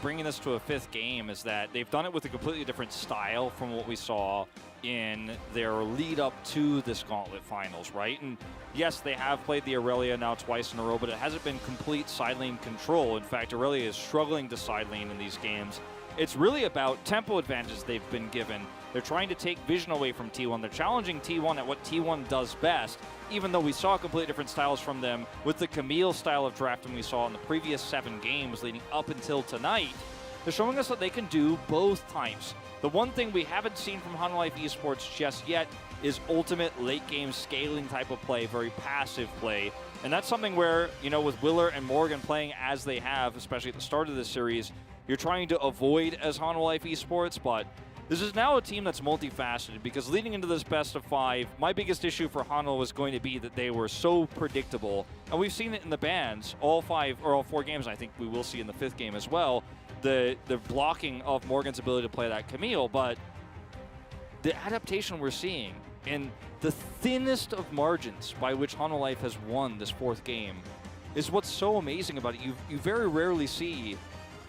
bringing this to a 5th game is that they've done it with a completely different style from what we saw in their lead up to this Gauntlet Finals, right? And yes, they have played the Aurelia now twice in a row, but it hasn't been complete side lane control. In fact, Aurelia is struggling to side lane in these games. it's really about tempo advantages they've been given. They're trying to take vision away from T1. They're challenging T1 at what T1 does best, even though we saw completely different styles from them with the Camille style of drafting we saw in the previous 7 games leading up until tonight. They're showing us that they can do both types. The one thing we haven't seen from Hanwha Life Esports just yet is ultimate late game scaling type of play, very passive play. And that's something where, you know, with Willer and Morgan playing as they have, especially at the start of this series, you're trying to avoid as Hanwha Life Esports, but this is now a team that's multifaceted because leading into this best of 5, my biggest issue for Hanwha was going to be that they were so predictable. And we've seen it in the bans, all 4 games, and I think we will see in the 5th game as well, the blocking of Morgan's ability to play that Camille, but the adaptation we're seeing and the thinnest of margins by which Hanwha Life has won this 4th game is what's so amazing about it. You very rarely see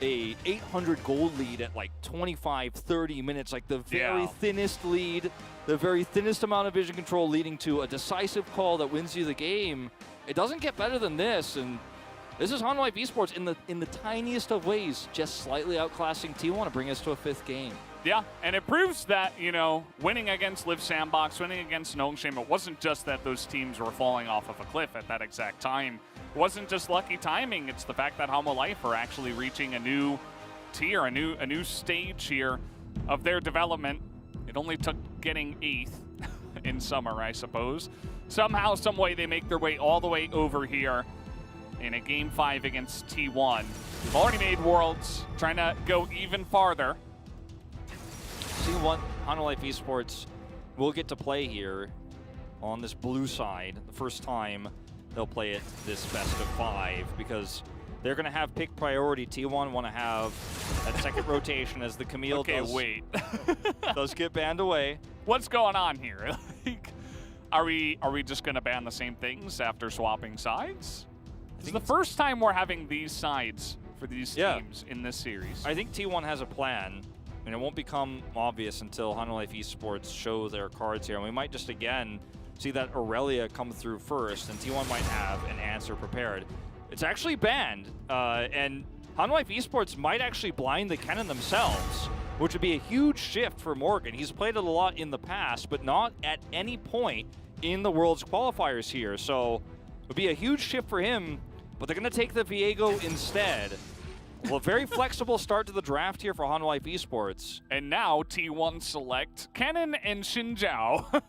a 800 gold lead at like 25, 30 minutes, like the very thinnest lead, the very thinnest amount of vision control leading to a decisive call that wins you the game. It doesn't get better than this, and this is Hanwha Life Esports in the tiniest of ways, just slightly outclassing T1 to bring us to a 5th game. Yeah, and it proves that, you know, winning against Live Sandbox, winning against Nongshim, it wasn't just that those teams were falling off of a cliff at that exact time. It wasn't just lucky timing, it's the fact that Hanwha Life are actually reaching a new tier, a new stage here of their development. It only took getting 8th in summer, I suppose. Somehow, some way, they make their way all the way over here in a Game 5 against T1. They've already made Worlds, trying to go even farther. See what Hanwha Life Esports will get to play here on this blue side. The first time they'll play it this best of 5 because they're going to have pick priority. T1 want to have that second rotation as the Camille does get banned away. What's going on here? Like, are we just going to ban the same things after swapping sides? This is the first time we're having these sides for these teams in this series. I think T1 has a plan, and it won't become obvious until Hanwha Life Esports show their cards here. And we might just, again, see that Aurelia come through first, and T1 might have an answer prepared. It's actually banned, and Hanwha Life Esports might actually blind the cannon themselves, which would be a huge shift for Morgan. He's played it a lot in the past, but not at any point in the World's qualifiers here. So it would be a huge shift for him, but they're going to take the Viego instead. Well, very flexible start to the draft here for Hanwha Life Esports. And now T1 select Kennen and Xinjiao.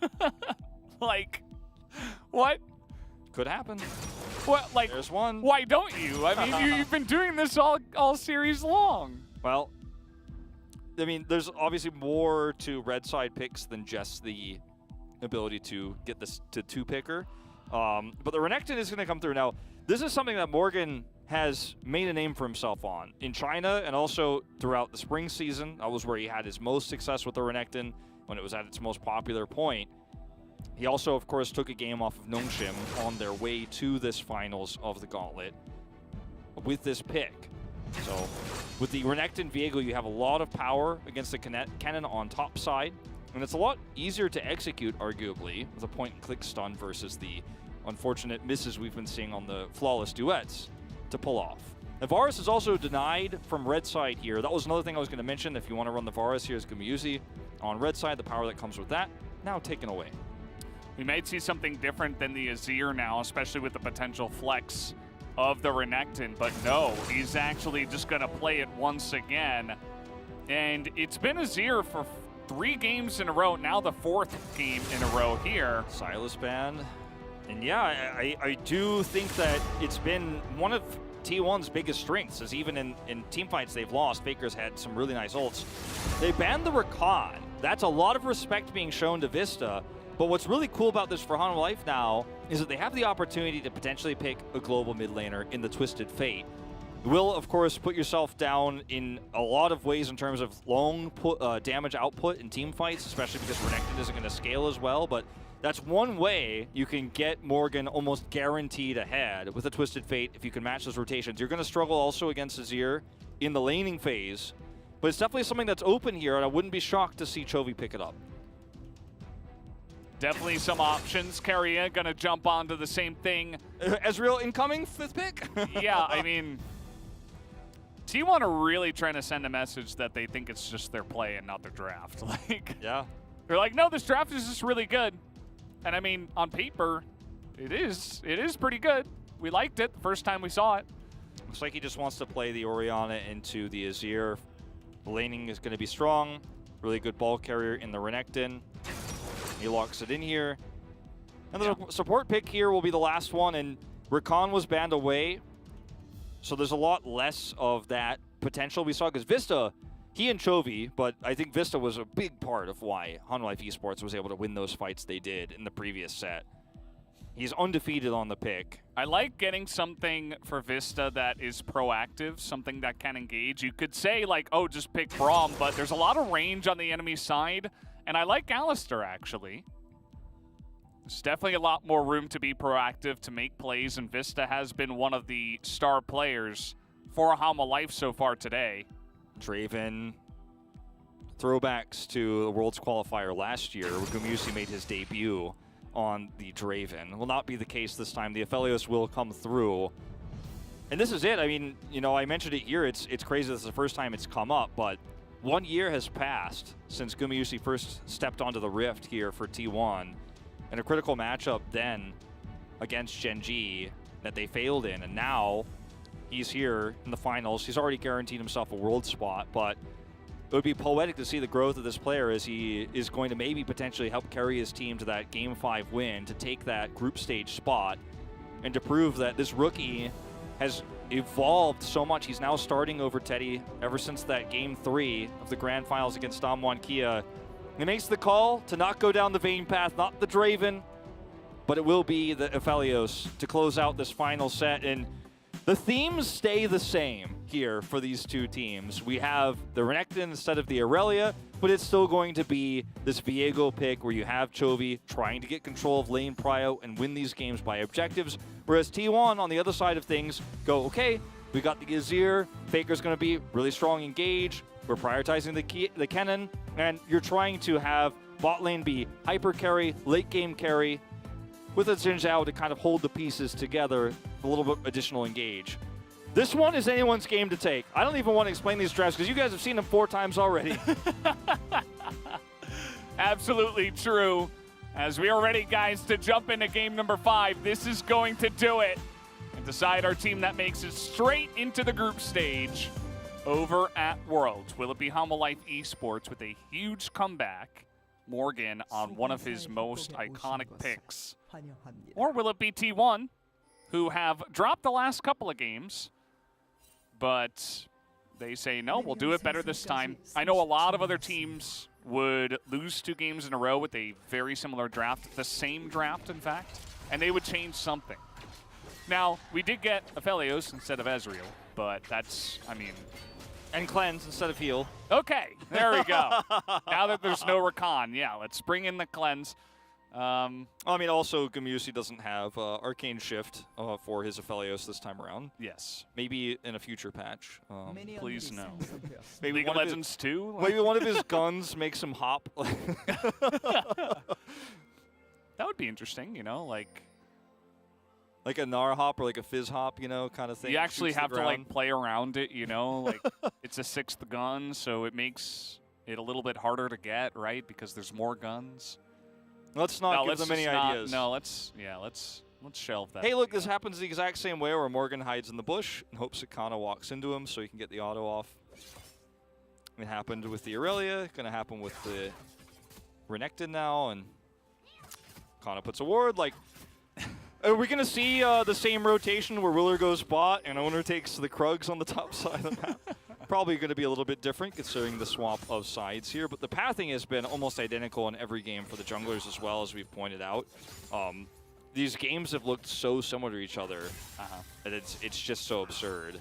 Like, what? Could happen. What? Like, there's one. Why don't you? I mean, you've been doing this all series long. Well, I mean, there's obviously more to red side picks than just the ability to get this to 2-picker. But the Renekton is going to come through. Now, this is something that Morgan has made a name for himself on. In China and also throughout the spring season, that was where he had his most success with the Renekton when it was at its most popular point. He also, of course, took a game off of Nongshim on their way to this finals of the Gauntlet with this pick. So with the Renekton Viego, you have a lot of power against the cannon on top side, and it's a lot easier to execute, arguably, with a point-and-click stun versus the unfortunate misses we've been seeing on the flawless duets to pull off. And Varus is also denied from red side here. That was another thing I was going to mention. If you want to run the Varus, here's Gumuzi on red side, the power that comes with that, now taken away. We might see something different than the Azir now, especially with the potential flex of the Renekton, but no, he's actually just going to play it once again. And it's been Azir for 3 games in a row, now the 4th game in a row here. Silas banned. And yeah, I do think that it's been one of T1's biggest strengths, is even in team fights they've lost, Faker's had some really nice ults. They banned the Rakan. That's a lot of respect being shown to Vista. But what's really cool about this for Hanwha Life now is that they have the opportunity to potentially pick a global mid laner in the Twisted Fate. You will, of course, put yourself down in a lot of ways in terms of long damage output in team fights, especially because Renekton isn't going to scale as well. But that's one way you can get Morgan almost guaranteed ahead with a Twisted Fate if you can match those rotations. You're going to struggle also against Azir in the laning phase, but it's definitely something that's open here, and I wouldn't be shocked to see Chovy pick it up. Definitely some options. Keria gonna jump onto the same thing. Ezreal incoming 5th pick? Yeah, I mean, T1 are really trying to send a message that they think it's just their play and not their draft. Like, Yeah. they're like, no, this draft is just really good. And I mean, on paper, it is pretty good. We liked it the first time we saw it. Looks like he just wants to play the Orianna into the Azir. The laning is going to be strong. Really good ball carrier in the Renekton. He locks it in here. And the support pick here will be the last one, and Rakan was banned away. So there's a lot less of that potential we saw, because Vista, he and Chovy, but I think Vista was a big part of why Hanwha Life Esports was able to win those fights they did in the previous set. He's undefeated on the pick. I like getting something for Vista that is proactive, something that can engage. You could say, like, oh, just pick Braum, but there's a lot of range on the enemy side, and I like Alistar, actually. There's definitely a lot more room to be proactive, to make plays, and Vista has been one of the star players for Hanwha Life so far today. Draven, throwbacks to the Worlds Qualifier last year, where Gumusi made his debut on the Draven. Will not be the case this time. The Aphelios will come through. And this is it. I mean, you know, I mentioned it here. It's crazy this is the first time it's come up, but 1 year has passed since Gumusi first stepped onto the Rift here for T1. And a critical matchup then against Gen.G that they failed in. And now he's here in the finals. He's already guaranteed himself a world spot, but it would be poetic to see the growth of this player as he is going to maybe potentially help carry his team to that Game 5 win, to take that group stage spot, and to prove that this rookie has evolved so much. He's now starting over Teddy ever since that Game 3 of the Grand Finals against Damwon Kia. He makes the call to not go down the Vayne path, not the Draven, but it will be the Aphelios to close out this final set. And the themes stay the same here for these two teams. We have the Renekton instead of the Aurelia, but it's still going to be this Viego pick where you have Chovy trying to get control of lane prio and win these games by objectives, whereas T1 on the other side of things go, okay, we got the Azir, Faker's going to be really strong engage, we're prioritizing the Kennen, and you're trying to have bot lane be hyper carry, late game carry, with a Xin Zhao to kind of hold the pieces together, a little bit additional engage. This one is anyone's game to take. I don't even want to explain these drafts because you guys have seen them 4 times already. Absolutely true. As we are ready, guys, to jump into game number 5, this is going to do it and decide our team that makes it straight into the group stage over at Worlds. Will it be Hanwha Life Esports with a huge comeback, Morgan on one of his most iconic picks? Or will it be T1, who have dropped the last couple of games, but they say, no, we'll do it better this time. I know a lot of other teams would lose 2 games in a row with a very similar draft, the same draft, in fact, and they would change something. Now, we did get Aphelios instead of Ezreal, but that's, I mean... And cleanse instead of heal. Okay, there we go. Now that there's no Rakan, yeah, let's bring in the cleanse. I mean, also, Gumusi doesn't have Arcane Shift for his Aphelios this time around. Yes. Maybe in a future patch. Please no. Maybe League of Legends 2? Maybe one of his guns makes him hop. That would be interesting, you know, like a Nara hop or like a Fizz hop, you know, kind of thing. You actually have to like play around it, you know, like it's a 6th gun, so it makes it a little bit harder to get, right? Because there's more guns. Let's not give them any ideas. No, let's shelve that. Hey, look, this happens the exact same way where Morgan hides in the bush and hopes that Kana walks into him so he can get the auto off. It happened with the Aurelia, going to happen with the Renekton now, and Kana puts a ward. Like, are we going to see the same rotation where Willer goes bot and Owner takes the Krugs on the top side of the map? Probably going to be a little bit different considering the swap of sides here, but the pathing has been almost identical in every game for the junglers as well, as we've pointed out. These games have looked so similar to each other that it's just so absurd.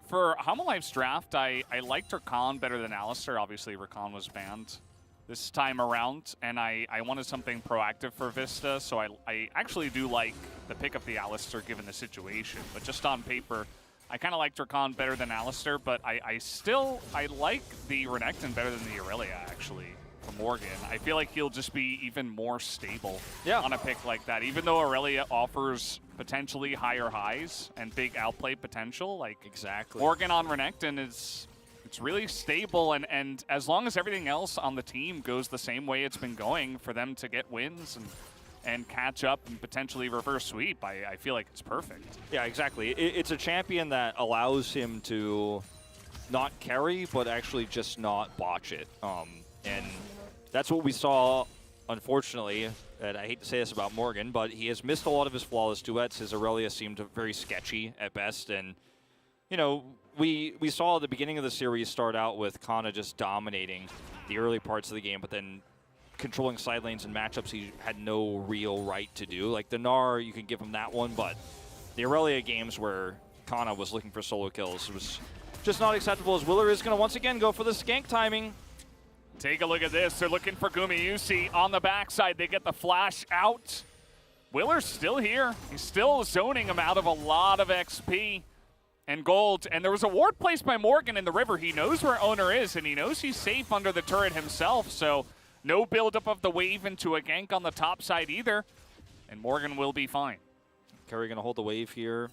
For Hanwha Life's draft, I liked Rakan better than Alistar. Obviously, Rakan was banned this time around, and I wanted something proactive for Vista, so I actually do like the pick of the Alistar given the situation, but just on paper, I kind of liked Rakan better than Alistar, but I like the Renekton better than the Aurelia, actually, for Morgan. I feel like he'll just be even more stable on a pick like that. Even though Aurelia offers potentially higher highs and big outplay potential. Like Exactly. Morgan on Renekton it's really stable, and as long as everything else on the team goes the same way it's been going for them to get wins and catch up and potentially reverse sweep, I feel like it's perfect. Yeah, exactly. It's a champion that allows him to not carry, but actually just not botch it. And that's what we saw, unfortunately. And I hate to say this about Morgan, but he has missed a lot of his flawless duets. His Aurelia seemed very sketchy at best. And, you know, we saw at the beginning of the series start out with Kana just dominating the early parts of the game, but then controlling side lanes and matchups he had no real right to do. Like the Gnar, you can give him that one, but the Aurelia games where Kana was looking for solo kills was just not acceptable, as Willer is going to once again go for the skank timing. Take a look at this. They're looking for Gumayusi on the backside. They get the flash out. Willer's still here. He's still zoning him out of a lot of XP and gold. And there was a ward placed by Morgan in the river. He knows where Owner is, and he knows he's safe under the turret himself. So no buildup of the wave into a gank on the top side either. And Morgan will be fine. Curry going to hold the wave here.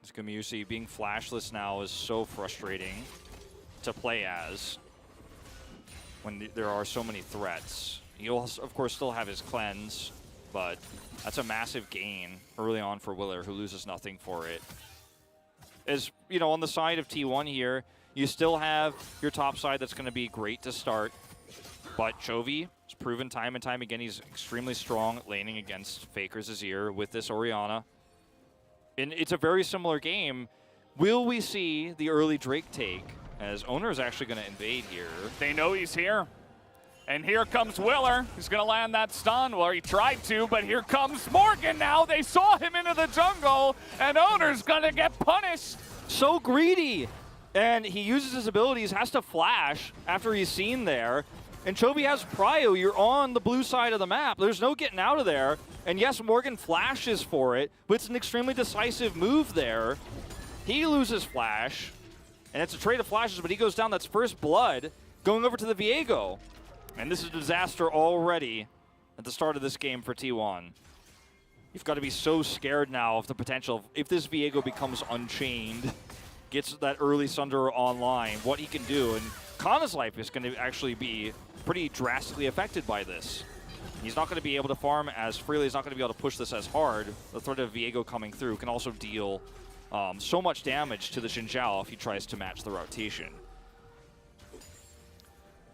This Gumayusi being flashless now is so frustrating to play as when there are so many threats. He'll, of course, still have his cleanse, but that's a massive gain early on for Willer, who loses nothing for it. As, you know, on the side of T1 here, you still have your top side that's going to be great to start, but Chovy has proven time and time again he's extremely strong laning against Faker's Azir with this Orianna. And it's a very similar game. Will we see the early Drake take, as Owner is actually going to invade here? They know he's here. And here comes Willer. He's going to land that stun. Well, he tried to, but here comes Morgan now. They saw him into the jungle, and Owner's going to get punished. So greedy. And he uses his abilities, has to flash after he's seen there. And Chovy has prio. You're on the blue side of the map. There's no getting out of there. And yes, Morgan flashes for it, but it's an extremely decisive move there. He loses flash, and it's a trade of flashes, but he goes down. That's first blood going over to the Viego. And this is a disaster already at the start of this game for T1. You've got to be so scared now of the potential. If this Viego becomes unchained, gets that early Sunder online, what he can do. And Kana's life is going to actually be pretty drastically affected by this. He's not going to be able to farm as freely. He's not going to be able to push this as hard. The threat of Viego coming through can also deal so much damage to the Xin Zhao if he tries to match the rotation.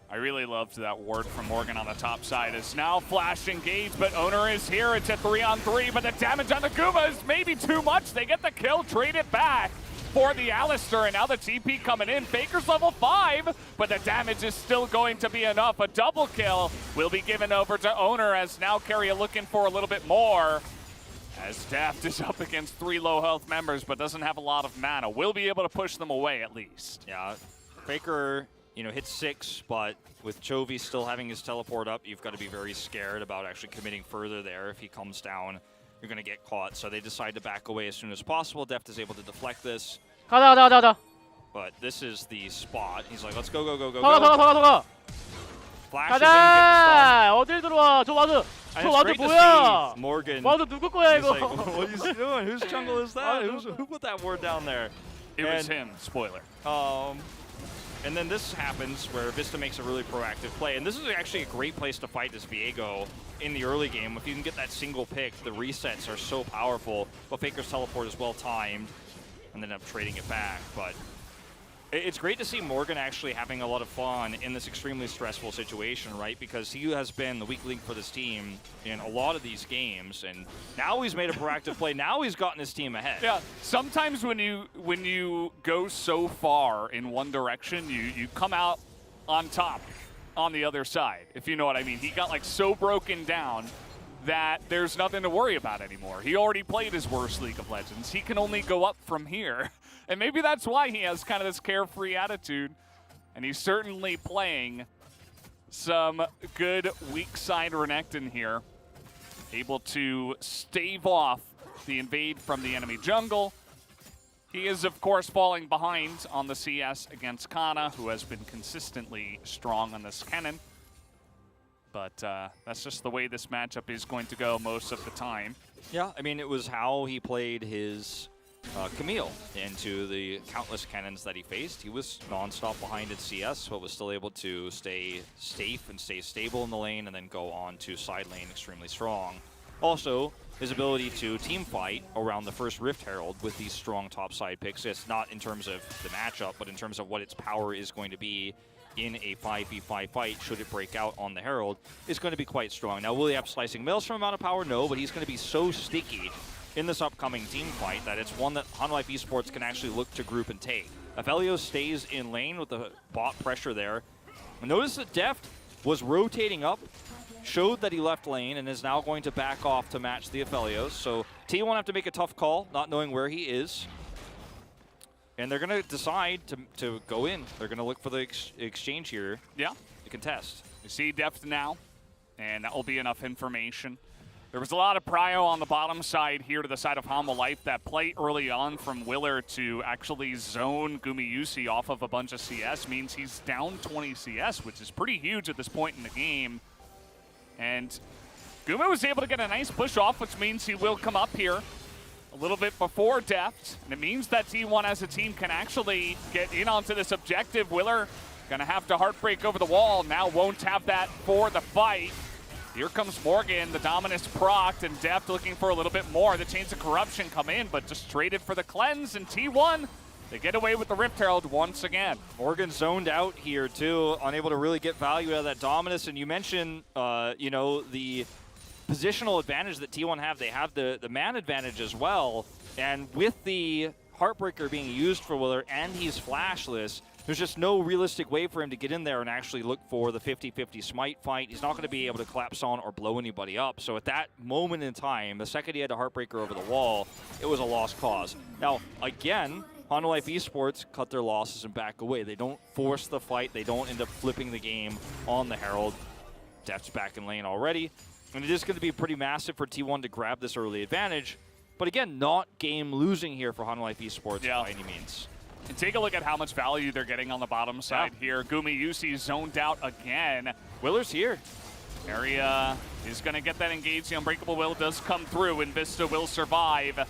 I really loved that ward from Morgan on the top side. It's now flash engaged, but Owner is here. It's a 3-on-3, but the damage on the Guma is maybe too much. They get the kill, trade it back for the Alistar, and now the TP coming in. Faker's level 5, but the damage is still going to be enough. A double kill will be given over to Owner, as now Keria looking for a little bit more, as Daft is up against 3 low health members, but doesn't have a lot of mana. Will be able to push them away at least. Yeah, Faker, you know, hits 6, but with Chovy still having his teleport up, you've got to be very scared about actually committing further there. If he comes down, you're going to get caught. So they decide to back away as soon as possible. Deft is able to deflect this. 가자. But this is the spot. He's like, let's go. 가. Flashes in, gets the stun. 어딜 들어와? 저 와드. And 저 it's 와드 great to 뭐야? see Morgan. 와드 누구 거야 He's 이거? like, what is he doing? Whose jungle is that? Who put that ward down there? It was him, spoiler. And then this happens where Vista makes a really proactive play. And this is actually a great place to fight this Viego in the early game. If you can get that single pick, the resets are so powerful. But Faker's teleport is well timed, and then end up trading it back. But it's great to see Morgan actually having a lot of fun in this extremely stressful situation, right? Because he has been the weak link for this team in a lot of these games, and now he's made a proactive play. Now he's gotten his team ahead. Yeah, sometimes when you go so far in one direction, you come out on top on the other side, if you know what I mean. He got like so broken down that there's nothing to worry about anymore. He already played his worst League of Legends. He can only go up from here. And maybe that's why he has kind of this carefree attitude. And he's certainly playing some good weak side Renekton here. Able to stave off the invade from the enemy jungle. He is, of course, falling behind on the CS against Kana, who has been consistently strong on this Kennen. But that's just the way this matchup is going to go most of the time. Yeah, I mean, it was how he played his Camille into the countless cannons that he faced. He was non-stop behind at CS, but was still able to stay safe and stay stable in the lane and then go on to side lane extremely strong. Also, his ability to team fight around the first Rift Herald with these strong top side picks. It's not in terms of the matchup, but in terms of what its power is going to be in a 5v5 fight, should it break out on the Herald, is going to be quite strong. Now, will he have Slicing Maelstrom amount of power? No, but he's going to be so sticky in this upcoming team fight that it's one that Hanwha Esports can actually look to group and take. Aphelios stays in lane with the bot pressure there. Notice that Deft was rotating up, showed that he left lane, and is now going to back off to match the Aphelios. So T1 have to make a tough call, not knowing where he is. And they're going to decide to go in. They're going to look for the exchange here. Yeah. To contest. You see Deft now, and that will be enough information. There was a lot of prio on the bottom side here to the side of Hanwha Life. That play early on from Willer to actually zone Gumayusi off of a bunch of CS means he's down 20 CS, which is pretty huge at this point in the game. And Guma was able to get a nice push off, which means he will come up here a little bit before Deft. And it means that T1 as a team can actually get in onto this objective. Willer gonna have to heartbreak over the wall. Now won't have that for the fight. Here comes Morgan, the Dominus procced, and Deft looking for a little bit more. The Chains of Corruption come in, but just traded for the cleanse, and T1, they get away with the Rift Herald once again. Morgan zoned out here too, unable to really get value out of that Dominus. And you mentioned, you know, the positional advantage that T1 have. They have the man advantage as well. And with the Heartbreaker being used for Willer and he's flashless, there's just no realistic way for him to get in there and actually look for the 50-50 smite fight. He's not going to be able to collapse on or blow anybody up. So at that moment in time, the second he had a Heartbreaker over the wall, it was a lost cause. Now, again, Hanwha Life Esports cut their losses and back away. They don't force the fight. They don't end up flipping the game on the Herald. Deft's back in lane already. And it is going to be pretty massive for T1 to grab this early advantage. But again, not game losing here for Hanwha Life Esports by any means. And take a look at how much value they're getting on the bottom side here. Gumayusi zoned out again. Willer's here. Area is going to get that engaged. The Unbreakable Will does come through, and Vista will survive.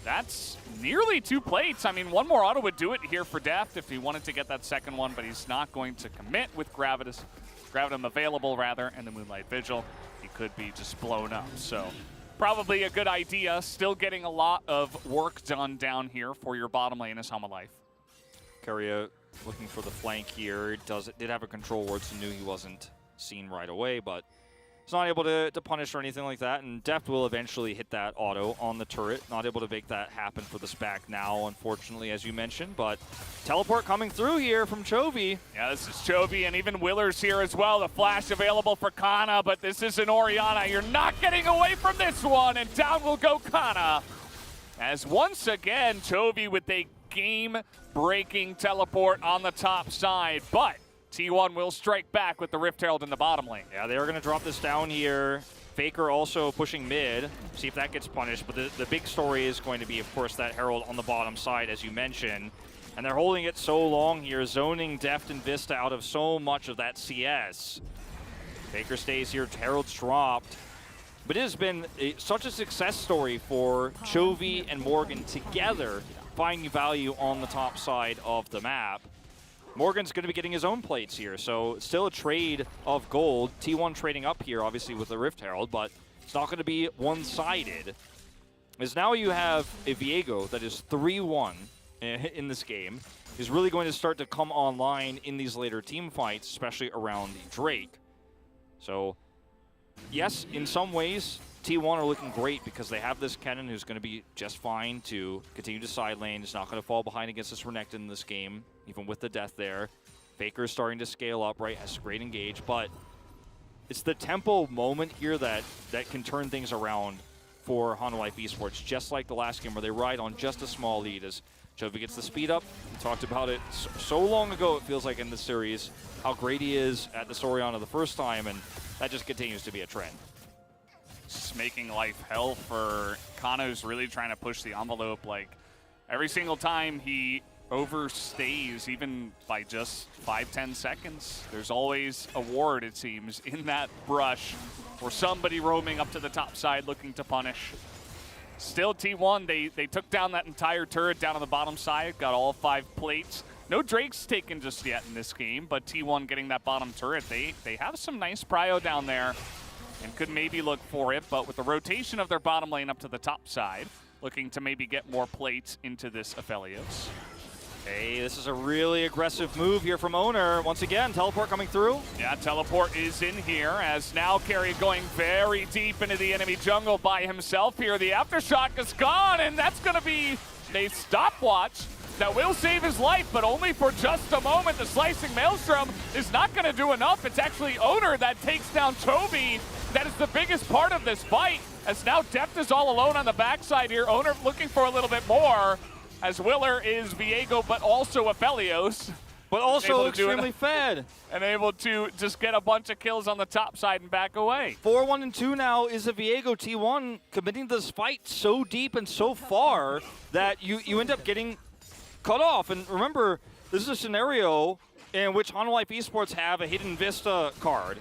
That's nearly 2 plates. I mean, one more auto would do it here for Deft if he wanted to get that second one, but he's not going to commit with Gravitum available, rather, and the Moonlight Vigil. He could be just blown up, so probably a good idea. Still getting a lot of work done down here for your bottom lane as Hanwha Life. Keria looking for the flank here. Did have a control ward, so knew he wasn't seen right away, but he's not able to punish or anything like that. And Deft will eventually hit that auto on the turret. Not able to make that happen for the SPAC now, unfortunately, as you mentioned. But teleport coming through here from Chovy. Yeah, this is Chovy, and even Willer's here as well. The flash available for Kana, but this is an Orianna. You're not getting away from this one, and down will go Kana. As once again, Chovy with a game-breaking teleport on the top side, but T1 will strike back with the Rift Herald in the bottom lane. Yeah, they are going to drop this down here. Faker also pushing mid. See if that gets punished. But the big story is going to be, of course, that Herald on the bottom side, as you mentioned. And they're holding it so long here, zoning Deft and Vista out of so much of that CS. Faker stays here. Herald's dropped. But it has been such a success story for Chovy and Morgan together, finding value on the top side of the map. Morgan's going to be getting his own plates here, so still a trade of gold. T1 trading up here, obviously, with the Rift Herald, but it's not going to be one-sided. As now you have a Viego that is 3-1 in this game, is really going to start to come online in these later team fights, especially around the Drake. So, yes, in some ways, T1 are looking great because they have this Kennen who's going to be just fine to continue to side lane. He's not going to fall behind against this Renekton in this game, even with the death there. Faker is starting to scale up, right? Has great engage, but it's the tempo moment here that can turn things around for Hanwha Life Esports, just like the last game where they ride on just a small lead as Chovy gets the speed up. We talked about it so long ago, it feels like, in this series, how great he is at the Orianna the first time, and that just continues to be a trend. Just making life hell for Kana, who's really trying to push the envelope. Like, every single time he overstays, even by just 5-10 seconds, there's always a ward, it seems, in that brush, or somebody roaming up to the top side looking to punish. Still T1, they took down that entire turret down on the bottom side, got all 5 plates. No Drakes taken just yet in this game, but T1 getting that bottom turret. They have some nice prio down there and could maybe look for it, but with the rotation of their bottom lane up to the top side, looking to maybe get more plates into this Aphelios. Hey, this is a really aggressive move here from Owner. Once again, teleport coming through. Yeah, teleport is in here as now Carry going very deep into the enemy jungle by himself here. The Aftershock is gone, and that's going to be a stopwatch that will save his life, but only for just a moment. The Slicing Maelstrom is not going to do enough. It's actually Owner that takes down Toby. That is the biggest part of this fight, as now Deft is all alone on the backside here. Owner looking for a little bit more, as Willer is Viego, but also Aphelios. But also extremely fed. And able to just get a bunch of kills on the top side and back away. 4-1 and 2 now is a Viego T1 committing this fight so deep and so far that you end up getting cut off. And remember, this is a scenario in which Life Esports have a Hidden Vista card,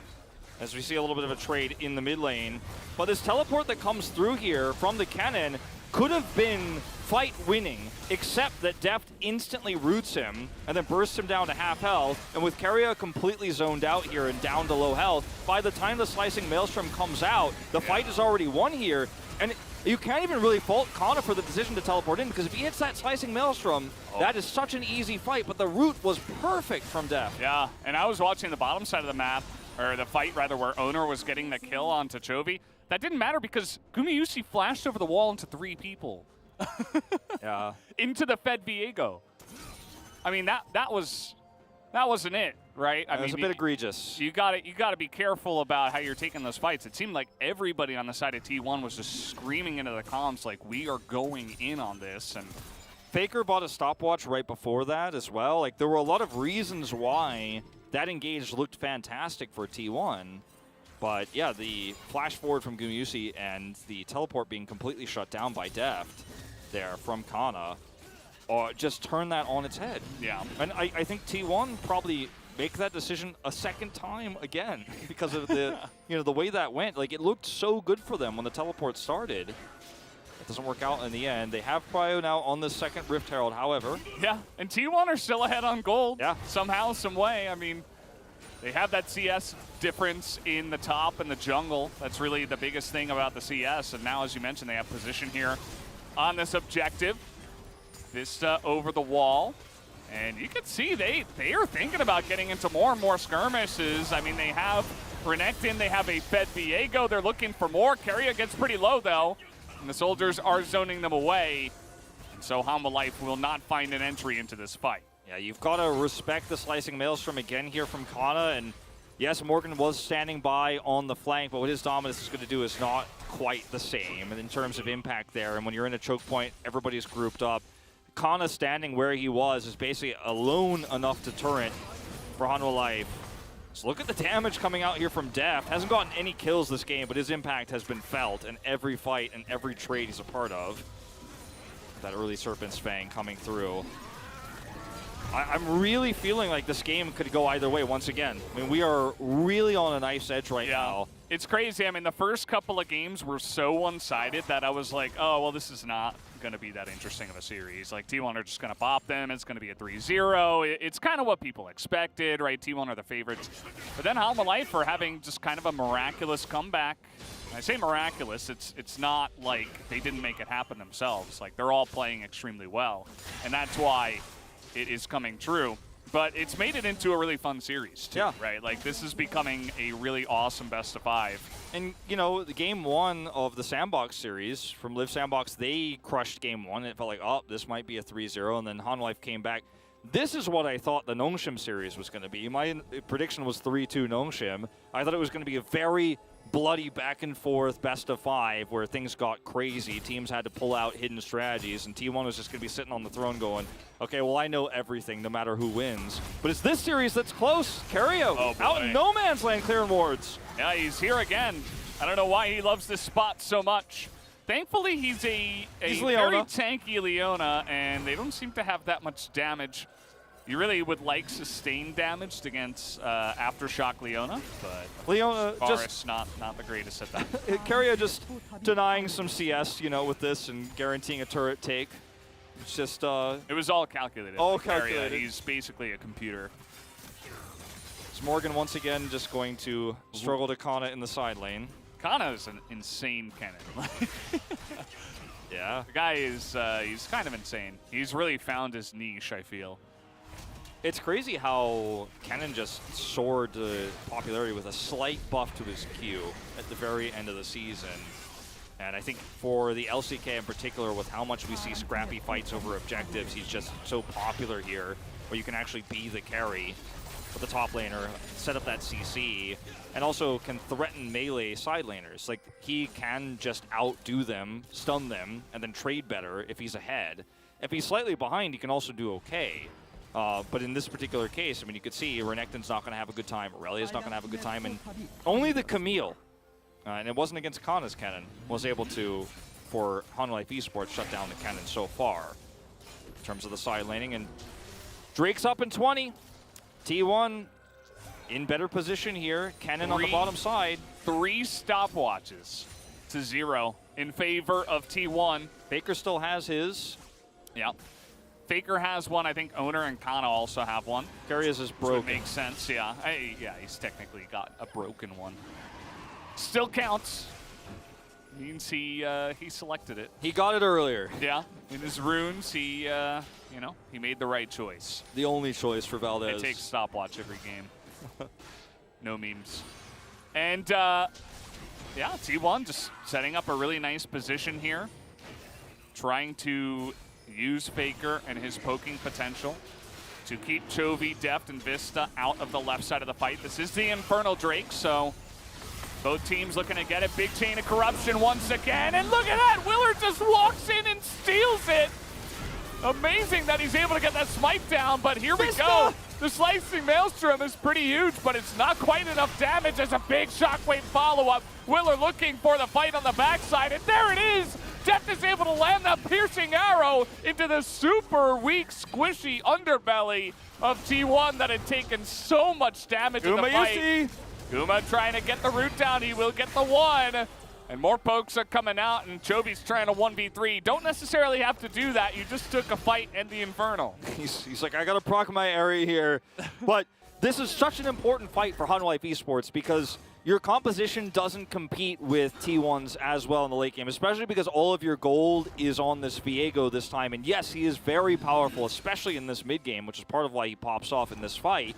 as we see a little bit of a trade in the mid lane. But this teleport that comes through here from the cannon could have been fight winning, except that Deft instantly roots him and then bursts him down to half health. And with Keria completely zoned out here and down to low health, by the time the Slicing Maelstrom comes out, the fight is already won here. And you can't even really fault Kana for the decision to teleport in, because if he hits that Slicing Maelstrom, that is such an easy fight. But the route was perfect from Deft. Yeah, and I was watching the bottom side of the map, or the fight rather, where Owner was getting the kill onto Chovy. That didn't matter because Gumayusi flashed over the wall into 3 people. Yeah. Into the fed Viego. I mean, that wasn't it, right? I It was mean, a bit egregious. You got to be careful about how you're taking those fights. It seemed like everybody on the side of T1 was just screaming into the comms like, we are going in on this. And Faker bought a stopwatch right before that as well. Like, there were a lot of reasons why that engage looked fantastic for T1. But yeah, the flash forward from Gumayusi and the teleport being completely shut down by Deft there from Kana just turned that on its head. yeah. And I think T1 probably make that decision a second time again because of the the way that went. Like, it looked so good for them when the teleport started. It doesn't work out in the end. They have prio now on the second Rift Herald, however. Yeah, and T1 are still ahead on gold. Yeah. Somehow, some way. I mean, they have that CS difference in the top and the jungle. That's really the biggest thing about the CS. And now, as you mentioned, they have position here on this objective. Vista over the wall. And you can see they are thinking about getting into more and more skirmishes. I mean, they have Renekton, they have a fed Viego. They're looking for more. Keria gets pretty low, though. And the soldiers are zoning them away. And so Life will not find an entry into this fight. Yeah, you've got to respect the Slicing Maelstrom again here from Kana. And yes, Morgan was standing by on the flank, but what his dominance is going to do is not quite the same in terms of impact there. And when you're in a choke point, everybody's grouped up. Kana standing where he was is basically alone enough to turret for Life. So look at the damage coming out here from Deft. Hasn't gotten any kills this game, but his impact has been felt in every fight and every trade he's a part of. That early Serpent's Fang coming through. I'm really feeling like this game could go either way once again. I mean, we are really on a knife's edge right now. It's crazy. I mean, the first couple of games were so one-sided that I was like, oh, well, this is not going to be that interesting of a series. Like, T1 are just going to bop them. It's going to be a 3-0. It's kind of what people expected, right? T1 are the favorites. But then Life are having just kind of a miraculous comeback. When I say miraculous, it's not like they didn't make it happen themselves. Like, they're all playing extremely well. And that's why it is coming true. But it's made it into a really fun series, too, right? Like, this is becoming a really awesome best-of-5. And, the game 1 of the Sandbox series, from Live Sandbox, they crushed game 1. It felt like, oh, this might be a 3-0, and then Life came back. This is what I thought the Nongshim series was going to be. My prediction was 3-2 Nongshim. I thought it was going to be a very bloody back-and-forth best-of-5 where things got crazy. Teams had to pull out hidden strategies, and T1 was just going to be sitting on the throne going, okay, well, I know everything no matter who wins. But it's this series that's close. Kerio out in no man's land clearing wards. Yeah, he's here again. I don't know why he loves this spot so much. Thankfully, he's very tanky Leona, and they don't seem to have that much damage You really would like sustained damage against Aftershock Leona, but Leona Forest just not the greatest at that. Keria just denying some CS, you know, with this and guaranteeing a turret take. It's just It was all calculated. All by Keria. calculated. He's basically a computer. it's Morgan once again just going to struggle to Kana in the side lane. Kana is an insane cannon. Yeah. The guy is he's kind of insane. He's really found his niche, I feel. It's crazy how Kennen just soared to popularity with a slight buff to his Q at the very end of the season. And I think for the LCK in particular, with how much we see scrappy fights over objectives, he's just so popular here, where you can actually be the carry with the top laner, set up that CC, and also can threaten melee side laners. Like, he can just outdo them, stun them, and then trade better if he's ahead. If he's slightly behind, he can also do okay. But in this particular case, I mean, you could see Renekton's not going to have a good time, Aurelia's not going to have a good time, and only the Camille, and it wasn't against Kana's Kennen, was able to, for Life Esports, shut down the Kennen so far in terms of the side laning. And Drake's up in 20. T1 in better position here. Kennen on the bottom side. 3 stopwatches to 0 in favor of T1. Baker still has his. Yeah. Faker has one. I think Owner and Kana also have one. Karius is So it broken. makes sense, yeah. Yeah, he's technically got a broken one. Still counts. Means he selected it. He got it earlier. Yeah, in his runes, he you know, he made the right choice. The only choice for It Valdez. takes stopwatch every game. No memes. And yeah, T1 just setting up a really nice position here, trying to use Faker and his poking potential to keep Chovy, Deft, and Vista out of the left side of the fight. This is the Infernal Drake, so both teams looking to get it. Big chain of corruption once again, and look at that! Willard just walks in and steals it! Amazing that he's able to get that smite down, but here we go! The Slicing Maelstrom is pretty huge, but it's not quite enough damage as a big shockwave follow-up. Willard looking for the fight on the backside, and there it is! Deft is able to land that piercing arrow into the super weak, squishy underbelly of T1 that had taken so much damage in the fight. Guma trying to get the root down. He will get the one. And more pokes are coming out, and Chovy's trying to 1v3. Don't necessarily have to do that. You just took a fight in the Infernal. He's like, I got to proc my area here. But this is such an important fight for Life Esports because your composition doesn't compete with T1's as well in the late game, especially because all of your gold is on this Viego this time. And yes, he is very powerful, especially in this mid game, which is part of why he pops off in this fight.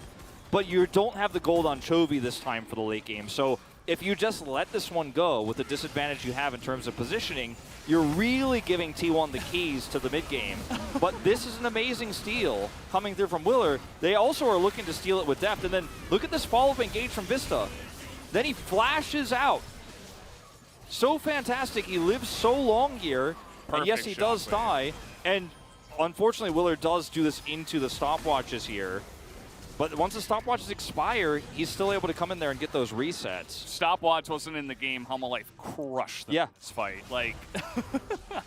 But you don't have the gold on Chovy this time for the late game. So if you just let this one go with the disadvantage you have in terms of positioning, you're really giving T1 the keys to the mid game. But this is an amazing steal coming through from Willer. They also are looking to steal it with depth. And then look at this follow-up engage from Vista. Then he flashes out. So fantastic. He lives so long here. And yes, he does die. And unfortunately, Willer does do this into the stopwatches here. But once the stopwatches expire, he's still able to come in there and get those resets. Stopwatch wasn't in the game. Life crushed them this fight. Like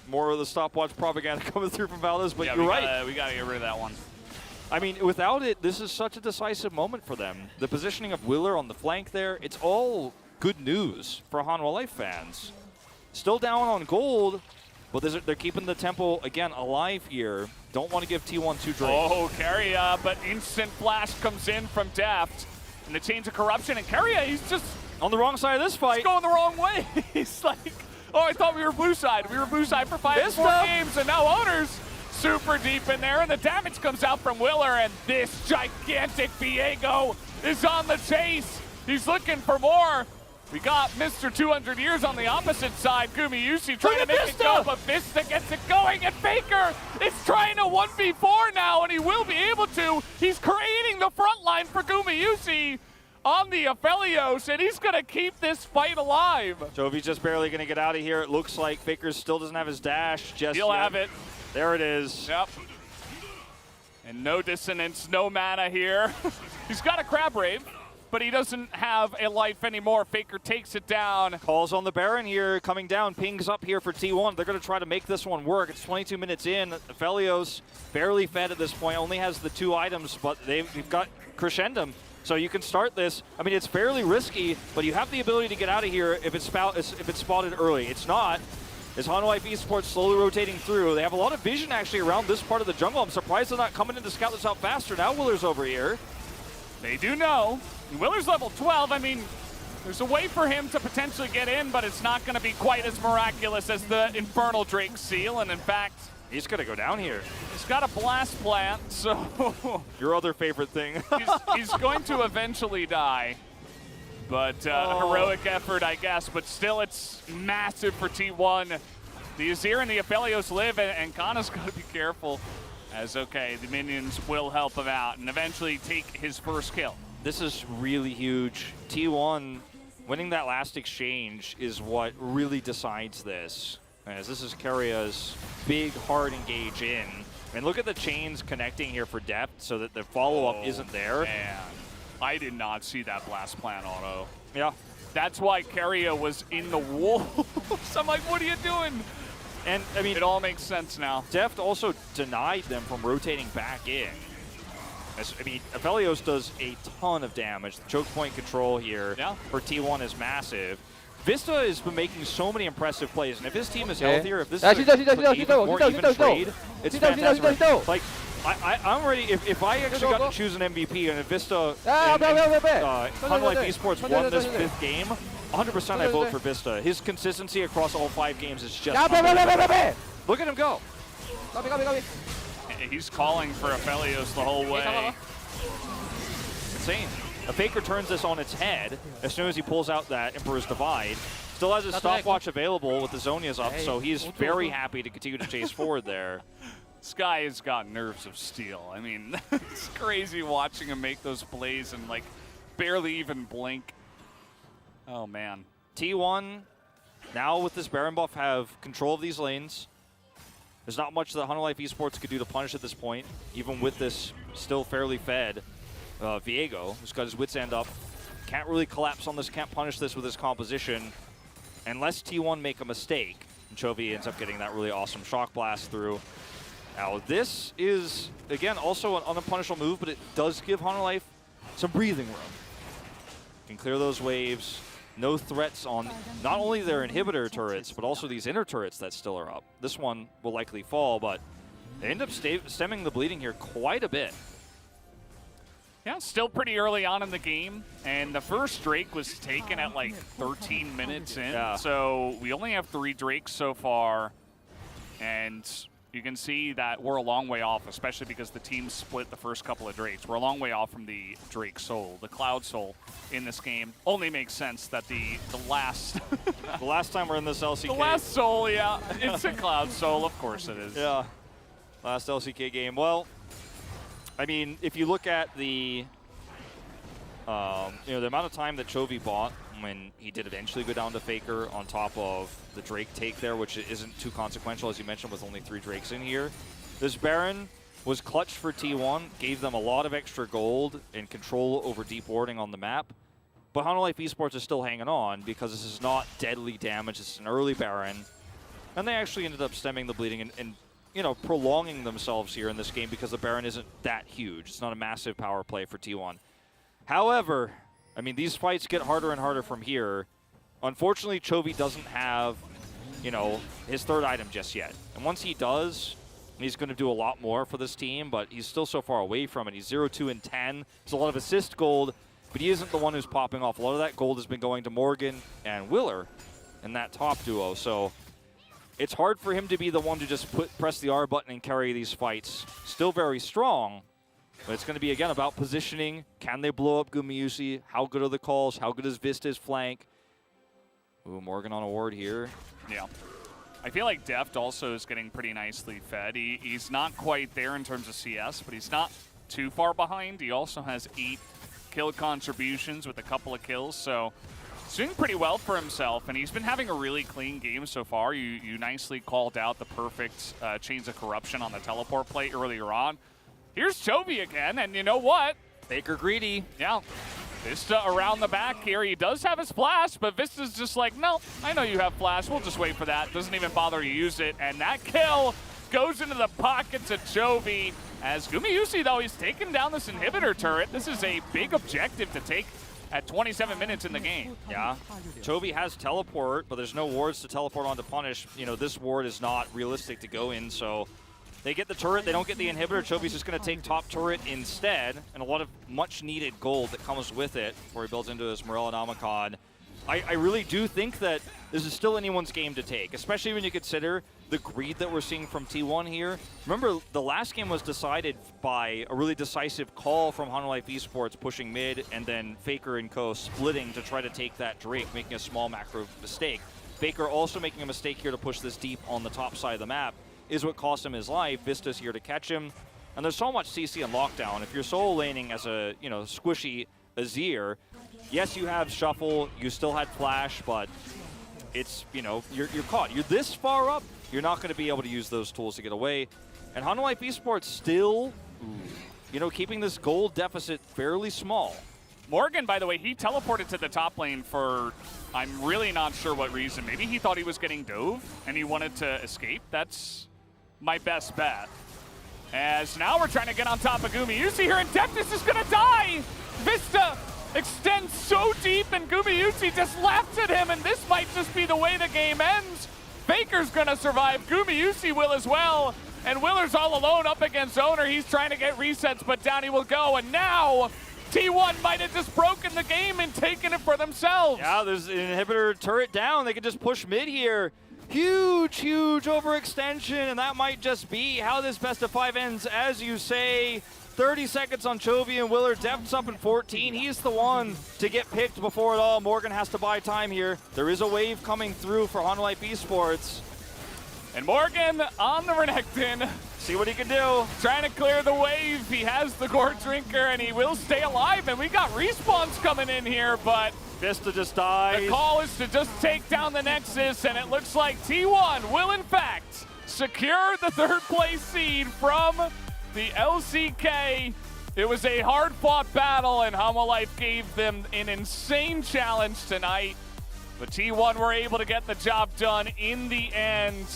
more of the stopwatch propaganda coming through from Valdez, but yeah, you're right. We gotta get rid of that one. I mean, without it, this is such a decisive moment for them. The positioning of Willer on the flank there, it's all good news for Life fans. Still down on gold, but they're keeping the tempo, again, alive here. Don't want to give T1 2 Drake. Oh, Keria, but instant flash comes in from Deft. And the chains of corruption, and Keria, he's just on the wrong side of this fight. He's going the wrong way. He's like, oh, I thought we were blue side. We were blue side for 4 games, and now Owner's super deep in there, and the damage comes out from Willer, and this gigantic Viego is on the chase. He's looking for more. We got Mr. 200 Years on the opposite side. Gumayusi trying to make it go, but Vista gets it going, and Faker is trying to 1v4 now, and he will be able to. He's creating the front line for Gumayusi on the Aphelios, and he's going to keep this fight alive. Jovi's just barely going to get out of here. It looks like Faker still doesn't have his dash just He'll yet. have it. There it is. Yep. And no dissonance, no mana here. He's got a Crab Rave. but he doesn't have a life anymore. Faker takes it down. Calls on the Baron here, coming down, pings up here for T1. They're going to try to make this one work. It's 22 minutes in. Felios barely fed at this point, only has the 2 items, but they've got Crescendum. So you can start this. I mean, it's fairly risky, but you have the ability to get out of here if it's spotted early. It's not. As Hanwha Esports slowly rotating through, they have a lot of vision actually around this part of the jungle. I'm surprised they're not coming in to scout this out faster. Now Willer's over here. They do know. Willer's level 12. I mean, there's a way for him to potentially get in, but it's not going to be quite as miraculous as the Infernal Drake seal. And in fact, he's going to go down here. He's got a blast plant, so your other favorite thing. he's going to eventually die. But heroic effort, I guess. But still, it's massive for T1. The Azir and the Aphelios live, and Kana's got to be careful. As okay, the minions will help him out and eventually take his first kill. This is really huge. T1 winning that last exchange is what really decides this. As this is Karia's big hard engage in. And look at the chains connecting here for depth so that the follow-up isn't there. Man, I did not see that blast plant auto. Yeah. That's why Caria was in the wolves. I'm like, what are you doing? And I mean, it all makes sense now. Deft also denied them from rotating back in. I mean, Aphelios does a ton of damage. The choke point control here for T1 is massive. Vista has been making so many impressive plays, and if his team is healthier, if this is a more even trade, it's fantastic. Like, I'm ready. If I actually got to choose an MVP and if Vista Hanwha Esports won this 5th game, 100% I vote for Vista. His consistency across all 5 games is just look at him go. He's calling for Aphelios the whole way. Insane. A Faker turns this on its head as soon as he pulls out that Emperor's Divide. Still has his stopwatch available with the Zonia's up, so he's very happy to continue to chase forward there. This guy has got nerves of steel. I mean, it's crazy watching him make those plays and like barely even blink. Oh man. T1 now with this Baron buff have control of these lanes. There's not much that Hanwha Esports could do to punish at this point, even with this still fairly fed Viego, who's got his wits end up. Can't really collapse on this, can't punish this with his composition unless T1 make a mistake. And Chovy ends up getting that really awesome shock blast through. Now this is, again, also an unpunishable move, but it does give Hanwha some breathing room. Can clear those waves. No threats on not only their inhibitor turrets, but also these inner turrets that still are up. This one will likely fall, but they end up stemming the bleeding here quite a bit. Yeah, still pretty early on in the game, and the first Drake was taken at like 13 minutes in, so we only have 3 Drakes so far, and you can see that we're a long way off, especially because the team split the first couple of Drakes. We're a long way off from the Drake Soul. The Cloud Soul in this game only makes sense that the last... the last time we're in this LCK. The last Soul, yeah. It's a Cloud Soul, of course it is. Yeah. Last LCK game. Well, I mean, if you look at the, the amount of time that Chovy bought when he did eventually go down to Faker on top of the Drake take there, which isn't too consequential, as you mentioned, with only 3 Drakes in here. This Baron was clutch for T1, gave them a lot of extra gold and control over deep warding on the map. But Hanwha Esports is still hanging on because this is not deadly damage. It's an early Baron. And they actually ended up stemming the bleeding and prolonging themselves here in this game because the Baron isn't that huge. It's not a massive power play for T1. However, I mean, these fights get harder and harder from here. Unfortunately, Chovy doesn't have, his 3rd item just yet. And once he does, he's going to do a lot more for this team, but he's still so far away from it. He's 0-2 and 10. There's a lot of assist gold, but he isn't the one who's popping off. A lot of that gold has been going to Morgan and Willer in that top duo. So it's hard for him to be the one to just press the R button and carry these fights. Still very strong, but it's going to be, again, about positioning. Can they blow up Gumayusi? How good are the calls? How good is Vista's flank? Ooh, Morgan on a ward here. Yeah. I feel like Deft also is getting pretty nicely fed. He's not quite there in terms of CS, but he's not too far behind. He also has 8 kill contributions with a couple of kills, so he's doing pretty well for himself, and he's been having a really clean game so far. You nicely called out the perfect Chains of Corruption on the teleport play earlier on. Here's Chovy again, and you know what? Faker greedy. Yeah. Vista around the back here. He does have his flash, but Vista's just like, no, I know you have flash. We'll just wait for that. Doesn't even bother to use it. And that kill goes into the pockets of Chovy. As Gumayusi, though, he's taken down this inhibitor turret. This is a big objective to take at 27 minutes in the game. Yeah, Chovy has teleport, but there's no wards to teleport on to punish. You know, this ward is not realistic to go in, so they get the turret, they don't get the inhibitor. Chovy's just going to take top turret instead, and a lot of much-needed gold that comes with it before he builds into his Morel and Omicron. I really do think that this is still anyone's game to take, especially when you consider the greed that we're seeing from T1 here. Remember, the last game was decided by a really decisive call from Hanwha Life Esports pushing mid, and then Faker and co splitting to try to take that Drake, making a small macro mistake. Faker also making a mistake here to push this deep on the top side of the map is what cost him his life. Vista's here to catch him, and there's so much CC and lockdown. If you're solo laning as a, you know, squishy Azir, yes, you have Shuffle, you still had Flash, but it's, you know, you're caught. You're this far up, you're not going to be able to use those tools to get away. And Hanwha Life Esports still, you know, keeping this gold deficit fairly small. Morgan, by the way, he teleported to the top lane for, I'm really not sure what reason. Maybe he thought he was getting dove and he wanted to escape. That's my best bet. As now we're trying to get on top of Gumayusi here, and Deftness is going to die! Vista extends so deep, and Gumayusi just laughs at him, and this might just be the way the game ends. Faker's going to survive. Gumayusi will as well. And Willer's all alone up against Owner. He's trying to get resets, but down he will go. And now T1 might have just broken the game and taken it for themselves. Yeah, there's an inhibitor turret down. They can just push mid here. Huge, huge overextension, and that might just be how this best of 5 ends. As you say, 30 seconds on Chovy and Willer. Deft's up in 14. He's the one to get picked before it all. Morgan has to buy time here. There is a wave coming through for Hanwha Life Esports. And Morgan on the Renekton. See what he can do. Trying to clear the wave. He has the Gourd Drinker, and he will stay alive. And we got respawns coming in here, but Vista just dies. the call is to just take down the Nexus, and it looks like T1 will, in fact, secure the 3rd place seed from the LCK. It was a hard-fought battle, and Hanwha Life gave them an insane challenge tonight. But T1 were able to get the job done in the end.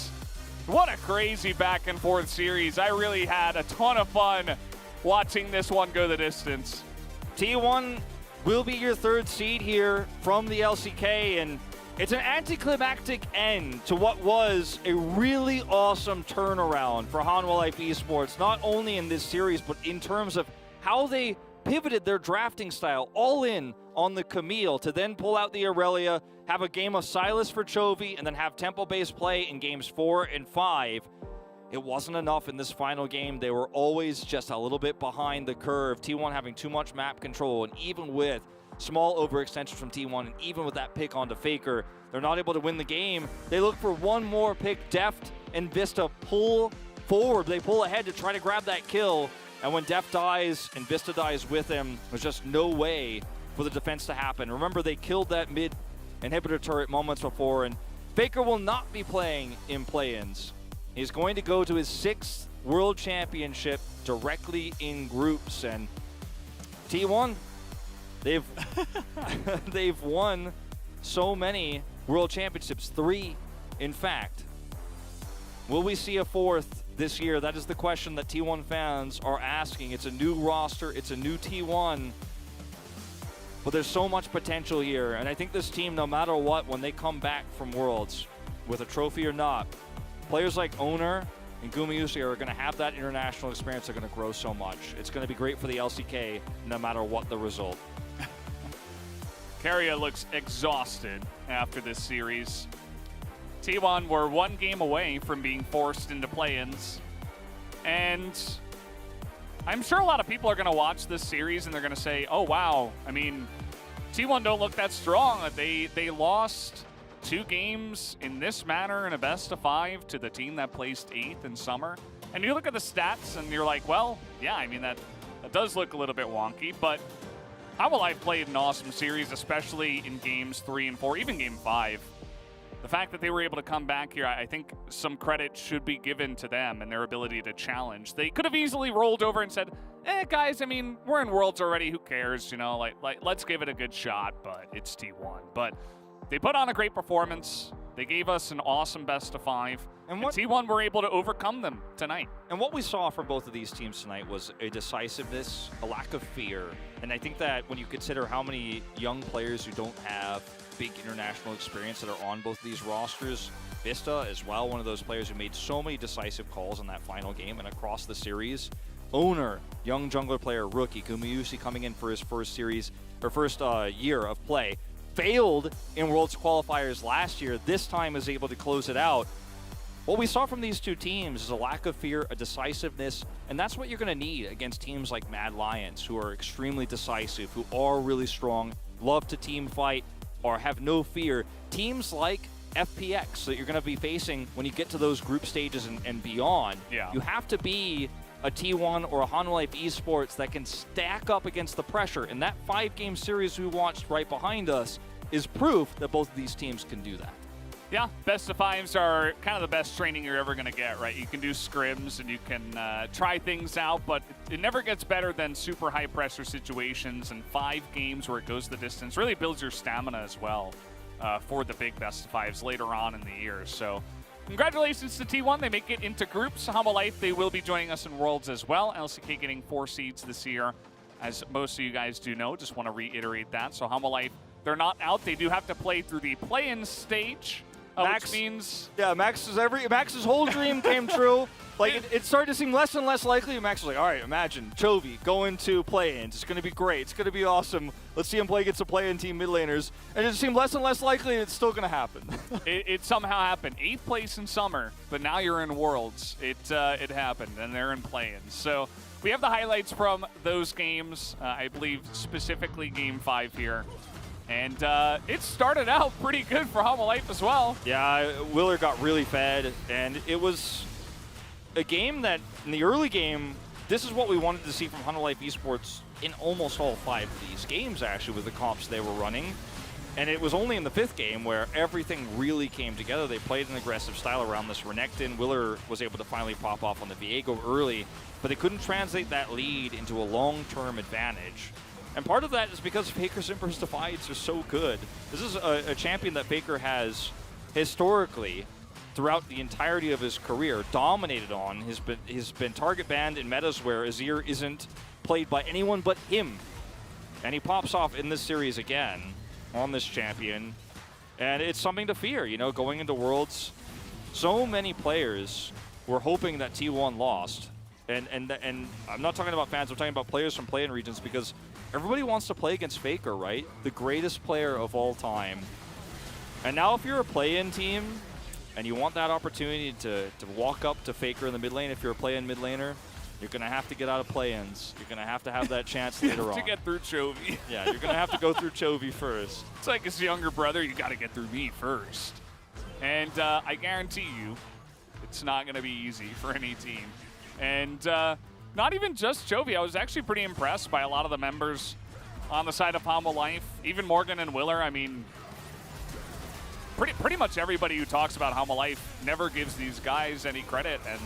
What a crazy back-and-forth series. I really had a ton of fun watching this one go the distance. T1 will be your 3rd seed here from the LCK, and it's an anticlimactic end to what was a really awesome turnaround for Hanwha Life Esports, not only in this series, but in terms of how they pivoted their drafting style all in on the Camille to then pull out the Aurelia, have a game of Silas for Chovy, and then have tempo-based play in games 4 and 5. It wasn't enough in this final game. They were always just a little bit behind the curve. T1 having too much map control, and even with small overextension from T1, and even with that pick onto Faker, they're not able to win the game. They look for one more pick. Deft and Vista pull forward. They pull ahead to try to grab that kill. And when Deft dies and Vista dies with him, there's just no way for the defense to happen. Remember, they killed that mid inhibitor turret moments before, and Faker will not be playing in play-ins. He's going to go to his 6th World Championship directly in groups, and T1, they've won so many World Championships, 3 in fact. Will we see a 4th this year? That is the question that T1 fans are asking. It's a new roster, it's a new T1, but there's so much potential here, and I think this team, no matter what, when they come back from Worlds, with a trophy or not, players like Owner and Gumayusi are going to have that international experience. They're going to grow so much. It's going to be great for the LCK, no matter what the result. Keria looks exhausted after this series. T1 were 1 game away from being forced into play-ins. And I'm sure a lot of people are going to watch this series and they're going to say, oh, wow, I mean, T1 don't look that strong. They lost 2 games in this manner in a best of 5 to the team that placed 8th in summer. And you look at the stats and you're like, well, yeah, I mean, that does look a little bit wonky, but Hanwha Life played an awesome series, especially in games 3 and 4, even game 5. The fact that they were able to come back here, I think some credit should be given to them and their ability to challenge. They could have easily rolled over and said, guys, I mean, we're in Worlds already, who cares, you know, like let's give it a good shot, but it's T1. But they put on a great performance. They gave us an awesome best of 5, and T1 were able to overcome them tonight. And what we saw from both of these teams tonight was a decisiveness, a lack of fear. And I think that when you consider how many young players who don't have big international experience that are on both of these rosters, Vista as well, one of those players who made so many decisive calls in that final game and across the series. Owner, young jungler player, rookie, Gumayusi coming in for his first series, or first year of play. Failed in Worlds qualifiers last year, this time is able to close it out. What we saw from these two teams is a lack of fear, a decisiveness, and that's what you're going to need against teams like Mad Lions, who are extremely decisive, who are really strong, love to team fight, or have no fear. Teams like FPX that you're going to be facing when you get to those group stages and beyond, you have to be a T1 or a Hanwha Life Esports that can stack up against the pressure. And that 5-game series we watched right behind us is proof that both of these teams can do that. Yeah, best of 5s are kind of the best training you're ever going to get, right? You can do scrims and you can try things out, but it never gets better than super high pressure situations, and 5 games where it goes the distance really builds your stamina as well for the big best of 5s later on in the year. So congratulations to T1. They make it into groups. Hanwha Life, they will be joining us in Worlds as well. LCK getting 4 seeds this year, as most of you guys do know. Just want to reiterate that. So Hanwha Life, they're not out. They do have to play through the play-in stage, which means... Yeah, Max's whole dream came true. Like, it started to seem less and less likely. Max was like, all right, imagine Chovy going to play-ins. It's going to be great. It's going to be awesome. Let's see him play against a play-in team mid laners. And it seemed less and less likely it's still going to happen. it somehow happened. 8th place in summer, but now you're in Worlds. It happened, and they're in play-ins. So we have the highlights from those games, I believe specifically Game 5 here. And it started out pretty good for Hanwha Life as well. Yeah, Willer got really fed, and it was a game that, in the early game, this is what we wanted to see from Hanwha Life Esports in almost all 5 of these games, actually, with the comps they were running. And it was only in the 5th game where everything really came together. They played an aggressive style around this Renekton. Willer was able to finally pop off on the Viego early, but they couldn't translate that lead into a long-term advantage. And part of that is because Faker's Emperor's Defiance are so good. This is a champion that Faker has historically, throughout the entirety of his career, dominated on. He's been target banned in metas where Azir isn't played by anyone but him. And he pops off in this series again on this champion. And it's something to fear, you know, going into Worlds. So many players were hoping that T1 lost. And I'm not talking about fans, I'm talking about players from play-in regions, because everybody wants to play against Faker, right? The greatest player of all time. And now if you're a play-in team and you want that opportunity to walk up to Faker in the mid lane, if you're a play-in mid laner, you're going to have to get out of play-ins. You're going to have that chance later on. To get through Chovy. Yeah, you're going to have to go through Chovy first. It's like his younger brother, you got to get through me first. And I guarantee you, it's not going to be easy for any team. And not even just Chovy. I was actually pretty impressed by a lot of the members on the side of Hanwha Life. Even Morgan and Willer. I mean, pretty much everybody who talks about Hanwha Life never gives these guys any credit, and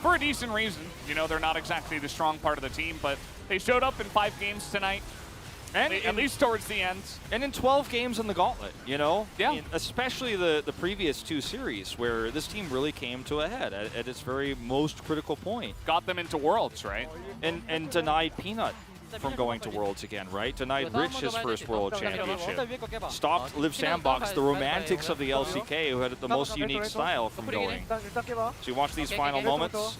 for a decent reason. You know, they're not exactly the strong part of the team, but they showed up in 5 games tonight. And at least towards the end. And in 12 games in the Gauntlet, you know? Yeah. I mean, especially the previous 2 series where this team really came to a head at its very most critical point. Got them into Worlds, right? And denied Peanut from going to Worlds again, right? Denied Rich his first World Championship. Stopped Live Sandbox, the romantics of the LCK, who had the most unique style, from going. So you watch these final moments.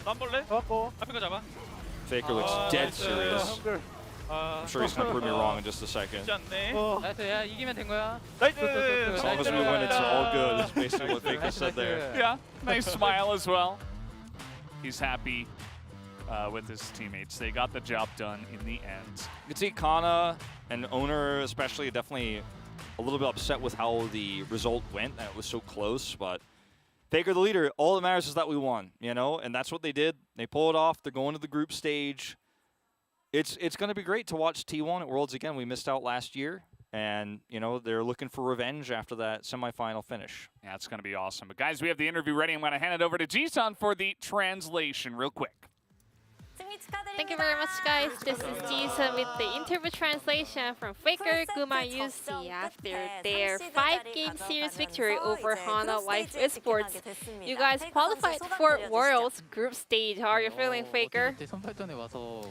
난 볼래? 앞에 거 잡아. Faker looks dead serious. I'm sure he's going to prove me wrong in just a second. 쉽지 않네. 나이스야, 이기면 된 거야. As long as we win, it's all good. That's basically what Faker said there. Yeah, nice smile as well. He's happy with his teammates. They got the job done in the end. You can see Kana and Owner especially definitely a little bit upset with how the result went, that it was so close, but Faker the leader, all that matters is that we won, you know, and that's what they did. They pull it off. They're going to the group stage. It's going to be great to watch T1 at Worlds again. We missed out last year. And, you know, they're looking for revenge after that semifinal finish. Yeah, it's going to be awesome. But guys, we have the interview ready. I'm going to hand it over to Jisun for the translation real quick. Thank you very much, guys. This is Jisun with the interview translation from Faker Guma UC after their 5-game series victory over Hana Life Esports. You guys qualified for Worlds group stage. How are you feeling, Faker?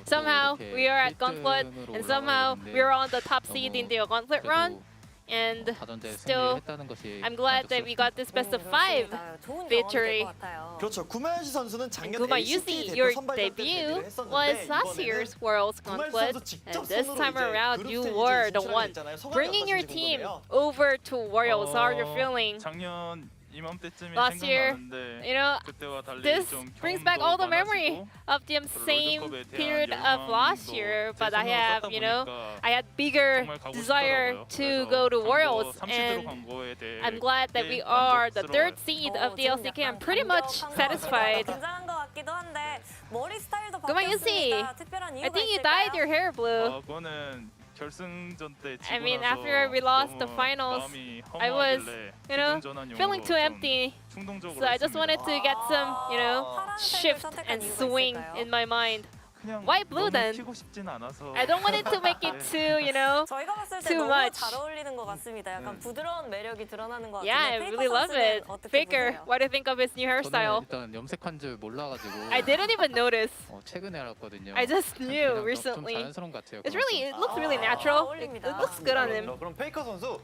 Somehow we are at Gauntlet, and somehow we are on the top seed in the Gauntlet run. And still, I'm glad that we got this best of 5 victory. 그렇죠. 구마유시 선수는 작년 Guma LCK UC, your 대표 선발전에 debut 했었는데 was last year's Worlds Gauntlet, and this time around you were the one bringing your team over to Worlds. How are you feeling? 작년 이맘때쯤이 Last year, 생각나는데 you know, 그때와 달리 this 좀 brings back all the 경험도 memory 많아지고 of the same period of last year, but I have, you know, I had bigger 정말 가고 desire 싶더라고요. to 그래서 go to 광고 Worlds, 30대로 and 간 거에 대해 I'm glad that we 꽤 are the 3rd 만족스러워요. seed of the LCK. I'm pretty much satisfied. 긴장한 것 같기도 한데 머리 스타일도 Guma UC, 바뀌었으니까 특별한 I 이유가 think you 있을까요? dyed your hair blue. 그거는 결승전 때 지고 I mean, 나서 after we lost the 너무 finals, 마음이 I was, 허무하길래 you know, 기분 전환용으로 feeling too 좀 empty. 충동적으로 So I just 했습니다. wanted to get some, you know, shift and swing in my mind. 그냥 Why blue 너무 then? 튀고 싶진 않아서 I don't want it to make it too, you know, 저희가 봤을 때 too 너무 much. 잘 어울리는 것 같습니다. 약간 부드러운 매력이 드러나는 것 같은데 Yeah, I really love it. Faker, what do you think of his new hairstyle? 일단 염색한 줄 몰라가지고 I didn't even notice. 최근에 알았거든요. I just knew 좀 recently. 자연스러운 것 같아요. It's really, it looks really natural. It looks good on him. 그럼 페이커 선수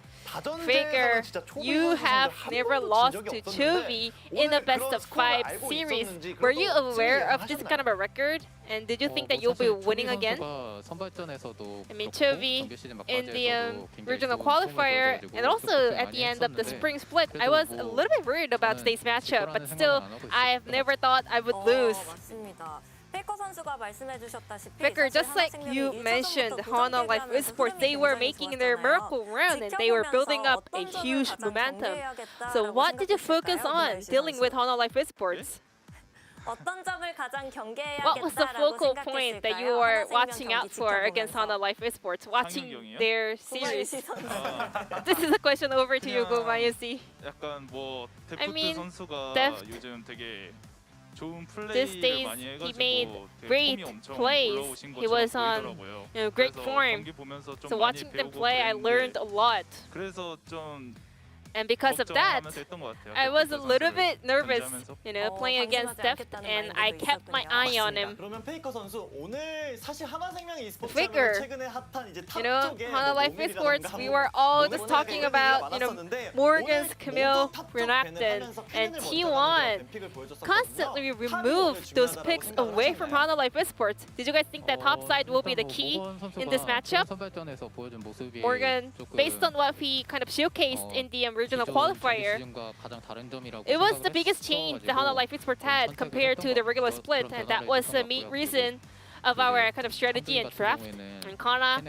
Faker, you have never lost to Chovy in a best of 5 series. Were you aware of this kind of a record? And did you think that you'll be winning again? I mean, Chovy in the regional qualifier and also at the end of the spring split, I was a little bit worried about today's matchup, but still, I've never thought I would lose. 맞습니다. 페이커 선수가 말씀해주셨다시피 Faker, just like you mentioned, Hana Life Esports, they were making their miracle run and they were building up a huge momentum. So what did you focus on dealing with Hana Life Esports? 어떤 점을 가장 What was the 경계해야겠다라고 focal point that you were 생각했을까요? watching out for against Hana Life Esports, watching their series? This is a question over to you, Guma UC. 약간 뭐 I 데프트 mean, 선수가 Deft, 요즘 되게 좋은 these 플레이를 days 많이 he 해가지고 made 되게 great 폼이 엄청 plays. 올라오신 He was 것처럼 on, 보이더라고요. you know, great 그래서 form. 경기 보면서 좀 So 많이 watching them 배우고 play, I learned 그랬는데 a lot. 그래서 좀 And because of that, 걱정하면서 했던 것 같아요. I was a 데프트 little 선수를 bit nervous, 견제하면서. you know, playing against Deft, and I kept my eye on him. 그러면 페이커 선수 오늘 사실 하나생명 e스포츠 Faker, 최근에 핫한 이제 탑 You know, 쪽에 Hana Life 모밀이라던가 Esports, we 뭐 were all 모노나가 just talking 이런 about, you know, 많았었는데 Morgan's 오늘 Camille, 모두 탑쪽 Renakton, 밴을 하면서 and 팬을 T1 먼저 하는 그런 픽을 보여줬었거든요. constantly 탑이 오늘 removed those 중요하다라고 picks 생각을 away from 하시나요? Hana Life Esports. Did you guys think that top side will be the key in this matchup? Morgan, based on what he kind of showcased in the regional qualifier, it was the biggest change that Hana Life Esports had compared to the regular split, and that was the main reason of our kind of strategy and draft. And Kana,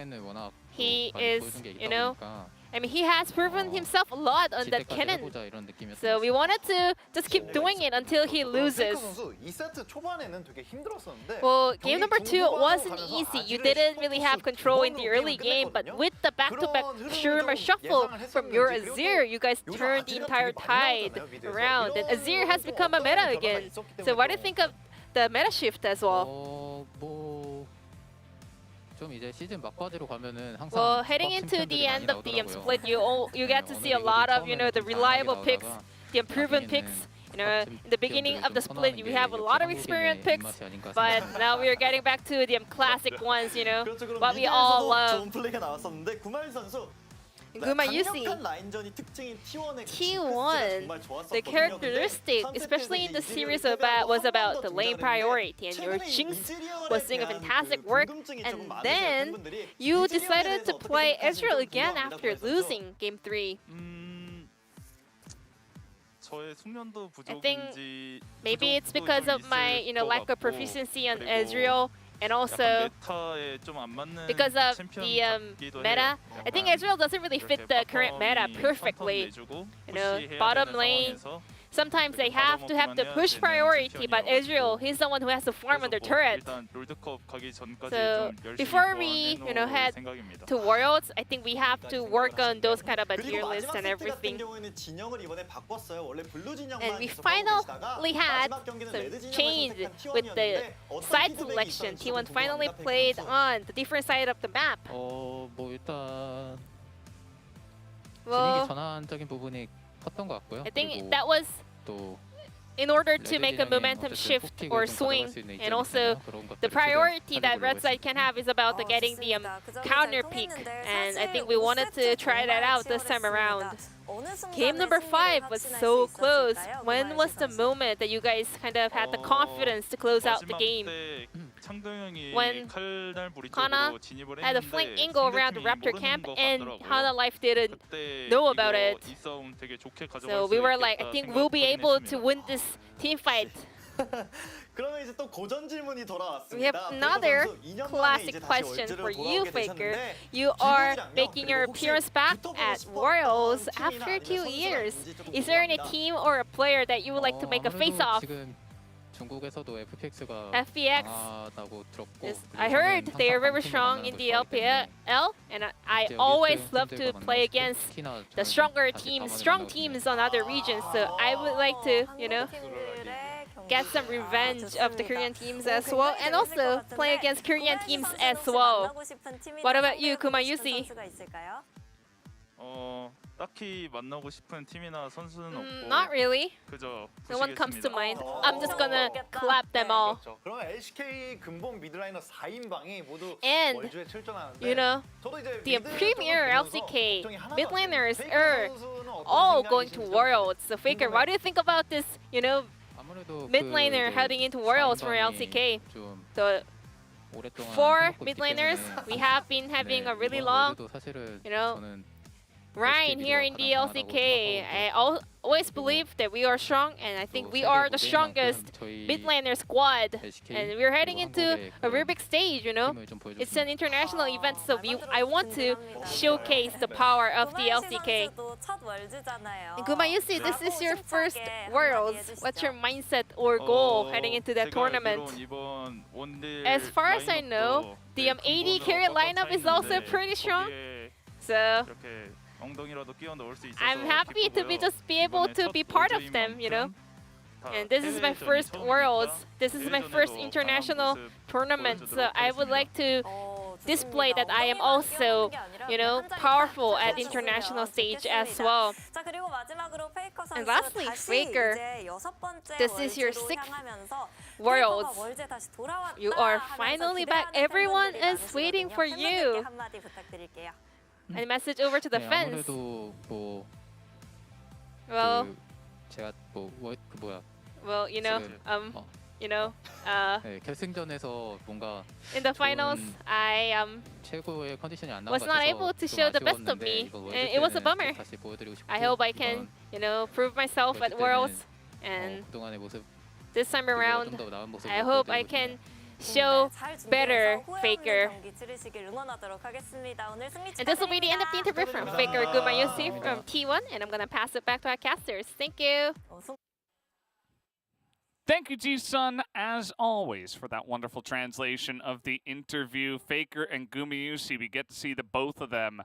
he is, you know, I mean, he has proven himself a lot on that cannon. So we wanted to just keep doing it until he loses. Well, game number 2 wasn't easy. You didn't really have control in the early game, but with the back-to-back Shurima shuffle from your Azir, you guys turned the entire tide around. And Azir has become a meta again. So what do you think of the meta shift as well? Well, heading into the end of the split, you get to see a lot of, you know, the reliable picks, the unproven picks. You know, in the beginning of the split, we have a lot of experienced picks, but now we are getting back to the classic ones, you know, what we all love. Guma UC, T1, the characteristic, especially in the series was about the lane priority, and your Jinx was doing a fantastic work, and then you decided to play Ezreal again after losing Game 3. I think maybe it's because of my, you know, lack of proficiency on Ezreal, and also because of the meta. I think Ezreal doesn't really fit the current meta perfectly. You know, bottom lane, sometimes they have to have the push priority, but Israel, he's the one who has to farm on the turret. 일단 롤드컵 가기 전까지 So 좀 열심히 before we, 해놓을 head 생각입니다. to Worlds, I think we have to work on those kind of a tier 그리고 lists 마지막 and 세트 같은 everything. 경우에는 진영을 이번에 바꿨어요. 원래 블루 진영만 And we 계속 하고 계시다가 finally had 마지막 경기는 some 레드 진영을 change 선택한 with the T1이었는데 어떤 side 피드백이 selection. 있었는지 T1 좀 finally 궁금합니다, played 페이커 선수. on the different side of the map. 뭐 일단 Well, 분위기 전환적인 부분이 컸던 것 같고요. I think 그리고 that was 또 in order to 레드 make a 진영의 momentum 어쨌든 shift 폭픽을 or 좀 swing, 가져갈 수 있는 and 이점이 also 있잖아요. 그런 the 것들을 priority 최대한 that red 살려보려고 side can have is about the getting the counter peak, and I think we wanted to try that out this time around. Game number 5 was so close. When was the moment that you guys kind of had the confidence to close out the game? When Hana had a flank angle around the Raptor camp and Hana Life didn't know about it. So we were like, I think we'll be able to win this team fight. 그러면 이제 또 고전 질문이 돌아왔습니다. We have another classic question for you, Faker. You are making your appearance back at Worlds after 2 years. Is there any team or a player that you would like to make a face-off? 지금 중국에서도 FPX가 FPX. 강하다고 들었고 Yes, I heard they are very strong in the LPL, and I always love to play against the stronger teams, strong teams on other regions. So I would like to, get some revenge of the Korean teams as well, and also play against Korean teams as well. What about you, Kuma Yusi? 딱히 만나고 싶은 팀이나 선수는 없고 Not really. 그저 No one comes to 보시겠습니다. mind. I'm just gonna clap them all. 그렇죠. 그럼 LCK 근본 미드라이너 4인방이 모두 And, 월주에 출전하는데 the the premier LCK mid-laners are all going to Worlds. So Faker, what do you think about this, 아무래도 mid-laner heading into Worlds for LCK? 좀 The 오랫동안 4 해먹고 있기 mid-laners, 때문에 we have been having a really 이번 long 월드도 사실은 저는 저는 Ryan here in the LCK. I always believe that we are strong, and I think we are the strongest mid-laner squad. And we're heading into a very big stage, It's an international event, so I want to showcase the power of the LCK. And Kuma, you see, this is your first Worlds. What's your mindset or goal heading into that tournament? As far as I know, the AD carry lineup is also pretty strong. So I'm happy to be able to be part of them, And this is my first Worlds. This is my first international tournament. So I would like to display that I am also, powerful at international stage as well. And lastly, Faker, this is your 6th Worlds. You are finally back. Everyone is waiting for you. And message over to the fans. 아무래도 Well, 제가 결승전에서 뭔가 in the finals, I 최고의 컨디션이 안 나온 was not able to show the best of me, and it was a bummer. 다시 보여드리고 싶고 I hope I can, prove myself at Worlds, and 그동안의 모습 this time around, 좀더 나은 모습 I hope I can show better Faker. And this will be the end of the interview from Faker Gumayusi from T1, and I'm gonna pass it back to our casters. Thank you. Thank you, Ji-sun, as always, for that wonderful translation of the interview. Faker and Gumayusi, we get to see the both of them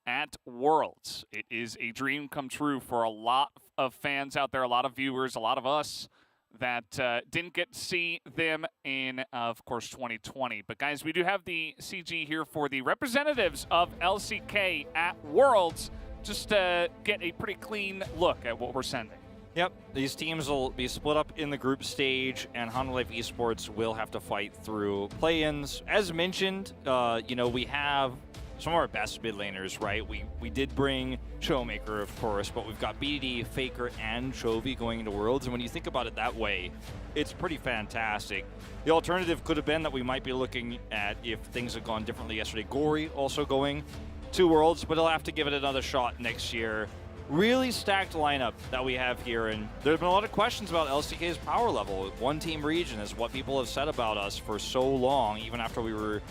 at Worlds. It is a dream come true for a lot of fans out there, a lot of viewers, a lot of us that didn't get to see them in, of course, 2020. But guys, we do have the CG here for the representatives of LCK at Worlds, just to get a pretty clean look at what we're sending. Yep, these teams will be split up in the group stage, and Hanwha Life Esports will have to fight through play-ins. As mentioned, we have some of our best mid laners, right? We did bring Showmaker, of course, but we've got BDD, Faker, and Chovy going into Worlds, and when you think about it that way, it's pretty fantastic. The alternative could have been that we might be looking at, if things had gone differently yesterday, Gory also going to Worlds, but he'll have to give it another shot next year. Really stacked lineup that we have here, and there's been a lot of questions about LCK's power level. One team region is what people have said about us for so long, even after we were,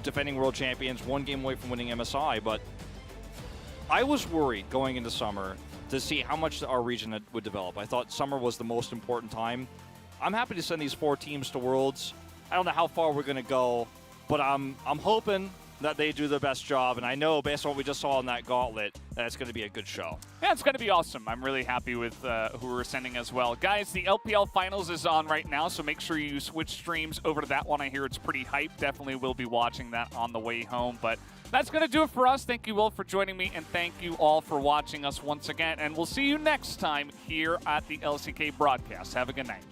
defending world champions, one game away from winning MSI. But I was worried going into summer to see how much our region would develop. I thought summer was the most important time. I'm happy to send these 4 teams to Worlds. I don't know how far we're going to go, but I'm hoping that they do the best job, and I know based on what we just saw in that gauntlet that it's going to be a good show. Yeah, it's going to be awesome. I'm really happy with who we're sending as well. Guys, the LPL Finals is on right now, so make sure you switch streams over to that one. I hear it's pretty hype. Definitely will be watching that on the way home, but that's going to do it for us. Thank you all for joining me, and thank you all for watching us once again, and we'll see you next time here at the LCK broadcast. Have a good night.